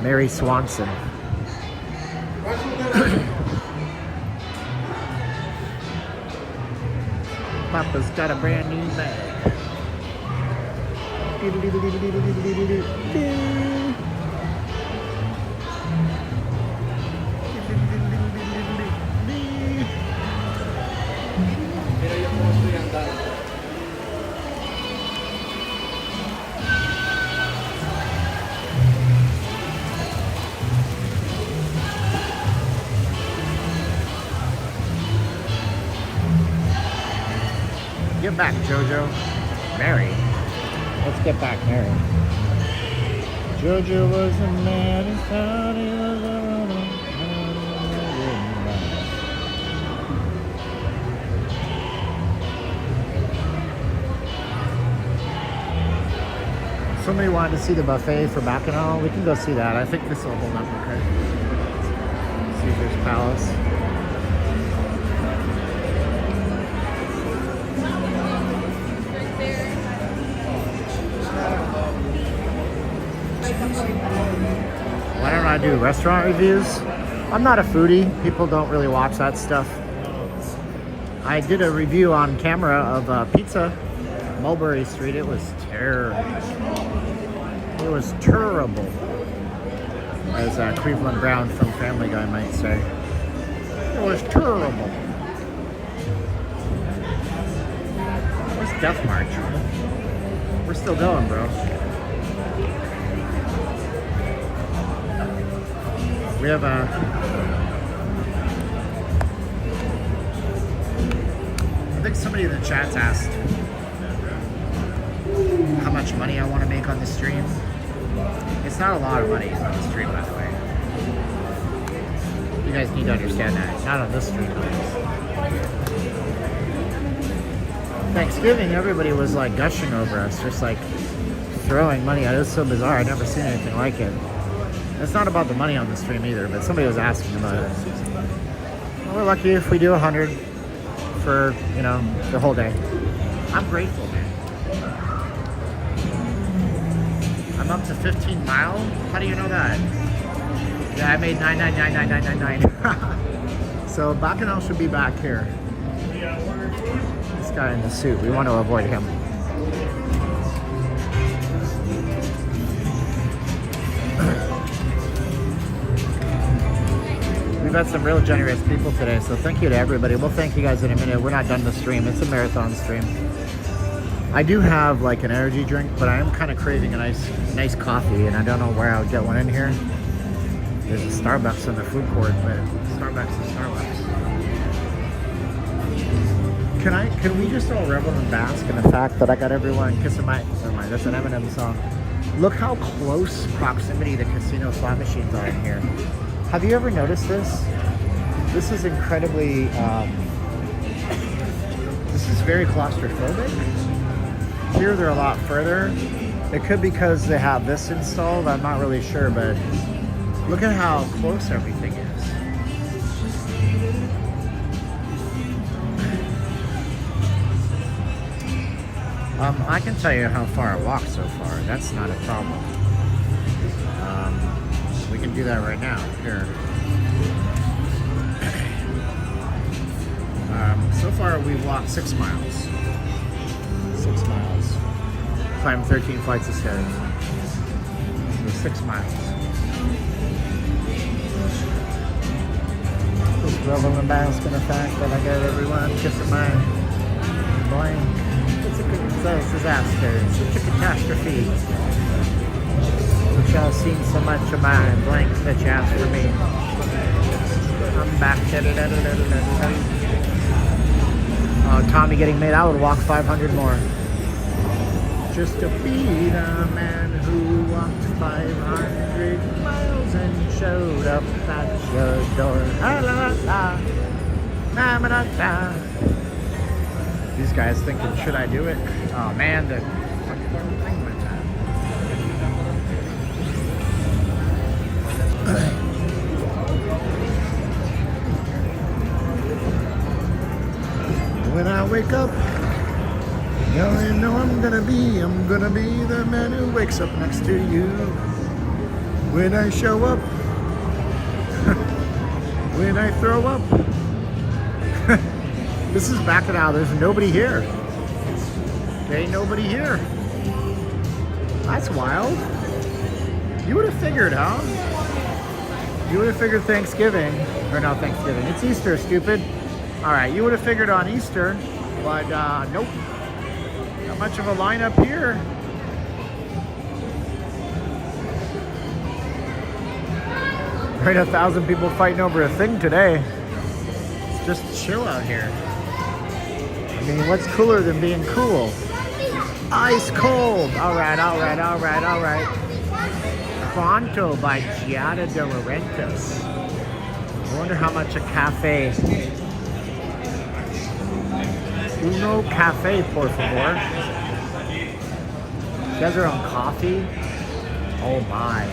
Speaker 1: Mary Swanson. Papa's got a brand new bag. Get back, Jojo. Mary. Let's get back, Mary. Jojo was a man who thought he was a Somebody wanted to see the buffet for Bacchanal. We can go see that. I think this will hold up okay. Caesar's Palace. Why don't I do restaurant reviews? I'm not a foodie. People don't really watch that stuff. I did a review on camera of pizza, Mulberry Street. It was terrible. It was terrible, as Cleveland Brown from Family Guy might say. It was terrible. Where's Death March? We're still going, bro. We have I think somebody in the chat's asked how much money I want to make on the stream. It's not a lot of money on the stream, by the way. You guys need to understand that. Not on this stream. Thanksgiving, everybody was like gushing over us, just like throwing money out. It was so bizarre. I'd never seen anything like it. It's not about the money on the stream either, but somebody was asking about it. Well, we're lucky if we do 100 for, you know, the whole day. I'm grateful, man. I'm up to 15 mile. How do you know that? Yeah, I made 9999999. So Bacchanal should be back here. This guy in the suit, we want to avoid him. We've had some real generous people today, so thank you to everybody. We'll thank you guys in a minute. We're not done the stream. It's a marathon stream. I do have like an energy drink, but I am kind of craving a nice coffee, and I don't know where I would get one in here. There's a Starbucks in the food court, but Starbucks is Starbucks. Can we just all revel and bask in the fact that I got everyone kissing my... Never mind, that's an Eminem song. Look how close proximity the casino slot machines are in here. Have you ever noticed this? This is incredibly, this is very claustrophobic. Here they're a lot further. It could be because they have this installed, I'm not really sure, but look at how close everything is. I can tell you how far I walked so far. That's not a problem. We can do that right now. Here. So far, we've walked 6 miles. 6 miles. Climbed 13 flights of stairs. 6 miles. Just revel and bask in the fact that I got everyone kissing my blank. It's a disaster. Such a catastrophe. Which y'all seen so much of my blank that you asked for me. I'm back. Tommy getting made. I would walk 500 more. Just to be the man who walked 500 miles and showed up at your door. These guys thinking, should I do it? Oh man, the fucking thing went down. When I wake up, you know I'm gonna be the man who wakes up next to you. When I show up, when I throw up. This is back it out. There's nobody here. There ain't nobody here. That's wild. You would have figured, huh? You would have figured Thanksgiving, or no Thanksgiving. It's Easter, stupid. All right, you would have figured on Easter, but nope. Not much of a lineup here. Right, 1,000 people fighting over a thing today. It's just chill out here. I mean, what's cooler than being cool? Ice cold. All right. Pronto by Giada de Laurentiis. I wonder how much a cafe. Uno cafe, por favor. She has her own coffee. Oh my.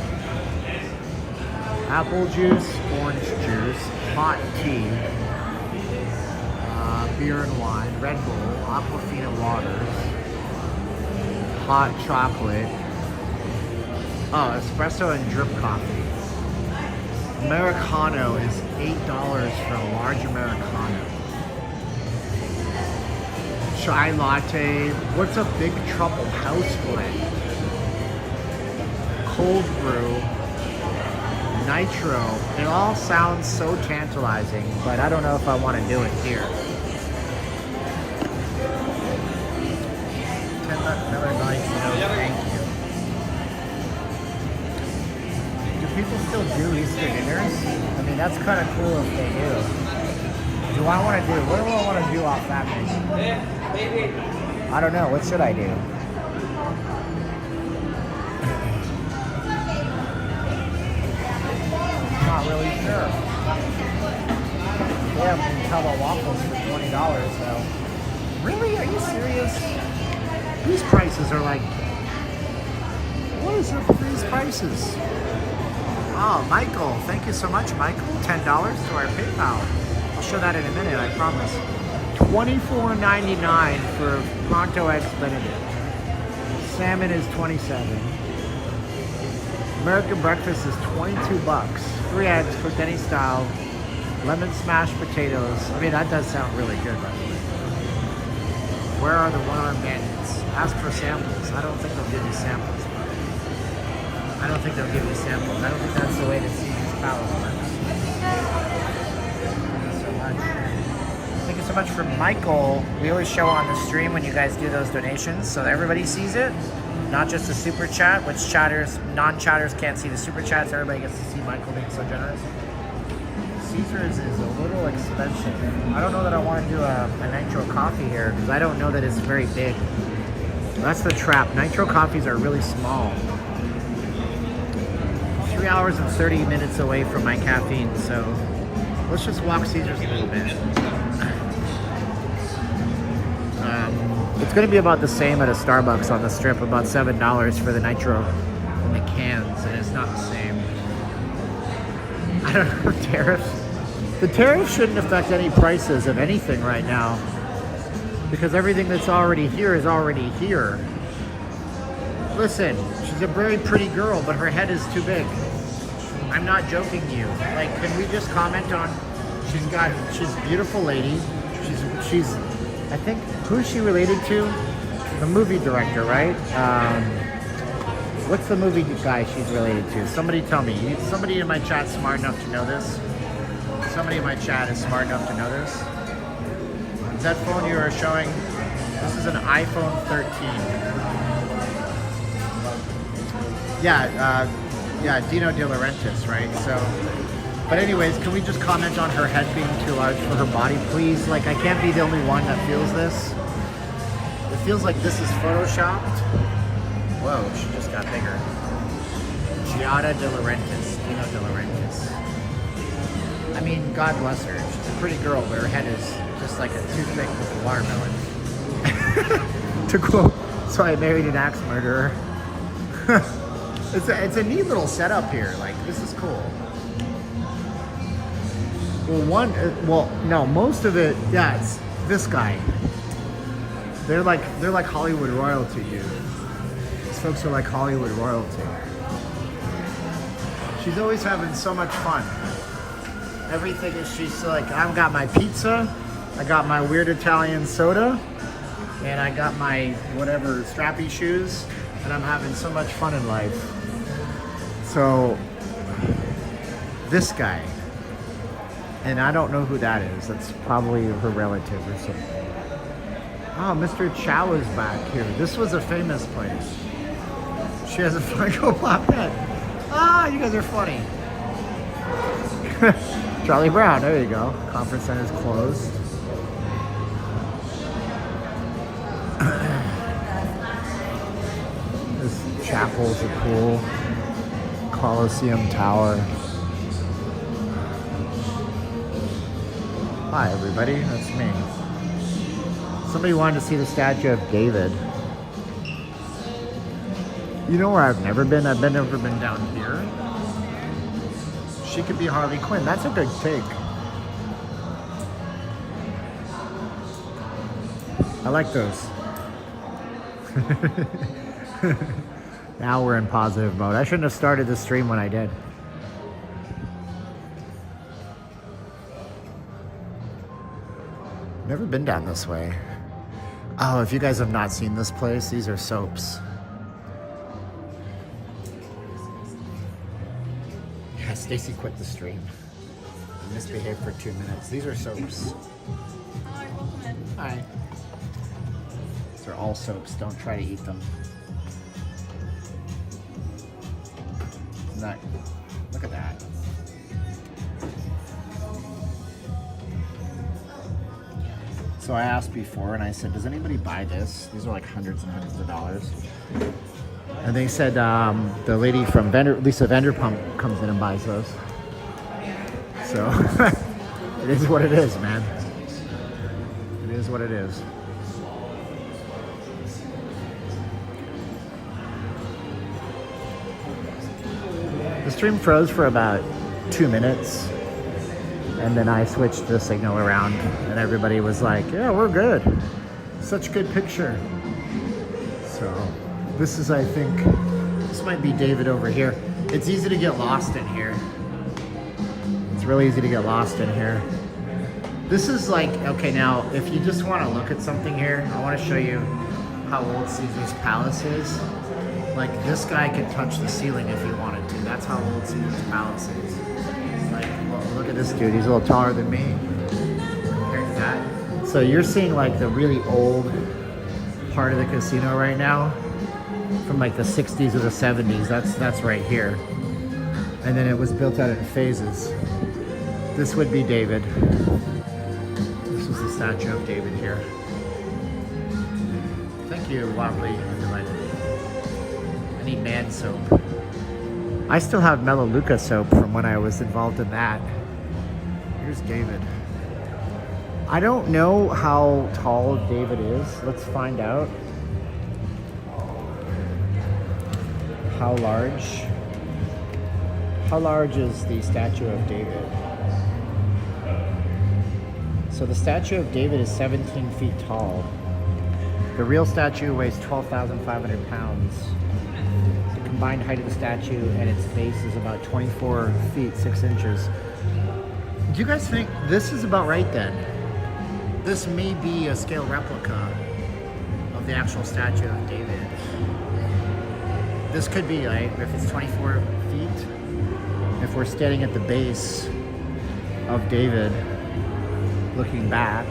Speaker 1: Apple juice, orange juice, hot tea, beer and wine, Red Bull, Aquafina waters, hot chocolate. Oh, espresso and drip coffee. Americano is $8 for a large Americano. Chai latte. What's a Big Trouble house blend? Cold brew. Nitro. It all sounds so tantalizing, but I don't know if I want to do it here. Another nice no thank you. Do people still do Easter dinners? I mean, that's kind of cool if they do. Do I want to do? What do I want to do off that menu? I don't know. What should I do? Not really sure. They have Nutella waffles for $20 though. Really? Are you serious? These prices are like, what is up with these prices? Oh, Michael, thank you so much, Michael. $10 to our PayPal. I'll show that in a minute, I promise. $24.99 for Pronto Eggs Benedict. Salmon is $27. American breakfast is $22. 3 eggs for Denny style. Lemon smashed potatoes. I mean, that does sound really good, by the way. Where are the one-armed bandits? Ask for samples. I don't think they'll give you samples. I don't think that's the way to see these powers work. Thank you so much for Michael. We always show on the stream when you guys do those donations, so that everybody sees it. Not just the super chat, which non-chatters can't see the super chats. Everybody gets to see Michael being so generous. Caesar's is a little expensive. I don't know that I want to do a nitro coffee here because I don't know that it's very big. That's the trap. Nitro coffees are really small. 3 hours and 30 minutes away from my caffeine, so let's just walk Caesar's a little bit. It's going to be about the same at a Starbucks on the strip, about $7 for the nitro in the cans, and it's not the same. I don't know, tariffs. The tariffs shouldn't affect any prices of anything right now, because everything that's already here is already here. Listen, she's a very pretty girl, but her head is too big. I'm not joking you. Like, can we just comment on, she's a beautiful lady. She's I think, who's she related to? The movie director, right? What's the movie guy she's related to? Somebody tell me. Somebody in my chat smart enough to know this? Somebody in my chat is smart enough to know this? That phone you are showing, this is an iPhone 13. Yeah, Dino De Laurentiis, right? So, but anyways, can we just comment on her head being too large for her body, please? Like, I can't be the only one that feels this. It feels like this is photoshopped. Whoa, she just got bigger. Giada De Laurentiis, Dino De Laurentiis. I mean, God bless her. She's a pretty girl, but her head is just like a toothpick with a watermelon. To quote, so I married an axe murderer. It's a neat little setup here. Like, this is cool. Well, no, most of it, yeah, it's this guy. They're like Hollywood royalty, dude. These folks are like Hollywood royalty. She's always having so much fun. Everything is, she's like, I've got my pizza, I got my weird Italian soda, and I got my whatever strappy shoes, and I'm having so much fun in life. So, this guy, and I don't know who that is. That's probably her relative or something. Oh, Mr. Chow is back here. This was a famous place. She has a Funko Pop head. Ah, you guys are funny. Charlie Brown, there you go. Conference center's closed. This chapels are cool. Colosseum Tower. Hi everybody, that's me. Somebody wanted to see the statue of David. You know where I've never been? I've never been down here. She could be Harley Quinn. That's a good take. I like those. Now we're in positive mode. I shouldn't have started the stream when I did. Never been down this way. Oh, if you guys have not seen this place, these are soaps. Yeah, Stacy quit the stream. Misbehaved for 2 minutes. These are soaps. Hi. These are all soaps. Don't try to eat them. Isn't that, look at that. So I asked before and I said, does anybody buy this? These are like hundreds and hundreds of dollars. And they said the lady from Lisa Vanderpump comes in and buys those. So it is what it is, man. It is what it is. The stream froze for about 2 minutes. And then I switched the signal around and everybody was like, yeah, we're good. Such a good picture. So this is, I think, this might be David over here. It's easy to get lost in here. It's really easy to get lost in here. This is like, okay, now if you just want to look at something here, I want to show you how old Caesar's palace is. Like, this guy could touch the ceiling if he wanted to. That's how old Caesar's palace is. Like, look at this dude. He's a little taller than me. Compared to that. So you're seeing like the really old part of the casino right now, from like the 60s or the 70s. That's right here. And then it was built out in phases. This would be David. This was the statue of David here. Thank you, Wobbly. I'm delighted. I need man soap. I still have Melaleuca soap from when I was involved in that. Here's David. I don't know how tall David is. Let's find out. How large? How large is the statue of David? So the statue of David is 17 feet tall. The real statue weighs 12,500 pounds. The combined height of the statue and its base is about 24 feet, 6 inches. Do you guys think this is about right then? This may be a scale replica of the actual statue of David. this could be like, if it's 24 feet, if we're standing at the base of David, looking back,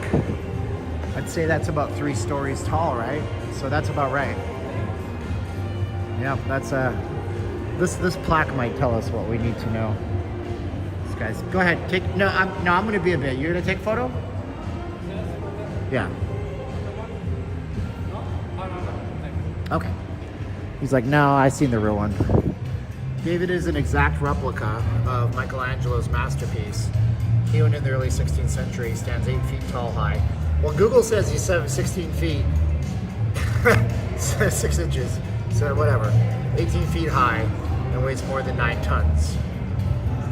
Speaker 1: I'd say that's about 3 stories tall, right? So that's about right. Yeah, that's this plaque might tell us what we need to know. This guy's, go ahead, take, I'm gonna be a bit. You're gonna take a photo? Yeah. Okay. He's like, no, I seen the real one. David is an exact replica of Michelangelo's masterpiece. He owned in the early 16th century. He stands 8 feet tall high. Well, Google says he's 16 feet, 6 inches, so whatever. 18 feet high and weighs more than 9 tons.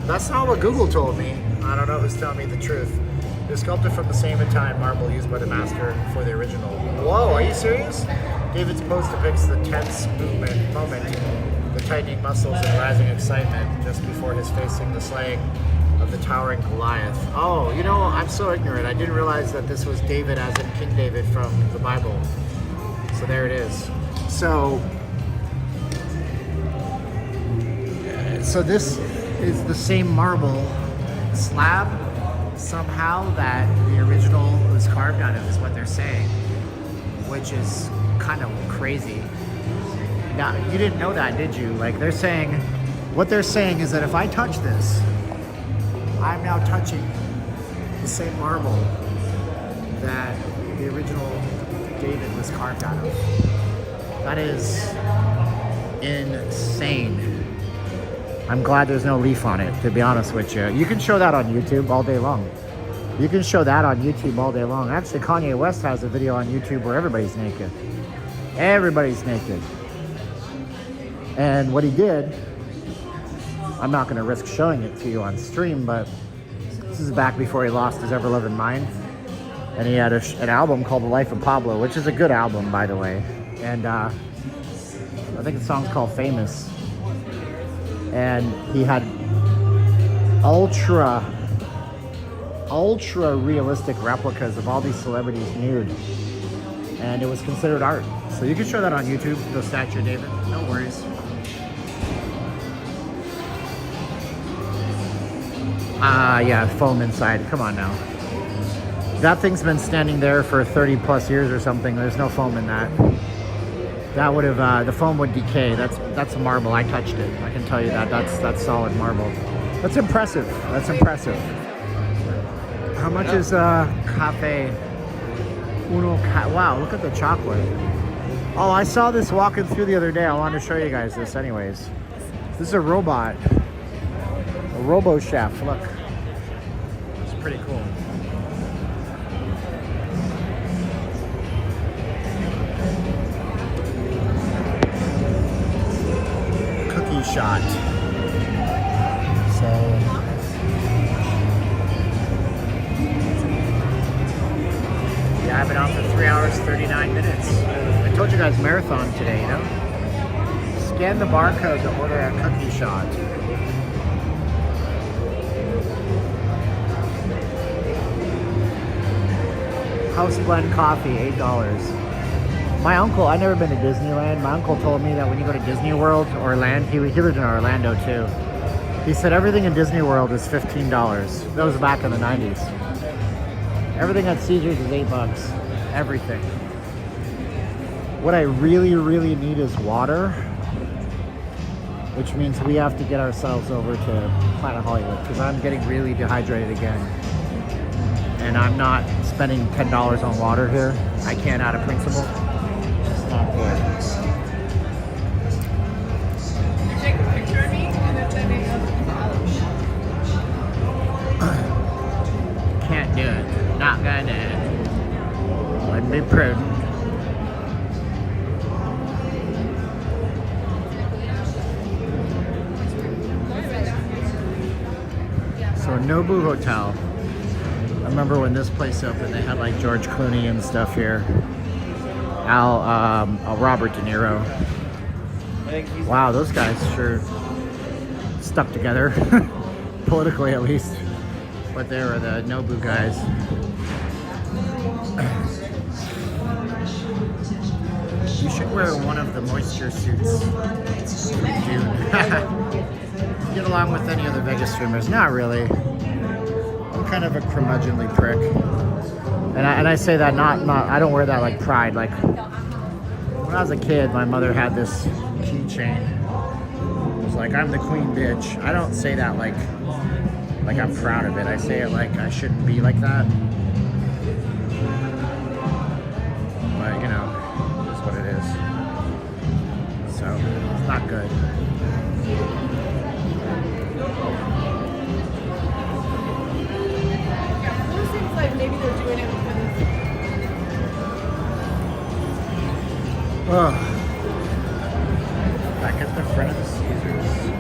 Speaker 1: That's not what Google told me. I don't know who's telling me the truth. It was sculpted from the same Italian marble used by the master for the original. Whoa, are you serious? David's pose depicts the tense moment, the tightening muscles and rising excitement just before his facing the slaying of the towering Goliath. Oh, you know, I'm so ignorant. I didn't realize that this was David as in King David from the Bible. So there it is. So this is the same marble slab somehow that the original was carved out of, is what they're saying, which is kind of crazy. Now, you didn't know that, did you? Like, they're saying, what they're saying is that if I touch this, I'm now touching the same marble that the original David was carved out of. That is insane. I'm glad there's no leaf on it, to be honest with you. You can show that on YouTube all day long. You can show that on YouTube all day long. Actually, Kanye West has a video on YouTube where everybody's naked. Everybody's naked. And what he did, I'm not going to risk showing it to you on stream, but this is back before he lost his ever-loving mind. And he had an album called The Life of Pablo, which is a good album, by the way. And I think the song's called Famous. And he had ultra realistic replicas of all these celebrities nude. And it was considered art. So you can show that on YouTube, the statue of David, no worries. Yeah, foam inside, come on now. That thing's been standing there for 30 plus years or something. There's no foam in that. That would have, the foam would decay. That's marble, I touched it. I can tell you that, that's solid marble. That's impressive, How much is Cafe Uno? Wow, look at the chocolate. Oh, I saw this walking through the other day. I wanted to show you guys this anyways. This is a robot. A Robo Chef, look. It's pretty cool. Cookie shot. So yeah, I've been on for 3 hours, 39 minutes. I told you guys marathon today, you know? Scan the barcode to order a cookie shot. House blend coffee, $8. My uncle, I've never been to Disneyland. My uncle told me that when you go to Disney World or Land, he lived in Orlando too. He said everything in Disney World is $15. That was back in the 90s. Everything at Caesars is $8. Everything. What I really, really need is water, which means we have to get ourselves over to Planet Hollywood because I'm getting really dehydrated again. And I'm not spending $10 on water here. I can't out of principle. It's not good.
Speaker 5: You take a picture of me and then send it up.
Speaker 1: Can't do it. Not gonna do it. Wouldn't be prudent. So Nobu Hotel. I remember when this place opened, they had like George Clooney and stuff here. Robert De Niro. Wow, those guys sure stuck together, politically at least. But they were the Nobu guys. You should wear one of the moisture suits from Dune. Get along with any other Vegas streamers. Not really. I'm kind of a curmudgeonly prick. And I say that not I don't wear that like pride. Like when I was a kid, my mother had this keychain. It was like, I'm the queen bitch. I don't say that like I'm proud of it. I say it like I shouldn't be like that. But you know, it's what it is. So it's not good.
Speaker 5: Yeah, it seems like maybe they're doing it because
Speaker 1: Oh. Back at the front of the Caesars.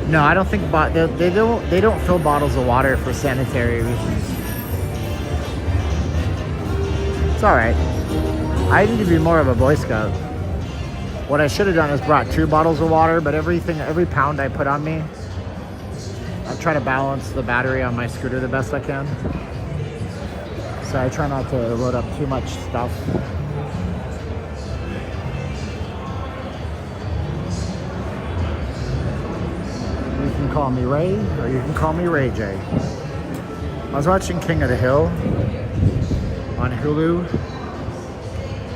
Speaker 1: No, I don't think they don't fill bottles of water for sanitary reasons. It's all right. I need to be more of a Boy Scout. What I should have done is brought 2 bottles of water, but every pound I put on me, I try to balance the battery on my scooter the best I can. So I try not to load up too much stuff. You can call me Ray, or you can call me Ray J. I was watching King of the Hill on Hulu,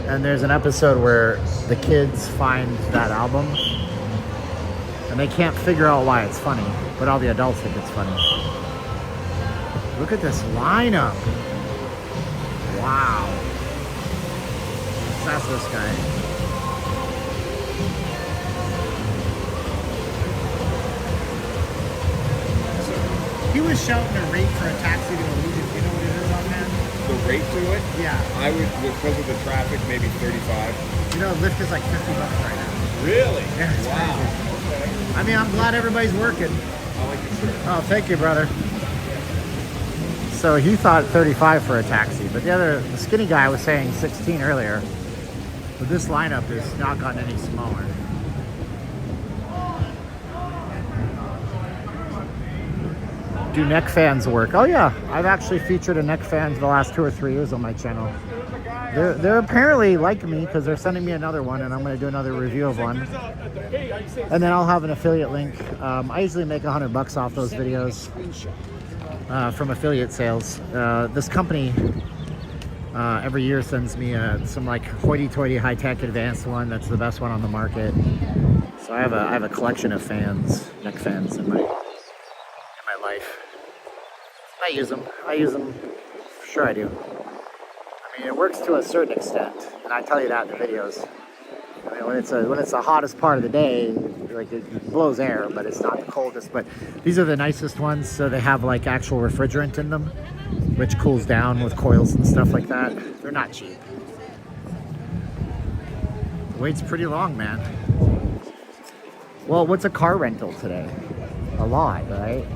Speaker 1: and there's an episode where the kids find that album, and they can't figure out why it's funny, but all the adults think it's funny. Look at this lineup. Wow. That's this guy. He was shouting a rate for a taxi to Allegiant. You know what it is on that?
Speaker 6: The rate to it?
Speaker 1: Yeah.
Speaker 6: I would, because of the traffic, maybe 35.
Speaker 1: You know, Lyft is like $50 right now.
Speaker 6: Really?
Speaker 1: Yeah, it's
Speaker 6: wow.
Speaker 1: crazy.
Speaker 6: Okay.
Speaker 1: I mean, I'm glad everybody's working.
Speaker 6: I like your shirt.
Speaker 1: Oh, thank you, brother. So he thought 35 for a taxi, but the skinny guy was saying 16 earlier. But this lineup has not gotten any smaller. Do neck fans work? Oh yeah, I've actually featured a neck fan for the last 2 or 3 years on my channel. They're apparently like me because they're sending me another one, and I'm going to do another review of one. And then I'll have an affiliate link. I usually make $100 off those videos from affiliate sales. This company every year sends me some like hoity-toity high-tech advanced one that's the best one on the market. So I have a collection of fans, neck fans in my life. I use them. Sure I do. I mean, it works to a certain extent, and I tell you that in the videos. I mean, when it's the hottest part of the day, like it blows air, but it's not the coldest. But these are the nicest ones, so they have like actual refrigerant in them, which cools down with coils and stuff like that. They're not cheap. The wait's pretty long, man. Well, what's a car rental today? A lot, right?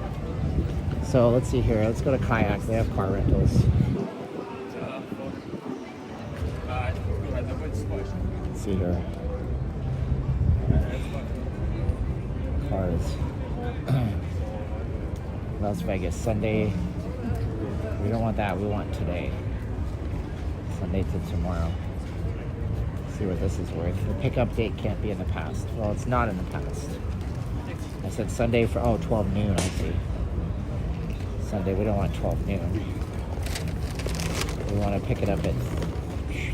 Speaker 1: So let's see here. Let's go to Kayak. They have car rentals. Let's see here. Cars. Las Vegas, Sunday. We don't want that. We want today. Sunday to tomorrow. Let's see what this is worth. The pickup date can't be in the past. Well, it's not in the past. I said Sunday for 12 noon. I see. Sunday, we don't want 12 noon. We want to pick it up at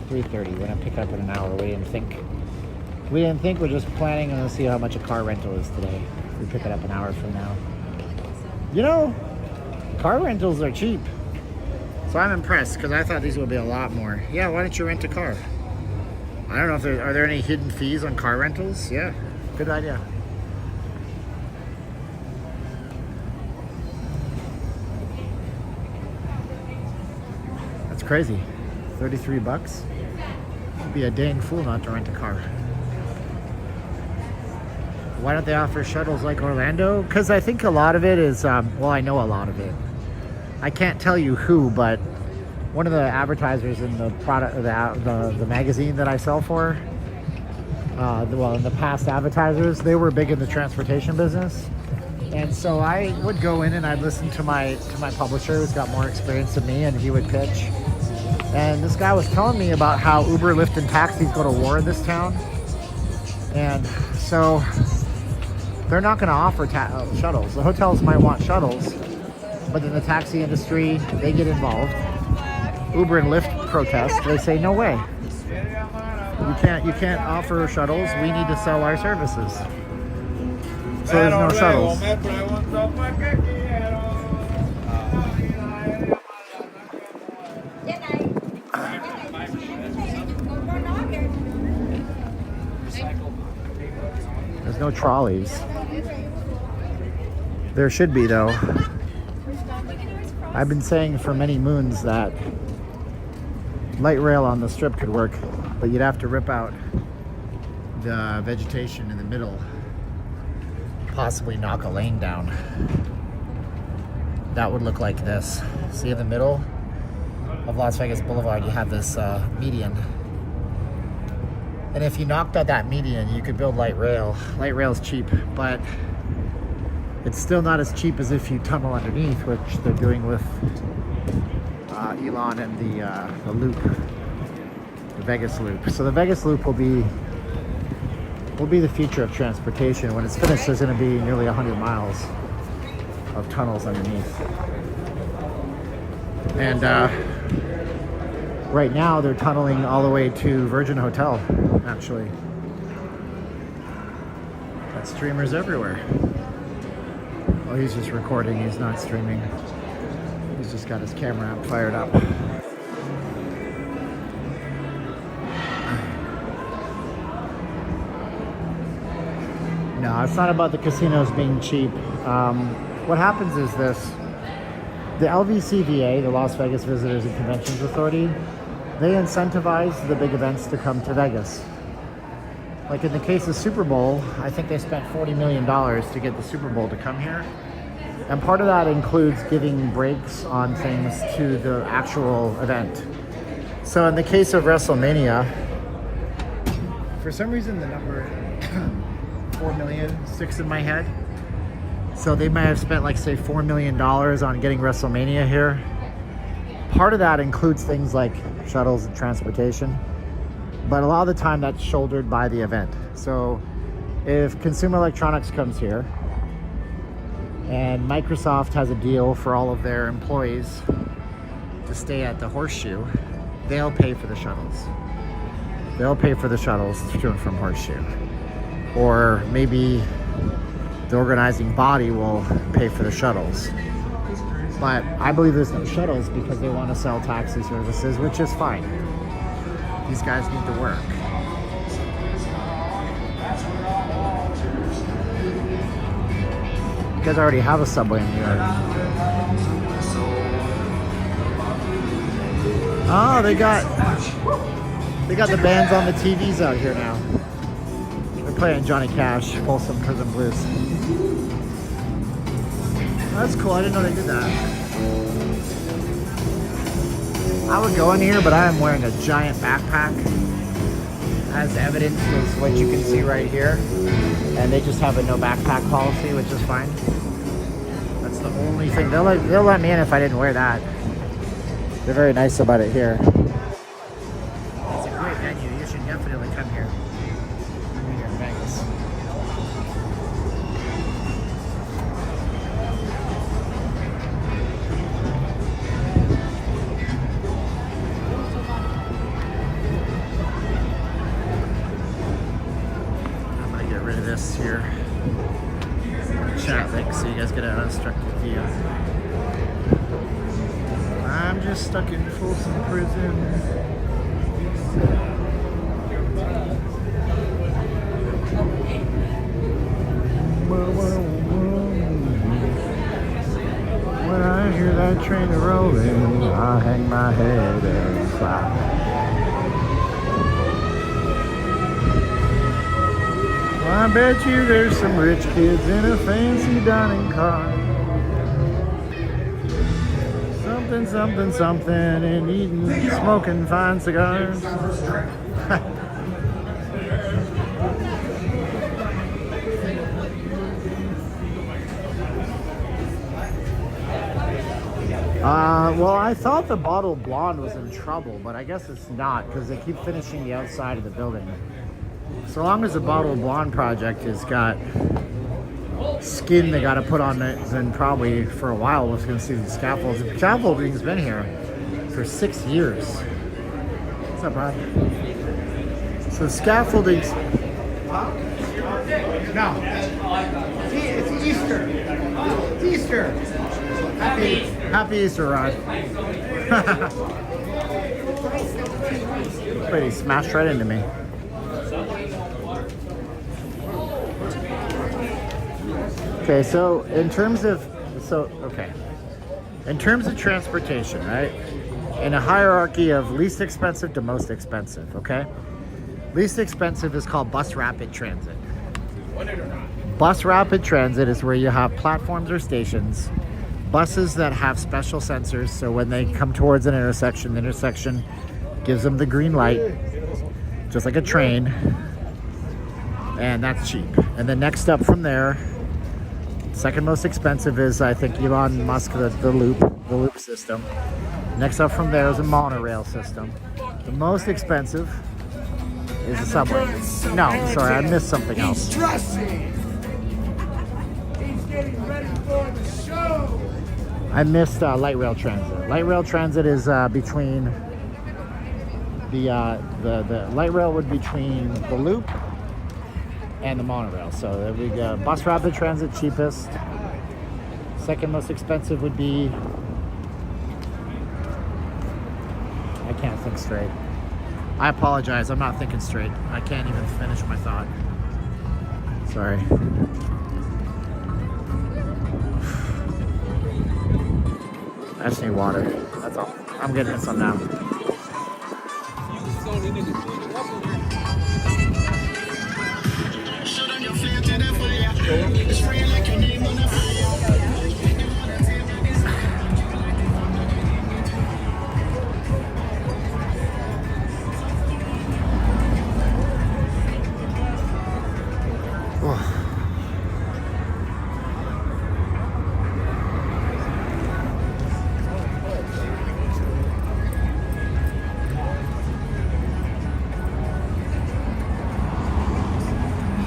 Speaker 1: 3:30. We're gonna pick it up in an hour. We didn't think. We're just planning and let's see how much a car rental is today. We pick it up an hour from now. You know, car rentals are cheap. So I'm impressed because I thought these would be a lot more. Yeah, why don't you rent a car? I don't know if are there any hidden fees on car rentals? Yeah, good idea. That's crazy. $33? You'd be a dang fool not to rent a car. Why don't they offer shuttles like Orlando? Because I think a lot of it is, well, I know a lot of it. I can't tell you who, but one of the advertisers in the product, the magazine that I sell for, in the past advertisers, they were big in the transportation business. And so I would go in and I'd listen to my publisher, who's got more experience than me, and he would pitch. And this guy was telling me about how Uber, Lyft, and taxis go to war in this town. And so they're not going to offer shuttles. The hotels might want shuttles, but then the taxi industry, they get involved. Uber and Lyft protest. They say, no way. You can't offer shuttles. We need to sell our services. So there's no shuttles. There's no trolleys. There should be, though. I've been saying for many moons that light rail on the strip could work, but you'd have to rip out the vegetation in the middle, possibly knock a lane down. That would look like this. See, in the middle of Las Vegas Boulevard, you have this median. And if you knocked out that median, you could build light rail. Light rail is cheap, but it's still not as cheap as if you tunnel underneath, which they're doing with Elon and the loop, the Vegas loop. So the Vegas loop will be the future of transportation. When it's finished, there's going to be nearly 100 miles of tunnels underneath. And right now, they're tunneling all the way to Virgin Hotel, actually. Got streamers everywhere. Oh, he's just recording. He's not streaming. He's just got his camera app fired up. No, it's not about the casinos being cheap. What happens is this. The LVCVA, the Las Vegas Visitors and Conventions Authority, they incentivize the big events to come to Vegas. Like in the case of Super Bowl, I think they spent $40 million to get the Super Bowl to come here. And part of that includes giving breaks on things to the actual event. So in the case of Wrestlemania, for some reason the number 4 million sticks in my head. So they might have spent like say $4 million on getting Wrestlemania here. Part of that includes things like shuttles and transportation, but a lot of the time that's shouldered by the event. So if Consumer Electronics comes here and Microsoft has a deal for all of their employees to stay at the Horseshoe, they'll pay for the shuttles. They'll pay for the shuttles to and from Horseshoe. Or maybe the organizing body will pay for the shuttles. But I believe there's no shuttles because they want to sell taxi services, which is fine. These guys need to work. You guys already have a subway in New York. Oh, they got the bands on the TVs out here now. They're playing Johnny Cash, Folsom Prison Blues. That's cool. I didn't know they did that. I would go in here, but I am wearing a giant backpack, as evidenced is what you can see right here. And they just have a no backpack policy, which is fine. That's the only thing. They'll let me in if I didn't wear that. They're very nice about it here. It's a great venue. You should definitely come here. When you're in Vegas. I'm gonna get rid of this here. Chat link so you guys get an unobstructed view. I'm just stuck in Folsom Prison. When I hear that train rolling, I hang my head and sigh. Well, I bet you there's some rich kids in a fancy dining car. something, something, something, and eating, smoking fine cigars. Well, I thought the bottled blonde was in trouble, but I guess it's not because they keep finishing the outside of the building. So long as the bottled blonde project has got skin they got to put on it, then probably for a while we're going to see the scaffolds. The scaffolding's been here for 6 years. What's up, Brad? So the scaffolding's... No. It's Easter. It's Easter. Happy Easter, Rod. Wait, he smashed right into me. Okay, so in terms of transportation, right? In a hierarchy of least expensive to most expensive, okay? Least expensive is called bus rapid transit. Bus rapid transit is where you have platforms or stations, buses that have special sensors, so when they come towards an intersection, the intersection gives them the green light, just like a train, and that's cheap. And then next up from there, second most expensive is, I think, Elon Musk, the loop system. Next up from there is a monorail system. The most expensive is the subway. No, sorry, I missed something else.
Speaker 7: He's dressing. He's getting ready for the show.
Speaker 1: I missed light rail transit. Light rail transit is between the light rail would be between the loop and the monorail. So there we go. Bus rapid transit cheapest. Second most expensive would be, I can't think straight. I apologize, I'm not thinking straight. I can't even finish my thought. Sorry. I just need water. That's all. I'm getting some now.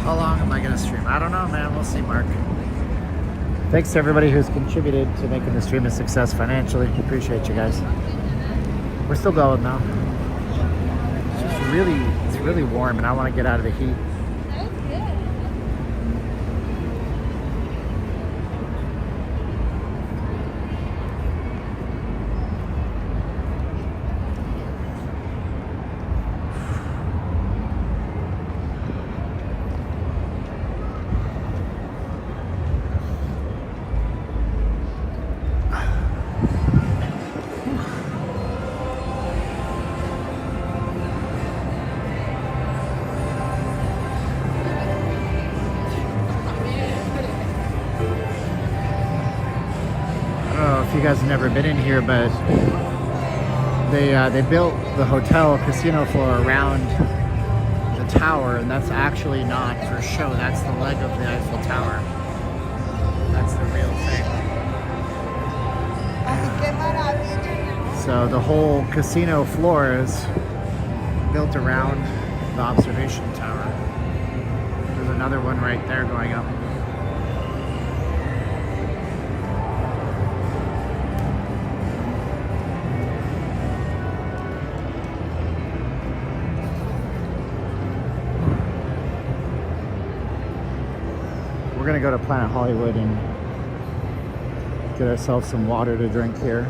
Speaker 1: How long am I going to stream? I don't know, man. We'll see, Mark. Thanks to everybody who's contributed to making the stream a success financially. Appreciate you guys. We're still going though. It's really warm and I want to get out of the heat. You guys have never been in here, but they built the hotel casino floor around the tower, and that's actually not for show. That's the leg of the Eiffel Tower. That's the real thing. So the whole casino floor is built around the observation tower. There's another one right there going up. We're gonna go to Planet Hollywood and get ourselves some water to drink here.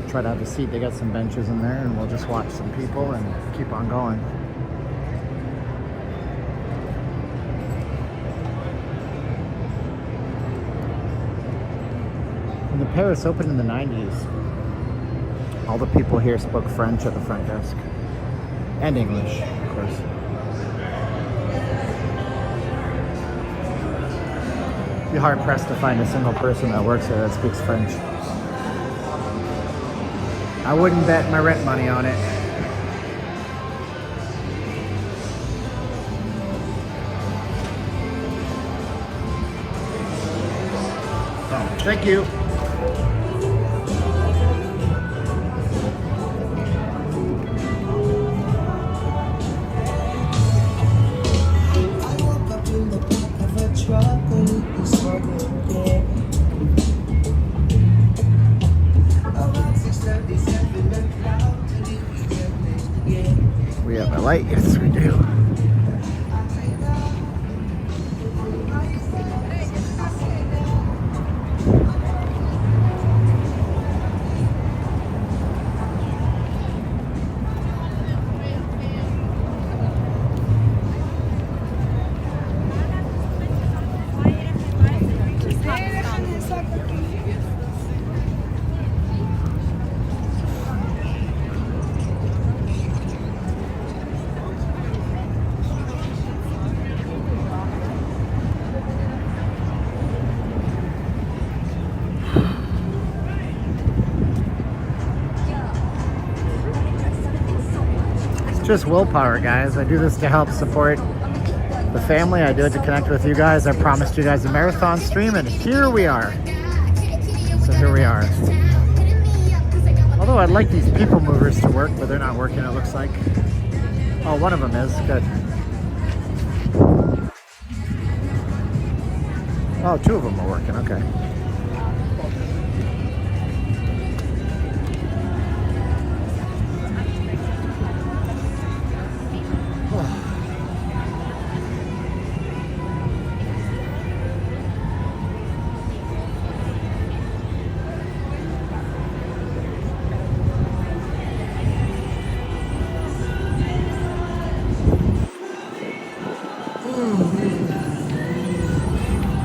Speaker 1: Try to have a seat. They got some benches in there, and we'll just watch some people and keep on going. When the Paris opened in the 90s, all the people here spoke French at the front desk. And English, of course. Be hard pressed to find a single person that works there that speaks French. I wouldn't bet my rent money on it. Oh, thank you. We have a light? Yes, we do. Just willpower, guys. I do this to help support the family. I do it to connect with you guys. I promised you guys a marathon stream, and here we are. So here we are. Although I'd like these people movers to work, but they're not working, it looks like. Oh, one of them is. Good. Oh, two of them are working. Okay.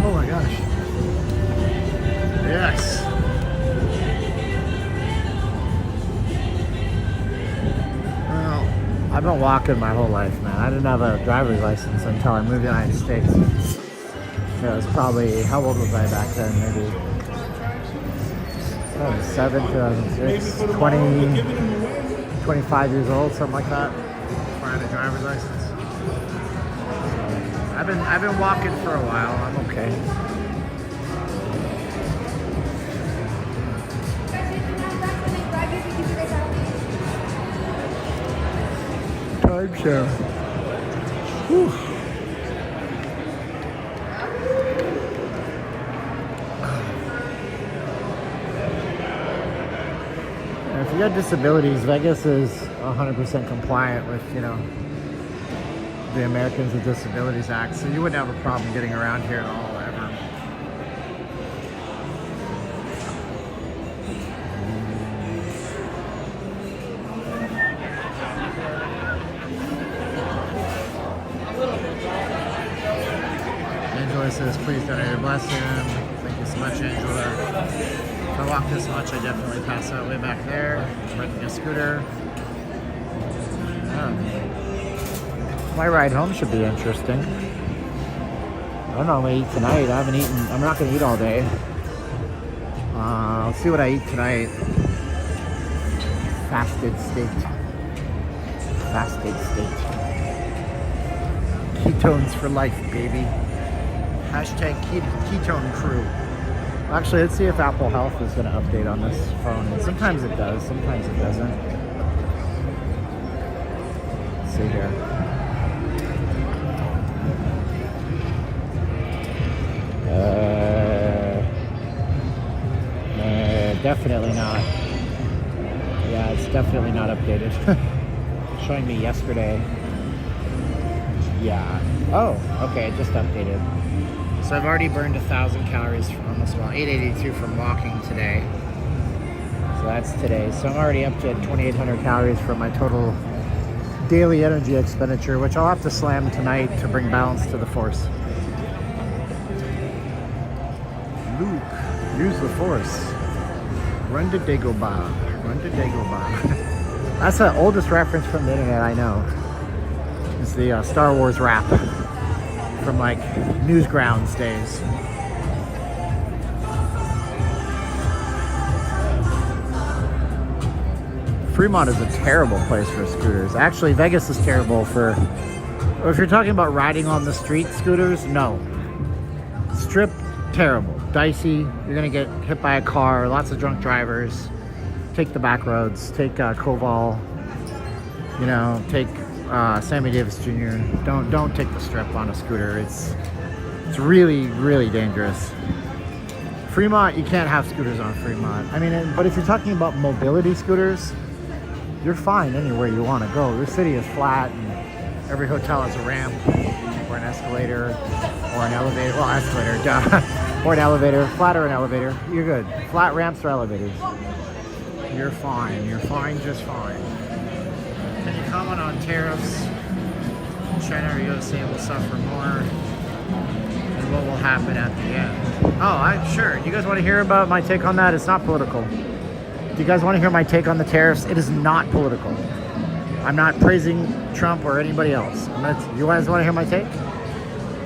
Speaker 1: Oh my gosh. Yes. Well, I've been walking my whole life, man. I didn't have a driver's license until I moved to the United States. It was probably, how old was I back then? Maybe 2007, 2006, 25 years old, something like that. Before I had a driver's license. I've been walking for a while. I'm okay. Timeshare. Whew. And if you got disabilities, Vegas is 100% compliant with, you know, the Americans with Disabilities Act, so you wouldn't have a problem getting around here at all, ever. Angela says, please donate a blessing. Thank you so much, Angela. If I walk this much, I definitely pass out way back there. I'm renting a scooter. My ride home should be interesting. I don't know, I'm gonna eat tonight. I haven't eaten, I'm not gonna eat all day. I'll see what I eat tonight. Fasted state. Fasted state. Ketones for life, baby. Hashtag ketone crew. Actually, let's see if Apple Health is gonna update on this phone. Sometimes it does, sometimes it doesn't. Let's see here. Definitely not. Yeah, it's definitely not updated. Showing me yesterday. Yeah. Oh, okay, it just updated. So I've already burned 1,000 calories from almost, well, 882 from walking today. So that's today. So I'm already up to 2,800 calories from my total daily energy expenditure, which I'll have to slam tonight to bring balance to the force. Luke, use the force. Run to Dagobah. Run to Dagobah. That's the oldest reference from the internet I know. It's the Star Wars rap from like Newsgrounds days. Fremont is a terrible place for scooters. Actually, Vegas is terrible for, if you're talking about riding on the street scooters, no. Strip, terrible. Dicey, you're gonna get hit by a car, lots of drunk drivers. Take the back roads, take Koval, you know, take Sammy Davis Jr. Don't take the strip on a scooter. It's really, really dangerous. Fremont, you can't have scooters on Fremont. I mean, but if you're talking about mobility scooters, you're fine anywhere you want to go. This city is flat, and every hotel has a ramp, or an escalator, or an elevator. Well, escalator, duh. Or an elevator. Flat or an elevator. You're good. Flat ramps or elevators. You're fine. You're fine, just fine. Can you comment on tariffs? China or USA will suffer more, and what will happen at the end? Oh, sure. Do you guys want to hear about my take on that? It's not political. Do you guys want to hear my take on the tariffs? It is not political. I'm not praising Trump or anybody else. You guys want to hear my take?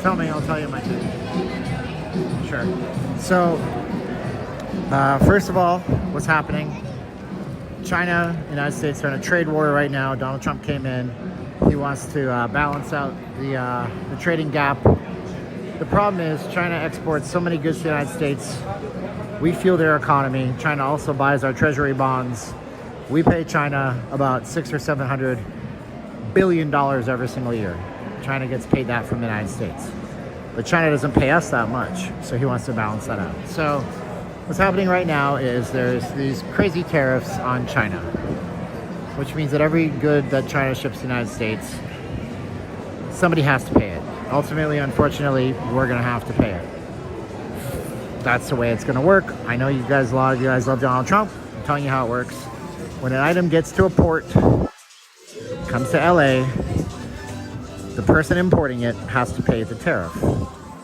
Speaker 1: Tell me, I'll tell you my take. Sure. So, first of all, what's happening? China, United States are in a trade war right now. Donald Trump came in. He wants to balance out the trading gap. The problem is China exports so many goods to the United States. We fuel their economy. China also buys our treasury bonds. We pay China about $600 or $700 billion every single year. China gets paid that from the United States. But China doesn't pay us that much, so he wants to balance that out. So what's happening right now is there's these crazy tariffs on China, which means that every good that China ships to the United States, somebody has to pay it. Ultimately, unfortunately, we're going to have to pay it. That's the way it's going to work. I know you guys, a lot of you guys love Donald Trump. I'm telling you how it works. When an item gets to a port, comes to LA, the person importing it has to pay the tariff.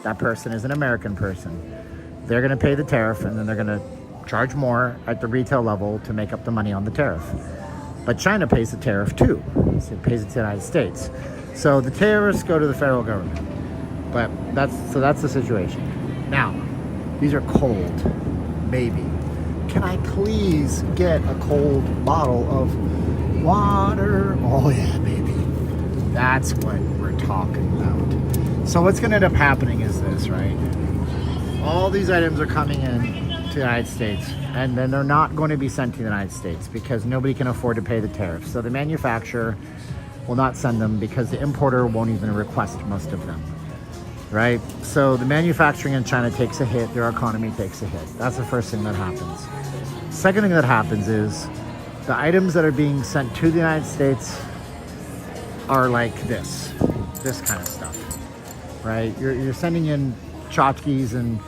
Speaker 1: That person is an American person. They're going to pay the tariff, and then they're going to charge more at the retail level to make up the money on the tariff. But China pays the tariff too. So it pays it to the United States. So the tariffs go to the federal government. But that's the situation. Now, these are cold, maybe. Can I please get a cold bottle of water? Oh yeah, baby. That's what we're talking about. So what's going to end up happening is this, right? All these items are coming in to the United States, and then they're not going to be sent to the United States because nobody can afford to pay the tariffs. So the manufacturer will not send them because the importer won't even request most of them. Right? So the manufacturing in China takes a hit, their economy takes a hit. That's the first thing that happens. Second thing that happens is the items that are being sent to the United States are like this kind of stuff, right? You're sending in tchotchkes and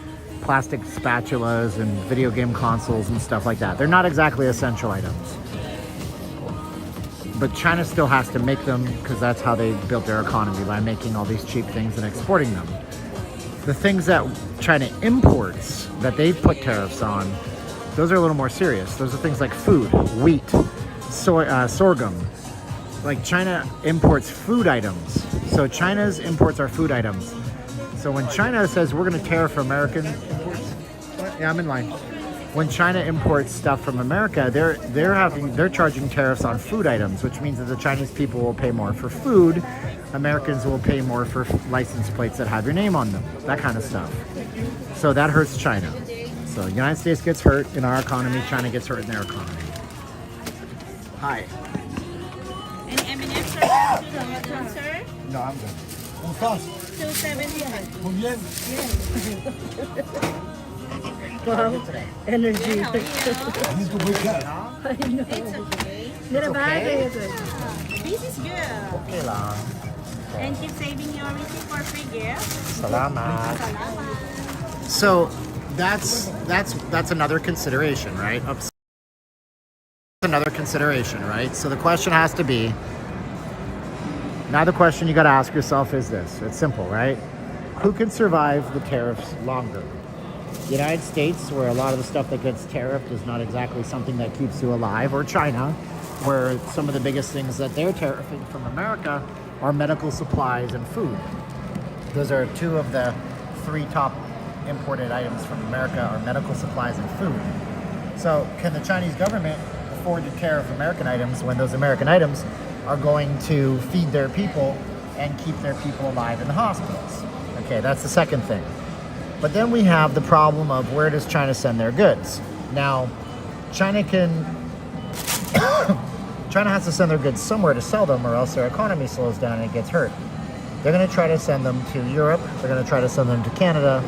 Speaker 1: plastic spatulas and video game consoles and stuff like that. They're not exactly essential items. But China still has to make them because that's how they built their economy, by making all these cheap things and exporting them. The things that China imports that they've put tariffs on, those are a little more serious. Those are things like food, wheat, soy, sorghum. Like China imports food items. So China's imports are food items. So when China says we're going to tariff American imports, yeah, I'm in line. When China imports stuff from America, they're charging tariffs on food items, which means that the Chinese people will pay more for food. Americans will pay more for license plates that have your name on them, that kind of stuff. So that hurts China. So the United States gets hurt in our economy, China gets hurt in their economy. Hi.
Speaker 8: And M&M's are sir?
Speaker 7: No, I'm good. ¿Cómo estás?
Speaker 8: 270.
Speaker 7: Muy bien.
Speaker 4: Energy.
Speaker 7: I need to wake up.
Speaker 8: It's okay. This is good.
Speaker 1: Okay lang.
Speaker 8: And keep saving your receipt for free gift.
Speaker 1: Salamat.
Speaker 8: Salamat.
Speaker 1: So that's another consideration, right? Another consideration, right? So the question has to be, now the question you got to ask yourself is this. It's simple, right? Who can survive the tariffs longer? The United States, where a lot of the stuff that gets tariffed is not exactly something that keeps you alive, or China, where some of the biggest things that they're tariffing from America are medical supplies and food. Those are two of the three top imported items from America, are medical supplies and food. So can the Chinese government afford to tariff American items when those American items are going to feed their people and keep their people alive in the hospitals. Okay, that's the second thing. But then we have the problem of where does China send their goods? Now, China has to send their goods somewhere to sell them, or else their economy slows down and it gets hurt. They're going to try to send them to Europe. They're going to try to send them to Canada.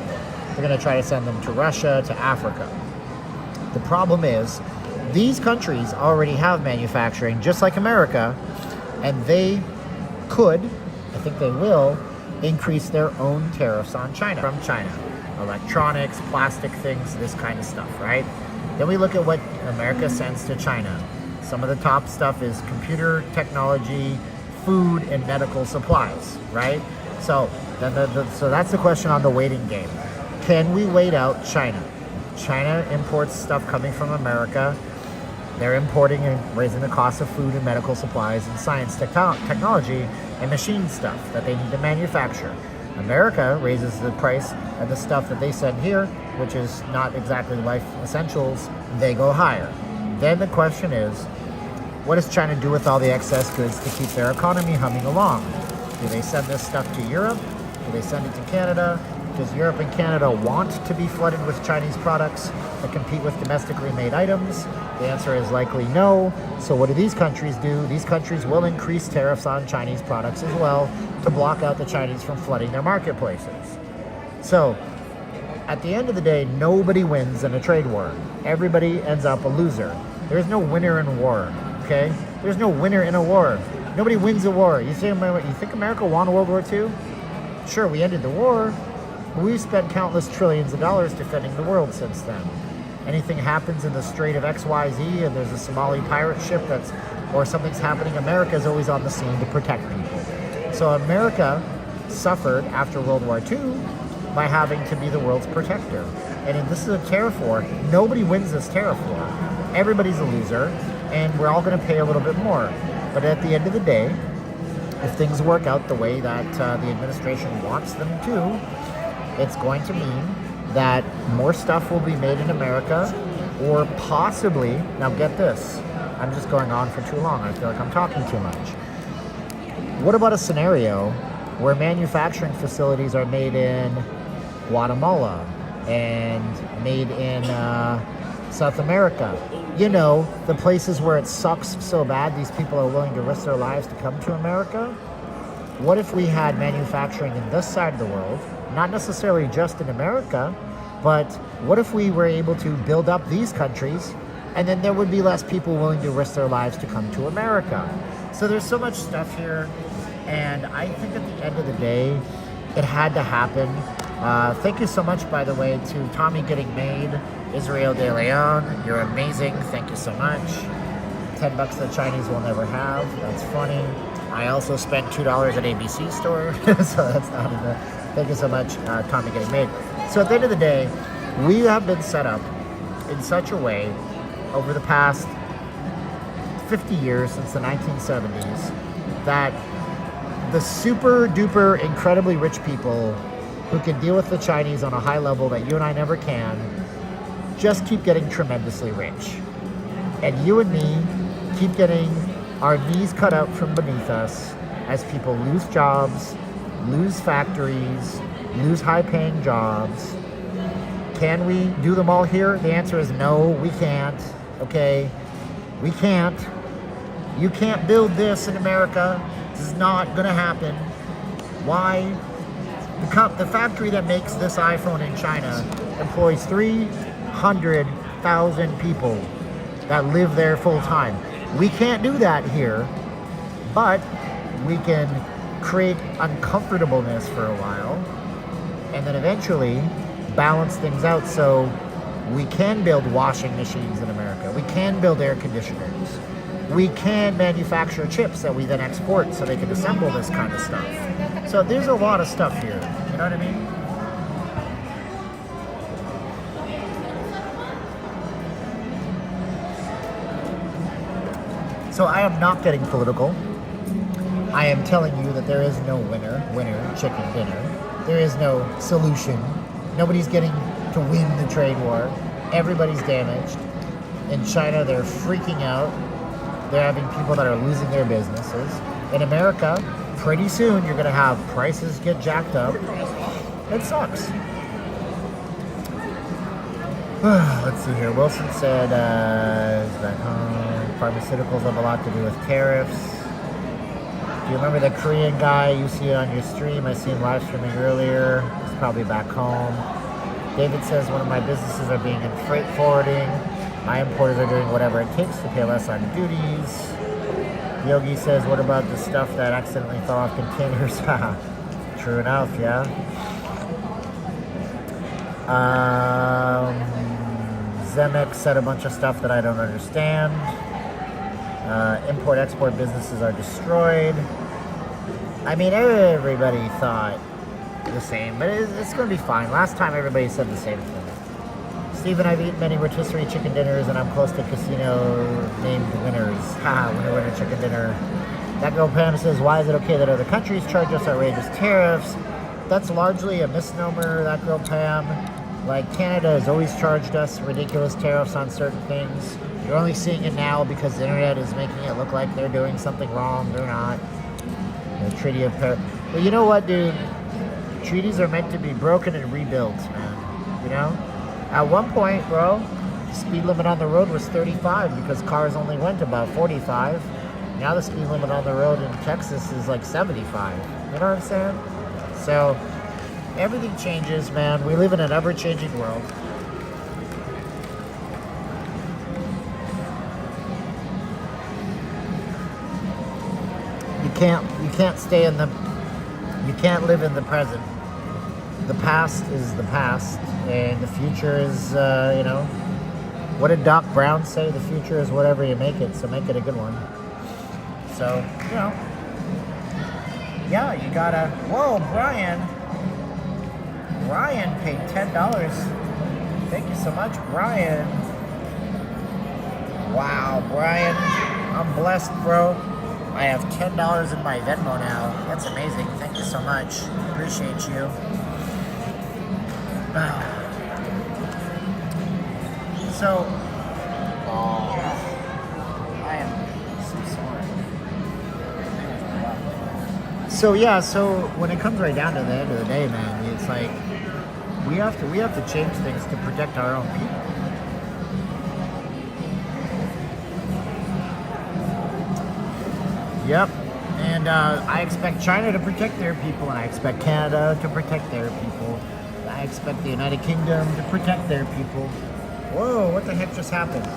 Speaker 1: They're going to try to send them to Russia, to Africa. The problem is, these countries already have manufacturing, just like America, and they could, I think they will, increase their own tariffs on China, from China. Electronics, plastic things, this kind of stuff, right? Then we look at what America sends to China. Some of the top stuff is computer technology, food, and medical supplies, right? So, so that's the question on the waiting game. Can we wait out China? China imports stuff coming from America. They're importing and raising the cost of food and medical supplies and science, technology, and machine stuff that they need to manufacture. America raises the price of the stuff that they send here, which is not exactly life essentials. They go higher. Then the question is, what does China do with all the excess goods to keep their economy humming along? Do they send this stuff to Europe? Do they send it to Canada? Does Europe and Canada want to be flooded with Chinese products that compete with domestically made items? The answer is likely no. So what do these countries do? These countries will increase tariffs on Chinese products as well to block out the Chinese from flooding their marketplaces. So at the end of the day, nobody wins in a trade war. Everybody ends up a loser. There's no winner in war, okay? There's no winner in a war. Nobody wins a war. You think America won World War II? Sure, we ended the war. We've spent countless trillions of dollars defending the world since then. Anything happens in the Strait of XYZ and there's a Somali pirate ship or something's happening, America's always on the scene to protect people. So America suffered after World War II by having to be the world's protector. And this is a tariff war. Nobody wins this tariff war. Everybody's a loser, and we're all going to pay a little bit more. But at the end of the day, if things work out the way that the administration wants them to, it's going to mean that more stuff will be made in America, or possibly, now get this, I'm just going on for too long, I feel like I'm talking too much. What about a scenario where manufacturing facilities are made in Guatemala and made in South America? You know, the places where it sucks so bad these people are willing to risk their lives to come to America? What if we had manufacturing in this side of the world? Not necessarily just in America, but what if we were able to build up these countries, and then there would be less people willing to risk their lives to come to America? So there's so much stuff here, and I think at the end of the day, it had to happen. Thank you so much, by the way, to Tommy Getting Made, Israel De Leon. You're amazing. Thank you so much. $10 the Chinese will never have. That's funny. I also spent $2 at ABC store, so that's not enough. Thank you so much, Tommy Getting Made. So at the end of the day, we have been set up in such a way over the past 50 years, since the 1970s, that the super duper incredibly rich people who can deal with the Chinese on a high level that you and I never can, just keep getting tremendously rich. And you and me keep getting our knees cut out from beneath us as people lose jobs, lose factories, lose high-paying jobs. Can we do them all here? The answer is no, we can't. Okay? We can't. You can't build this in America. This is not going to happen. Why? The factory that makes this iPhone in China employs 300,000 people that live there full-time. We can't do that here, but we can create uncomfortableness for a while, and then eventually balance things out so we can build washing machines in America. We can build air conditioners. We can manufacture chips that we then export so they can assemble this kind of stuff. So there's a lot of stuff here. You know what I mean? So I am not getting political. I am telling you that there is no winner, chicken dinner. There is no solution. Nobody's getting to win the trade war. Everybody's damaged. In China, they're freaking out. They're having people that are losing their businesses. In America, pretty soon you're going to have prices get jacked up. It sucks. Let's see here. Wilson said, he's back home. Pharmaceuticals have a lot to do with tariffs. Do you remember the Korean guy you see on your stream? I see him live streaming earlier. He's probably back home. David says, one of my businesses are being in freight forwarding. My importers are doing whatever it takes to pay less on duties. Yogi says, what about the stuff that accidentally fell off containers? True enough, yeah. Zemek said a bunch of stuff that I don't understand. Import-export businesses are destroyed. I mean, everybody thought the same, but it's going to be fine. Last time, everybody said the same thing. Steven, I've eaten many rotisserie chicken dinners, and I'm close to casino-named winners. Winner chicken dinner. That girl Pam says, why is it okay that other countries charge us outrageous tariffs? That's largely a misnomer, that girl Pam. Like, Canada has always charged us ridiculous tariffs on certain things. You're only seeing it now because the internet is making it look like they're doing something wrong. They're not. The Treaty of Paris. Well, you know what, dude? Treaties are meant to be broken and rebuilt, man. You know? At one point, bro, the speed limit on the road was 35 because cars only went about 45. Now the speed limit on the road in Texas is like 75. You know what I'm saying? So, everything changes, man. We live in an ever-changing world. You can't stay in you can't live in the present. The past is the past, and the future is, you know, what did Doc Brown say? The future is whatever you make it, so make it a good one. So, you know, yeah, you gotta, whoa, Brian paid $10. Thank you so much, Brian. Wow, Brian, I'm blessed, bro. I have $10 in my Venmo now. That's amazing. Thank you so much. Appreciate you. So, I am so sorry. So yeah, so when it comes right down to the end of the day, man, it's like we have to change things to protect our own people. Yep. And I expect China to protect their people, and I expect Canada to protect their people. I expect the United Kingdom to protect their people. Whoa, what the heck just happened?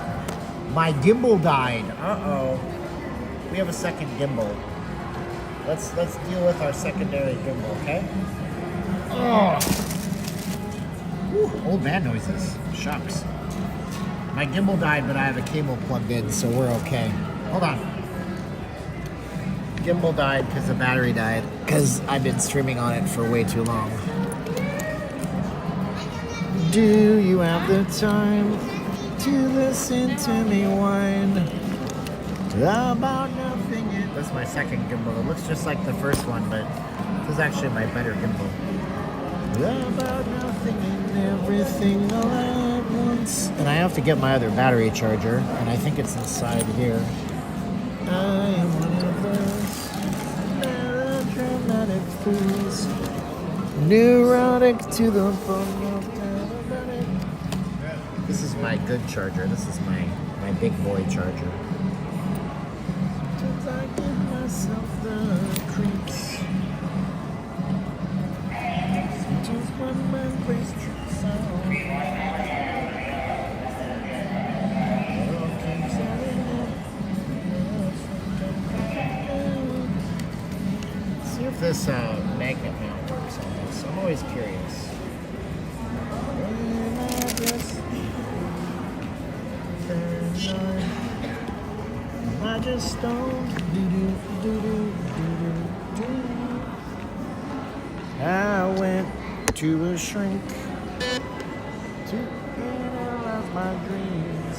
Speaker 1: My gimbal died. Uh-oh. We have a second gimbal. Let's deal with our secondary gimbal, okay? Oh. Whew, old man noises. Shucks. My gimbal died, but I have a cable plugged in, so we're okay. Hold on. Gimbal died because the battery died, because I've been streaming on it for way too long. Do you have the time to listen to me whine about nothing? That's my second gimbal. It looks just like the first one, but this is actually my better gimbal. About nothing and everything all at once. And I have to get my other battery charger, and I think it's inside here. I am one of those melodramatic fools, neurotic to the bone of television. This is my good charger. This is my big boy charger. Sometimes I give myself the creeps. Sometimes my mind plays tricks on. If this magnet mount works on this, I'm always curious. I just don't I went to a shrink to analyze my dreams.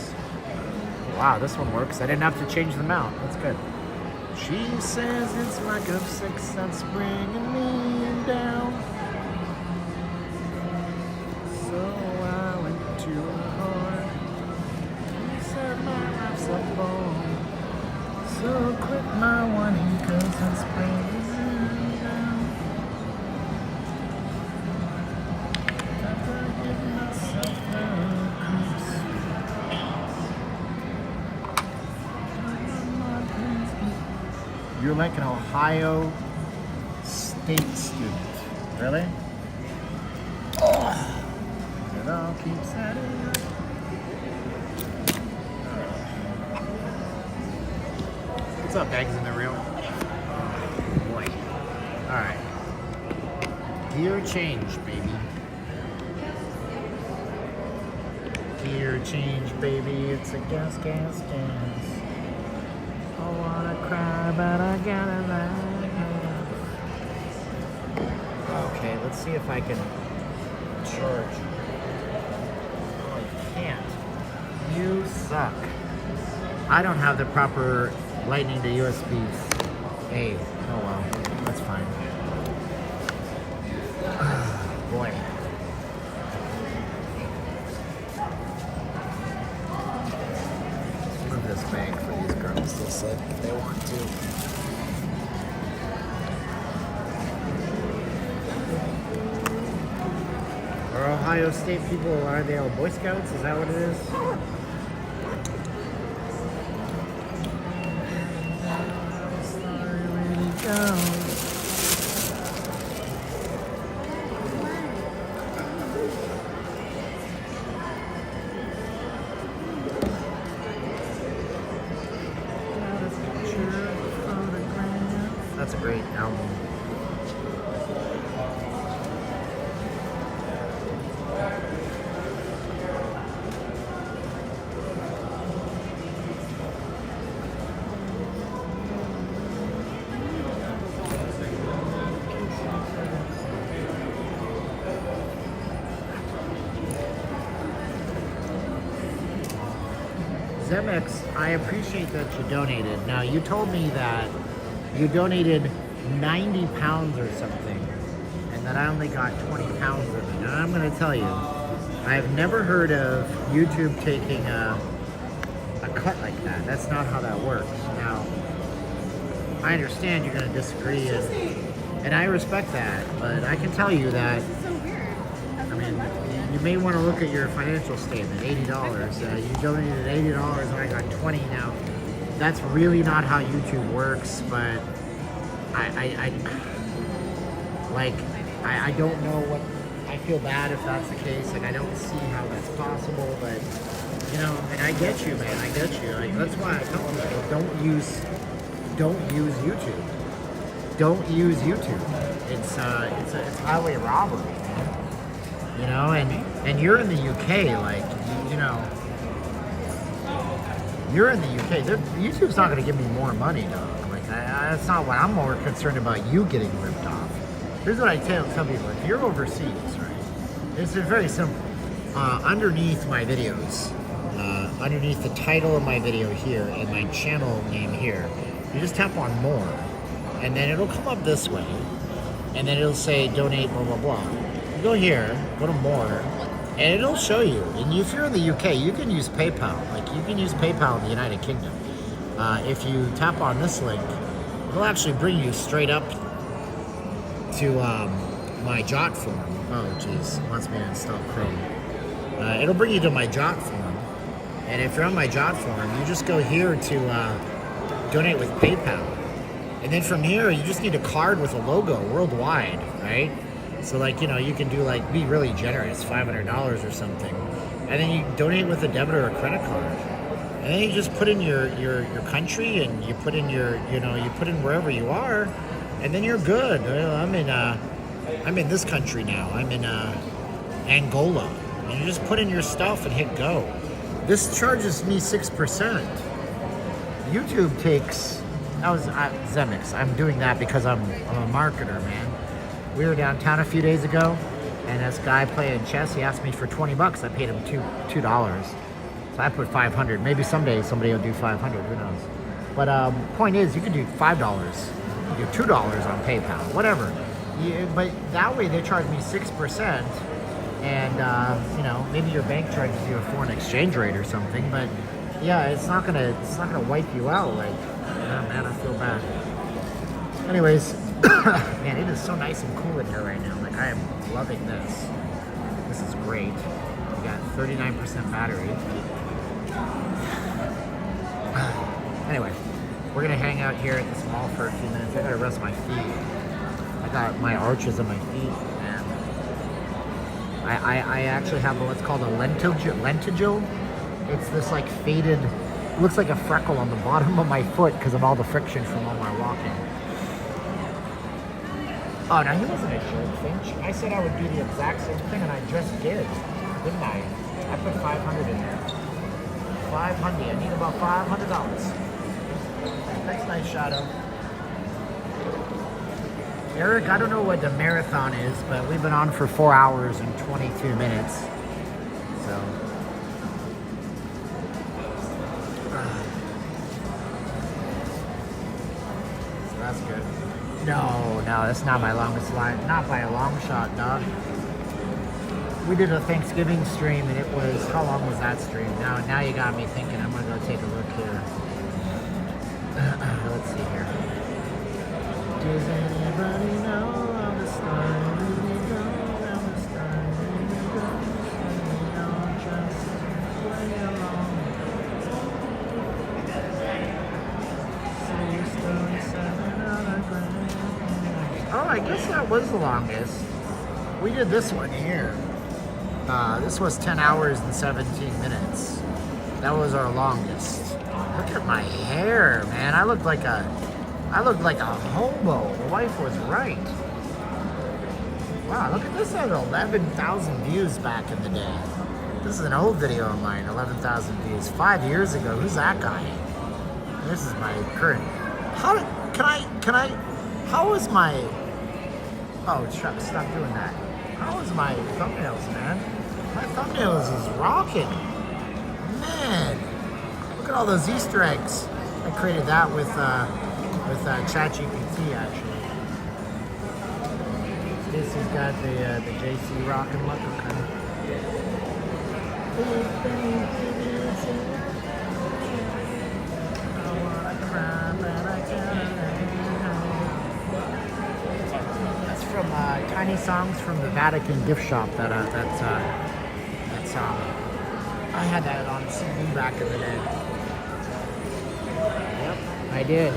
Speaker 1: Wow, this one works. I didn't have to change the mount. That's good. She says it's lack of sex that's bringing me down. So I went to a bar. She said So quit my whining, 'cause it's breaking down. After giving myself the creeps. You're like an Ohio State student. Really? Oh. It all keeps adding up. What's up, eggs in the reel? Boy. Alright. Gear change, baby. Gear change, baby. It's a gas, gas, gas. I wanna cry, but I gotta laugh. Okay, let's see if I can charge. Oh, I can't. You suck. I don't have the proper Lightning to USB-A. Oh well, that's fine. Boy. Move this bag for these girls. They said if they want to. Are Ohio State people, are they all Boy Scouts? Is that what it is? That's a great album. Zemex, I appreciate that you donated. Now, you told me that you donated 90 pounds or something, and that I only got 20 pounds of it. And I'm going to tell you, I've never heard of YouTube taking a cut like that. That's not how that works. Now, I understand you're going to disagree, and I respect that, but I can tell you that, I mean, you may want to look at your financial statement, $80. You donated $80 and I got 20 now. That's really not how YouTube works, but I don't know what, I feel bad if that's the case. Like, I don't see how that's possible, but, you know, and I get you, man, I get you. Like, that's why I tell people, don't use YouTube. Don't use YouTube. It's highway robbery, man. You know, and you're in the UK, like, you know, you're in the UK. YouTube's not going to give me more money, dog. Like, that's not what I'm more concerned about. You getting ripped off. Here's what I tell people: if you're overseas, right? It's very simple. Underneath my videos, underneath the title of my video here and my channel name here, you just tap on more, and then it'll come up this way, and then it'll say donate, blah blah blah. You go here, go to more, and it'll show you. And if you're in the UK, you can use PayPal. Like, you can use PayPal in the United Kingdom. If you tap on this link, it'll actually bring you straight up to my Jot form. Oh, geez, wants me to install Chrome. It'll bring you to my Jot form. And if you're on my Jot form, you just go here to donate with PayPal. And then from here, you just need a card with a logo worldwide, right? So, like, you know, you can do, like, be really generous, $500 or something. And then you donate with a debit or a credit card. And then you just put in your country, and you put in your, you know, you put in wherever you are, and then you're good. I'm in this country now. I'm in Angola. And you just put in your stuff and hit go. This charges me 6%. YouTube takes, that was Zemix. I'm doing that because I'm a marketer, man. We were downtown a few days ago, and this guy playing chess, he asked me for 20 bucks. I paid him $2. So I put 500. Maybe someday somebody will do 500, who knows. But point is, you can do $5. You can do $2 on PayPal, whatever. But that way they charge me 6%, and you know, maybe your bank charges you a foreign exchange rate or something. But yeah, it's not gonna wipe you out. Like, man, I feel bad. Anyways, man, it is so nice and cool in here right now. Like, I am loving this. This is great. We got 39% battery. Anyway, we're gonna hang out here at this mall for a few minutes. I gotta rest my feet. I got my arches on my feet, and I actually have what's called a lentigial. It's this like faded, looks like a freckle on the bottom of my foot because of all the friction from all my walking. Oh, now he wasn't a jerk, Finch. I said I would do the exact same thing, and I just did, didn't I? I put 500 in there. 500. I need about $500. Thanks, nice shadow. Eric, I don't know what the marathon is, but we've been on for 4 hours and 22 minutes. So that's good. No, that's not my longest line. Not by a long shot, dog. We did a Thanksgiving stream, and it was, how long was that stream? Now you got me thinking. I'm gonna go take a look here. Let's see here. Does anybody know of the story? We go around the story. We go, and we all just play along. Say your story, 7 other grand. Oh, I guess that was the longest. We did this one here. This was 10 hours and 17 minutes. That was our longest. Look at my hair, man. I look like a hobo. The wife was right. Wow, look at this. Had 11,000 views back in the day. This is an old video of mine, 11,000 views. 5 years ago. Who's that guy? This is my current. How is my... Oh, stop doing that. How is my thumbnails, man? My thumbnails is rocking. Man, look at all those Easter eggs. I created that with ChatGPT, actually. Stacy's got the JC rockin' look. Okay. That's from Tiny Songs from the Vatican gift shop. That song. I had that on CD back in the day. Yep, I did.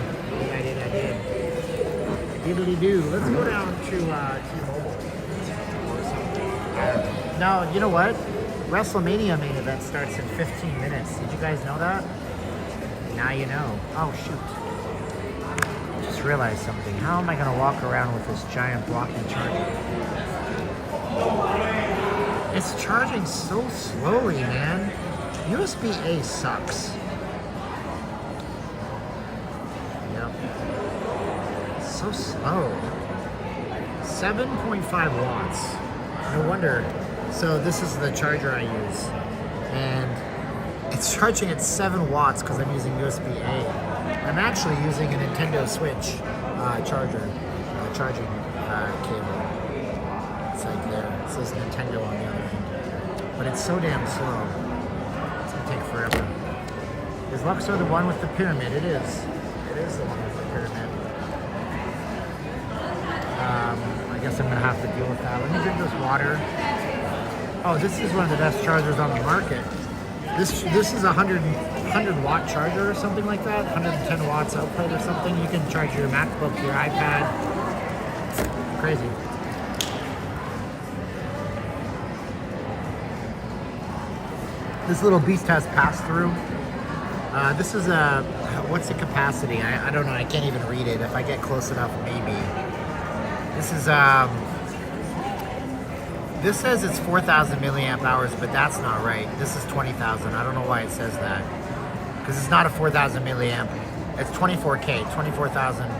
Speaker 1: Diddly-doo. Let's go down to T-Mobile. No, you know what? Wrestlemania main event starts in 15 minutes. Did you guys know that? Now you know. Oh, shoot. I just realized something. How am I going to walk around with this giant blocking charger? It's charging so slowly, man. USB-A sucks. Yep. So slow. 7.5 watts. No wonder. So this is the charger I use. And it's charging at 7 watts because I'm using USB-A. I'm actually using a Nintendo Switch charger, charging cable. It's like there. It says Nintendo on the other end. But it's so damn slow. It's gonna take forever. Is Luxor the one with the pyramid? It is. It is the one with the pyramid. I guess I'm gonna have to deal with that. Let me drink this water. Oh, this is one of the best chargers on the market. This is a 100 watt charger or something like that. 110 watts output or something. You can charge your MacBook, your iPad. Crazy. This little beast has pass through. This is a, what's the capacity? I don't know, I can't even read it. If I get close enough, maybe. This is, this says it's 4,000 milliamp hours, but that's not right. This is 20,000. I don't know why it says that. Because it's not a 4,000 milliamp. It's 24K, 24,000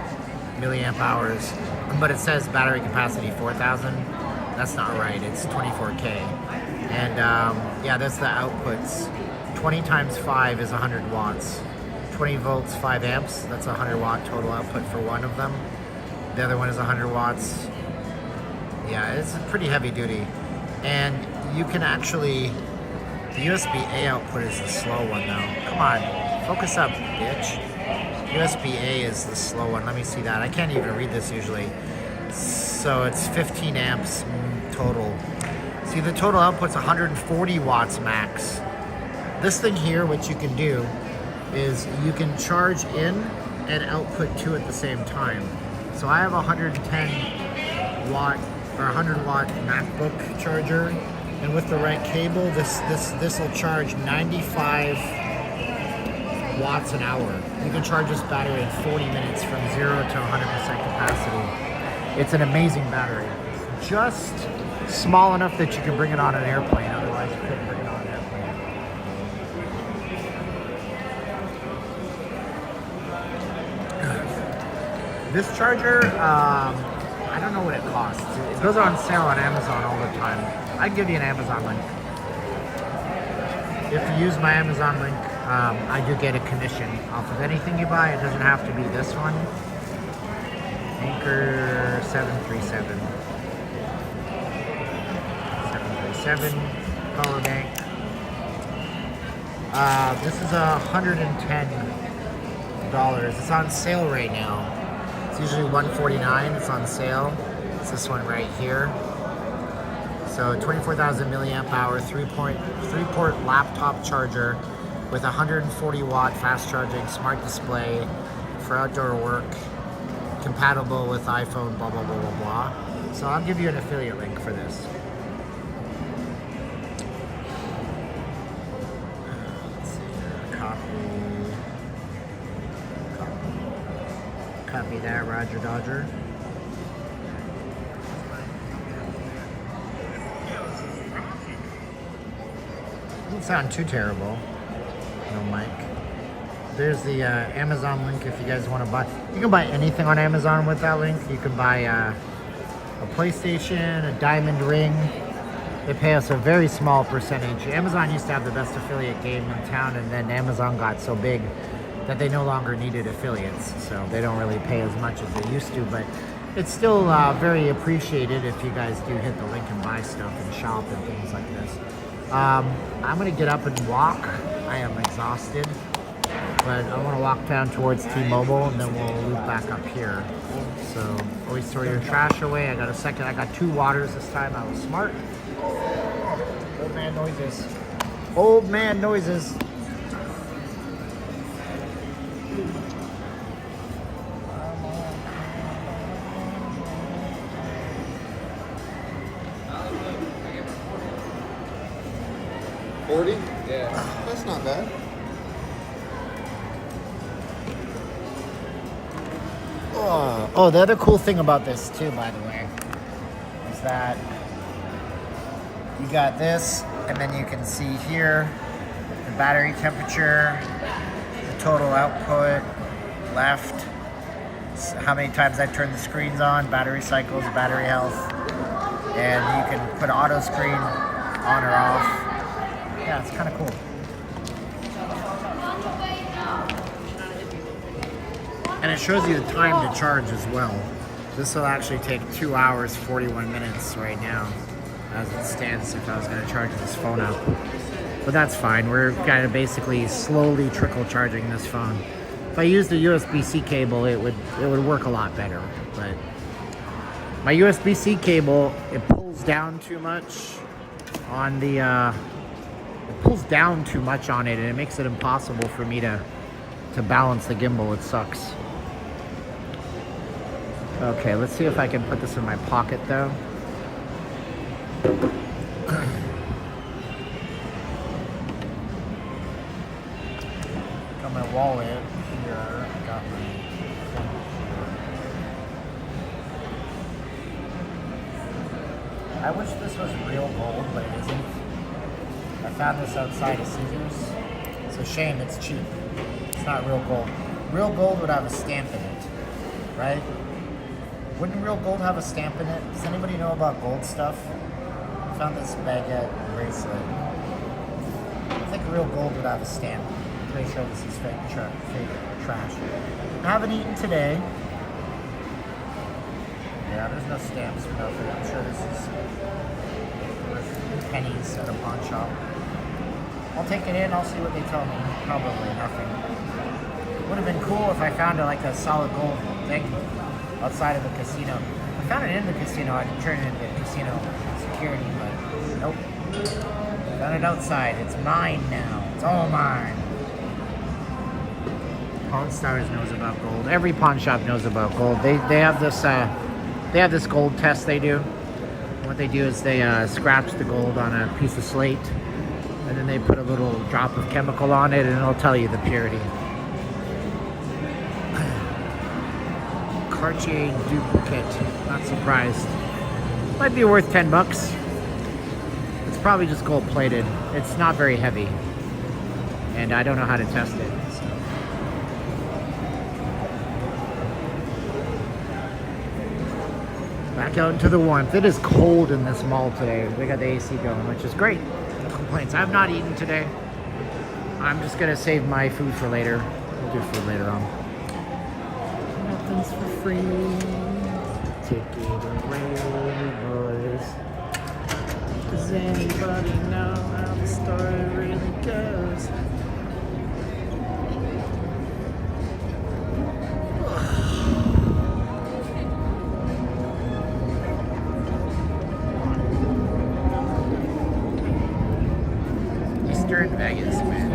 Speaker 1: milliamp hours. But it says battery capacity 4,000. That's not right. It's 24K. And yeah, that's the outputs. 20 times 5 is 100 watts. 20 volts, 5 amps. That's 100 watt total output for one of them. The other one is 100 watts. Yeah, it's pretty heavy duty. And you can actually, the USB-A output is the slow one though. Come on, Focus up, bitch. USB-A is the slow one. Let me see that. I can't even read this usually. So it's 15 amps total. See, the total output's 140 watts max. This thing here, what you can do is you can charge in and output 2 at the same time. So I have a 110 watt or 100 watt MacBook charger, and with the right cable, this will charge 95 watts an hour. You can charge this battery in 40 minutes from 0 to 100% capacity. It's an amazing battery. It's just small enough that you can bring it on an airplane, otherwise you couldn't bring it on an airplane. This charger, I don't know what it costs. It goes on sale on Amazon all the time. I can give you an Amazon link. If you use my Amazon link, I do get a commission off of anything you buy. It doesn't have to be this one. Anchor 737. 737 power bank. This is $110. It's on sale right now. It's usually $149. It's on sale. It's this one right here. So 24,000 milliamp hour, three-port laptop charger with 140 watt fast charging, smart display for outdoor work, compatible with iPhone, blah, blah, blah, blah, blah. So I'll give you an affiliate link for this. Let's see here, copy that, Roger Dodger. Doesn't sound too terrible. No mic. There's the Amazon link if you guys want to buy. You can buy anything on Amazon with that link. You can buy a PlayStation, a diamond ring. They pay us a very small percentage. Amazon used to have the best affiliate game in town, and then Amazon got so big that they no longer needed affiliates. So they don't really pay as much as they used to, but it's still very appreciated if you guys do hit the link and buy stuff and shop and things like this. I'm gonna get up and walk. I am exhausted, but I want to walk down towards T-Mobile and then we'll loop back up here. So always throw your trash away. I got a second. I got 2 waters this time. I was smart. Old man noises. Old man noises.
Speaker 6: Yeah.
Speaker 9: That's not bad.
Speaker 1: Oh, the other cool thing about this too, by the way, is that you got this, and then you can see here the battery temperature, the total output, left, how many times I've turned the screens on, battery cycles, battery health, and you can put auto screen on or off. Yeah, it's kind of cool. And it shows you the time to charge as well. This will actually take 2 hours, 41 minutes right now, as it stands, if I was going to charge this phone up. But that's fine. We're kind of basically slowly trickle charging this phone. If I used a USB-C cable, it would work a lot better. But my USB-C cable, it pulls down too much on the and it makes it impossible for me to balance the gimbal. It sucks. Okay, let's see if I can put this in my pocket though. Got my wallet here. Got my I wish this was real gold, but it isn't. I found this outside of Caesars. It's a shame, it's cheap. It's not real gold. Real gold would have a stamp in it, right? Wouldn't real gold have a stamp in it? Does anybody know about gold stuff? I found this baguette bracelet. I think real gold would have a stamp. I'm pretty sure this is fake trash. I haven't eaten today. Yeah, there's no stamps or nothing. I'm sure this is worth pennies at a pawn shop. I'll take it in, I'll see what they tell me. Probably nothing. Would have been cool if I found like a solid gold thing outside of the casino. I found it in the casino. I'd turn it into casino security, but nope. Found it outside. It's mine now. It's all mine. Pawn Stars knows about gold. Every pawn shop knows about gold. They have this gold test they do. What they do is they scratch the gold on a piece of slate, and then they put a little drop of chemical on it, and it'll tell you the purity. Cartier duplicate. Not surprised. Might be worth $10. It's probably just gold plated. It's not very heavy, and I don't know how to test it. So. Back out into the warmth. It is cold in this mall today. We got the AC going, which is great. No complaints. I've not eaten today. I'm just gonna save my food for later. We'll do food later on. Nothing's for free. Take it away, boys. Does anybody know how the story really goes? Eastern Vegas, man.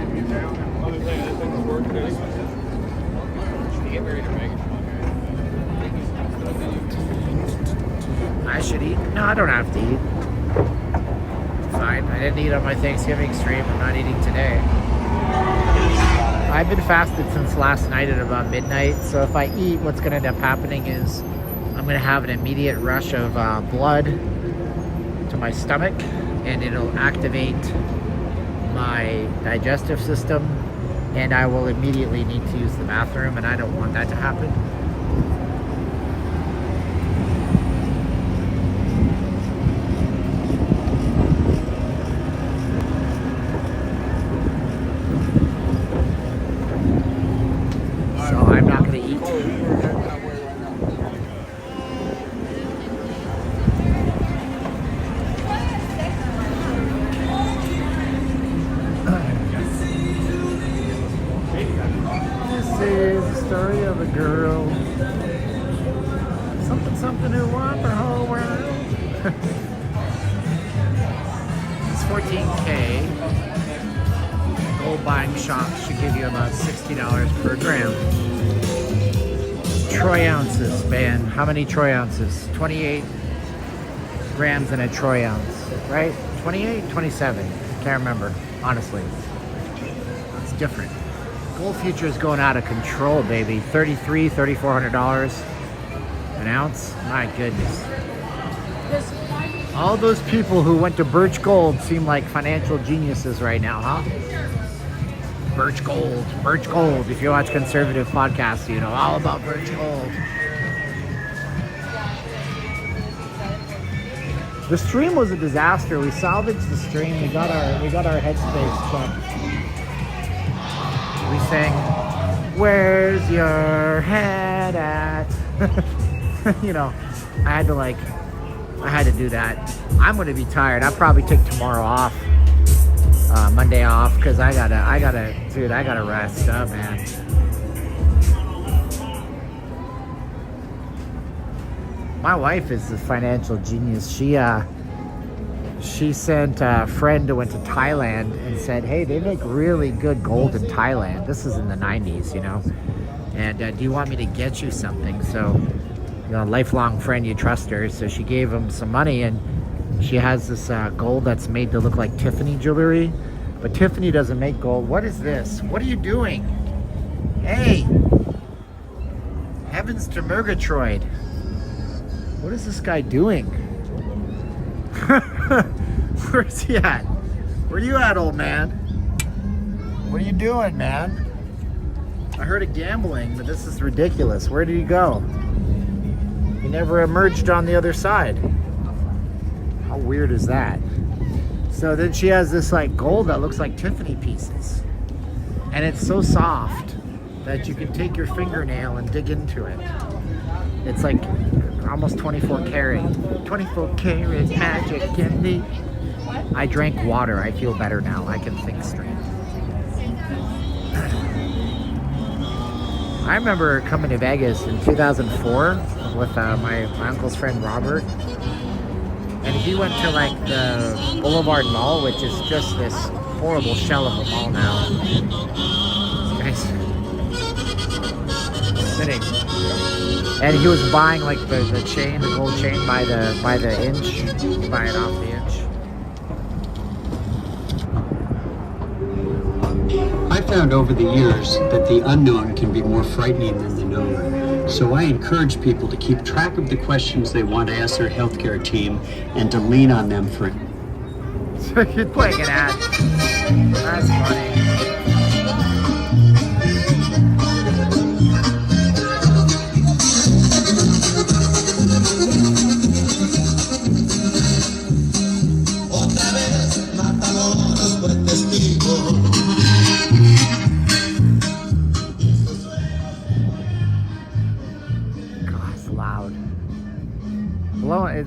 Speaker 1: I should eat. No, I don't have to eat. Fine. I didn't eat on my Thanksgiving stream. I'm not eating today. I've been fasted since last night at about midnight. So if I eat, what's going to end up happening is I'm going to have an immediate rush of blood to my stomach, and it'll activate my digestive system, and I will immediately need to use the bathroom, and I don't want that to happen. So I'm not going to eat. This is the story of a girl. Something who won the whole world. It's 14K. Gold buying shops should give you about $60 per gram. Troy ounces, man. How many troy ounces? 28 grams in a troy ounce, right? 28, 27. Can't remember, honestly. It's different. Gold futures going out of control, baby. $3,400 an ounce. My goodness. All those people who went to Birch Gold seem like financial geniuses right now, huh? Birch Gold. Birch Gold. If you watch conservative podcasts, you know all about Birch Gold. The stream was a disaster. We salvaged the stream. We got our headspace checked. We sang, "Where's your head at?" You know, I had to do that. I'm gonna be tired. I'll probably take tomorrow off, Monday off, because I gotta rest up, man. My wife is a financial genius. She sent a friend who went to Thailand and said, "Hey, they make really good gold in Thailand." This is in the 90s, you know. And do you want me to get you something? So, you know, a lifelong friend, you trust her. So she gave him some money, and she has this gold that's made to look like Tiffany jewelry. But Tiffany doesn't make gold. What is this? What are you doing? Hey! Heavens to Murgatroyd. What is this guy doing? Where's he at? Where you at, old man? What are you doing, man? I heard of gambling, but this is ridiculous. Where did he go? He never emerged on the other side. How weird is that? So then she has this like gold that looks like Tiffany pieces. And it's so soft that you can take your fingernail and dig into it. It's like almost 24 karat. 24 karat magic in me. I drank water. I feel better now. I can think straight. I remember coming to Vegas in 2004 with my uncle's friend Robert. And he went to like the Boulevard Mall, which is just this horrible shell of a mall now. This guy's sitting. And he was buying like the chain, the gold chain by the inch. Buy it off the inch.
Speaker 9: I found over the years that the unknown can be more frightening than the known. So I encourage people to keep track of the questions they want to ask their healthcare team and to lean on them for it.
Speaker 1: So you're playing an ad. That's funny.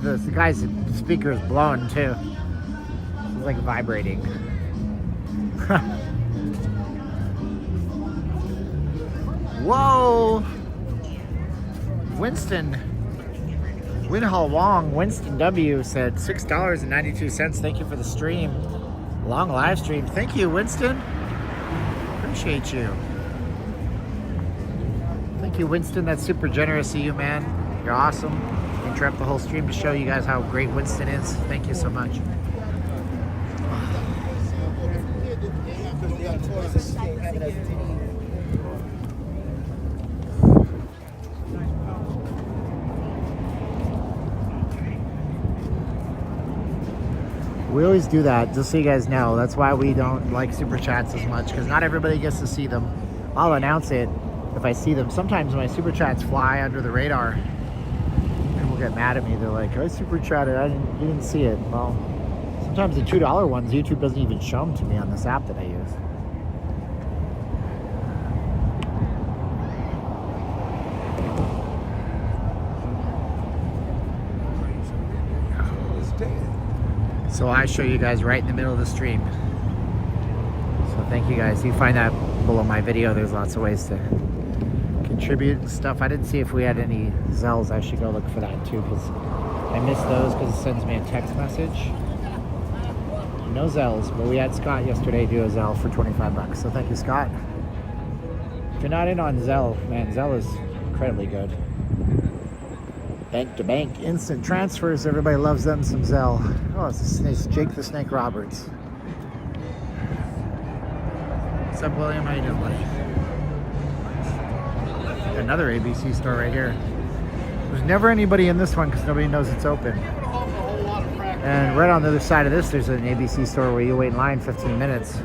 Speaker 1: The guy's speaker is blowing too. It's like vibrating. Whoa! Winhall Wong, Winston W said $6.92. Thank you for the stream. Long live stream. Thank you, Winston. Appreciate you. Thank you, Winston. That's super generous of you, man. You're awesome. Interrupt the whole stream to show you guys how great Winston is. Thank you so much. We always do that, just so you guys know. That's why we don't like super chats as much, because not everybody gets to see them. I'll announce it if I see them. Sometimes my super chats fly under the radar. Get mad at me. They're like, I super chatted, you didn't see it. Well, sometimes the $2 ones, YouTube doesn't even show them to me on this app that I use. So I show you guys right in the middle of the stream. So thank you guys. You find that below my video. There's lots of ways to contribute and stuff. I didn't see if we had any Zelles. I should go look for that too, because I missed those because it sends me a text message. No Zelles, but we had Scott yesterday do a Zelle for 25 bucks. So thank you, Scott. If you're not in on Zelle, man, Zelle is incredibly good. Bank to bank, instant transfers. Everybody loves them some Zelle. Oh, it's Jake the Snake Roberts. What's up, William? How you doing, buddy? Another ABC store right here. There's never anybody in this one because nobody knows it's open. And right on the other side of this, there's an ABC store where you wait in line 15 minutes.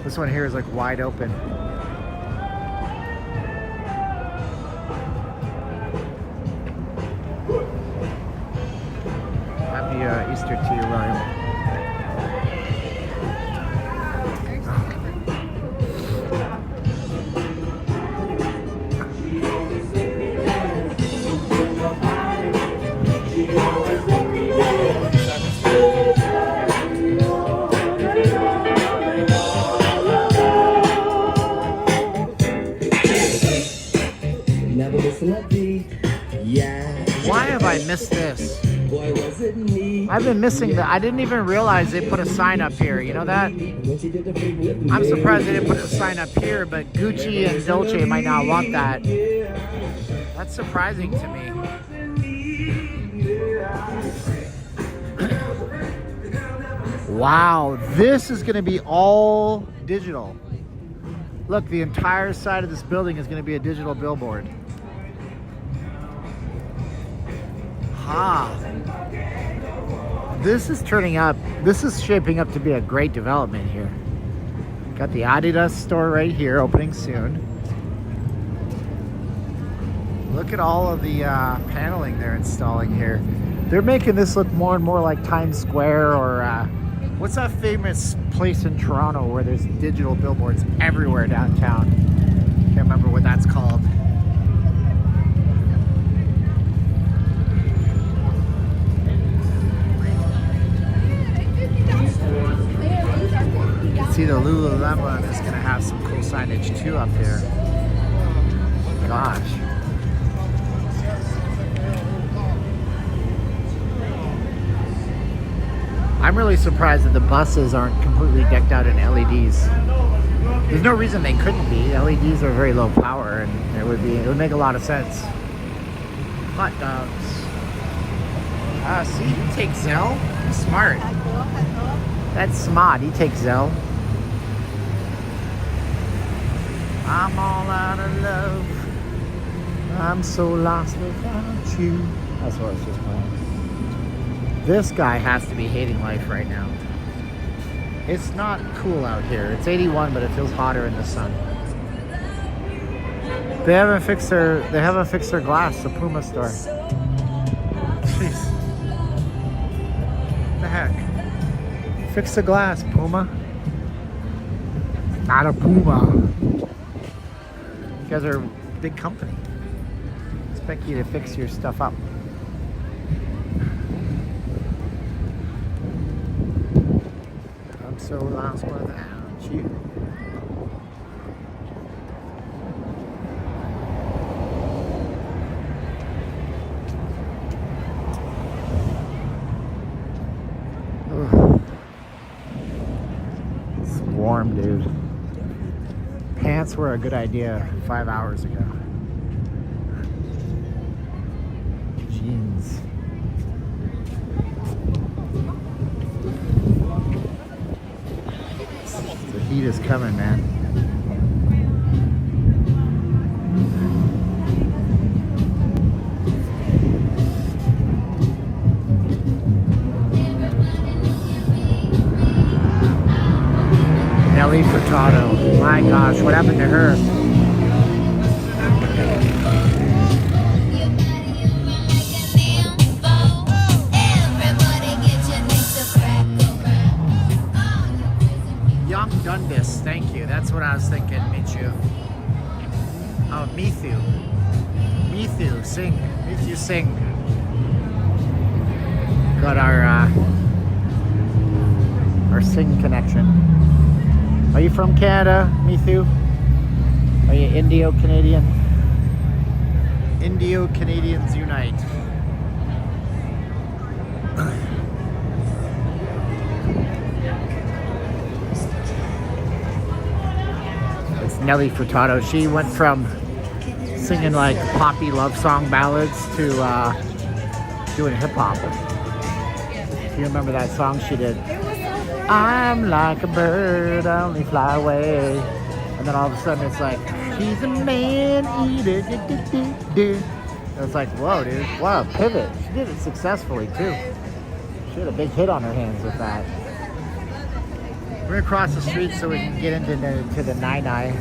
Speaker 1: This one here is like wide open. Happy Easter to you, Ryan. Why have I missed this? I've been missing I didn't even realize they put a sign up here. You know that? I'm surprised they didn't put a sign up here, but Gucci and Dolce might not want that. That's surprising to me. Wow, this is going to be all digital. Look, the entire side of this building is going to be a digital billboard. This is shaping up to be a great development here. Got the Adidas store right here, opening soon. Look at all of the paneling they're installing here. They're making this look more and more like Times Square, or what's that famous place in Toronto where there's digital billboards everywhere downtown? Can't remember what that's called. See, the Lululemon is going to have some cool signage too up there. gosh. I'm really surprised that the buses aren't completely decked out in LEDs. There's no reason they couldn't be. LEDs are very low power, and it would make a lot of sense. Hot dogs. See, he takes Zelle. He's smart. That's smart. He takes Zelle. I'm all out of love. I'm so lost without you. That's what I was just playing. This guy has to be hating life right now. It's not cool out here. It's 81, but it feels hotter in the sun. They haven't fixed their glass, the Puma store. Jeez. What the heck? Fix the glass, Puma. Not a Puma. You guys are a big company. Expect you to fix your stuff up. I'm so lost without you. Ugh. It's warm, dude. Pants were a good idea 5 hours ago. Jeans. The heat is coming, man. Nelly Furtado. My gosh, what happened to her? Young Dundas, thank you. That's what I was thinking, Michu. Oh, Mithu. Mithu, sing. Mithu, sing. Got our sing connection. Are you from Canada, Mithu? Are you Indio-Canadian? Indio-Canadians unite. It's Nelly Furtado. She went from singing like poppy love song ballads to doing hip hop. Do you remember that song she did? I'm like a bird, I only fly away. And then all of a sudden it's like, she's a man eater. It's like, whoa, dude. Wow, pivot. She did it successfully, too. She had a big hit on her hands with that. We're going to cross the street so we can get into the Nine-Eye.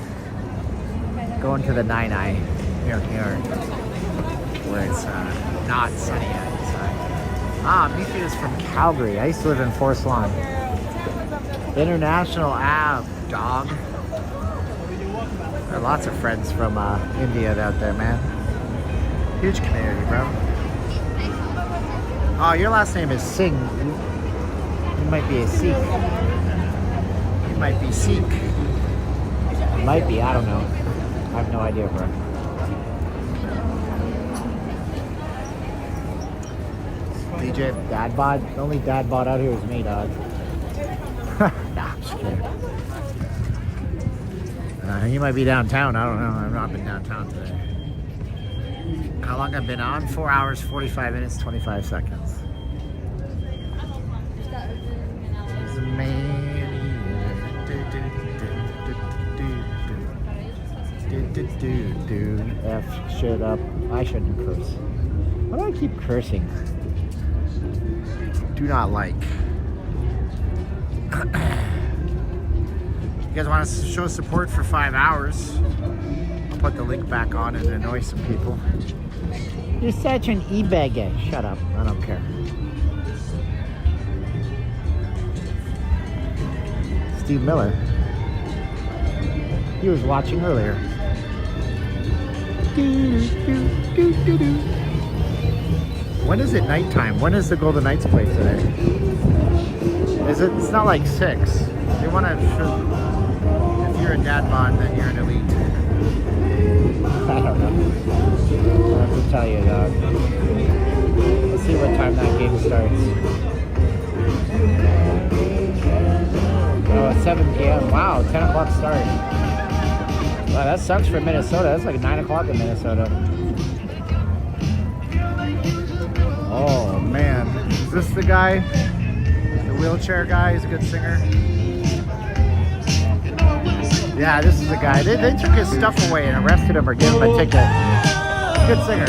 Speaker 1: Going to the Nine-Eye here, where it's not sunny outside. Mifi is from Calgary. I used to live in Forest Lawn. International Ave, dog. There are lots of friends from India out there, man. Huge community, bro. Oh, your last name is Singh. You might be a Sikh. You might be Sikh. You might be, I don't know. I have no idea, bro. DJ Dad Bod? The only Dad Bod out here is me, dog. Nah, I'm just kidding. You might be downtown. I don't know. I've not been downtown today. How long I've been on? 4 hours, 45 minutes, 25 seconds. There's a man here. F shit up. I shouldn't curse. Why do I keep cursing? Do not like. You guys want to show support for 5 hours? I'll put the link back on and annoy some people. You're such an e-bagger. Shut up. I don't care. Steve Miller. He was watching earlier. When is it nighttime? When is the Golden Knights play today? Is it? It's not like 6. They want to. If you're a dad bod, then you're an elite. I don't know. that sucks for Minnesota. It's like 9 o'clock in Minnesota. Oh man, is this the guy? The wheelchair guy? He's a good singer. Yeah, this is the guy. They took his stuff away and arrested him or gave him a ticket. Good singer.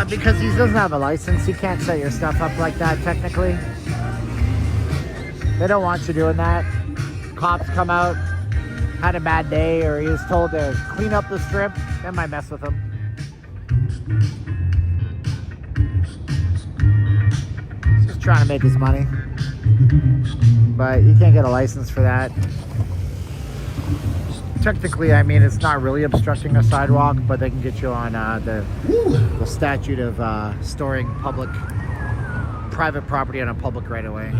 Speaker 1: Because he doesn't have a license, you can't set your stuff up like that technically. They don't want you doing that. Cops come out, had a bad day, or he was told to clean up the strip, they might mess with him. He's just trying to make his money. But you can't get a license for that. Technically, I mean, it's not really obstructing a sidewalk, but they can get you on the statute of storing private property on a public right-of-way.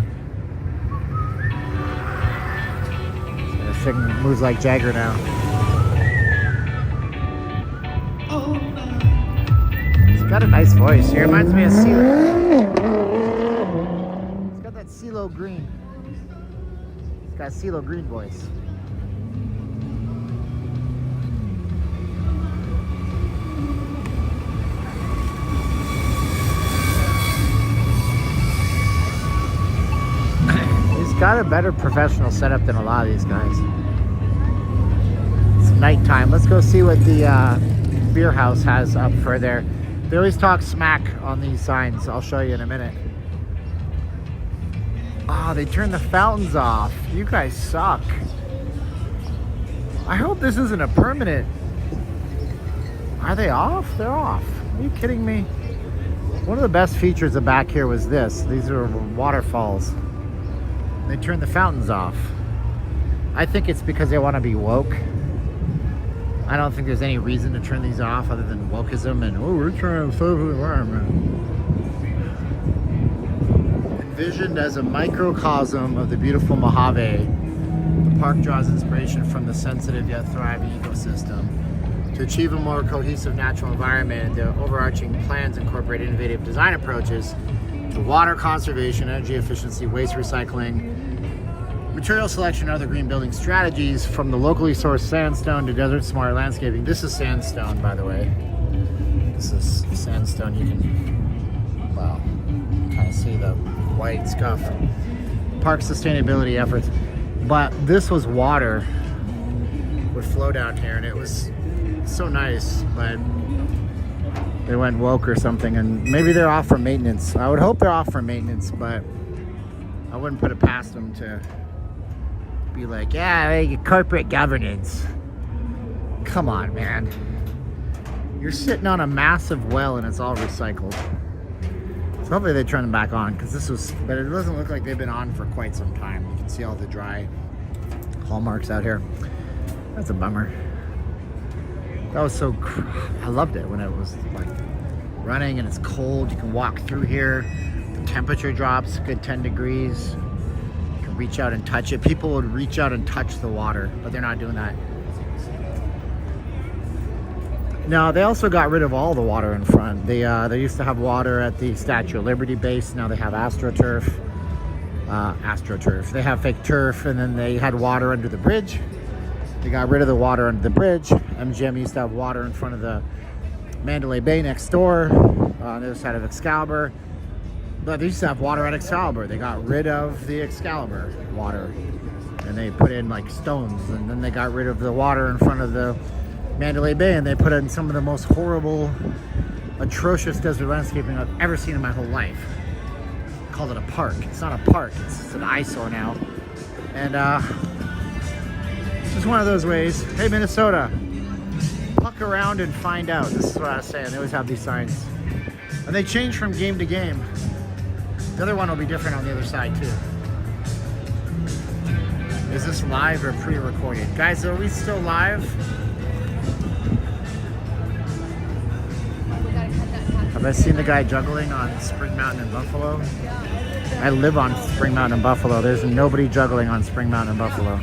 Speaker 1: This thing moves like Jagger now. He's got a nice voice. He reminds me of CeeLo. He's got that CeeLo Green. He's got a CeeLo Green voice. Got a better professional setup than a lot of these guys. It's nighttime. Let's go see what the beer house has up for there. They always talk smack on these signs. I'll show you in a minute. Oh, they turned the fountains off. You guys suck. I hope this isn't a permanent. Are they off? They're off. Are you kidding me? One of the best features of back here was this. These are waterfalls. They turn the fountains off. I think it's because they want to be woke. I don't think there's any reason to turn these off other than wokeism and, oh, we're trying to save the environment. Envisioned as a microcosm of the beautiful Mojave, the park draws inspiration from the sensitive yet thriving ecosystem. To achieve a more cohesive natural environment, the overarching plans incorporate innovative design approaches to water conservation, energy efficiency, waste recycling, material selection, and other green building strategies, from the locally sourced sandstone to desert smart landscaping. This is sandstone, by the way. This is sandstone. You can, wow, kind of see the white scuff. Park sustainability efforts. But this was water would flow down here, and it was so nice, but they went woke or something, and maybe they're off for maintenance. I would hope they're off for maintenance, but I wouldn't put it past them to be like, yeah, corporate governance. Come on, man. You're sitting on a massive well and it's all recycled. So hopefully they turn them back on, because this was, but it doesn't look like they've been on for quite some time. You can see all the dry hallmarks out here. That's a bummer. That was so, I loved it when it was like running and it's cold. You can walk through here. The temperature drops a good 10 degrees. You can reach out and touch it. People would reach out and touch the water, but they're not doing that. Now, they also got rid of all the water in front. They used to have water at the Statue of Liberty base. Now they have AstroTurf. They have fake turf, and then they had water under the bridge. They got rid of the water under the bridge. MGM used to have water in front of the Mandalay Bay next door, on the other side of Excalibur. But they used to have water at Excalibur. They got rid of the Excalibur water. And they put in like stones. And then they got rid of the water in front of the Mandalay Bay. And they put in some of the most horrible, atrocious desert landscaping I've ever seen in my whole life. Called it a park. It's not a park. It's an eyesore now. And it's just one of those ways. Hey, Minnesota. Puck around and find out. This is what I was saying. They always have these signs. And they change from game to game. The other one will be different on the other side too. Is this live or pre-recorded? Guys, are we still live? Have I seen the guy juggling on Spring Mountain in Buffalo? I live on Spring Mountain in Buffalo. There's nobody juggling on Spring Mountain in Buffalo.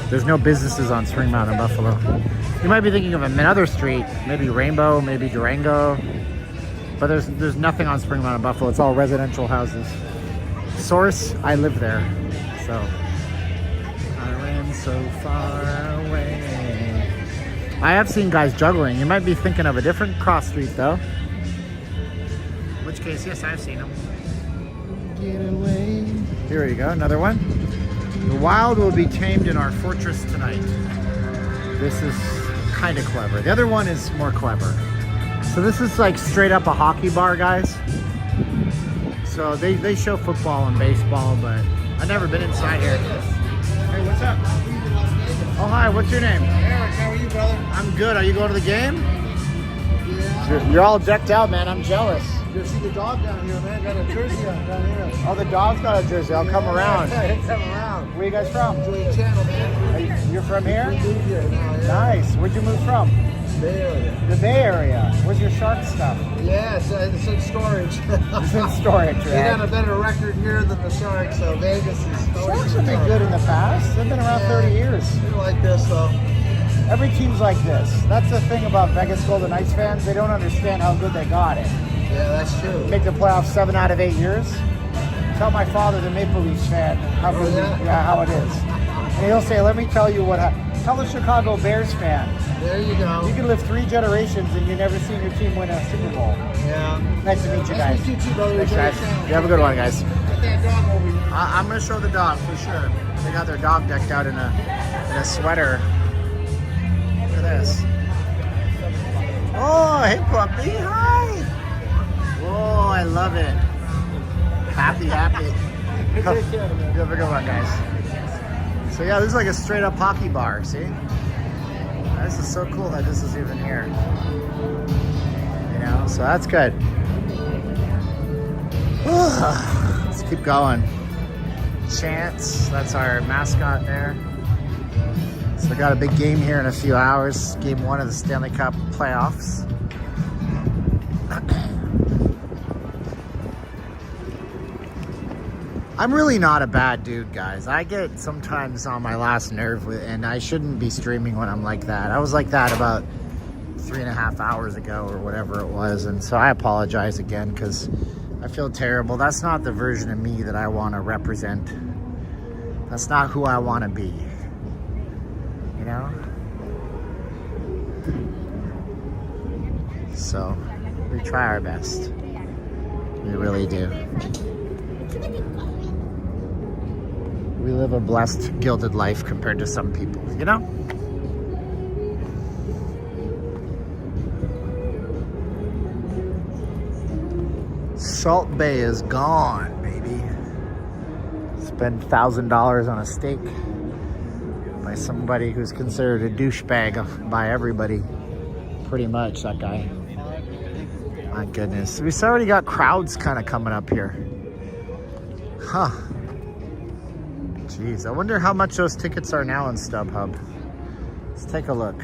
Speaker 1: There's no businesses on Spring Mountain in Buffalo. You might be thinking of another street, maybe Rainbow, maybe Durango. But there's nothing on Spring Mountain Buffalo. It's all residential houses. Source, I live there. So I ran so far away. I have seen guys juggling. You might be thinking of a different cross street though. In which case, yes, I've seen them. Get away. Here you go, another one. The wild will be tamed in our fortress tonight. This is kind of clever. The other one is more clever. So this is like straight up a hockey bar, guys. So they show football and baseball, but I've never been inside here. Hey, what's up? Oh, hi, what's your name?
Speaker 7: Eric, how are you, brother?
Speaker 1: I'm good. Are you going to the game?
Speaker 7: Yeah.
Speaker 1: You're all decked out, man. I'm jealous.
Speaker 7: You see the dog down here, man. Got a jersey on down here.
Speaker 1: Oh, the dog's got a jersey. I'll come around.
Speaker 7: Yeah, come around.
Speaker 1: Where you guys from?
Speaker 7: Enjoy the channel, man.
Speaker 1: You're from here?
Speaker 7: We moved here now, yeah.
Speaker 1: Nice. Where'd you move from?
Speaker 7: Bay Area.
Speaker 1: The Bay Area. Where's your shark stuff?
Speaker 7: Yeah, it's in storage.
Speaker 1: It's in storage, right?
Speaker 7: They got a better record here than the Sharks, so Vegas is
Speaker 1: Sharks have been good in the past. They've been around 30 years.
Speaker 7: They're like this, though.
Speaker 1: Every team's like this. That's the thing about Vegas Golden Knights fans. They don't understand how good they got it.
Speaker 7: Yeah, that's true.
Speaker 1: Make the playoffs 7 out of 8 years. Tell my father, the Maple Leafs fan, how good, how it is. And he'll say, let me tell you what happened. Tell the Chicago Bears fan.
Speaker 7: There you go.
Speaker 1: You can live 3 generations and you've never seen your team win a Super Bowl.
Speaker 7: Yeah.
Speaker 1: Nice to meet you guys.
Speaker 7: Nice to meet you, brother.
Speaker 1: Thanks, guys. You have a good one, guys.
Speaker 7: Get that dog over here.
Speaker 1: I'm going to show the dog for sure. They got their dog decked out in a sweater. Look at this. Oh, hey, puppy. Hi. Oh, I love it. Happy. You have a good one, guys. So yeah, this is like a straight up hockey bar, see? This is so cool that this is even here. You know, so that's good. Let's keep going. Chance, that's our mascot there. So we got a big game here in a few hours. Game 1 of the Stanley Cup playoffs. I'm really not a bad dude, guys. I get sometimes on my last nerve, and I shouldn't be streaming when I'm like that. I was like that about 3.5 hours ago or whatever it was, and so I apologize again because I feel terrible. That's not the version of me that I want to represent. That's not who I want to be. You know? So, we try our best. We really do. We live a blessed, gilded life compared to some people, you know? Salt Bay is gone, baby. Spend $1,000 on a steak by somebody who's considered a douchebag by everybody. Pretty much, that guy. My goodness. We've already got crowds kind of coming up here. Huh. Jeez, I wonder how much those tickets are now in StubHub. Let's take a look.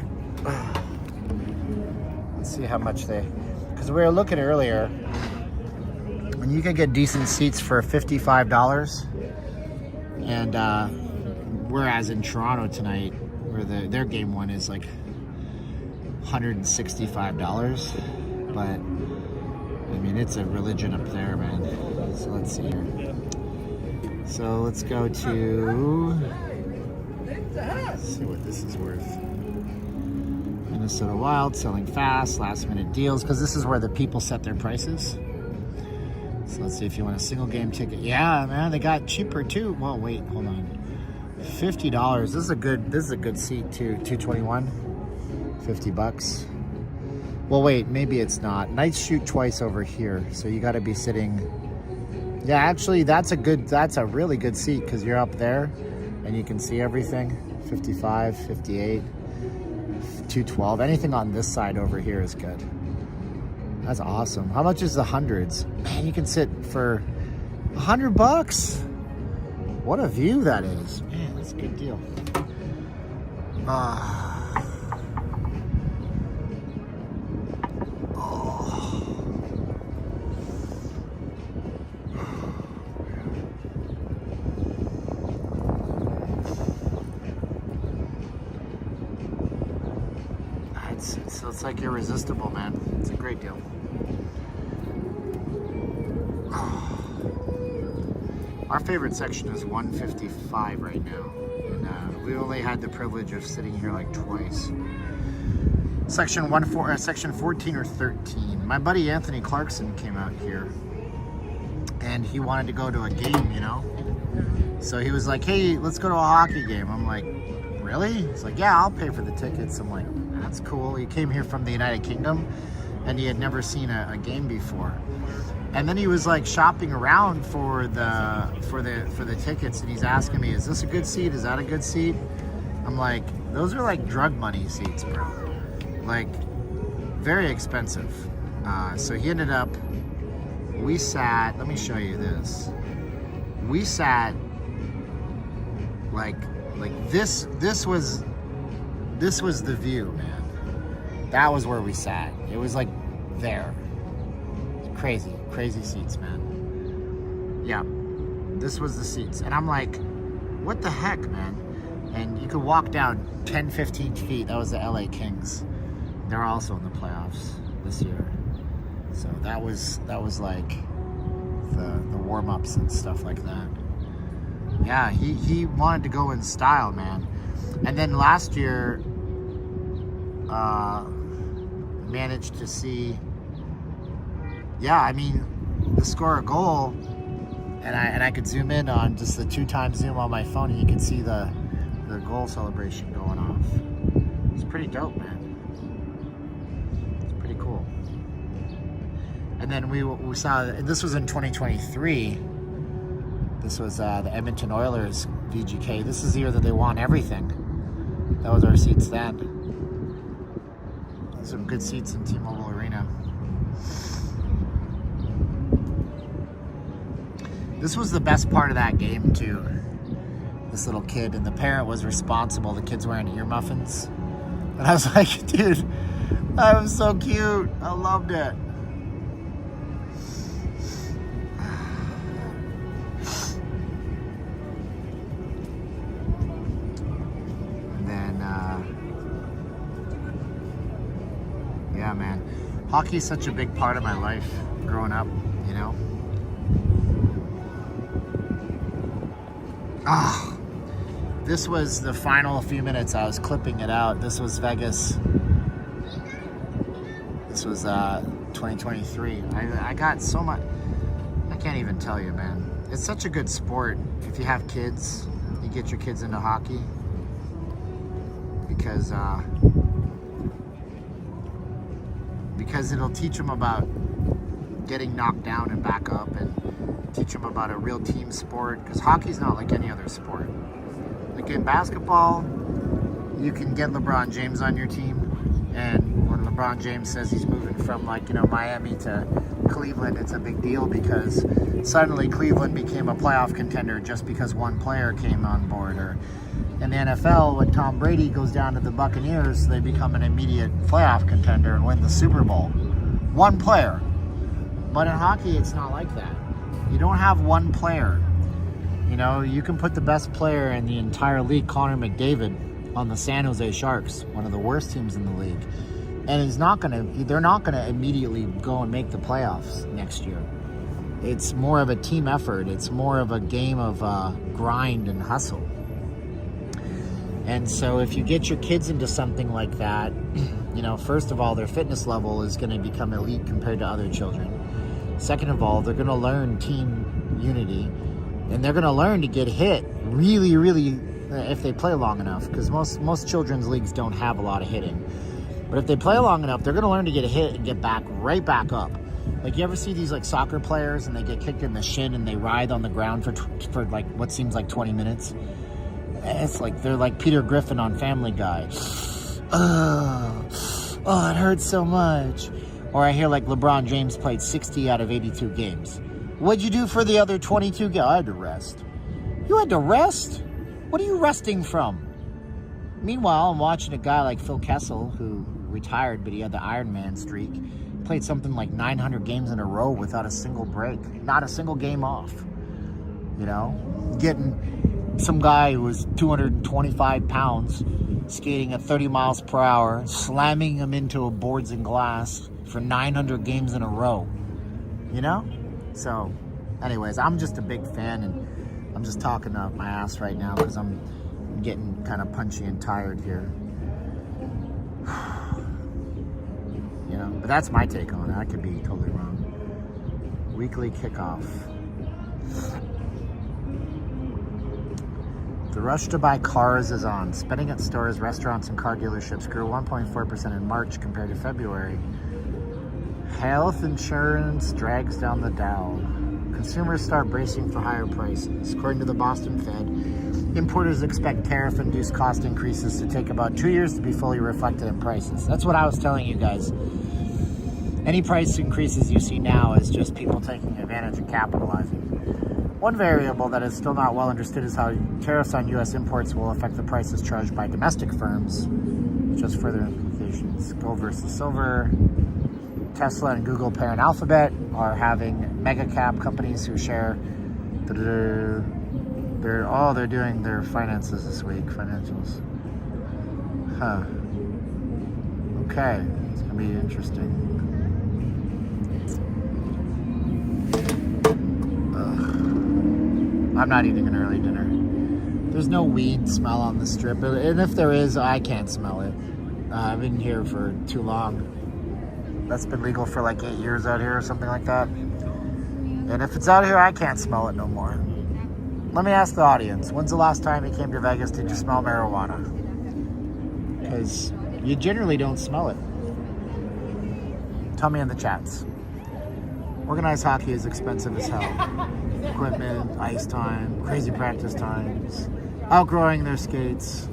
Speaker 1: Let's see how much they... Because we were looking earlier, and you can get decent seats for $55. And whereas in Toronto tonight, where their game 1 is like $165. But, I mean, it's a religion up there, man. So let's see here. So let's go to, let's see what this is worth. Minnesota Wild selling fast, last minute deals, because this is where the people set their prices. So let's see if you want a single game ticket. Yeah, man, they got cheaper too. Well, wait, hold on. $50. This is a good seat too. 221. $50. Well, wait, maybe it's not. Knights shoot twice over here, so you got to be sitting. Yeah, actually, that's a really good seat because you're up there and you can see everything. 55, 58, 212. Anything on this side over here is good. That's awesome. How much is the hundreds? Man, you can sit for $100. What a view that is. Man, that's a good deal. So it's like irresistible, man. It's a great deal. Our favorite section is 155 right now, and we only had the privilege of sitting here like twice. Section 14 or 13. My buddy Anthony Clarkson came out here, and he wanted to go to a game, you know. So he was like, "Hey, let's go to a hockey game." I'm like, "Really?" He's like, "Yeah, I'll pay for the tickets." I'm like, "That's cool." He came here from the United Kingdom, and he had never seen a game before. And then he was like shopping around for the tickets, and he's asking me, "Is this a good seat? Is that a good seat?" I'm like, "Those are like drug money seats, bro. Like, very expensive." So he ended up. We sat. Let me show you this. We sat like this. This was the view, man. That was where we sat. It was like there. Crazy seats, man. Yeah, this was the seats. And I'm like, what the heck, man? And you could walk down 10, 15 feet. That was the LA Kings. They're also in the playoffs this year. So that was like the warm-ups and stuff like that. Yeah, he wanted to go in style, man. And then last year, managed to see, yeah, I mean, to score a goal, and I could zoom in on just the 2x zoom on my phone, and you can see the goal celebration going off. It's pretty dope, man. It's pretty cool. And then we saw, this was in 2023. This was the Edmonton Oilers VGK. This is the year that they won everything. That was our seats then. Some good seats in T-Mobile Arena. This was the best part of that game too. This little kid, and the parent was responsible. The kid's wearing ear muffins. And I was like, dude, that was so cute. I loved it. Yeah, man. Hockey is such a big part of my life growing up, you know? This was the final few minutes. I was clipping it out. This was Vegas. This was 2023. I got so much. I can't even tell you, man. It's such a good sport. If you have kids, you get your kids into hockey. Because it'll teach them about getting knocked down and back up, and teach them about a real team sport, because hockey's not like any other sport. Like in basketball, you can get LeBron James on your team, and when LeBron James says he's moving from, like, you know, Miami to Cleveland, it's a big deal because suddenly Cleveland became a playoff contender just because one player came on board. Or in the NFL, when Tom Brady goes down to the Buccaneers, they become an immediate playoff contender and win the Super Bowl. One player. But in hockey, it's not like that. You don't have one player. You know, you can put the best player in the entire league, Connor McDavid, on the San Jose Sharks, one of the worst teams in the league. And they're not gonna immediately go and make the playoffs next year. It's more of a team effort. It's more of a game of grind and hustle. And so if you get your kids into something like that, you know, first of all, their fitness level is going to become elite compared to other children. Second of all, they're going to learn team unity, and they're going to learn to get hit really, really, if they play long enough, because most children's leagues don't have a lot of hitting. But if they play long enough, they're going to learn to get hit and get right back up. Like, you ever see these, like, soccer players and they get kicked in the shin and they writhe on the ground for like, what seems like 20 minutes? It's like, they're like Peter Griffin on Family Guy. Oh, it hurts so much. Or I hear, like, LeBron James played 60 out of 82 games. What'd you do for the other 22 games? I had to rest. You had to rest? What are you resting from? Meanwhile, I'm watching a guy like Phil Kessel, who retired, but he had the Iron Man streak. Played something like 900 games in a row without a single break. Not a single game off. You know? Getting some guy who was 225 pounds, skating at 30 miles per hour, slamming him into boards and glass for 900 games in a row. You know? So, anyways, I'm just a big fan, and I'm just talking up my ass right now because I'm getting kind of punchy and tired here. You know, but that's my take on it. I could be totally wrong. Weekly kickoff. The rush to buy cars is on. Spending at stores, restaurants, and car dealerships grew 1.4% in March compared to February. Health insurance drags down the Dow. Consumers start bracing for higher prices. According to the Boston Fed, importers expect tariff-induced cost increases to take about 2 years to be fully reflected in prices. That's what I was telling you guys. Any price increases you see now is just people taking advantage and capitalizing. One variable that is still not well understood is how tariffs on U.S. imports will affect the prices charged by domestic firms. Just further implications. Gold versus silver. Tesla and Google parent Alphabet are having mega cap companies who share they're doing their finances this week, financials. Huh. Okay, it's gonna be interesting. Ugh. I'm not eating an early dinner. There's no weed smell on the strip, and if there is, I can't smell it. I've been here for too long. That's been legal for like 8 years out here or something like that. And if it's out here, I can't smell it no more. Let me ask the audience, when's the last time you came to Vegas, did you smell marijuana? Because you generally don't smell it. Tell me in the chats. Organized hockey is expensive as hell. Equipment, ice time, crazy practice times, outgrowing their skates.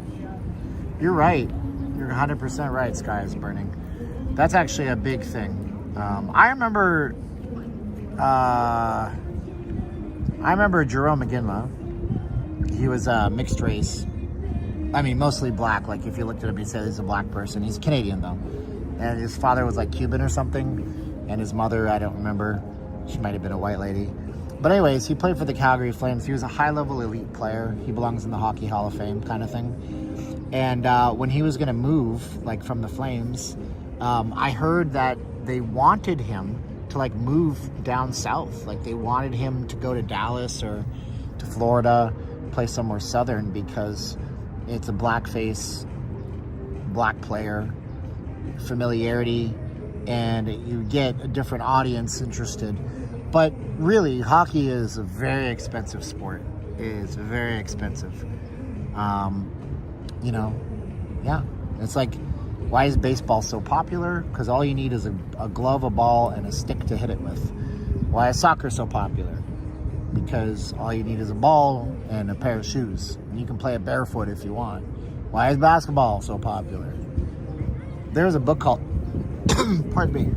Speaker 1: You're right. You're 100% right, Sky is Burning. That's actually a big thing. I remember Jerome McGinley. He was mixed race. I mean, mostly black. Like, if you looked at him, you'd say he's a black person. He's Canadian, though. And his father was, like, Cuban or something. And his mother, I don't remember. She might have been a white lady. But anyways, he played for the Calgary Flames. He was a high-level elite player. He belongs in the Hockey Hall of Fame kind of thing. And when he was going to move, like, from the Flames, I heard that they wanted him to, like, move down south. Like, they wanted him to go to Dallas or to Florida, play somewhere southern, because it's a black face, black player, familiarity, and you get a different audience interested. But really, hockey is a very expensive sport. It is very expensive. You know, yeah. It's like, why is baseball so popular? Because all you need is a glove, a ball, and a stick to hit it with. Why is soccer so popular? Because all you need is a ball and a pair of shoes. And you can play it barefoot if you want. Why is basketball so popular? There's a book called, pardon me,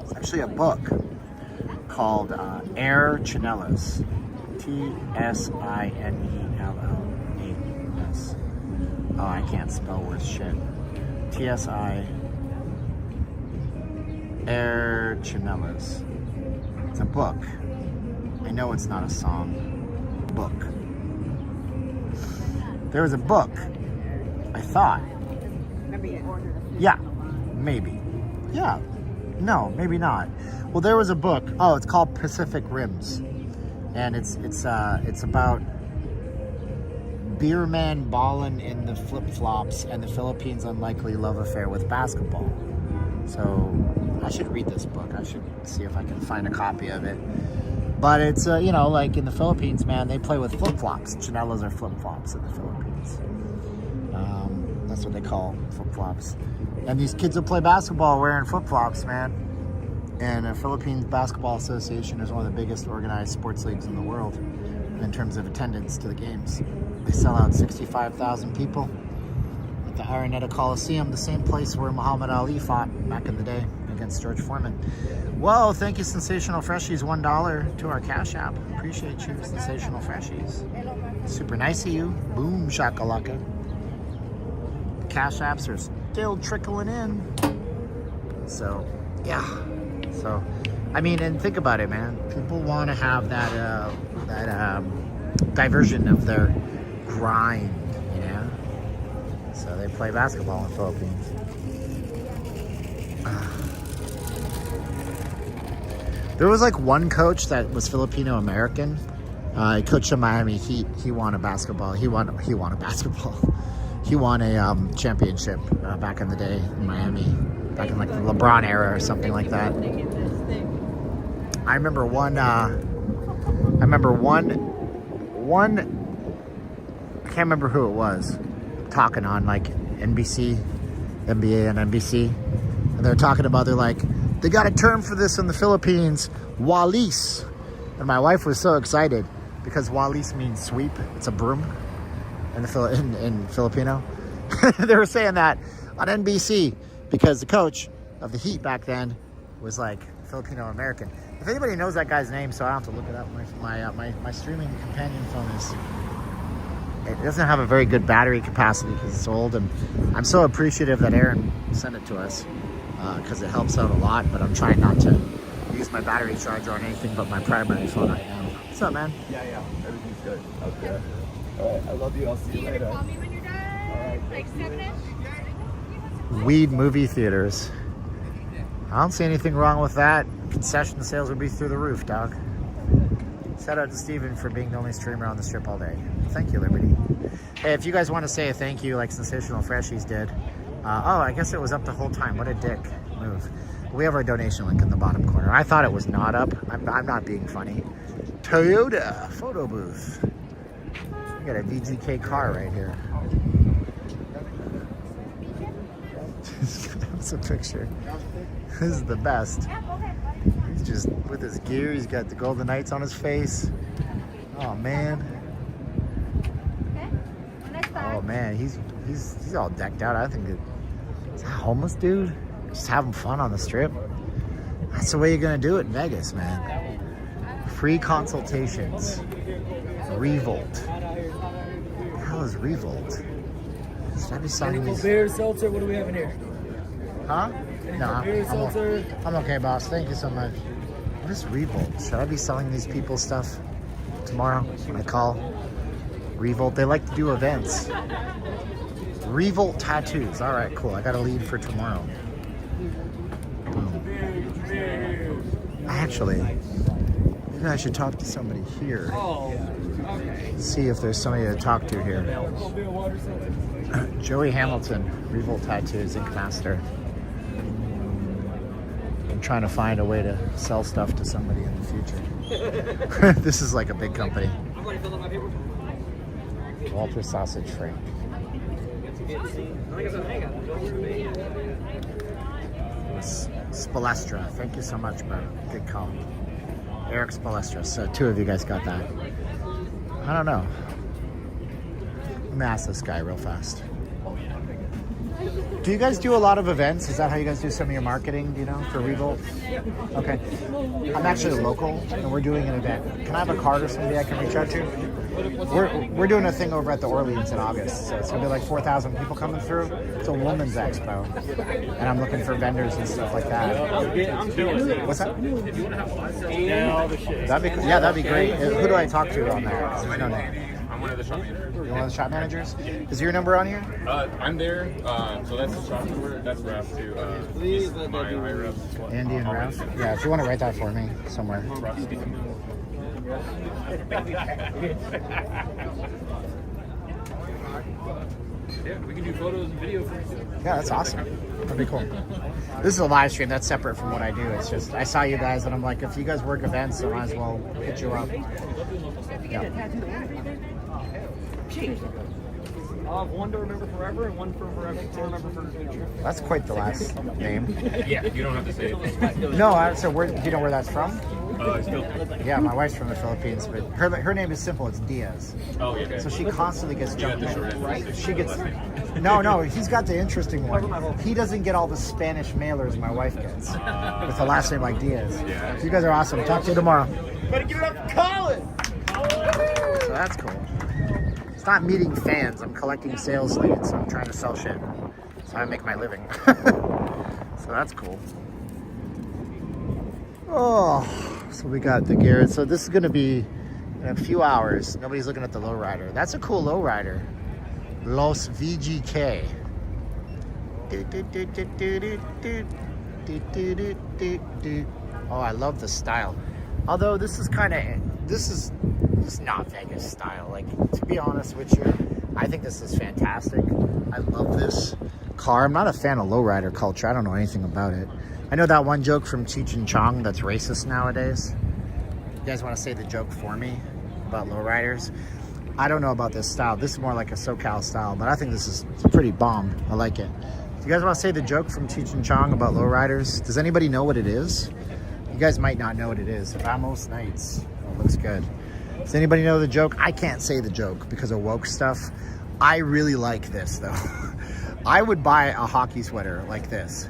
Speaker 1: it's actually a book called Air Chanellas. T-S-I-N-E-L-L-A-S. Oh, I can't spell worth shit. T-S-I, Air Chanellas. It's a book. I know it's not a song. Book. There was a book, I thought. Yeah, maybe. Yeah. No, maybe not. Well, there was a book. Oh, it's called Pacific Rims. And it's about beer man ballin' in the flip-flops and the Philippines' unlikely love affair with basketball. So I should read this book. I should see if I can find a copy of it. But it's, you know, like in the Philippines, man, they play with flip-flops. Chinelas are flip-flops in the Philippines. That's what they call flip-flops. And these kids will play basketball wearing flip-flops, man. And the Philippines Basketball Association is one of the biggest organized sports leagues in the world in terms of attendance to the games. They sell out 65,000 people at the Araneta Coliseum, the same place where Muhammad Ali fought back in the day against George Foreman. Whoa, thank you, Sensational Freshies. $1 to our Cash App. Appreciate you, Sensational Freshies. Super nice of you. Boom, shakalaka. Cash Apps are still trickling in. So, yeah. So, I mean, and think about it, man. People want to have that diversion of their grind, you know? So they play basketball in the Philippines. There was like one coach that was Filipino American. He coached the Miami Heat. He won a basketball. He won a basketball. He won a championship back in the day in Miami, back in like the LeBron era or something like that. I remember one. I can't remember who it was, talking on like NBC, NBA and NBC, and they're talking about, they're like, they got a term for this in the Philippines, walis. And my wife was so excited because walis means sweep. It's a broom in Filipino. They were saying that on NBC because the coach of the Heat back then was like Filipino American. If anybody knows that guy's name, so I don't have to look it up. My streaming companion phone it doesn't have a very good battery capacity because it's old, and I'm so appreciative that Aaron sent it to us because it helps out a lot. But I'm trying not to use my battery charger on anything but my primary phone right now. What's up, man?
Speaker 6: Yeah. Everything's good out there. All right, I love you. I'll see you later.
Speaker 5: Call me when you're done. Like 7-ish.
Speaker 1: Weed movie theaters. I don't see anything wrong with that. Concession sales would be through the roof, dog. Shout out to Steven for being the only streamer on the strip all day. Thank you, Liberty. Hey, if you guys want to say a thank you like Sensational Freshies did. I guess it was up the whole time. What a dick move. We have our donation link in the bottom corner. I thought it was not up. I'm not being funny. Toyota photo booth. We got a VGK car right here. That's a picture. This is the best. He's just with his gear. He's got the Golden Knights on his face. Oh man. Oh man, he's all decked out. I think it's a homeless dude just having fun on the strip. That's the way you're gonna do it in Vegas, man. Free consultations. Revolt. What the hell is Revolt? Should I be signing these?
Speaker 7: Beer, seltzer, what do we have in here?
Speaker 1: Huh? No, I'm okay, boss. Thank you so much. What is Revolt? Should I be selling these people stuff tomorrow when I call? Revolt, they like to do events. Revolt tattoos. All right, cool. I got a lead for tomorrow. Boom. Actually, maybe I should talk to somebody here. See if there's somebody to talk to here. Joey Hamilton, Revolt Tattoos, Ink Master. I'm trying to find a way to sell stuff to somebody in the future. This is like a big company. Walter Sausage Frank. Spalestra, thank you so much, bro. Good call. Eric Spalestra. So 2 of you guys got that. I don't know. Let me ask this guy real fast. Do you guys do a lot of events? Is that how you guys do some of your marketing, do you know, for Revolt? Okay. I'm actually local, and we're doing an event. Can I have a card or somebody I can reach out to? We're doing a thing over at the Orleans in August, so it's going to be like 4,000 people coming through. It's a women's expo, and I'm looking for vendors and stuff like that. What's that? That'd be great. Who do I talk to on there? There's no name.
Speaker 6: I'm one of the shop managers.
Speaker 1: You're one of the shop managers? Is your number on here?
Speaker 6: I'm there. So that's the shop number. That's Ralph too. He's my higher up.
Speaker 1: Andy and Ralph? Yeah, if you want to write that for me somewhere.
Speaker 6: Yeah, we can do photos and video for you.
Speaker 1: Yeah, that's awesome. That'd be cool. This is a live stream. That's separate from what I do. It's just, I saw you guys and I'm like, if you guys work events, I might as well hit you up. Yeah.
Speaker 3: I'll have one to remember forever and one to remember for the future.
Speaker 1: That's quite the last name.
Speaker 6: Yeah, you don't have to say it.
Speaker 1: No, so where, do you know where that's from?
Speaker 6: It's Philippines.
Speaker 1: Yeah, my wife's from the Philippines, but her name is simple. It's Diaz.
Speaker 6: Oh, yeah.
Speaker 1: So she constantly gets jumped.
Speaker 6: the short end.
Speaker 1: She gets. No, he's got the interesting one. He doesn't get all the Spanish mailers my wife gets with the last name like Diaz.
Speaker 6: Yeah.
Speaker 1: So you guys are awesome. Talk to you tomorrow.
Speaker 3: Better give it up for Colin!
Speaker 1: So that's cool. It's not meeting fans. I'm collecting sales leads. I'm trying to sell shit. So I make my living. So that's cool. Oh, so we got the Garrett. So this is going to be in a few hours. Nobody's looking at the lowrider. That's a cool lowrider. Los VGK. Oh, I love the style. Although this is not Vegas style. Like, to be honest with you, I think this is fantastic. I love this car. I'm not a fan of lowrider culture. I don't know anything about it. I know that one joke from Cheech and Chong that's racist nowadays. You guys want to say the joke for me about lowriders? I don't know about this style. This is more like a SoCal style, but I think this is pretty bomb. I like it. Do you guys want to say the joke from Cheech and Chong about lowriders? Does anybody know what it is? You guys might not know what it is. Vamos Nights. Oh, looks good. Does anybody know the joke? I can't say the joke because of woke stuff. I really like this, though. I would buy a hockey sweater like this.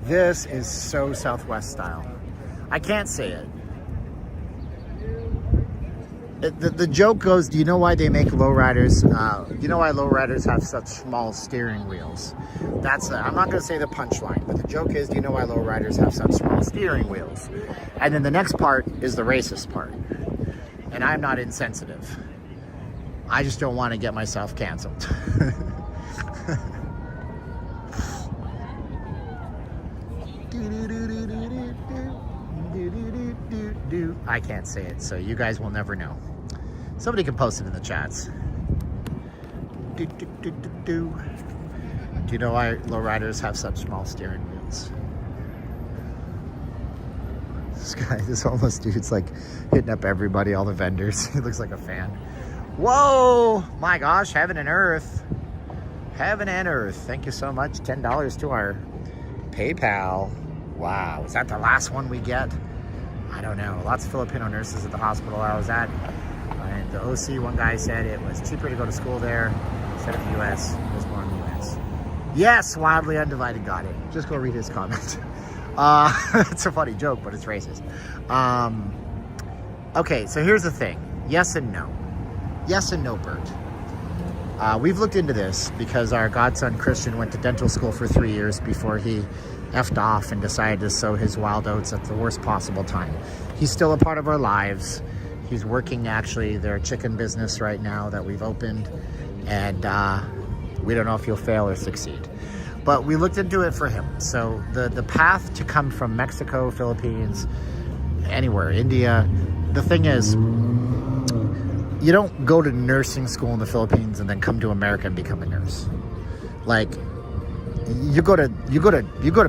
Speaker 1: This is so Southwest style. I can't say it. The joke goes, do you know why they make lowriders? Do you know why lowriders have such small steering wheels? I'm not going to say the punchline, but the joke is, do you know why lowriders have such small steering wheels? And then the next part is the racist part. And I'm not insensitive. I just don't want to get myself canceled. I can't say it, so you guys will never know. Somebody can post it in the chats. Do you know why lowriders have such small steering wheels? This homeless dude's like hitting up everybody, all the vendors. He looks like a fan. Whoa! My gosh, heaven and earth. Heaven and earth. Thank you so much. $10 to our PayPal. Wow, is that the last one we get? I don't know. Lots of Filipino nurses at the hospital I was at. And the OC, one guy said it was cheaper to go to school there instead of the US. It was more in the US. Yes, Wildly Undivided got it. Just go read his comment. It's a funny joke, but it's racist. Okay, so here's the thing. Yes and no. Yes and no, Bert. We've looked into this because our godson Christian went to dental school for 3 years before he effed off and decided to sow his wild oats at the worst possible time. He's still a part of our lives. He's working actually their chicken business right now that we've opened, and we don't know if he'll fail or succeed. But we looked into it for him. So the path to come from Mexico, Philippines, anywhere, India, the thing is, you don't go to nursing school in the Philippines and then come to America and become a nurse. Like, you go to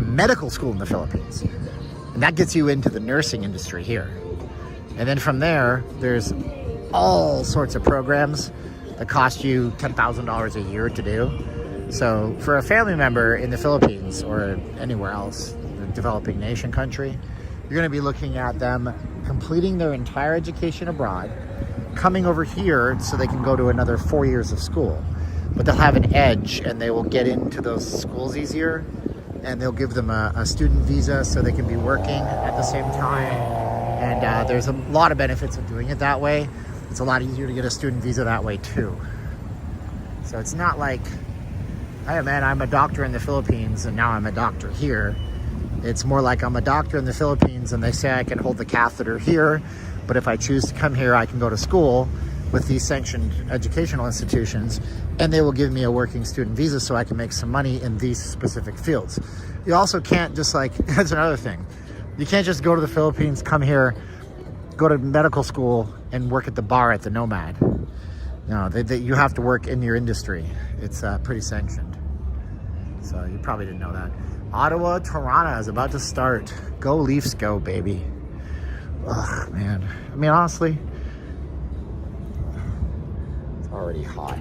Speaker 1: medical school in the Philippines, and that gets you into the nursing industry here. And then from there, there's all sorts of programs that cost you $10,000 a year to do. So for a family member in the Philippines or anywhere else, a developing nation country, you're going to be looking at them completing their entire education abroad, coming over here so they can go to another 4 years of school. But they'll have an edge and they will get into those schools easier, and they'll give them a student visa so they can be working at the same time. And there's a lot of benefits of doing it that way. It's a lot easier to get a student visa that way too. So it's not like, hey man, I'm a doctor in the Philippines and now I'm a doctor here. It's more like I'm a doctor in the Philippines and they say I can hold the catheter here, but if I choose to come here, I can go to school with these sanctioned educational institutions, and they will give me a working student visa so I can make some money in these specific fields. You also can't just like, that's another thing. You can't just go to the Philippines, come here, go to medical school, and work at the bar at the Nomad. No, you have to work in your industry. It's pretty sanctioned. So you probably didn't know that. Ottawa, Toronto is about to start. Go Leafs, go, baby. Ugh, man. I mean, honestly, it's already hot.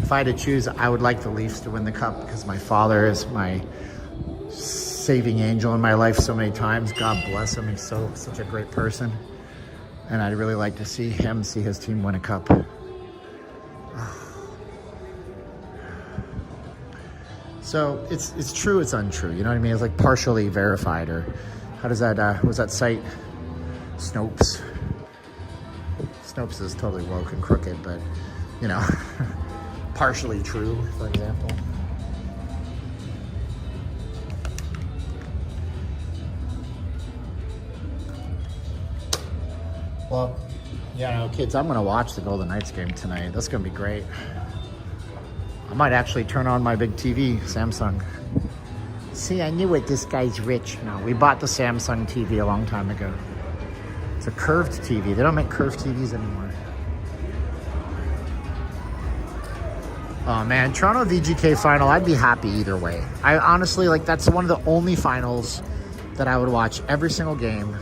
Speaker 1: If I had to choose, I would like the Leafs to win the cup because my father is my saving angel in my life so many times. God bless him. He's such a great person. And I'd really like to see his team win a cup. So it's true, it's untrue. You know what I mean? It's like partially verified, or how does that, was that site? Snopes. Snopes is totally woke and crooked, but you know, partially true, for example. Well, yeah, kids, I'm gonna watch the Golden Knights game tonight. That's gonna be great. I might actually turn on my big TV, Samsung. See, I knew it, this guy's rich. No, we bought the Samsung TV a long time ago. It's a curved TV. They don't make curved TVs anymore. Oh man, Toronto VGK final, I'd be happy either way. I honestly, like, that's one of the only finals that I would watch every single game.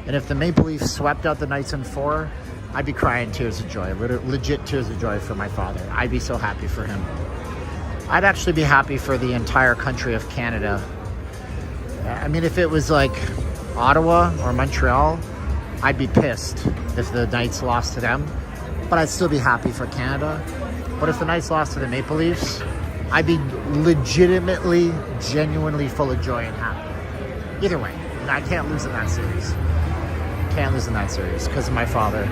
Speaker 1: And if the Maple Leafs swept out the Knights in 4, I'd be crying tears of joy, legit tears of joy for my father. I'd be so happy for him. I'd actually be happy for the entire country of Canada. I mean, if it was like Ottawa or Montreal, I'd be pissed if the Knights lost to them, but I'd still be happy for Canada. But if the Knights lost to the Maple Leafs, I'd be legitimately, genuinely full of joy and happy. Either way, I can't lose in that series. Can't lose in that series because of my father.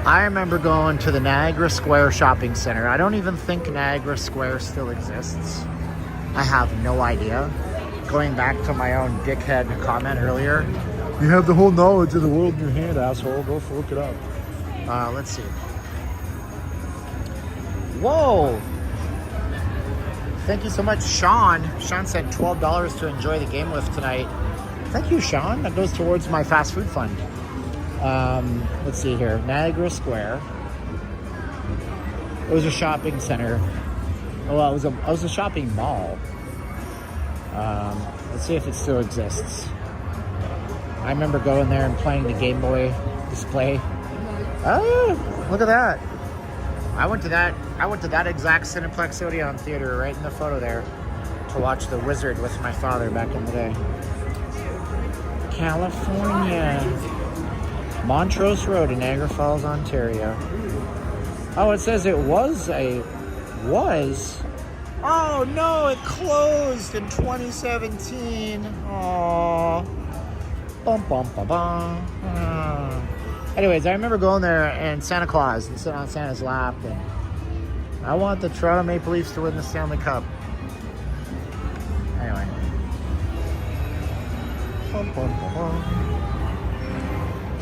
Speaker 1: I remember going to the Niagara Square shopping center. I don't even think Niagara Square still exists. I have no idea. Going back to my own dickhead comment earlier, you have the whole knowledge of the world in your hand, asshole. Go look it up. Let's see. Whoa! Thank you so much, Sean. Sean said $12 to enjoy the game with tonight. Thank you, Sean. That goes towards my fast food fund. Let's see here. Niagara Square. It was a shopping center. Oh, it was a shopping mall. Let's see if it still exists. I remember going there and playing the Game Boy display. Oh, look at that. I went to that exact Cineplex Odeon theater right in the photo there to watch The Wizard with my father back in the day. California. Montrose Road in Niagara Falls, Ontario. Oh, it says it was. Oh no, it closed in 2017. Aww. Bum bum bum bum. Anyways, I remember going there and Santa Claus and sitting on Santa's lap, and I want the Toronto Maple Leafs to win the Stanley Cup. Anyway. Bum bum bum bum.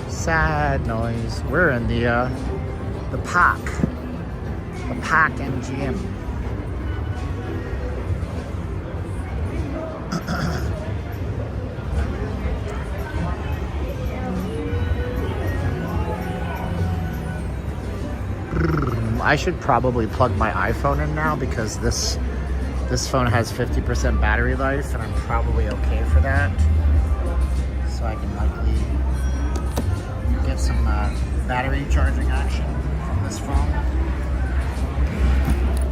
Speaker 1: Sad noise. We're in the Pack MGM. I should probably plug my iPhone in now because this phone has 50% battery life, and I'm probably okay for that. So I can likely get some battery charging action from this phone,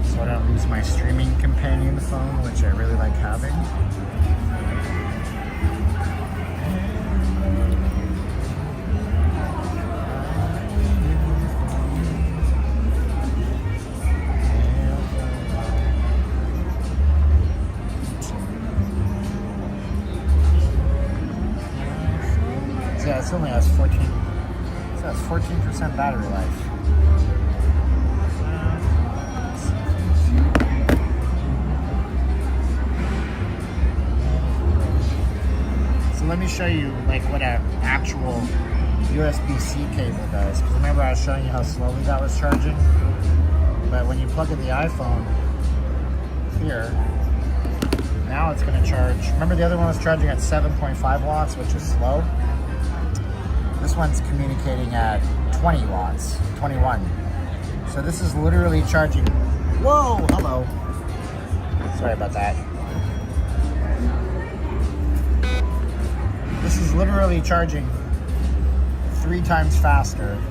Speaker 1: so I don't lose my streaming companion phone, which I really like having. Yeah, it only has 14% battery life. So let me show you like what an actual USB-C cable does. Because remember I was showing you how slowly that was charging? But when you plug in the iPhone here, now it's going to charge. Remember the other one was charging at 7.5 watts, which is slow? This one's communicating at 20 watts, 21. So this is literally charging. Whoa, hello. Sorry about that. This is literally charging 3 times faster.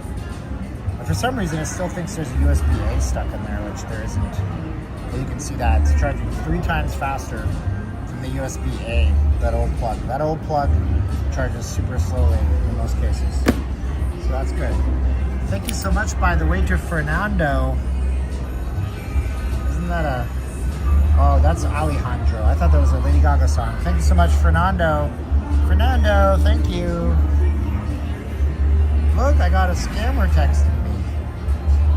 Speaker 1: But for some reason, it still thinks there's a USB-A stuck in there, which there isn't. But you can see that it's charging 3 times faster than the USB-A, that old plug. That old plug charges super slowly in most cases. So that's good. Thank you so much, by the way, to Fernando. Isn't that a... Oh, that's Alejandro. I thought that was a Lady Gaga song. Thank you so much, Fernando. Fernando, thank you. Look, I got a scammer texting me.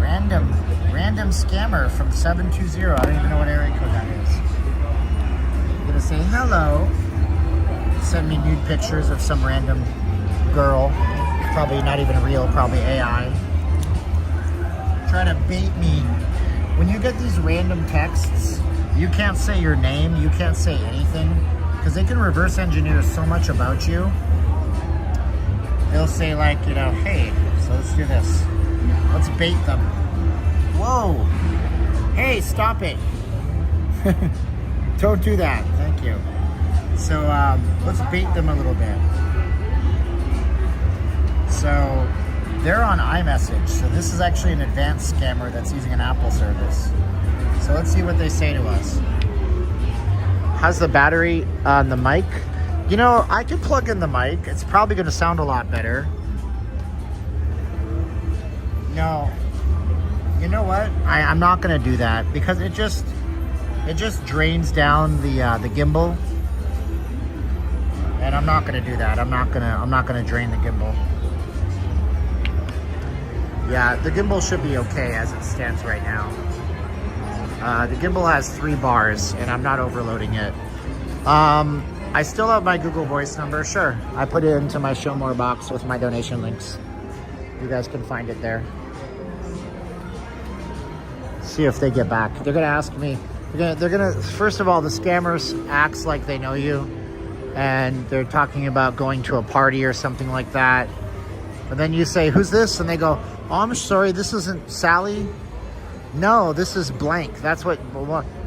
Speaker 1: Random scammer from 720. I don't even know what area code that is. I'm gonna say hello. Send me nude pictures of some random girl. Probably not even real, probably AI. Try to bait me. When you get these random texts, you can't say your name, you can't say anything, because they can reverse engineer so much about you. They'll say like, you know, hey, so let's do this. Let's bait them. Whoa. Hey, stop it. Don't do that. Thank you. So let's bait them a little bit. So they're on iMessage. So this is actually an advanced scammer that's using an Apple service. So let's see what they say to us. How's the battery on the mic? You know, I could plug in the mic. It's probably going to sound a lot better. No. You know what? I'm not going to do that because it just drains down the gimbal. And I'm not going to do that. I'm not going to drain the gimbal. Yeah, the gimbal should be okay as it stands right now. The gimbal has 3 bars, and I'm not overloading it. I still have my Google Voice number, sure. I put it into my Show More box with my donation links. You guys can find it there. See if they get back. They're gonna ask me. They're gonna. First of all, the scammers acts like they know you, and they're talking about going to a party or something like that. And then you say, "Who's this?" And they go, "Oh, I'm sorry, this isn't Sally." No, this is blank. That's what,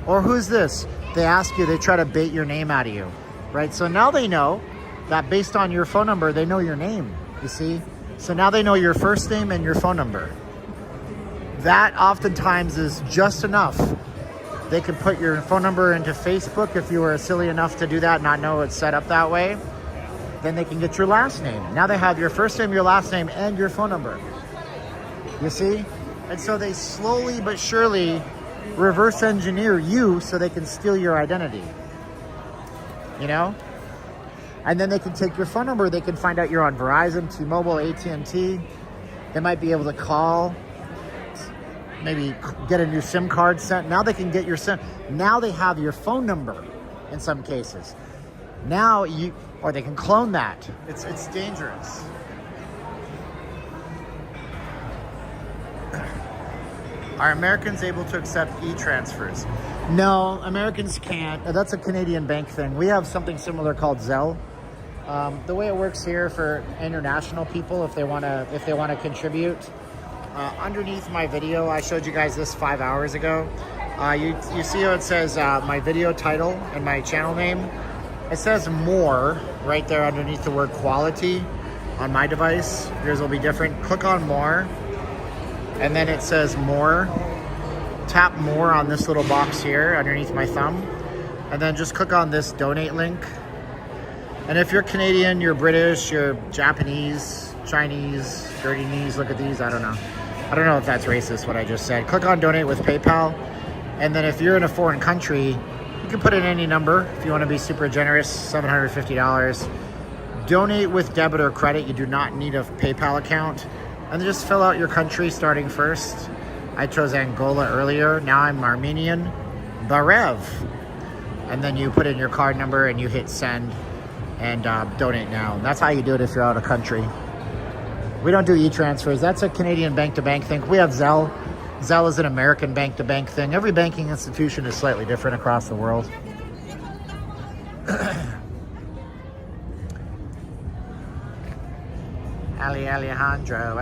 Speaker 1: or who's this? They ask you, they try to bait your name out of you, right? So now they know that based on your phone number, they know your name, you see? So now they know your first name and your phone number. That oftentimes is just enough. They can put your phone number into Facebook if you were silly enough to do that, not know it's set up that way. Then they can get your last name. Now they have your first name, your last name, and your phone number. You see? And so they slowly but surely reverse engineer you so they can steal your identity. You know? And then they can take your phone number. They can find out you're on Verizon, T-Mobile, AT&T. They might be able to call, maybe get a new SIM card sent. Now they can get your SIM. Now they have your phone number in some cases. Now or they can clone that. It's dangerous. Are Americans able to accept e-transfers? No, Americans can't. That's a Canadian bank thing. We have something similar called Zelle. The way it works here for international people, if they want to contribute, underneath my video, I showed you guys this 5 hours ago. You see how it says my video title and my channel name? It says more right there underneath the word quality on my device. Yours will be different. Click on more. And then it says more. Tap more on this little box here underneath my thumb. And then just click on this donate link. And if you're Canadian, you're British, you're Japanese, Chinese, dirty knees, look at these, I don't know. I don't know if that's racist what I just said. Click on donate with PayPal. And then if you're in a foreign country, you can put in any number if you want to be super generous, $750. Donate with debit or credit. You do not need a PayPal account. And just fill out your country starting first. I chose Angola earlier. Now I'm Armenian. Barev. And then you put in your card number and you hit send and donate now. That's how you do it if you're out of country. We don't do e-transfers. That's a Canadian bank-to-bank thing. We have Zelle. Zelle is an American bank-to-bank thing. Every banking institution is slightly different across the world. Alejandro.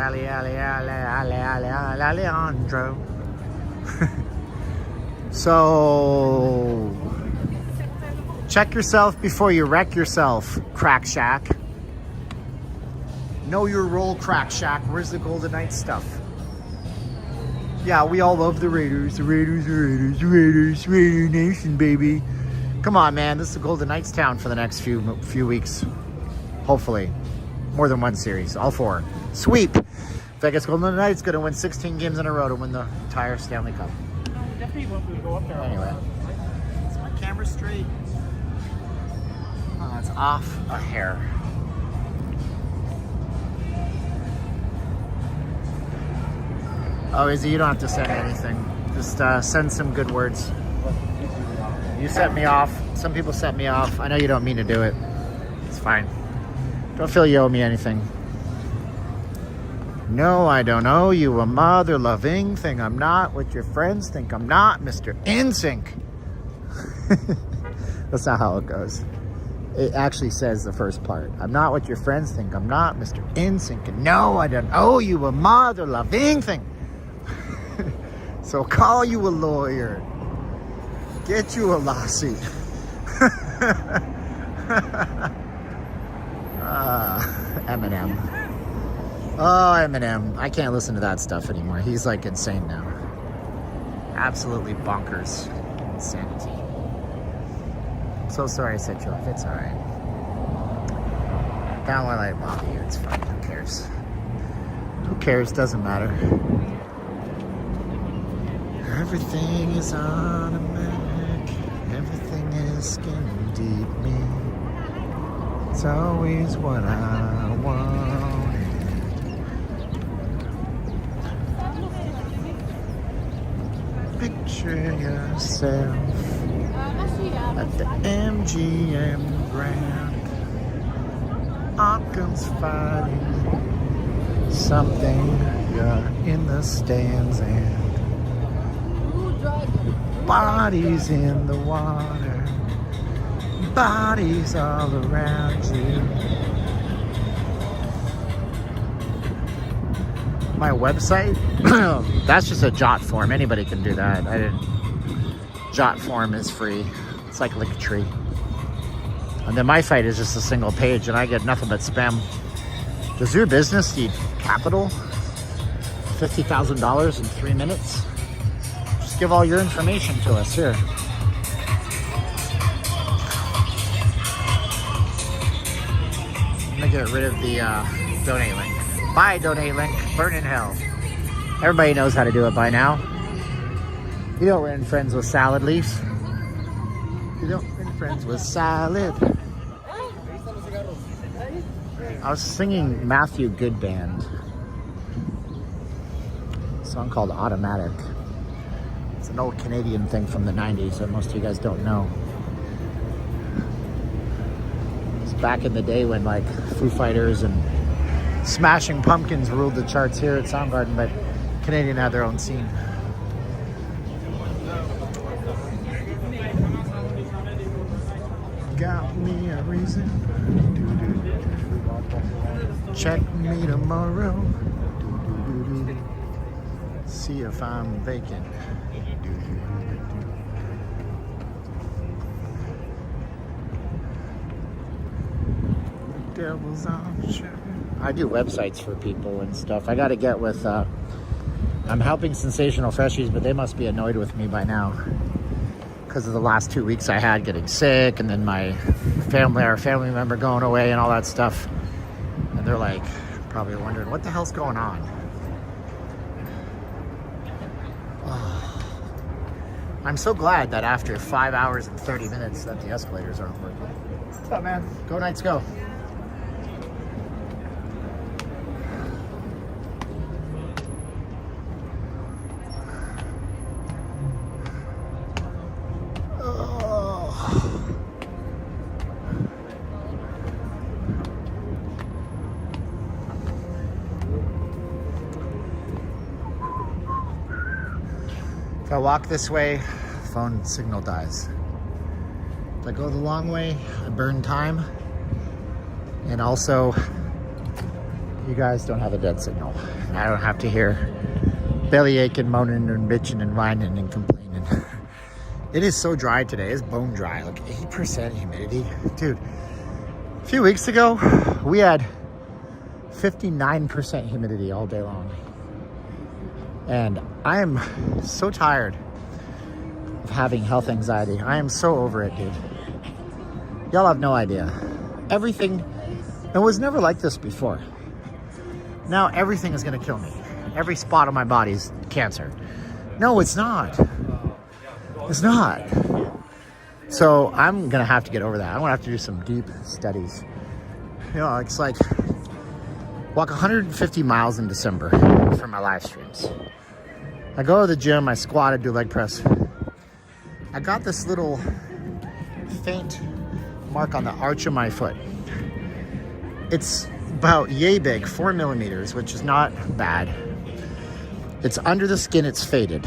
Speaker 1: Alejandro. So, check yourself before you wreck yourself, Crack Shack. Know your role, Crack Shack. Where's the Golden Knights stuff? Yeah, we all love the Raiders. The Raiders, Raider Nation, baby. Come on, man. This is the Golden Knights town for the next few weeks. Hopefully. More than one series. All 4. Sweep. Vegas Golden Knights going to win 16 games in a row to win the entire Stanley Cup.
Speaker 5: Definitely won't go up there.
Speaker 1: Anyway. Is my camera straight? Oh, it's off a hair. Oh, Izzy, you don't have to send anything. Just send some good words. You set me off. Some people set me off. I know you don't mean to do it. It's fine. Don't feel you owe me anything. No, I don't owe you a mother-loving thing. I'm not what your friends think I'm not, Mr. NSYNC. That's not how it goes. It actually says the first part. I'm not what your friends think I'm not, Mr. NSYNC. And no, I don't owe you a mother-loving thing. So call you a lawyer. Get you a lawsuit. Eminem. Oh, Eminem. I can't listen to that stuff anymore. He's like insane now. Absolutely bonkers. Insanity. I'm so sorry I set you off. It's alright. Don't let it bother you. It's fine. Who cares? Who cares? Doesn't matter. Everything is automatic. Everything is skin deep me. It's always what I wanted. Picture yourself at the MGM Grand. Arkham's fighting something. You're in the stands and bodies in the water. Bodies all around you. My website? That's just a jot form. Anybody can do that. Jot form is free. It's like Linktree. And then my site is just a single page and I get nothing but spam. Does your business need capital? $50,000 in 3 minutes? Just give all your information to us here. I'm gonna get rid of the donate link. Bye, donate link. Burn in hell. Everybody knows how to do it by now. You don't win friends with salad leaves. You don't win friends with salad. I was singing Matthew Good Band. A song called Automatic. It's an old Canadian thing from the 90s that most of you guys don't know. It's back in the day when like Foo Fighters and Smashing Pumpkins ruled the charts here at Soundgarden, but Canadian had their own scene. Got me a reason. Check me tomorrow. See if I'm vacant. The devil's on show. I do websites for people and stuff. I got to get with, I'm helping Sensational Freshies, but they must be annoyed with me by now because of the last 2 weeks I had getting sick and then my family member going away and all that stuff. And they're like, probably wondering, what the hell's going on? Oh. I'm so glad that after 5 hours and 30 minutes that the escalators aren't working. What's up, man? Go Knights, go. If I walk this way, phone signal dies. If I go the long way, I burn time. And also, you guys don't have a dead signal. I don't have to hear belly aching, moaning, and bitching, and whining, and complaining. It is so dry today. It's bone dry. Like 80% humidity. Dude, a few weeks ago, we had 59% humidity all day long. And I am so tired of having health anxiety. I am so over it, dude. Y'all have no idea. Everything, it was never like this before. Now everything is gonna kill me. Every spot on my body is cancer. No, it's not. It's not. So I'm gonna have to get over that. I'm gonna have to do some deep studies. You know, it's like walk 150 miles in December for my live streams. I go to the gym, I squat, I do leg press. I got this little faint mark on the arch of my foot. It's about yay big, 4 millimeters, which is not bad. It's under the skin, it's faded.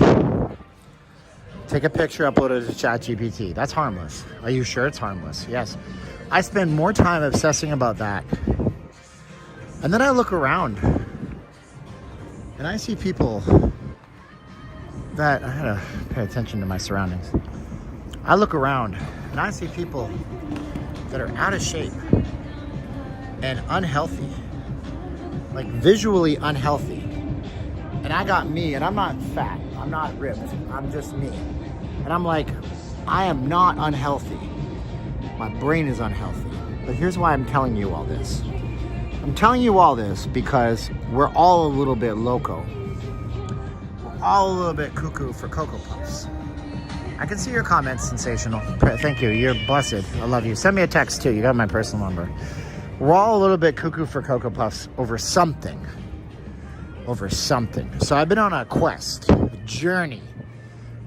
Speaker 1: Take a picture, upload it to ChatGPT. That's harmless. Are you sure it's harmless? Yes. I spend more time obsessing about that. And then I look around and I see people that, I gotta pay attention to my surroundings. I look around and I see people that are out of shape and unhealthy, like visually unhealthy. And I got me, and I'm not fat, I'm not ripped, I'm just me. And I'm like, I am not unhealthy. My brain is unhealthy. But here's why I'm telling you all this. I'm telling you all this because we're all a little bit loco. We're all a little bit cuckoo for Cocoa Puffs. I can see your comments, sensational. Thank you, you're blessed. I love you. Send me a text too, you got my personal number. We're all a little bit cuckoo for Cocoa Puffs over something. Over something. So I've been on a quest, a journey,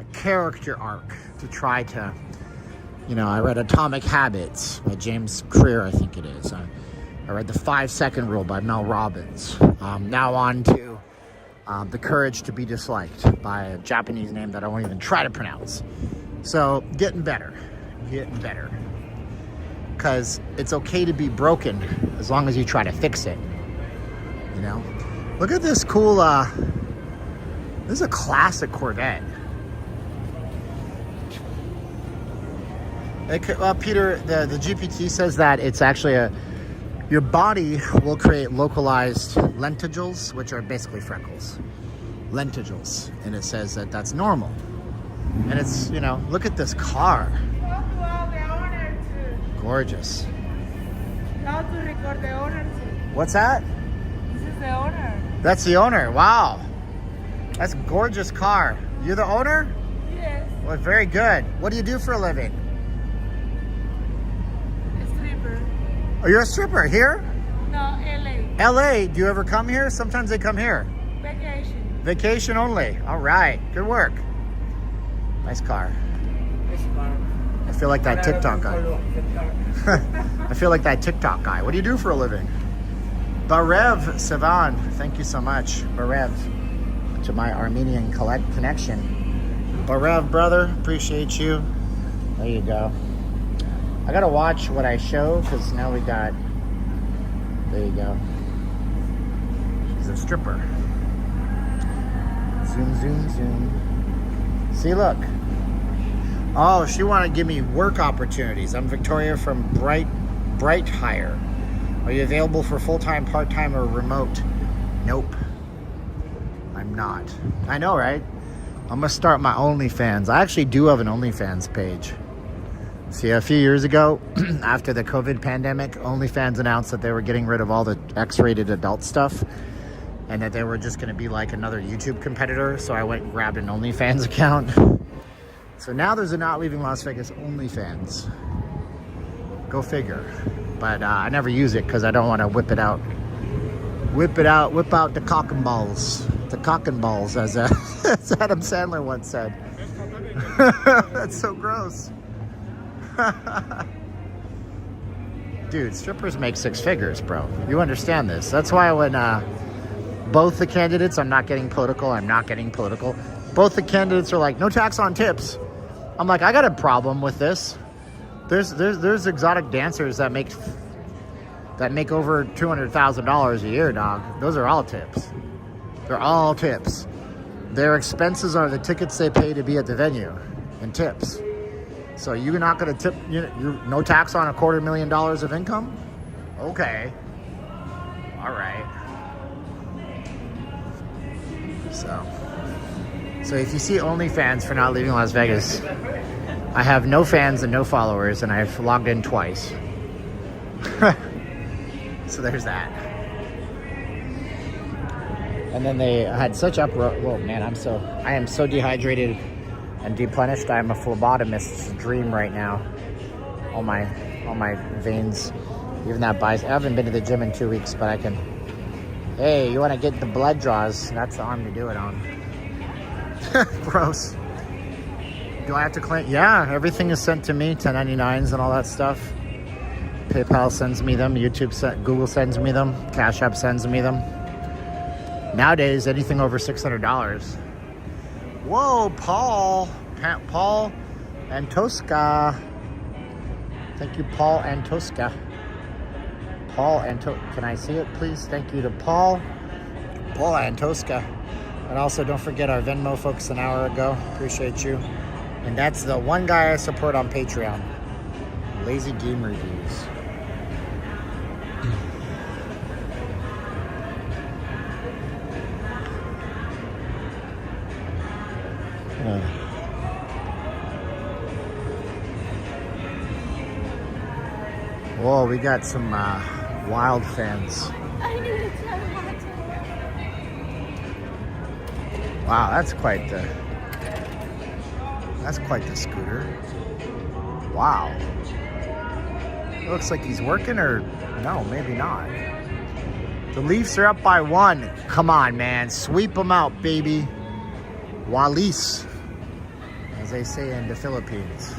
Speaker 1: a character arc to try to, you know, I read Atomic Habits by James Clear, I think it is. I read The 5-Second Rule by Mel Robbins. Now on to The Courage to be Disliked by a Japanese name that I won't even try to pronounce. So getting better, because it's okay to be broken as long as you try to fix it, you know? Look at this cool, this is a classic Corvette. Peter, the GPT says that it's actually your body will create localized lentigels, which are basically freckles. Lentigels. And it says that that's normal. And it's, you know, look at this car. Gorgeous. What's that?
Speaker 5: This is the owner.
Speaker 1: That's the owner. Wow. That's a gorgeous car. You're the owner?
Speaker 5: Yes.
Speaker 1: Well, very good. What do you do for a living?
Speaker 5: A stripper.
Speaker 1: Oh, you're a stripper here?
Speaker 5: No, LA.
Speaker 1: LA. Do you ever come here? Sometimes they come here.
Speaker 5: Vacation.
Speaker 1: Vacation only. All right. Good work. Nice car. I feel like that TikTok guy. I feel like that TikTok guy. What do you do for a living? Barev Sivan, thank you so much. Barev, to my Armenian connection. Barev, brother, appreciate you. There you go. I gotta watch what I show because now we got, there you go. She's a stripper. Zoom, zoom, zoom. See, look. Oh, she wanted to give me work opportunities. I'm Victoria from Bright Hire. Are you available for full-time, part-time, or remote? Nope. I'm not. I know, right? I'm gonna start my OnlyFans. I actually do have an OnlyFans page. See, a few years ago, after the COVID pandemic, OnlyFans announced that they were getting rid of all the X-rated adult stuff and that they were just gonna be like another YouTube competitor. So I went and grabbed an OnlyFans account. So now there's a Not Leaving Las Vegas OnlyFans. Go figure. But I never use it because I don't want to whip out the cock and balls. The cock and balls, as Adam Sandler once said. That's so gross. Dude, strippers make 6 figures, bro. You understand this. That's why when both the candidates, I'm not getting political, both the candidates are like, no tax on tips. I'm like, I got a problem with this. There's exotic dancers that make that make over $200,000 a year, dog. Those are all tips. They're all tips. Their expenses are the tickets they pay to be at the venue and tips. So you're not going to tip, you no tax on $250,000 of income? Okay. All right. So if you see OnlyFans for not leaving Las Vegas, I have no fans and no followers, and I've logged in twice. So there's that. And then they had such uproar. Whoa, man, I am so dehydrated and deplenished. I'm a phlebotomist's dream right now. All my veins, even that bicep. I haven't been to the gym in 2 weeks, but I can. Hey, you want to get the blood draws? That's the arm to do it on. Gross. Do I have to claim? Yeah, everything is sent to me. 1099s and all that stuff. PayPal sends me them. Google sends me them. Cash App sends me them. Nowadays, anything over $600. Whoa, Paul and Tosca. Thank you, Paul and Tosca. Can I see it, please? Thank you to Paul and Tosca. And also, don't forget our Venmo folks an hour ago. Appreciate you. And that's the one guy I support on Patreon. Lazy Game Reviews. Whoa, we got some wild fans.
Speaker 8: I need to tell him.
Speaker 1: Wow, that's quite the scooter. Wow. It looks like he's working, or no, maybe not. The Leafs are up by 1. Come on, man. Sweep them out, baby. Walis, as they say in the Philippines.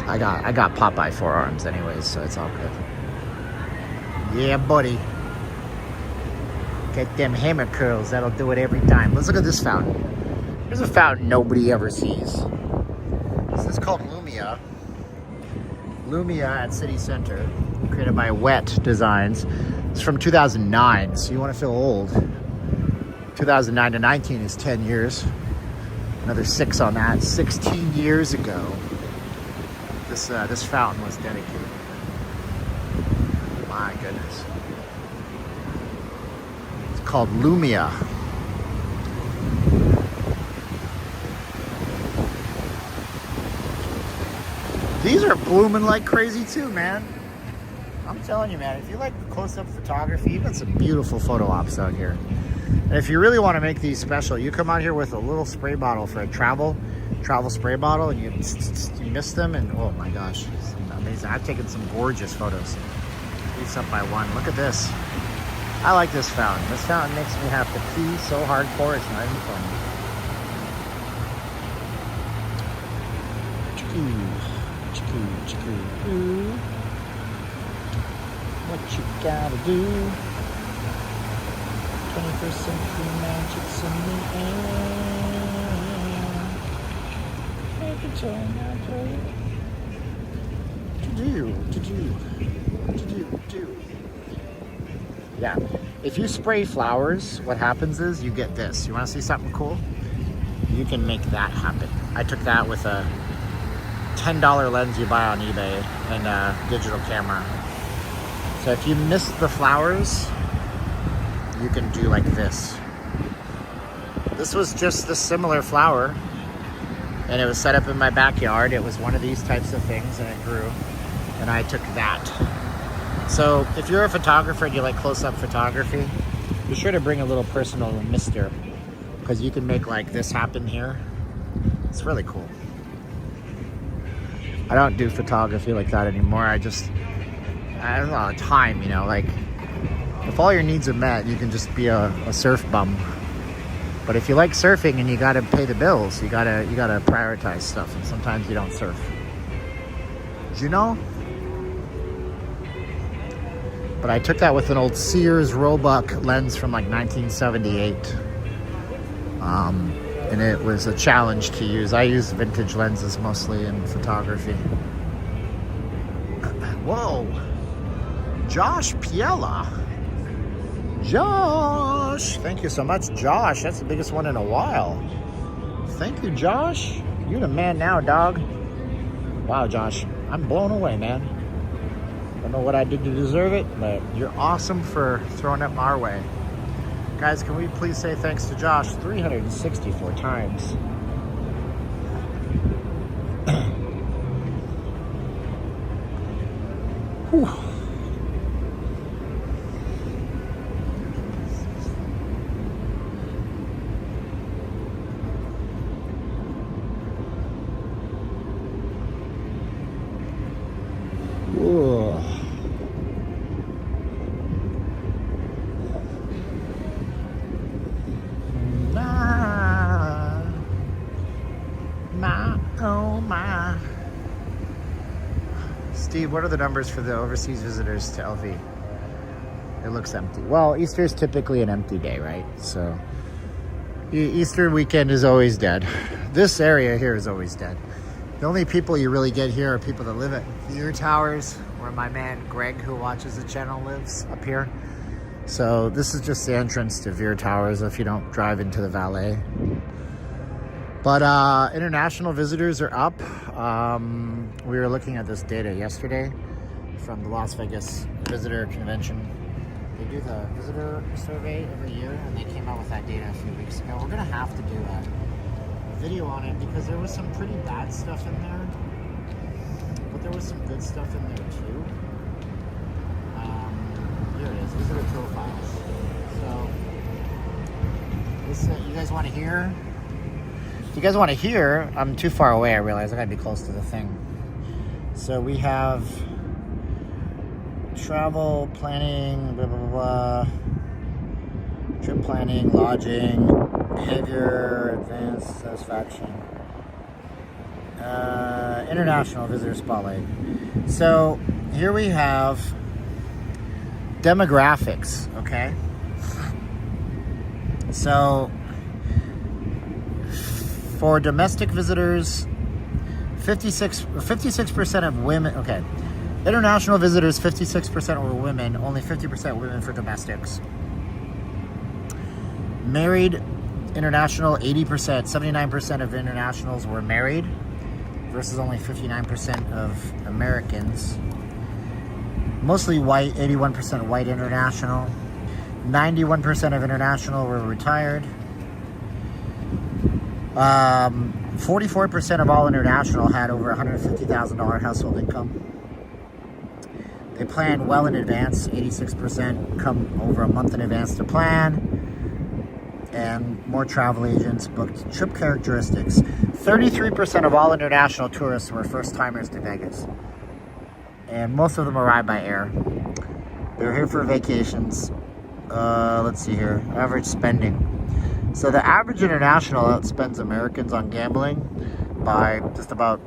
Speaker 1: I got Popeye forearms anyways, so it's all good. Yeah, buddy. Get them hammer curls. That'll do it every time. Let's look at this fountain. Here's a fountain nobody ever sees. This is called Lumia. Lumia at City Center, created by Wet Designs. It's from 2009, so you want to feel old. 2009 to 19 is 10 years. Another 6 on that. 16 years ago, this fountain was dedicated. My goodness. It's called Lumia. These are blooming like crazy too, man. I'm telling you, man, if you like close-up photography, you've got some beautiful photo ops out here. And if you really want to make these special, you come out here with a little spray bottle for a travel spray bottle, and you miss them, and oh my gosh, it's amazing. I've taken some gorgeous photos. These up by 1. Look at this. I like this fountain. This fountain makes me have to pee so hardcore, it's not even funny. What you gotta do? 21st century magic's in the air. Make it turn out great. To do. Yeah. If you spray flowers, what happens is you get this. You want to see something cool? You can make that happen. I took that with a $10 lens you buy on eBay and a digital camera. So if you miss the flowers, you can do like this. This was just a similar flower, and it was set up in my backyard. It was one of these types of things, and it grew, and I took that. So if you're a photographer and you like close-up photography, be sure to bring a little personal mister, because you can make like this happen here. It's really cool. I don't do photography like that anymore. I don't have a lot of time, you know, like if all your needs are met, you can just be a surf bum. But if you like surfing and you gotta pay the bills, you gotta prioritize stuff, and sometimes you don't surf. You know? But I took that with an old Sears Roebuck lens from like 1978. And it was a challenge to use. I use vintage lenses mostly in photography. Whoa, Josh Piella. Josh, thank you so much, Josh. That's the biggest one in a while. Thank you, Josh. You're the man now, dog. Wow, Josh, I'm blown away, man. Don't know what I did to deserve it, but you're awesome for throwing it our way. Guys, can we please say thanks to Josh 364 times? Whew. Whoa. Oh my. Steve, what are the numbers for the overseas visitors to LV? It looks empty. Well, Easter is typically an empty day, right? So Easter weekend is always dead. This area here is always dead. The only people you really get here are people that live at Veer Towers, where my man Greg, who watches the channel, lives up here. So this is just the entrance to Veer Towers if you don't drive into the valet. But international visitors are up. We were looking at this data yesterday from the Las Vegas Visitor Convention. They do the visitor survey every year, and they came out with that data a few weeks ago. We're gonna have to do a video on it because there was some pretty bad stuff in there, but there was some good stuff in there too. Here it is, visitor profiles. So, this, you guys want to hear? If you guys want to hear, I'm too far away, I realize. I gotta be close to the thing. So we have travel planning, blah, blah, blah, blah. Trip planning, lodging, behavior, advanced satisfaction. International visitor spotlight. So here we have demographics, okay? So for domestic visitors, 56% of women, okay. International visitors, 56% were women, only 50% women for domestics. Married international, 80%, 79% of internationals were married versus only 59% of Americans. Mostly white, 81% white international. 91% of international were retired. 44% of all international had over $150,000 household income. They plan well in advance. 86% come over a month in advance to plan. And more travel agents booked trip characteristics. 33% of all international tourists were first-timers to Vegas. And most of them arrived by air. They're here for vacations. Let's see here. Average spending. So the average international outspends Americans on gambling by just about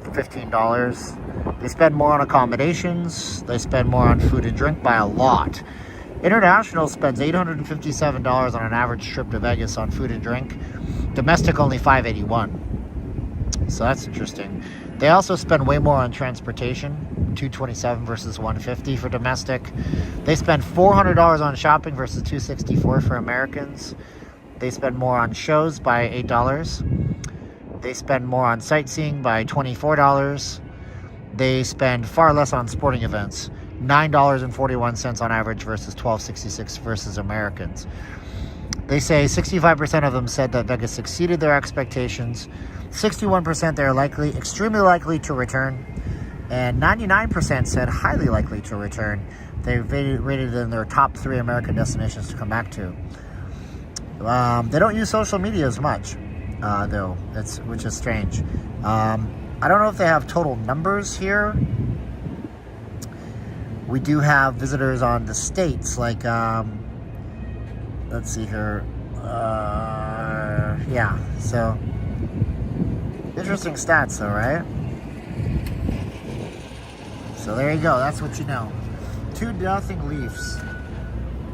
Speaker 1: $15. They spend more on accommodations. They spend more on food and drink by a lot. International spends $857 on an average trip to Vegas on food and drink. Domestic only $581. So that's interesting. They also spend way more on transportation, $227 versus $150 for domestic. They spend $400 on shopping versus $264 for Americans. They spend more on shows by $8. They spend more on sightseeing by $24. They spend far less on sporting events, $9.41 on average versus $12.66 versus Americans. They say 65% of them said that Vegas exceeded their expectations. 61% they're likely, extremely likely to return. And 99% said highly likely to return. They rated in their top 3 American destinations to come back to. They don't use social media as much, though, which is strange. I don't know if they have total numbers here. We do have visitors on the states, like, let's see here. Yeah, so interesting stats, though, right? So there you go. That's what you know. 2-0 Leafs.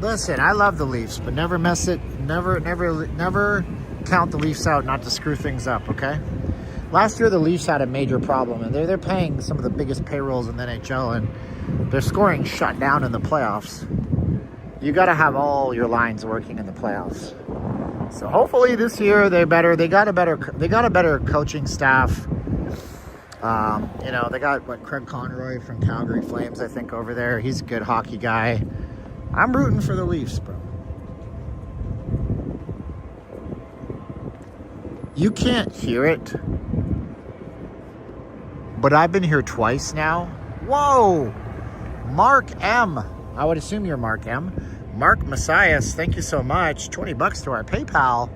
Speaker 1: Listen, I love the Leafs, but never mess it. Never count the Leafs out not to screw things up, okay? Last year, the Leafs had a major problem, and they're paying some of the biggest payrolls in the NHL, and their scoring shut down in the playoffs. You got to have all your lines working in the playoffs. So hopefully this year they're better. They got a better coaching staff. You know, they got Craig Conroy from Calgary Flames, I think, over there. He's a good hockey guy. I'm rooting for the Leafs, bro. You can't hear it, but I've been here twice now. Whoa! Mark M. I would assume you're Mark M. Mark Messias, thank you so much. $20 to our PayPal.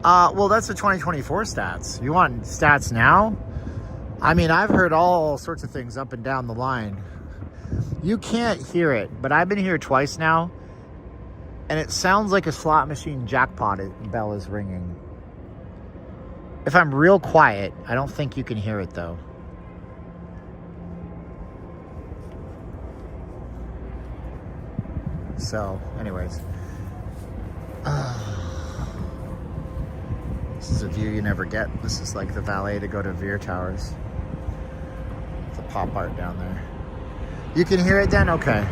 Speaker 1: Well, that's the 2024 stats. You want stats now? I mean, I've heard all sorts of things up and down the line. You can't hear it, but I've been here twice now, and it sounds like a slot machine jackpot bell is ringing. If I'm real quiet, I don't think you can hear it, though. So, anyways. This is a view you never get. This is like the valet to go to Veer Towers. The pop art down there. You can hear it then? Okay.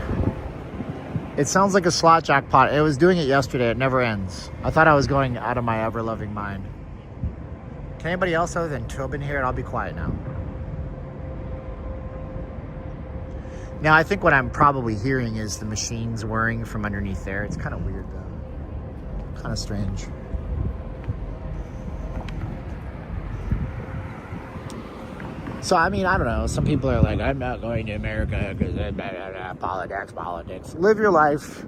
Speaker 1: It sounds like a slot jackpot. It was doing it yesterday. It never ends. I thought I was going out of my ever-loving mind. Can anybody else other than Tobin hear it? I'll be quiet now. Now, I think what I'm probably hearing is the machines whirring from underneath there. It's kind of weird, though. Kind of strange. So, I mean, I don't know. Some people are like, I'm not going to America because politics. Live your life.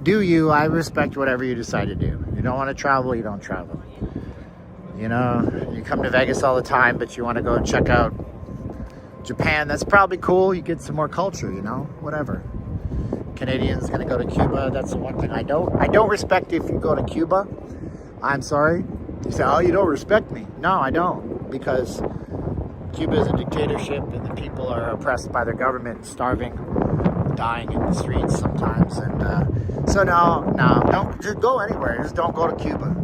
Speaker 1: Do you. I respect whatever you decide to do. You don't want to travel, you don't travel. You know, you come to Vegas all the time, but you want to go and check out Japan. That's probably cool. You get some more culture, you know, whatever. Canadians going to go to Cuba. That's the one thing I don't respect if you go to Cuba. I'm sorry. You say, oh, you don't respect me. No, I don't. Because Cuba is a dictatorship and the people are oppressed by their government, starving, dying in the streets sometimes. And so no, don't just go anywhere. Just don't go to Cuba.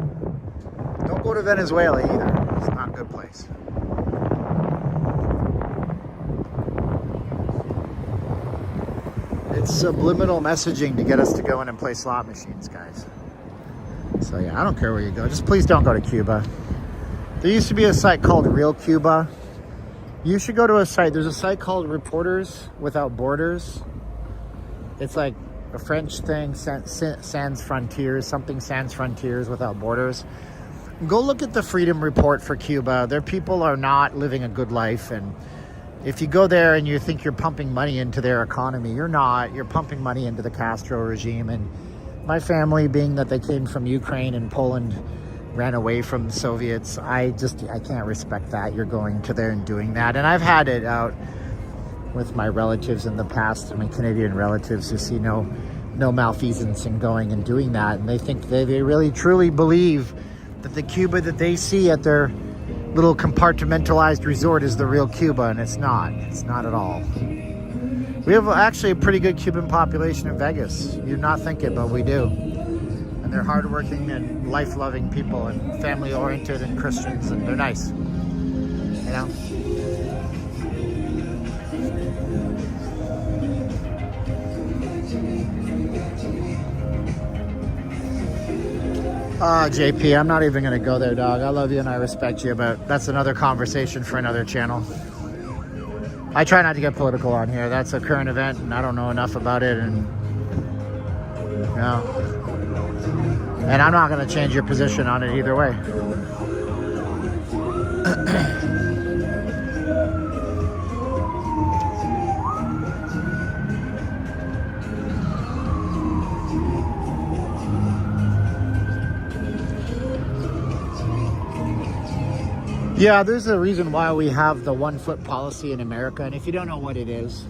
Speaker 1: Don't go to Venezuela either. It's not a good place. It's subliminal messaging to get us to go in and play slot machines, guys. So yeah, I don't care where you go. Just please don't go to Cuba. There used to be a site called Real Cuba. You should go to a site. There's a site called Reporters Without Borders. It's like a French thing, Sans Frontiers, something Sans Frontiers Without Borders. Go look at the Freedom Report for Cuba. Their people are not living a good life, and if you go there and you think you're pumping money into their economy, you're not. You're pumping money into the Castro regime. And my family, being that they came from Ukraine and Poland, ran away from the Soviets, I can't respect that. You're going to there and doing that. And I've had it out with my relatives in the past, my Canadian relatives, who see no malfeasance in going and doing that. And they think they really truly believe that the Cuba that they see at their little compartmentalized resort is the real Cuba, and it's not. It's not at all. We have actually a pretty good Cuban population in Vegas. You're not thinking, but we do. And they're hardworking and life-loving people and family-oriented and Christians, and they're nice. You know? JP, I'm not even going to go there, dog. I love you and I respect you, but that's another conversation for another channel. I try not to get political on here. That's a current event, and I don't know enough about it, and you know, and I'm not going to change your position on it either way. Yeah, there's a reason why we have the 1 foot policy in America. And if you don't know what it is,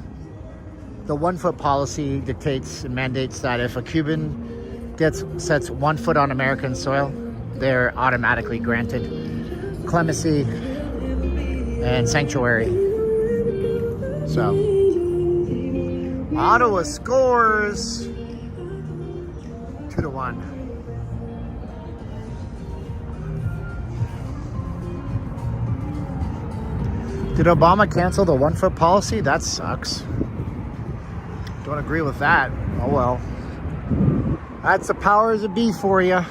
Speaker 1: the 1 foot policy dictates and mandates that if a Cuban sets 1 foot on American soil, they're automatically granted clemency and sanctuary. So Ottawa scores 2-1. Did Obama cancel the 1 foot policy? That sucks. Don't agree with that. Oh well. That's the powers that be for you.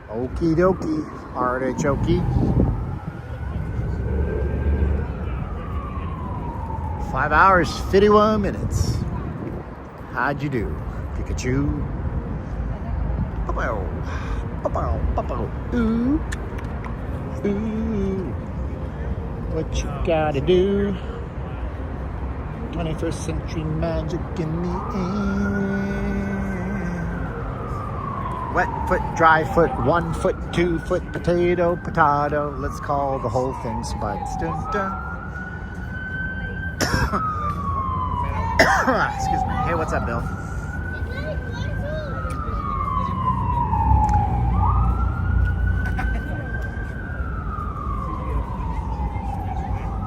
Speaker 1: Okie dokie. Artichoke. 5 hours, 51 minutes. How'd you do, Pikachu? Pow, pow, pow, ooh, ooh. What you gotta do? 21st century magic in the air. Wet foot, dry foot, 1 foot, 2 foot, potato, potato. Let's call the whole thing spuds. Dun, dun. Excuse me. Hey, what's up, Bill?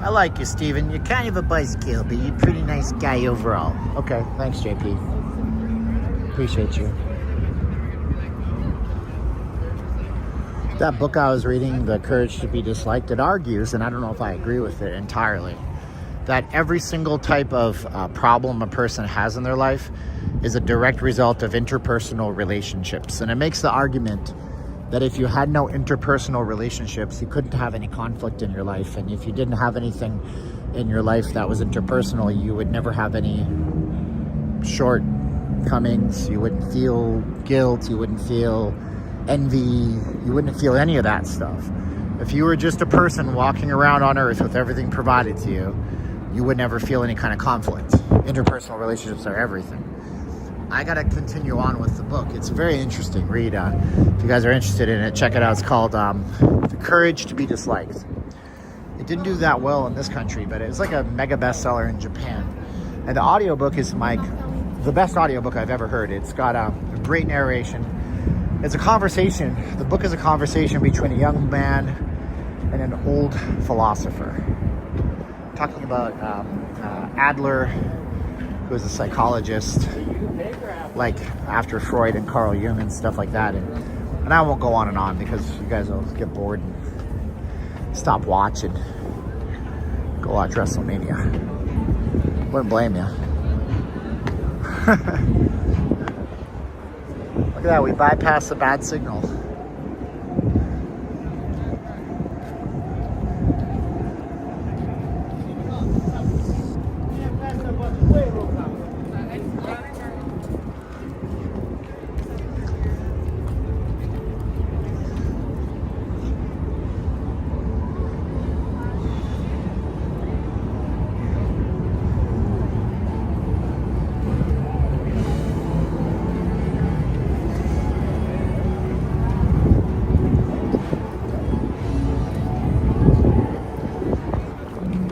Speaker 1: I like you, Steven. You're kind of a buzzkill, but you're a pretty nice guy overall. Okay, thanks, JP. Appreciate you. That book I was reading, The Courage to Be Disliked, it argues, and I don't know if I agree with it entirely, that every single type of problem a person has in their life is a direct result of interpersonal relationships. And it makes the argument that if you had no interpersonal relationships, you couldn't have any conflict in your life. And if you didn't have anything in your life that was interpersonal, you would never have any shortcomings. You wouldn't feel guilt. You wouldn't feel envy. You wouldn't feel any of that stuff. If you were just a person walking around on earth with everything provided to you, you would never feel any kind of conflict. Interpersonal relationships are everything. I gotta continue on with the book. It's a very interesting read. If you guys are interested in it, check it out. It's called The Courage to Be Disliked. It didn't do that well in this country, but it was like a mega bestseller in Japan. And the audiobook is the best audiobook I've ever heard. It's got a great narration. It's a conversation. The book is a conversation between a young man and an old philosopher. Talking about Adler, who was a psychologist, like after Freud and Carl Jung and stuff like that. And I won't go on and on because you guys will get bored and stop watching. Go watch Wrestlemania. Wouldn't blame you. Look at that, we bypassed the bad signal.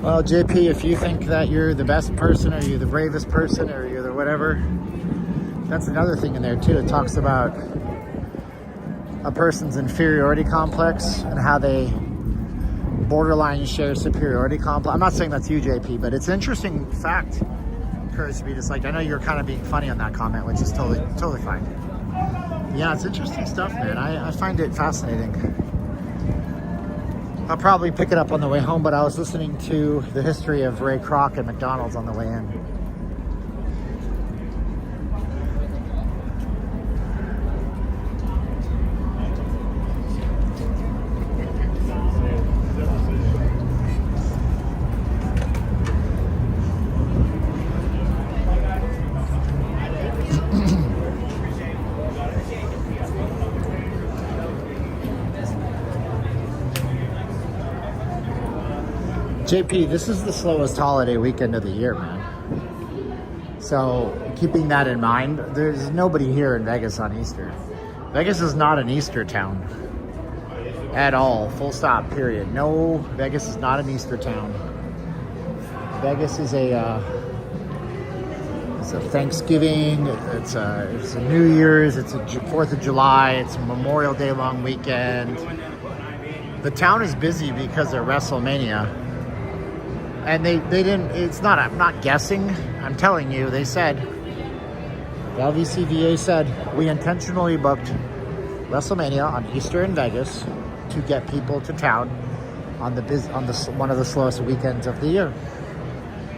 Speaker 1: Well, JP, if you think that you're the best person or you're the bravest person or you're the whatever, that's another thing in there too. It talks about a person's inferiority complex and how they borderline share superiority complex. I'm not saying that's you, JP, but it's an interesting fact. Courage to be disliked. I know you're kind of being funny on that comment, which is totally fine. Yeah, it's interesting stuff, man. I find it fascinating. I'll probably pick it up on the way home, but I was listening to the history of Ray Kroc and McDonald's on the way in. JP, this is the slowest holiday weekend of the year, man. So, keeping that in mind, there's nobody here in Vegas on Easter. Vegas is not an Easter town at all. Full stop, period. No, Vegas is not an Easter town. Vegas is it's a Thanksgiving, it's a New Year's, it's a 4th of July, it's a Memorial Day long weekend. The town is busy because of Wrestlemania. And they didn't, it's not, I'm not guessing, I'm telling you, they said, the LVCVA said, we intentionally booked Wrestlemania on Easter in Vegas to get people to town on one of the slowest weekends of the year.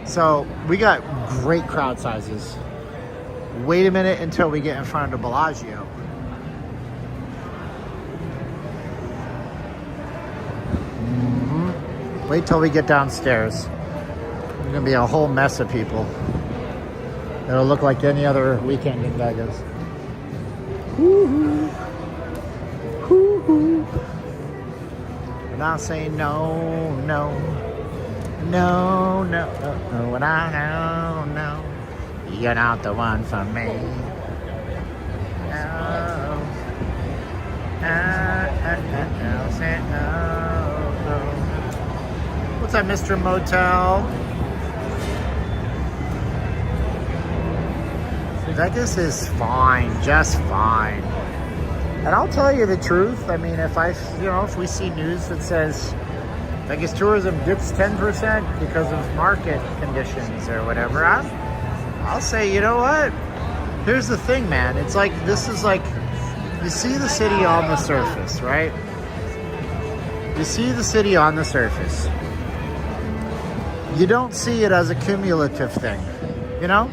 Speaker 1: So we got great crowd sizes. Wait a minute until we get in front of the Bellagio. Wait till we get downstairs. There's gonna be a whole mess of people. It'll look like any other weekend in Vegas. Woo-hoo. Woo-hoo. And I'll say no, no, no, no, no, and I know you're not the one for me. No, I'll say no, no. What's up, Mr. Motel? Vegas is fine, just fine. And I'll tell you the truth. I mean, if we see news that says Vegas tourism dips 10% because of market conditions or whatever, I'll say, you know what? Here's the thing, man. It's like, this is like, you see the city on the surface, right? You see the city on the surface. You don't see it as a cumulative thing, you know?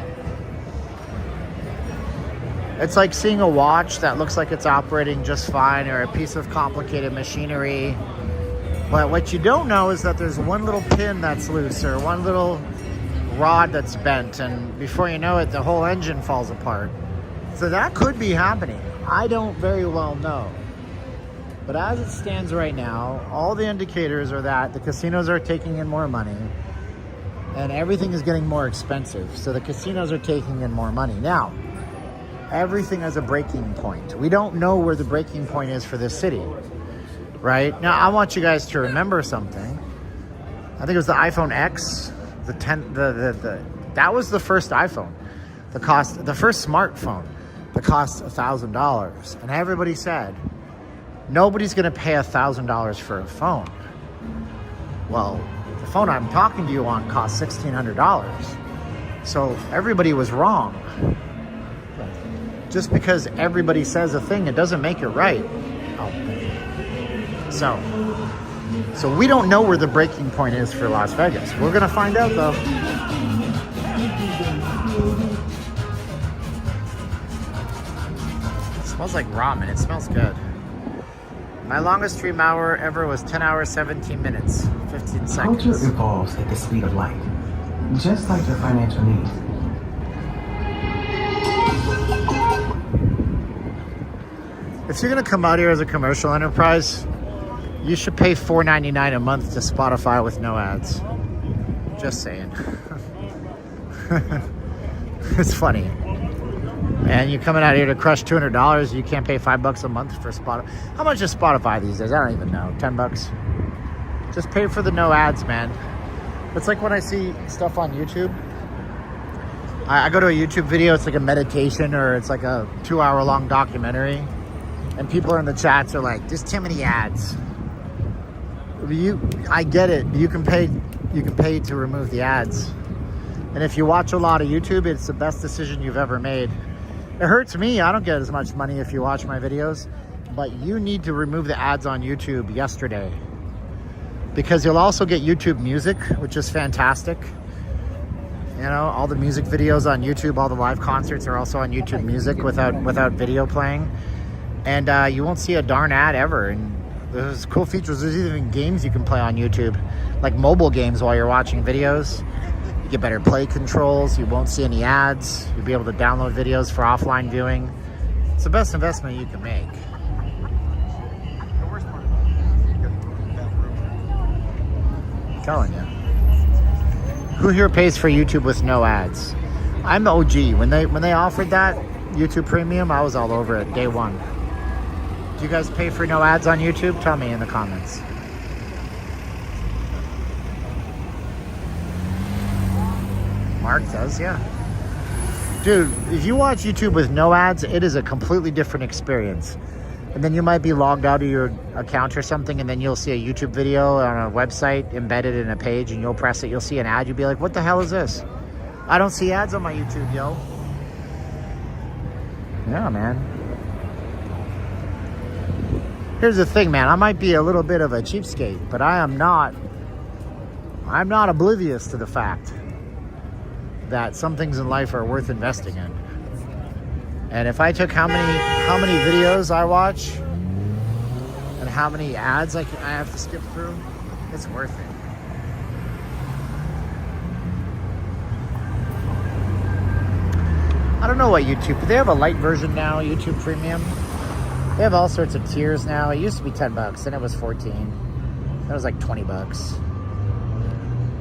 Speaker 1: It's like seeing a watch that looks like it's operating just fine, or a piece of complicated machinery. But what you don't know is that there's one little pin that's loose, or one little rod that's bent, and before you know it, the whole engine falls apart. So that could be happening. I don't very well know. But as it stands right now, all the indicators are that the casinos are taking in more money, and everything is getting more expensive. So the casinos are taking in more money. Now, everything has a breaking point. We don't know where the breaking point is for this city, right? Now, I want you guys to remember something. I think it was the iPhone X, that was the first iPhone. The first smartphone that cost $1,000. And everybody said, nobody's gonna pay $1,000 for a phone. Well, the phone I'm talking to you on cost $1,600. So everybody was wrong. Just because everybody says a thing, it doesn't make it right. So we don't know where the breaking point is for Las Vegas. We're gonna find out though. It smells like ramen. It smells good. My longest stream hour ever was 10 hours, 17 minutes, 15 seconds.
Speaker 10: Culture evolves at the speed of light, just like your financial needs.
Speaker 1: If you're gonna come out here as a commercial enterprise, you should pay $4.99 a month to Spotify with no ads. Just saying. It's funny. And you're coming out here to crush $200, you can't pay $5 a month for Spotify. How much is Spotify these days? I don't even know. $10? Just pay for the no ads, man. It's like when I see stuff on YouTube. I go to a YouTube video, it's like a meditation, or it's like a 2-hour long documentary. And people are in the chats are like, there's too many ads. I get it. You can pay to remove the ads. And if you watch a lot of YouTube, it's the best decision you've ever made. It hurts me. I don't get as much money if you watch my videos, but you need to remove the ads on YouTube yesterday, because you'll also get YouTube Music, which is fantastic. You know, all the music videos on YouTube, all the live concerts are also on YouTube Music without video playing. And you won't see a darn ad ever. And there's cool features. There's even games you can play on YouTube, like mobile games while you're watching videos. You get better play controls. You won't see any ads. You'll be able to download videos for offline viewing. It's the best investment you can make. I'm telling you. Who here pays for YouTube with no ads? I'm the OG. When they offered that YouTube Premium, I was all over it day one. Do you guys pay for no ads on YouTube? Tell me in the comments. Mark does, yeah. Dude, if you watch YouTube with no ads, it is a completely different experience. and then you might be logged out of your account or something, and then you'll see a YouTube video on a website embedded in a page, and you'll press it, you'll see an ad, you'll be like, what the hell is this? I don't see ads on my YouTube, yo. Yeah, man. Here's the thing, man. I might be a little bit of a cheapskate, but I'm not oblivious to the fact that some things in life are worth investing in. And if I took how many videos I watch and how many ads I have to skip through, it's worth it. I don't know what YouTube, but they have a light version now, YouTube Premium. They have all sorts of tiers now. It used to be $10, then it was $14. That was like $20.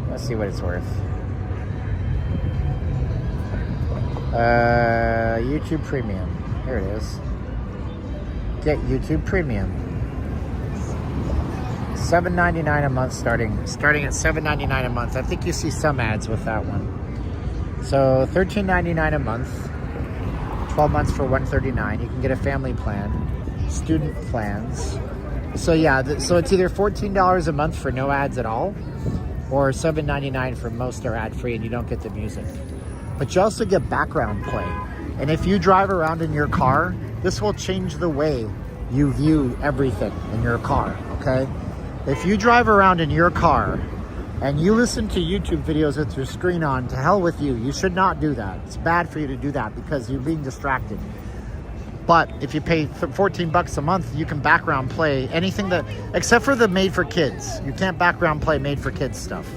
Speaker 1: Let's see what it's worth. YouTube Premium. Here it is. Get YouTube Premium. $7.99 a month starting at $7.99 a month. I think you see some ads with that one. So $13.99 a month. 12 months for $139. You can get a family plan, student plans. So yeah, so it's either $14 a month for no ads at all, or $7.99 for most are ad free and you don't get the music. But you also get background play. And if you drive around in your car, this will change the way you view everything in your car, okay? If you drive around in your car and you listen to YouTube videos with your screen on, to hell with you. You should not do that. It's bad for you to do that because you're being distracted. But if you pay $14 a month, you can background play anything that, except for the made for kids. You can't background play made for kids stuff.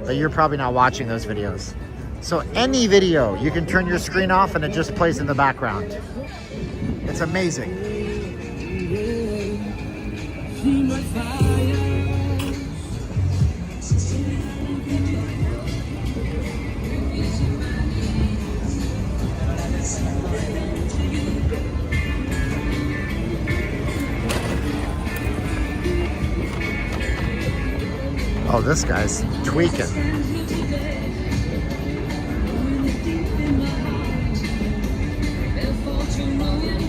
Speaker 1: But you're probably not watching those videos. So any video, you can turn your screen off and it just plays in the background. It's amazing. Oh, this guy's tweaking.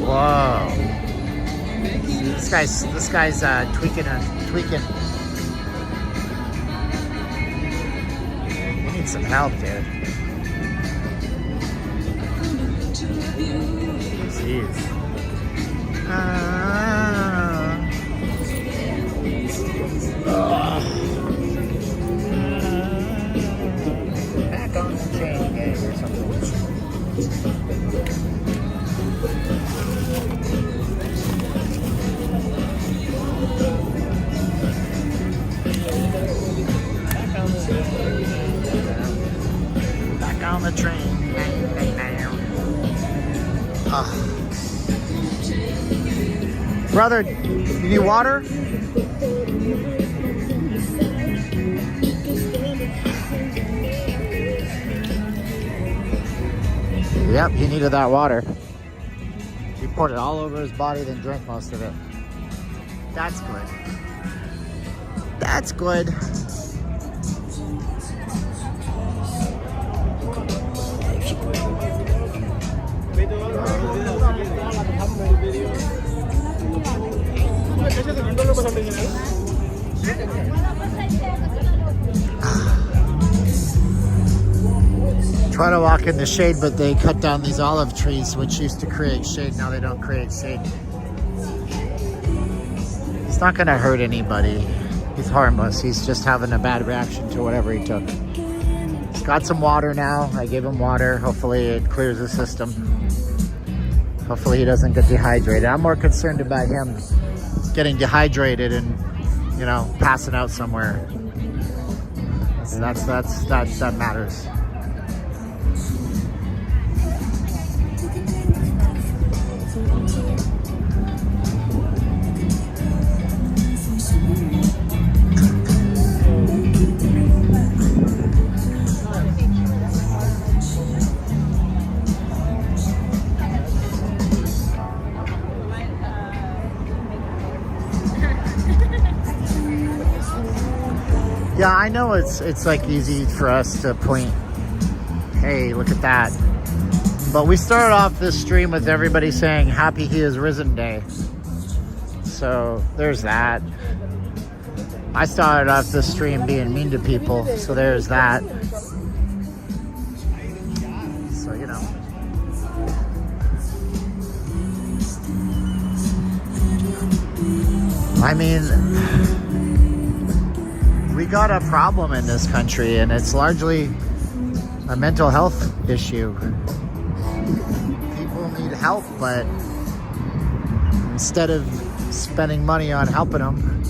Speaker 1: Whoa. This guy's tweaking. You need some help, dude. Jeez. Back on the train again or something. Back on the train. Brother, you need water? Yep, he needed that water. He poured it all over his body, then drank most of it. That's good. That's good. Try to walk in the shade, but they cut down these olive trees, which used to create shade. Now they don't create shade. It's not going to hurt anybody. He's harmless. He's just having a bad reaction to whatever he took. He's got some water now. I gave him water. Hopefully it clears the system. Hopefully he doesn't get dehydrated. I'm more concerned about him getting dehydrated and, you know, passing out somewhere. That matters. Yeah, I know it's like easy for us to point, hey, look at that. But we started off this stream with everybody saying Happy He Is Risen Day. So there's that. I started off this stream being mean to people, so there's that. So, you know. I mean, we got a problem in this country, and it's largely a mental health issue. People need help, but instead of spending money on helping them,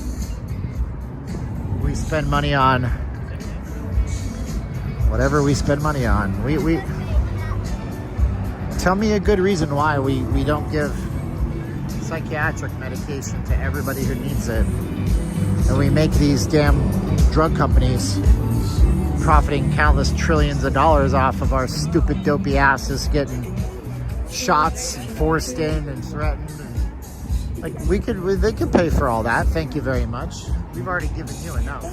Speaker 1: we spend money on whatever we spend money on. We tell me a good reason why we don't give psychiatric medication to everybody who needs it, and we make these damn drug companies profiting countless trillions of dollars off of our stupid dopey asses getting shots and forced in and threatened. And, like, they could pay for all that. Thank you very much. We've already given you enough.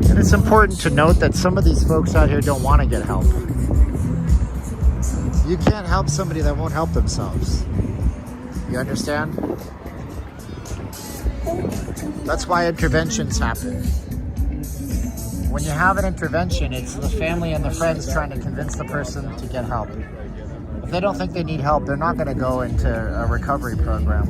Speaker 1: And it's important to note that some of these folks out here don't want to get help. You can't help somebody that won't help themselves. You understand? That's why interventions happen. When you have an intervention, it's the family and the friends trying to convince the person to get help. If they don't think they need help, they're not going to go into a recovery program.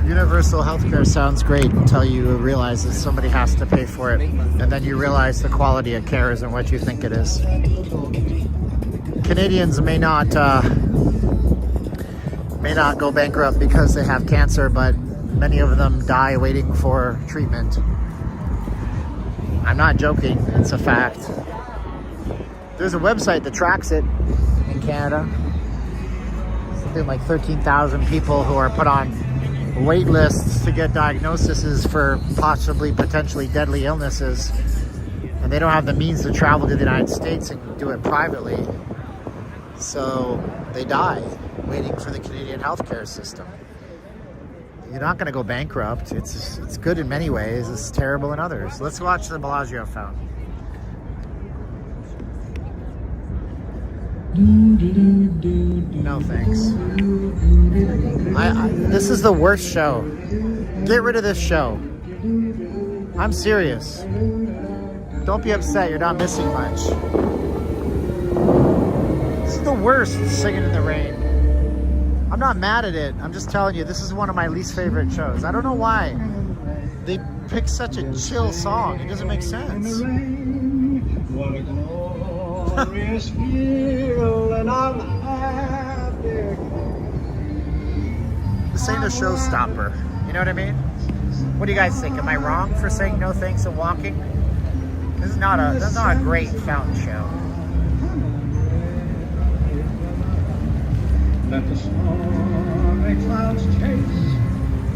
Speaker 1: Universal healthcare sounds great until you realize that somebody has to pay for it, and then you realize the quality of care isn't what you think it is. Canadians may not go bankrupt because they have cancer, but many of them die waiting for treatment. I'm not joking, it's a fact. There's a website that tracks it in Canada. Something like 13,000 people who are put on wait lists to get diagnoses for potentially deadly illnesses, and they don't have the means to travel to the United States and do it privately, so they die waiting for the Canadian healthcare system. You're not going to go bankrupt. It's good in many ways, it's terrible in others. Let's watch the Bellagio fountain. No thanks. This is the worst show. Get rid of this show. I'm serious. Don't be upset, you're not missing much. This is the worst, Singing in the Rain. I'm not mad at it. I'm just telling you, this is one of my least favorite shows. I don't know why. They pick such a chill song. It doesn't make sense. This ain't a showstopper. You know what I mean? What do you guys think? Am I wrong for saying no thanks and walking? That's not a great fountain show. Let the stormy clouds chase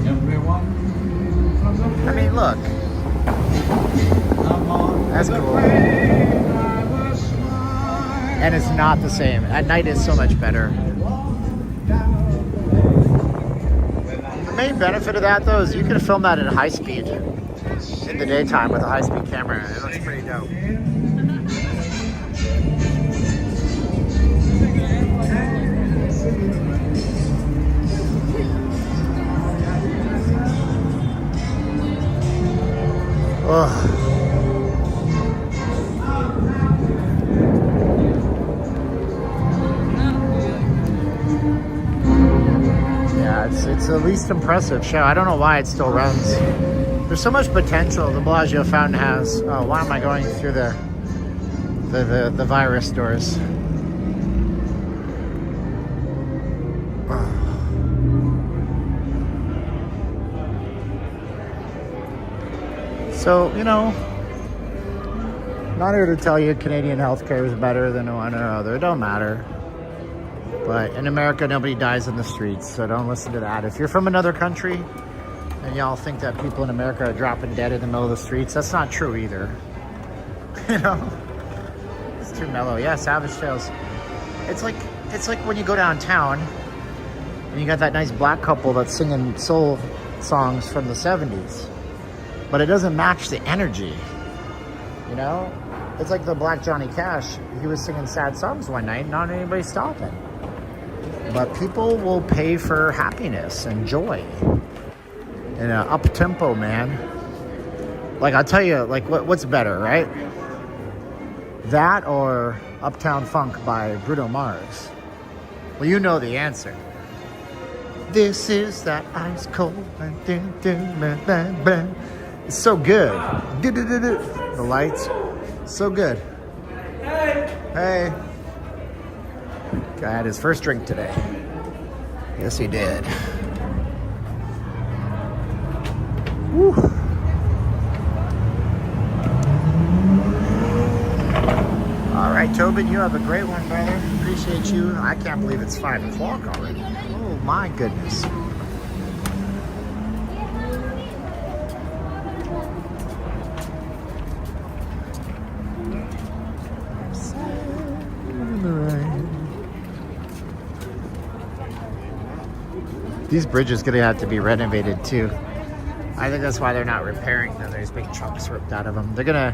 Speaker 1: everyone from the I mean, look. That's cool. And it's not the same. At night it's so much better. The main benefit of that, though, is you can film that at high speed in the daytime with a high-speed camera. It looks pretty dope. Ugh. It's the least impressive show. I don't know why it still runs. There's so much potential the Bellagio fountain has. Oh, why am I going through the virus doors? So, you know, not here to tell you Canadian healthcare is better than one or other. It don't matter. But in America, nobody dies in the streets, so don't listen to that. If you're from another country and y'all think that people in America are dropping dead in the middle of the streets, that's not true either. You know? too mellow. Yeah, Savage Tales. It's like when you go downtown and you got that nice black couple that's singing soul songs from the 70s, but it doesn't match the energy, you know? It's like the Black Johnny Cash. He was singing sad songs one night, not anybody stopping. But people will pay for happiness and joy in an up-tempo, man. Like, I'll tell you, like, what's better, right? That or Uptown Funk by Bruno Mars? Well, you know the answer. This is that ice cold. It's so good. The lights, so good. Hey. Guy had his first drink today. Yes, he did. Woo. All right, Tobin, you have a great one, brother. Appreciate you. I can't believe it's 5 o'clock already. Oh, my goodness. These bridges gonna have to be renovated too. I think that's why they're not repairing them. There's big chunks ripped out of them. They're gonna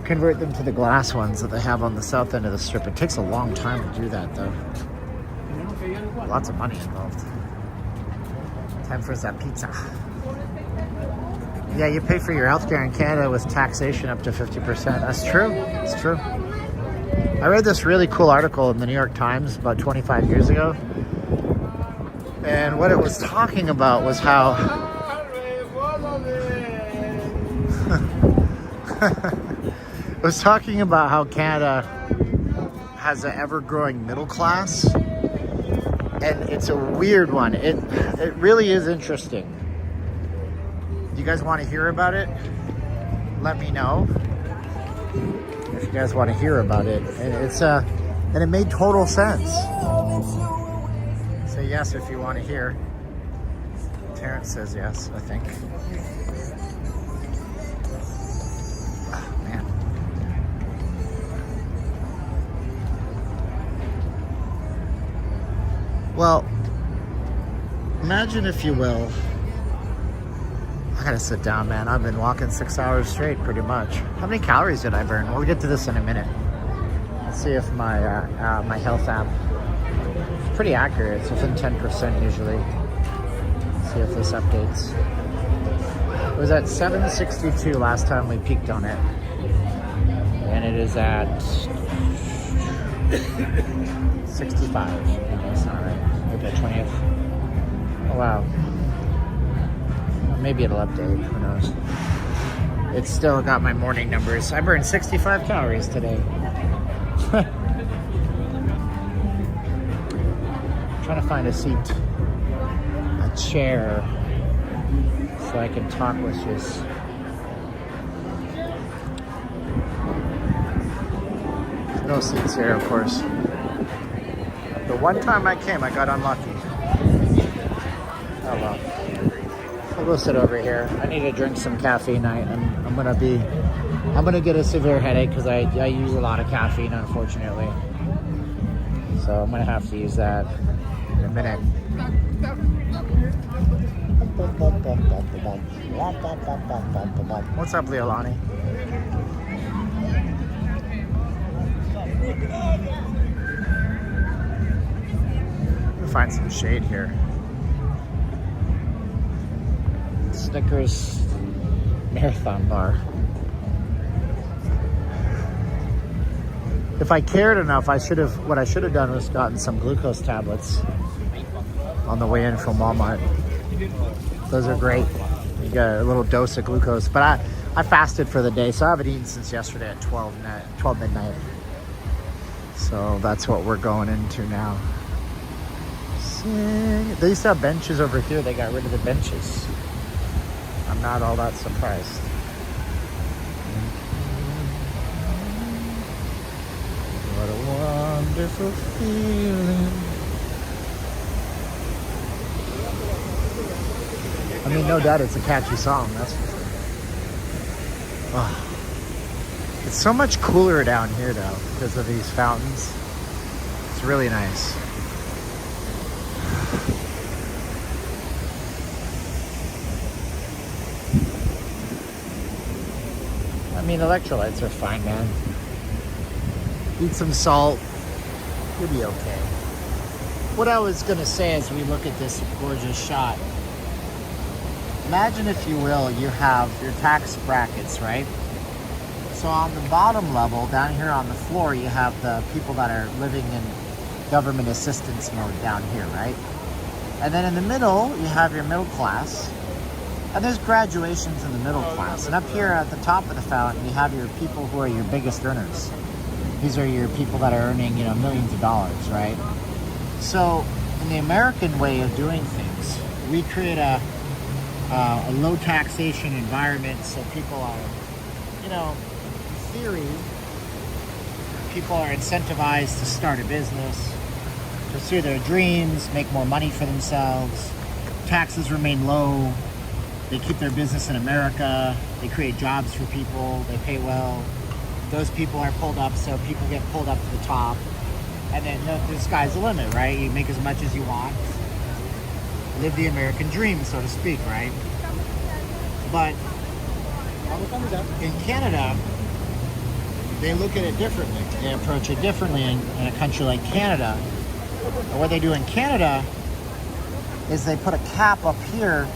Speaker 1: convert them to the glass ones that they have on the south end of the strip. It takes a long time to do that though. Lots of money involved. Time for that pizza. Yeah, you pay for your healthcare in Canada with taxation up to 50%. That's true. It's true. I read this really cool article in the New York Times about 25 years ago. And what it was talking about was how it was talking about how Canada has an ever-growing middle class, and it's a weird one. It really is interesting. Do you guys want to hear about it? Let me know if you guys want to hear about it. And it made total sense. Say yes if you want to hear. Terrence says yes, I think. Oh, man. Well, imagine if you will. I gotta sit down, man. I've been walking 6 hours straight, pretty much. How many calories did I burn? We'll get to this in a minute. Let's see if my my health app. Pretty accurate. It's within 10% usually. Let's see if this updates. It was at 762 last time we peaked on it. And it is at 65. That's not right. Okay, 20th. Oh, wow. Maybe it'll update. Who knows? It's still got my morning numbers. I burned 65 calories today. Trying to find a seat, a chair, so I can talk with you. No seats here, of course. The one time I came, I got unlucky. Oh well. I'll go sit over here. I need to drink some caffeine. I'm gonna get a severe headache because I use a lot of caffeine, unfortunately. So I'm gonna have to use that in a minute. What's up, Leolani? Let me find some shade here. Snickers Marathon Bar. If I cared enough, what I should have done was gotten some glucose tablets on the way in from Walmart. Those are great. You get a little dose of glucose. But I fasted for the day, so I haven't eaten since yesterday at 12 midnight. So that's what we're going into now. They used to have benches over here. They got rid of the benches. I'm not all that surprised. What a wonderful feeling. I mean, no doubt it's a catchy song, that's for sure. Oh. It's so much cooler down here though because of these fountains. It's really nice. I mean, electrolytes are fine, man. Eat some salt. You'll be okay. What I was gonna say as we look at this gorgeous shot, imagine, if you will, you have your tax brackets, right? So on the bottom level, down here on the floor, you have the people that are living in government assistance mode down here, right? And then in the middle, you have your middle class. And there's graduations in the middle class. And up here at the top of the fountain, you have your people who are your biggest earners. These are your people that are earning, you know, millions of dollars, right? So in the American way of doing things, we create a low taxation environment so people are, you know, in theory, people are incentivized to start a business, pursue their dreams, make more money for themselves. Taxes remain low. They keep their business in America. They create jobs for people. They pay well. Those people are pulled up, so people get pulled up to the top. And then the sky's the limit, right? You make as much as you want. Live the American dream, so to speak, right? But in Canada, they look at it differently. They approach it differently in a country like Canada. And what they do in Canada is they put a cap up here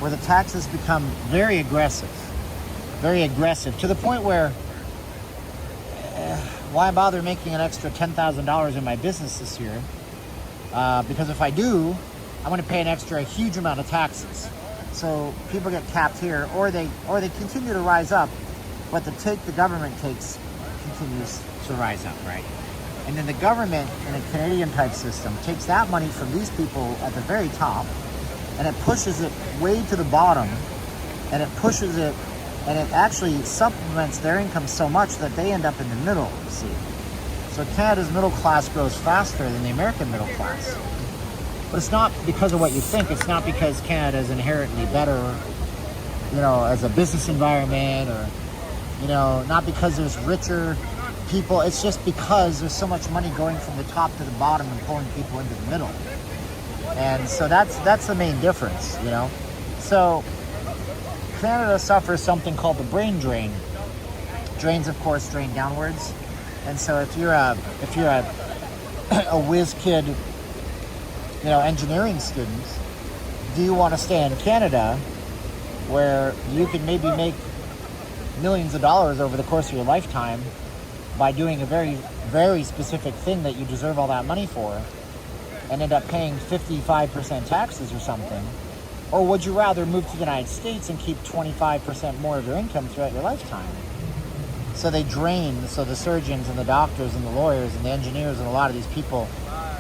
Speaker 1: where the taxes become very aggressive, to the point where why bother making an extra $10,000 in my business this year? Because if I do, I'm going to pay an extra huge amount of taxes. So people get capped here, or they continue to rise up, but the take the government takes continues to rise up, right? And then the government, in a Canadian type system, takes that money from these people at the very top, and it pushes it way to the bottom, and it pushes it, and it actually supplements their income so much that they end up in the middle, you see. So Canada's middle class grows faster than the American middle class. But it's not because of what you think. It's not because Canada is inherently better, you know, as a business environment, or, you know, not because there's richer people. It's just because there's so much money going from the top to the bottom and pulling people into the middle. And so that's the main difference, you know. So Canada suffers something called the brain drain. Drains, of course, drain downwards. And so if you're a whiz kid, you know, engineering student, do you want to stay in Canada where you can maybe make millions of dollars over the course of your lifetime by doing a very, very specific thing that you deserve all that money for, and end up paying 55% taxes or something? Or would you rather move to the United States and keep 25% more of your income throughout your lifetime? So they drain, so the surgeons and the doctors and the lawyers and the engineers and a lot of these people,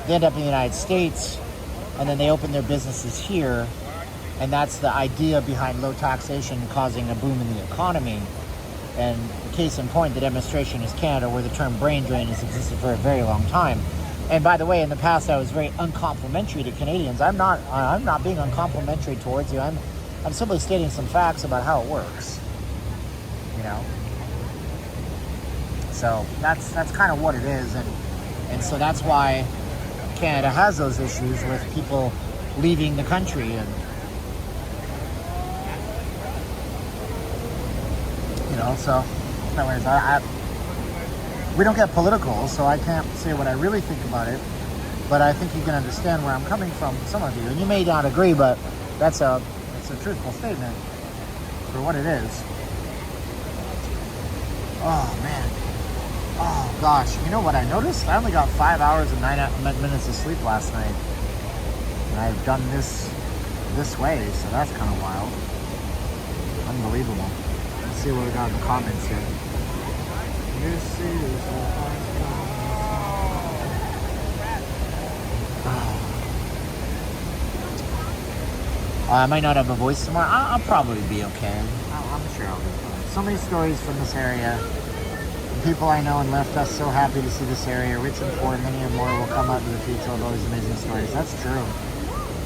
Speaker 1: they end up in the United States, and then they open their businesses here, and that's the idea behind low taxation causing a boom in the economy. And case in point, the demonstration is Canada, where the term brain drain has existed for a very long time. And by the way, in the past, I was very uncomplimentary to Canadians. I'm not being uncomplimentary towards you. I'm simply stating some facts about how it works. You know. So that's kind of what it is, and so that's why Canada has those issues with people leaving the country. And you know, so anyways, we don't get political, so I can't say what I really think about it, but I think you can understand where I'm coming from, some of you. And you may not agree, but it's a truthful statement for what it is. Oh, man. Oh, gosh. You know what I noticed? I only got 5 hours and 9 minutes of sleep last night. And I've done this way, so that's kind of wild. Unbelievable. Let's see what we got in the comments here. This is I might not have a voice tomorrow. I'll probably be okay. I'm sure I'll be fine. So many stories from this area. The people I know and left us so happy to see this area. Rich and poor, many and more will come out in the future with all these amazing stories. That's true.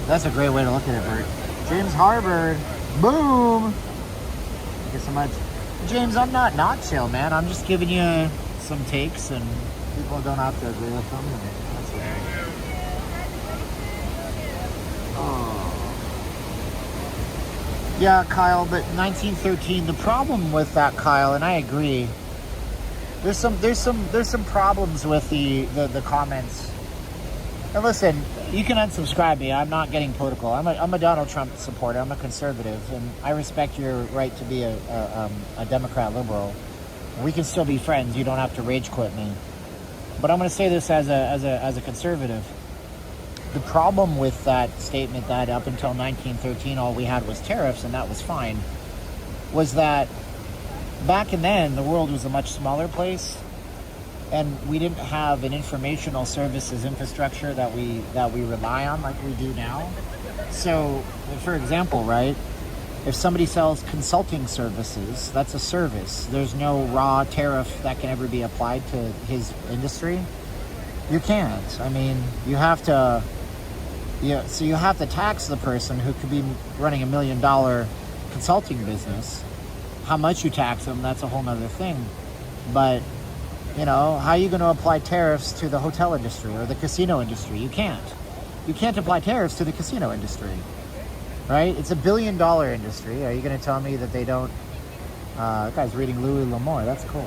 Speaker 1: That's a great way to look at it, Bert. James Harvard. Boom! Thank you so much. James, I'm not chill, man. I'm just giving you some takes, and people don't have to agree with them. And that's okay. Oh. Yeah, Kyle, but 1913. The problem with that, Kyle, and I agree. There's some problems with the comments. And listen, you can unsubscribe me. I'm not getting political. I'm a Donald Trump supporter. I'm a conservative, and I respect your right to be a Democrat liberal. We can still be friends. You don't have to rage quit me. But I'm going to say this as a conservative. The problem with that statement that up until 1913 all we had was tariffs and that was fine, was that back in then the world was a much smaller place, and we didn't have an informational services infrastructure that we rely on like we do now. So, for example, right, if somebody sells consulting services, that's a service. There's no raw tariff that can ever be applied to his industry. You can't. I mean, you have to. Yeah, so you have to tax the person who could be running $1 million consulting business. How much you tax them, that's a whole nother thing. But, you know, how are you going to apply tariffs to the hotel industry or the casino industry? You can't. You can't apply tariffs to the casino industry, right? It's $1 billion industry. Are you going to tell me that they don't... that guy's reading Louis L'Amour. That's cool.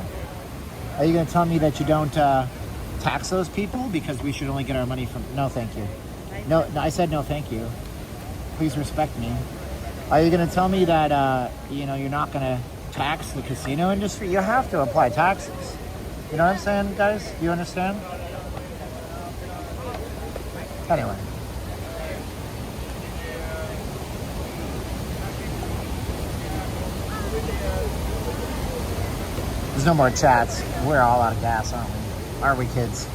Speaker 1: Are you going to tell me that you don't tax those people because we should only get our money from... No, thank you. No, I said no, thank you. Please respect me. Are you going to tell me that, you know, you're not going to tax the casino industry? You have to apply taxes. You know what I'm saying, guys? Do you understand? Anyway. There's no more chats. We're all out of gas, aren't we? Are we, kids?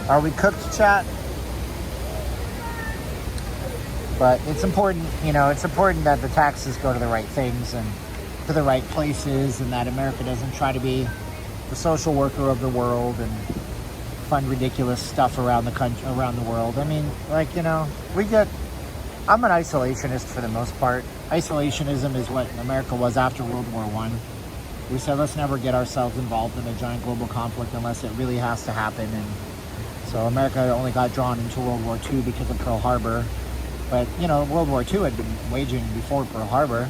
Speaker 1: Are we cooked, chat? But it's important, you know, it's important that the taxes go to the right things and to the right places, and that America doesn't try to be the social worker of the world and fund ridiculous stuff around the country, around the world. I mean, like, you know, I'm an isolationist for the most part. Isolationism is what America was after World War I. We said, let's never get ourselves involved in a giant global conflict unless it really has to happen. And so America only got drawn into World War II because of Pearl Harbor. But, you know, World War II had been waging before Pearl Harbor.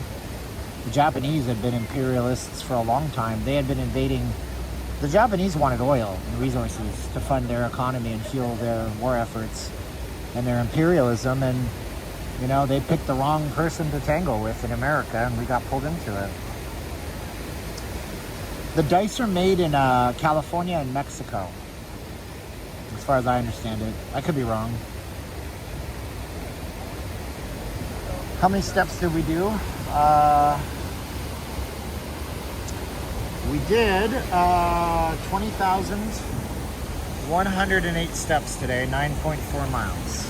Speaker 1: The Japanese had been imperialists for a long time. They had been invading. The Japanese wanted oil and resources to fund their economy and fuel their war efforts and their imperialism. And, you know, they picked the wrong person to tangle with in America, and we got pulled into it. The dice are made in California and Mexico, as far as I understand it. I could be wrong. How many steps did we do? We did 20,108 steps today, 9.4 miles.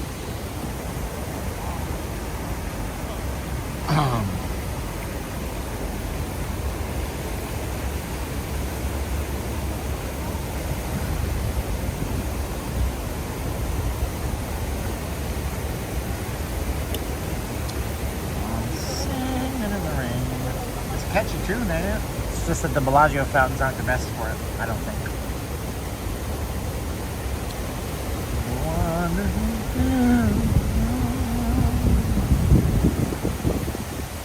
Speaker 1: Catchy tune, ain't it? It's just that the Bellagio fountains aren't the best for it, I don't think.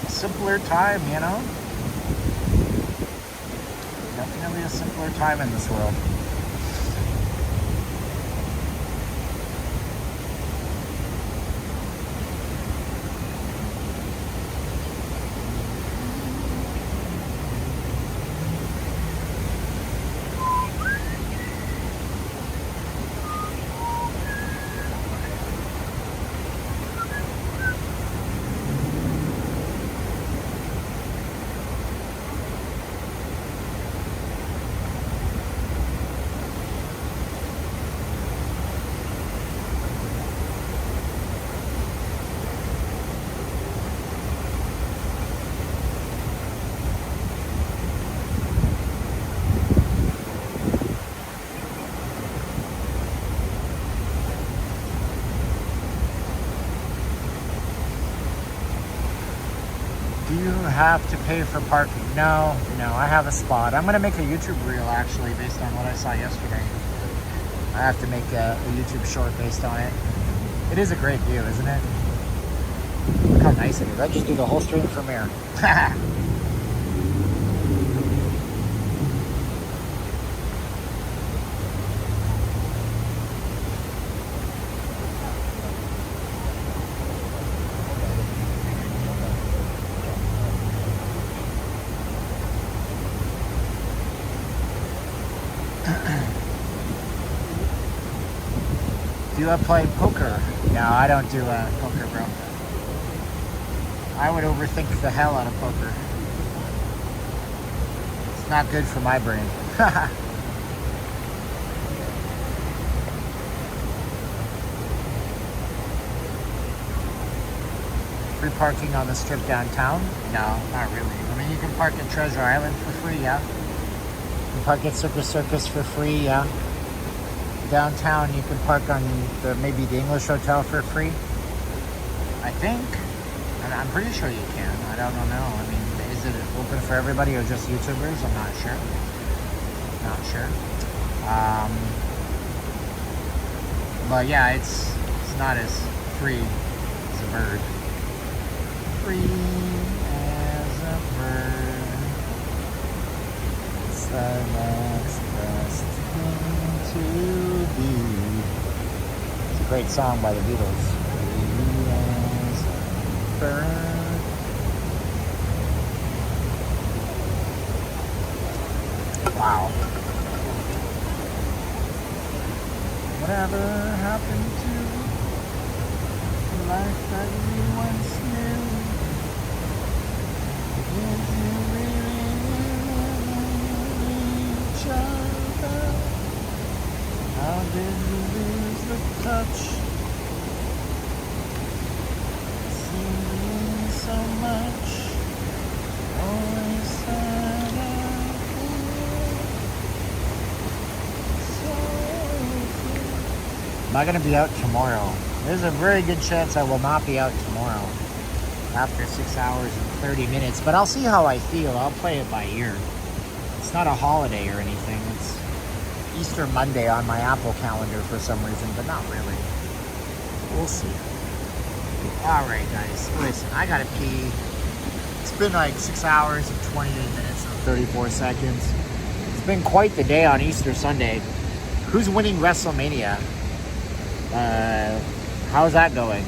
Speaker 1: A simpler time, you know? Definitely a simpler time in this world. Do you have to pay for parking? No, I have a spot. I'm going to make a YouTube reel, actually, based on what I saw yesterday. I have to make a YouTube short based on it. It is a great view, isn't it? Look how nice it is. I just do the whole stream from here. Do I play poker? No, I don't do poker, bro. I would overthink the hell out of poker. It's not good for my brain. Free parking on the strip downtown? No, not really. I mean, you can park at Treasure Island for free, yeah. You can park at Circus for free, yeah. Downtown, you can park on maybe the English Hotel for free. I think. I'm pretty sure you can. I don't know. I mean, is it open for everybody or just YouTubers? I'm not sure. But yeah, it's not as free as a bird. Free as a bird. It's the next best thing to be. It's a great song by the Beatles. Free as a bird. Wow. Whatever happened to the life that we once knew? Did you really each other? How did we lose the touch? Seemed so much. Always said am I going to be out tomorrow? There's a very good chance I will not be out tomorrow after 6 hours and 30 minutes, but I'll see how I feel. I'll play it by ear. It's not a holiday or anything. It's Easter Monday on my Apple calendar for some reason, but not really. We'll see. All right, guys. Listen, I got to pee. It's been like 6 hours and 28 minutes and 34 seconds. It's been quite the day on Easter Sunday. Who's winning Wrestlemania? How's that going?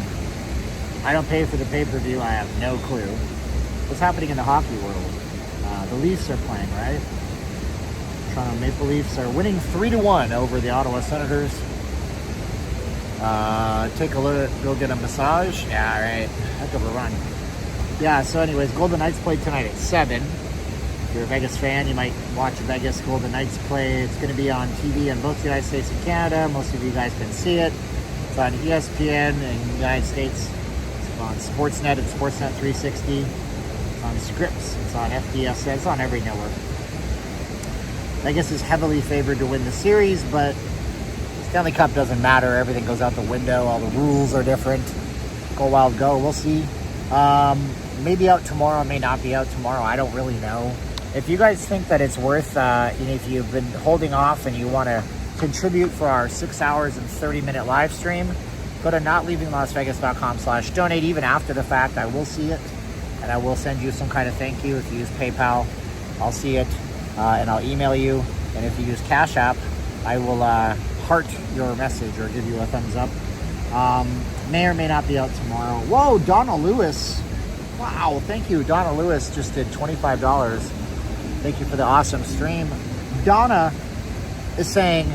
Speaker 1: I don't pay for the pay-per-view. I have no clue. What's happening in the hockey world? The Leafs are playing, right? Toronto Maple Leafs are winning 3-1 over the Ottawa Senators. Take a look. Go get a massage. Yeah, all right. Heck of a run. Yeah, so anyways, Golden Knights play tonight at 7. If you're a Vegas fan, you might watch Vegas Golden Knights play. It's going to be on TV in both the United States and Canada. Most of you guys can see it. It's on ESPN in the United States. It's on Sportsnet. It's Sportsnet 360. It's on Scripps. It's on FDS. It's on every network. Vegas is heavily favored to win the series, but Stanley Cup doesn't matter. Everything goes out the window. All the rules are different. Go Wild, go. We'll see. Maybe out tomorrow. May not be out tomorrow. I don't really know. If you guys think that it's worth, if you've been holding off and you want to contribute for our 6 hours and 30-minute live stream, go to notleavinglasvegas.com/donate. Even after the fact, I will see it, and I will send you some kind of thank you. If you use PayPal, I'll see it, and I'll email you. And if you use Cash App, I will heart your message or give you a thumbs up. May or may not be out tomorrow. Whoa, Donna Lewis. Wow, thank you. Donna Lewis just did $25. Thank you for the awesome stream. Donna is saying,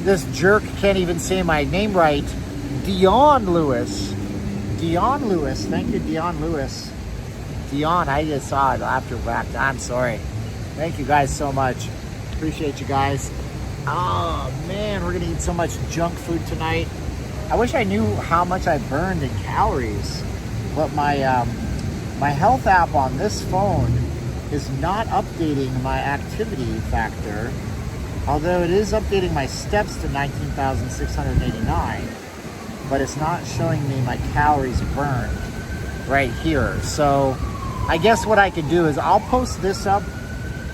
Speaker 1: this jerk can't even say my name right. Dion Lewis. Dion Lewis. Thank you, Dion Lewis. Dion, I just saw it after back. I'm sorry. Thank you guys so much. Appreciate you guys. Oh, man, we're going to eat so much junk food tonight. I wish I knew how much I burned in calories. But my health app on this phone is not updating my activity factor, although it is updating my steps to 19,689, but it's not showing me my calories burned right here. So I guess what I can do is I'll post this up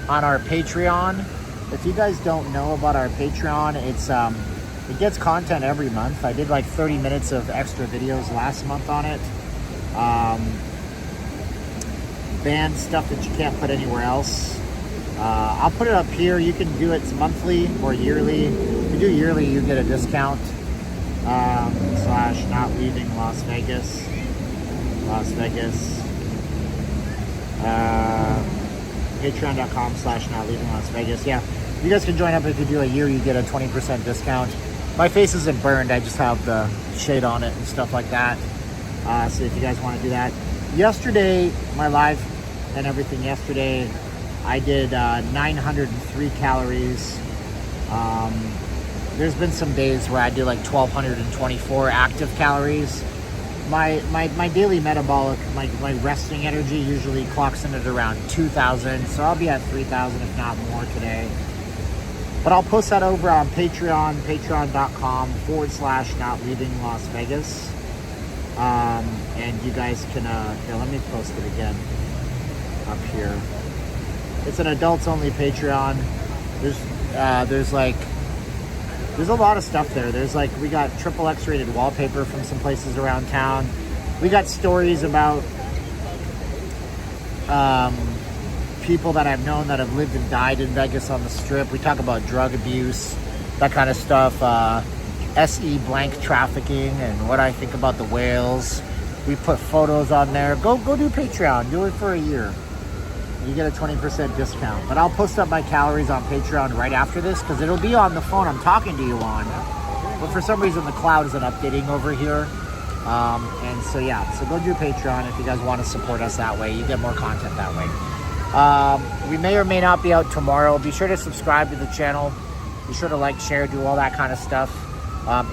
Speaker 1: on our Patreon. If you guys don't know about our Patreon, it gets content every month. I did like 30 minutes of extra videos last month on it. Banned stuff that you can't put anywhere else. I'll put it up here. You can do it monthly or yearly. If you do yearly, you get a discount. / not leaving Las Vegas. Patreon.com / not leaving Las Vegas. Yeah, you guys can join up. If you do a year, you get a 20% discount. My face isn't burned. I just have the shade on it and stuff like that. So if you guys want to do that. Yesterday, my live and everything yesterday, I did 903 calories. There's been some days where I do like 1,224 active calories. My daily metabolic, my resting energy usually clocks in at around 2,000. So I'll be at 3,000 if not more today. But I'll post that over on Patreon, patreon.com / not leaving Las Vegas. And you guys can, here, let me post it again up here. It's an adults only Patreon. There's a lot of stuff there. There's like, we got XXX rated wallpaper from some places around town. We got stories about people that I've known that have lived and died in Vegas on the Strip. We talk about drug abuse, that kind of stuff. SE blank trafficking and what I think about the whales. We put photos on there. Go do Patreon. Do it for a year. You get a 20% discount. But I'll post up my calories on Patreon right after this because it'll be on the phone I'm talking to you on. But for some reason, the cloud isn't updating over here. And so, yeah. So go do Patreon if you guys want to support us that way. You get more content that way. We may or may not be out tomorrow. Be sure to subscribe to the channel. Be sure to like, share, do all that kind of stuff.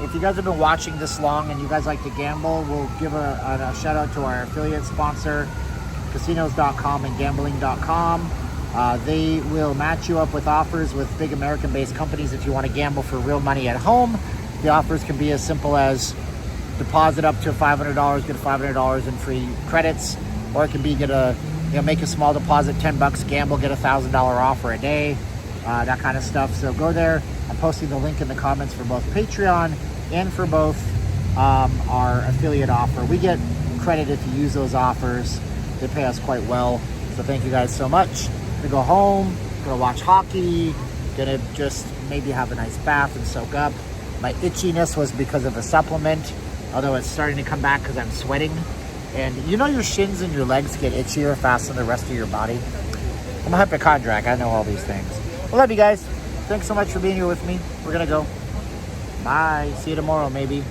Speaker 1: If you guys have been watching this long and you guys like to gamble, we'll give a shout out to our affiliate sponsor, casinos.com and gambling.com. They will match you up with offers with big American-based companies if you want to gamble for real money at home. The offers can be as simple as deposit up to $500, get $500 in free credits, or it can be make a small deposit, $10, gamble, get $1,000 offer a day, that kind of stuff. So go there. I'm posting the link in the comments for both Patreon and for both our affiliate offer. We get credit if you use those offers. They pay us quite well. So thank you guys so much. I'm gonna go home, gonna watch hockey, gonna just maybe have a nice bath and soak up. My itchiness was because of a supplement, although it's starting to come back because I'm sweating. And you know your shins and your legs get itchier faster than the rest of your body? I'm a hypochondriac, I know all these things. I love you guys. Thanks so much for being here with me. We're gonna go. Bye. See you tomorrow, maybe.